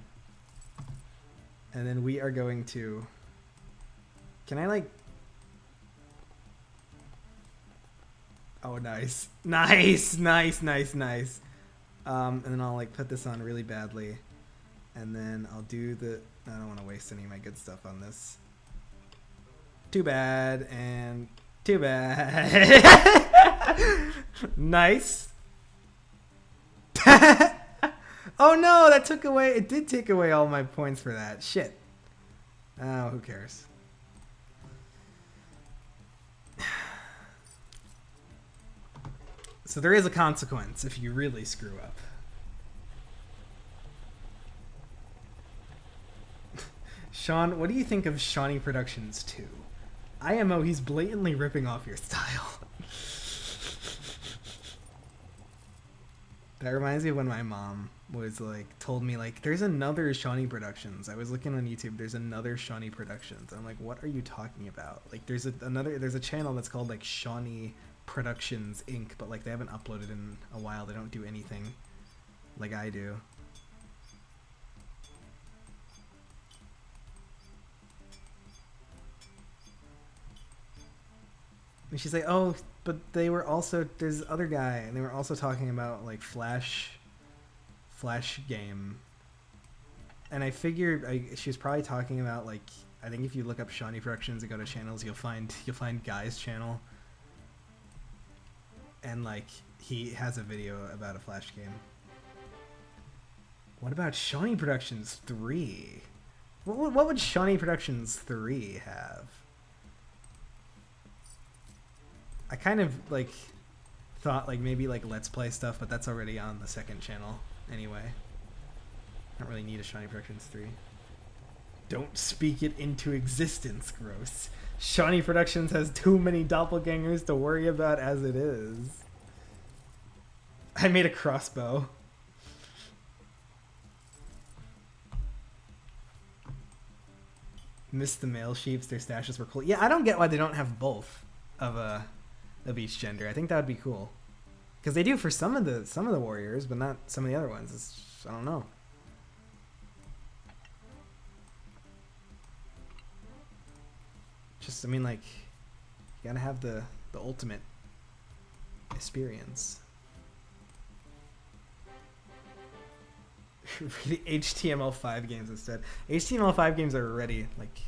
[SPEAKER 1] And then we are going to, can I like, oh nice. Nice, nice, nice, nice. And then I'll like put this on really badly. And then I'll do the, I don't want to waste any of my good stuff on this. Too bad, and too bad. Nice. Oh no, that took away, it did take away all my points for that. Shit. Oh, who cares? So there is a consequence if you really screw up. Sean, what do you think of Shawnee Productions 2? IMO, he's blatantly ripping off your style. That reminds me of when my mom was like, told me like, there's another Shawnee Productions. I was looking on YouTube, there's another Shawnee Productions. I'm like, what are you talking about? Like there's a channel that's called like Shawnee Productions Inc., but like they haven't uploaded in a while. They don't do anything like I do. And she's like, oh, but they were also, there's this other guy, and they were also talking about like Flash game. And I figured she was probably talking about like, I think if you look up Shawnee Productions and go to channels, you'll find Guy's channel. And like he has a video about a Flash game. What about Shawnee Productions 3? What would Shawnee Productions 3 have? I kind of like thought like maybe like Let's Play stuff, but that's already on the second channel anyway. I don't really need a Shawnee Productions 3. Don't speak it into existence, gross. Shawnee Productions has too many doppelgangers to worry about as it is. I made a crossbow. Missed the male sheeps, their stashes were cool. Yeah, I don't get why they don't have both of each gender. I think that would be cool. Because they do for some of the warriors, but not some of the other ones. It's, I don't know. Just, I mean, like, you gotta have the ultimate experience. Really, HTML5 games instead. HTML5 games are already, like,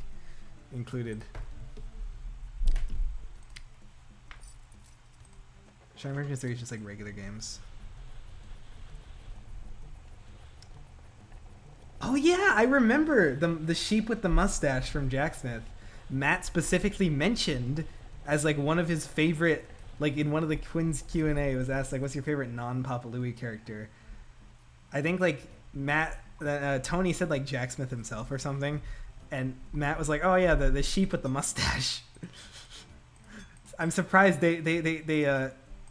[SPEAKER 1] included. Shawnee Productions 3 is just like regular games. Oh yeah, I remember the sheep with the mustache from Jacksmith. Matt specifically mentioned as like one of his favorite, like in one of the Quinn's Q&A, was asked like, what's your favorite non-Papa Louie character? I think like Tony said like Jacksmith himself or something, and Matt was like, oh yeah, the sheep with the mustache. I'm surprised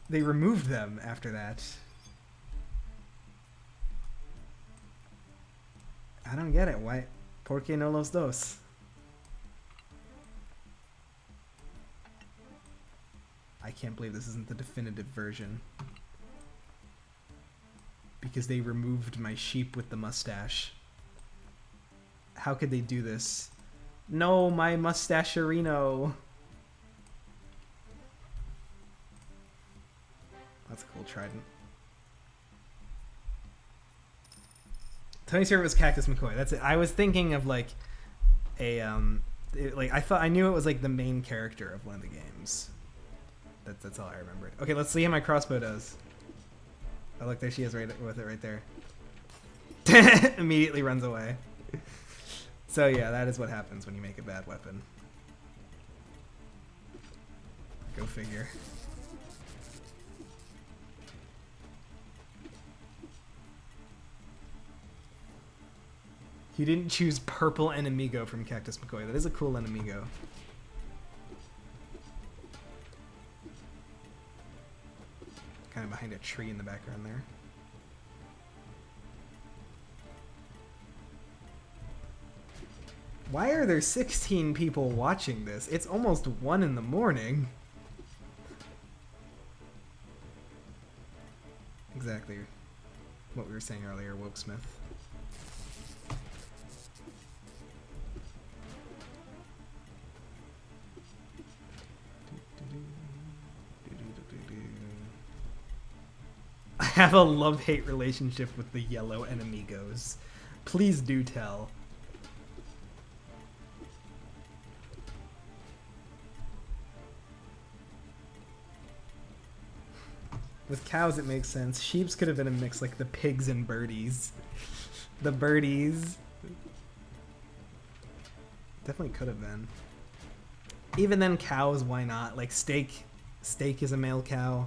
[SPEAKER 1] they removed them after that. I don't get it. Why? ¿Por qué no los dos? I can't believe this isn't the definitive version. Because they removed my sheep with the mustache. How could they do this? No, my mustacherino. That's a cool trident. Tony's favorite was Cactus McCoy. That's it. I was thinking of like a I knew it was like the main character of one of the games. That's all I remembered. Okay, let's see how my crossbow does. Oh look, there she is, right with it right there. Immediately runs away. So yeah, that is what happens when you make a bad weapon. Go figure. You didn't choose purple enemigo from Cactus McCoy. That is a cool enemigo. Kind of behind a tree in the background there. Why are there 16 people watching this? It's almost 1 in the morning. Exactly what we were saying earlier, Wokesmith. I have a love-hate relationship with the yellow enemigos. Please do tell. With cows, it makes sense. Sheeps could have been a mix like the pigs and birdies. The birdies. Definitely could have been. Even then, cows, why not? Like Steak. Steak is a male cow.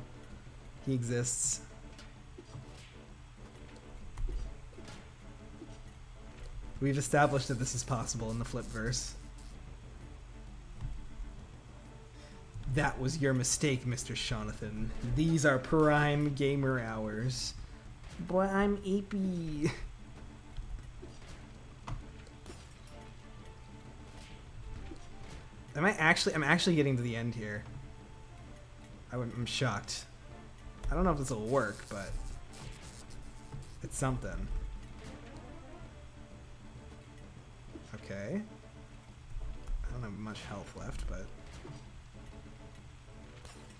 [SPEAKER 1] He exists. We've established that this is possible in the Flipverse. That was your mistake, Mr. Jonathan. These are prime gamer hours. Boy, I'm apey. I'm actually getting to the end here. I'm shocked. I don't know if this will work, but it's something. Okay. I don't have much health left, but...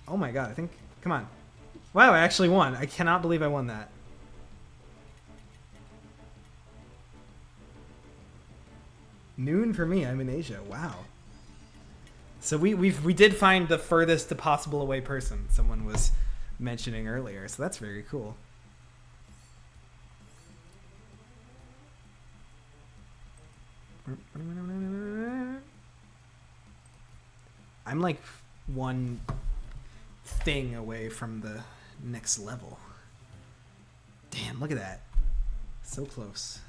[SPEAKER 1] Oh my god, I think... Come on. Wow, I actually won. I cannot believe I won that. Noon for me. I'm in Asia. Wow. So we did find the furthest possible away person someone was mentioning earlier, so that's very cool. I'm like one thing away from the next level. Damn, look at that. So close.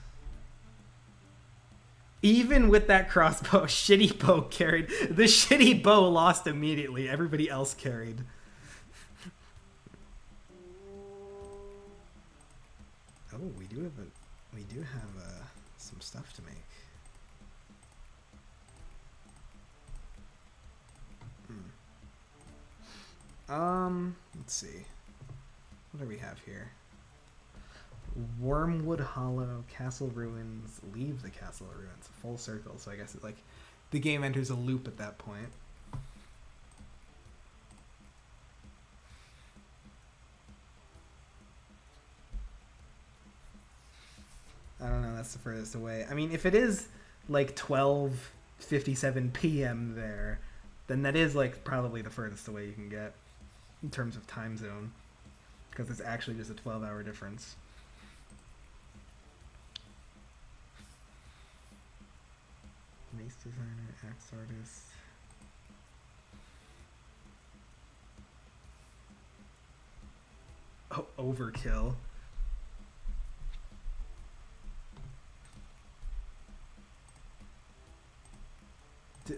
[SPEAKER 1] Even with that crossbow, shitty bow carried. The shitty bow lost immediately. Everybody else carried. Oh, we do have some stuff to make. Let's see. What do we have here? Wormwood Hollow, Castle Ruins, leave the Castle Ruins. Full circle, so I guess it, like, the game enters a loop at that point. I don't know, that's the furthest away. I mean, if it is like 12:57 p.m. there, then that is like probably the furthest away you can get in terms of time zone, because it's actually just a 12-hour difference. Mace designer, axe artist. Oh, overkill.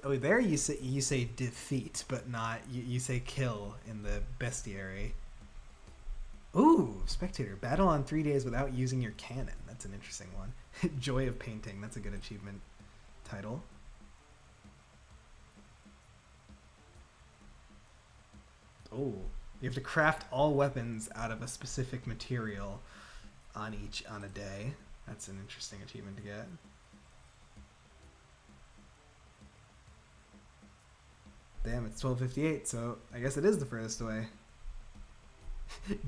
[SPEAKER 1] Oh, there you say defeat, but not you say kill in the bestiary. Ooh, spectator, battle on 3 days without using your cannon. That's an interesting one. Joy of painting. That's a good achievement title. Oh, you have to craft all weapons out of a specific material on a day. That's an interesting achievement to get. Damn, it's 12:58, so I guess it is the furthest away.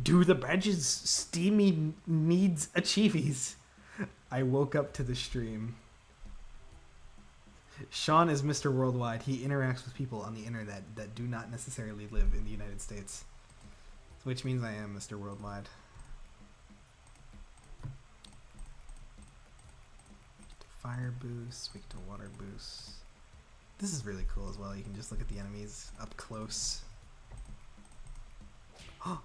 [SPEAKER 1] Do the badges steamy needs achievies. I woke up to the stream. Sean is Mr. Worldwide. He interacts with people on the internet that do not necessarily live in the United States. Which means I am Mr. Worldwide. Fire boost, weak to water boost. This is really cool as well. You can just look at the enemies up close. Oh,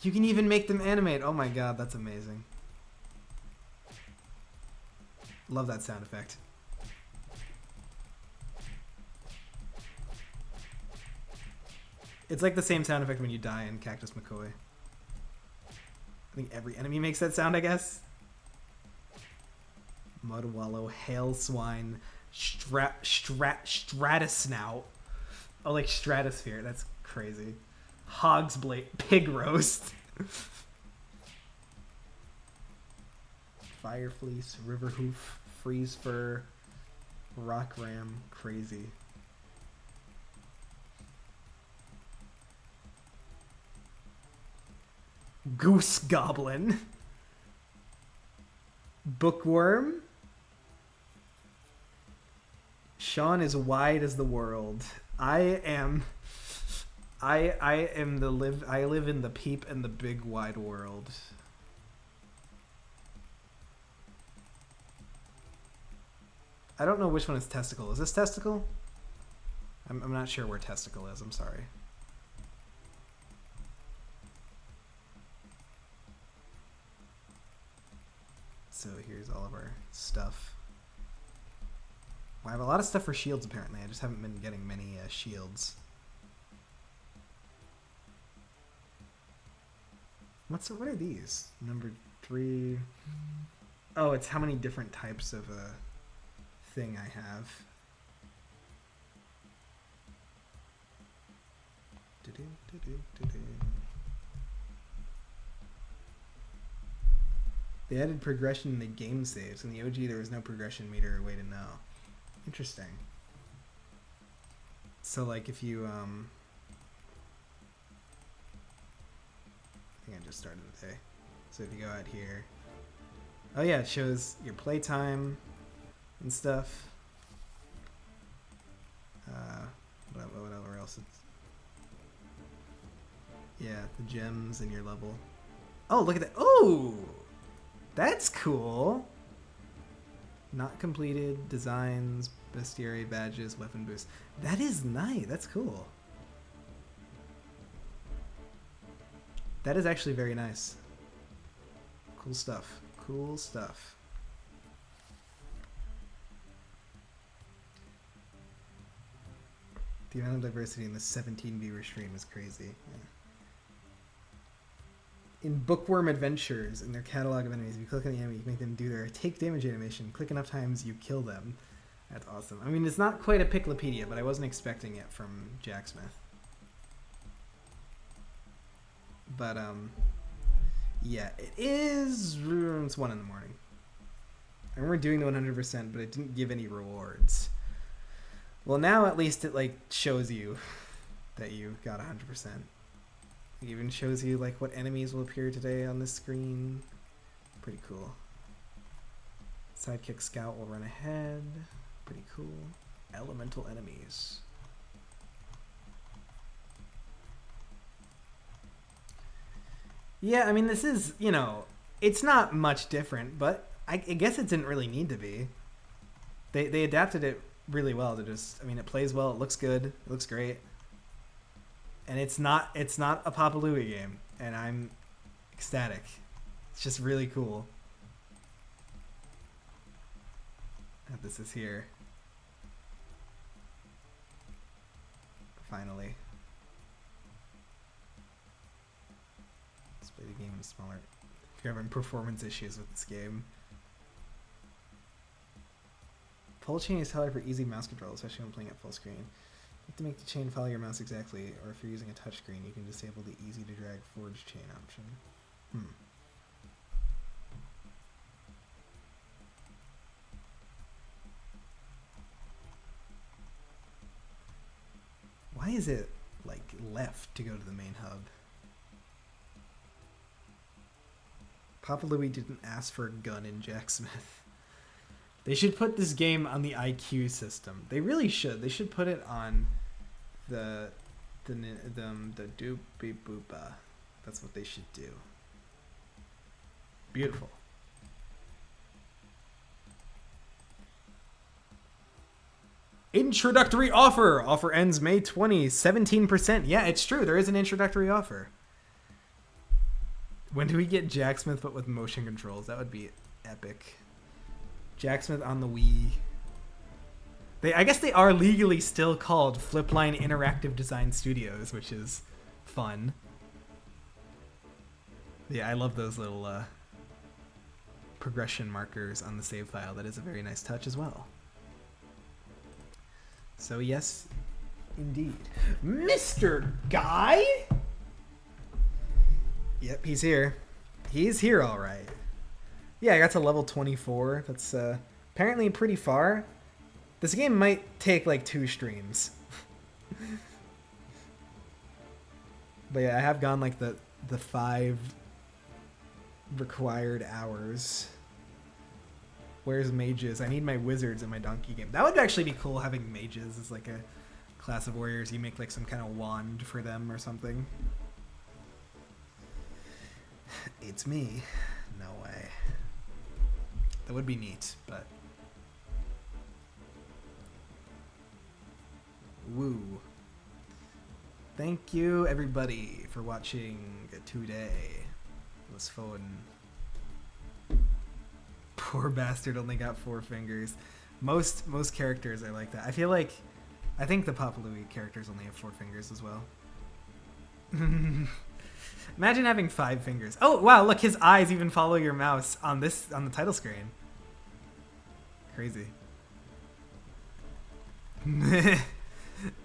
[SPEAKER 1] you can even make them animate. Oh my god, that's amazing. Love that sound effect. It's like the same sound effect when you die in Cactus McCoy. I think every enemy makes that sound, I guess. Mud Wallow, Hail Swine, Stratusnout. Oh, like Stratosphere. That's crazy. Hog's Blade, Pig Roast. Fire Fleece, River Hoof, Freeze Fur, Rock Ram, crazy. Goose Goblin. Bookworm. Sean is wide as the world. I live in the peep and the big wide world. I don't know which one is testicle. Is this testicle? I'm not sure where testicle is. I'm sorry. So here's all of our stuff. Well, I have a lot of stuff for shields apparently. I just haven't been getting many shields. What are these? Number 3. Oh, it's how many different types of thing I have. They added progression in the game saves. In the OG, there was no progression meter or way to know. Interesting. So, like, if you, I think I just started the day. So if you go out here, oh yeah, it shows your playtime and stuff. Whatever else it's... Yeah, the gems in your level. Oh, look at that. Oh! That's cool. Not completed, designs, bestiary, badges, weapon boost. That is nice. That's cool. That is actually very nice. Cool stuff. Cool stuff. The amount of diversity in the 17 viewer stream is crazy. Yeah. In Bookworm Adventures, in their catalog of enemies, if you click on the enemy, you can make them do their take damage animation. Click enough times, you kill them. That's awesome. I mean, it's not quite a Piclopedia, but I wasn't expecting it from Jacksmith. But, yeah, it is... It's 1 in the morning. I remember doing the 100%, but it didn't give any rewards. Well, now at least it, like, shows you that you got 100%. It even shows you like what enemies will appear today on this screen. Pretty cool. Sidekick Scout will run ahead. Pretty cool. Elemental enemies. Yeah, I mean, this is, you know, it's not much different, but I guess it didn't really need to be. They adapted it really well to just, I mean, it plays well, it looks good, it looks great. And it's not a Papa Louie game, and I'm ecstatic. It's just really cool. And this is here. Finally. Let's play the game in smaller. If you're having performance issues with this game, Pull chain is tailored for easy mouse control, especially when playing at full screen. You have to make the chain follow your mouse exactly, or if you're using a touchscreen, you can disable the easy to drag forge chain option. Why is it, like, left to go to the main hub? Papa Louie didn't ask for a gun in Jacksmith. They should put this game on the IQ system. They really should. They should put it on the doopy boopa. That's what they should do. Beautiful. Introductory offer. Offer ends May 20, 17%. Yeah, it's true. There is an introductory offer. When do we get Jacksmith but with motion controls? That would be epic. Jacksmith on the Wii. I guess they are legally still called Flipline Interactive Design Studios, which is fun. Yeah, I love those little progression markers on the save file. That is a very nice touch as well. So yes, indeed. Mr. Guy? Yep, he's here. He's here all right. Yeah, I got to level 24. That's apparently pretty far. This game might take like 2 streams. But yeah, I have gone like the 5 required hours. Where's mages? I need my wizards in my donkey game. That would actually be cool, having mages as like a class of warriors. You make like some kind of wand for them or something. It's me. No way. That would be neat, but... Woo. Thank you, everybody, for watching today. It was fun. Poor bastard only got 4 fingers. Most characters are like that. I think the Papa Louie characters only have 4 fingers as well. Imagine having 5 fingers. Oh wow, look, his eyes even follow your mouse on the title screen. Crazy.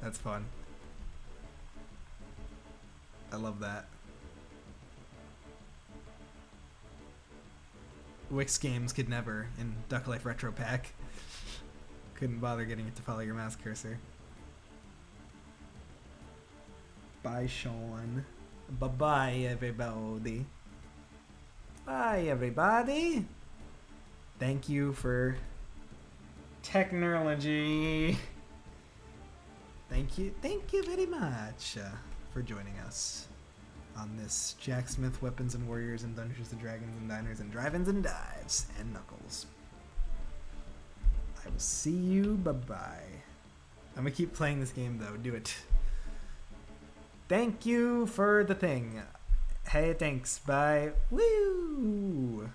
[SPEAKER 1] That's fun. I love that. Wix Games could never in Duck Life Retro Pack. Couldn't bother getting it to follow your mouse cursor. Bye, Sean. Bye-bye, everybody. Bye, everybody. Thank you for technology. Thank you very much for joining us on this Jacksmith Weapons and Warriors and Dungeons and Dragons and Diners and Drive-Ins and Dives and Knuckles. I will see you. Bye-bye. I'm gonna keep playing this game though. Do it. Thank you for the thing. Hey, thanks. Bye. Woo!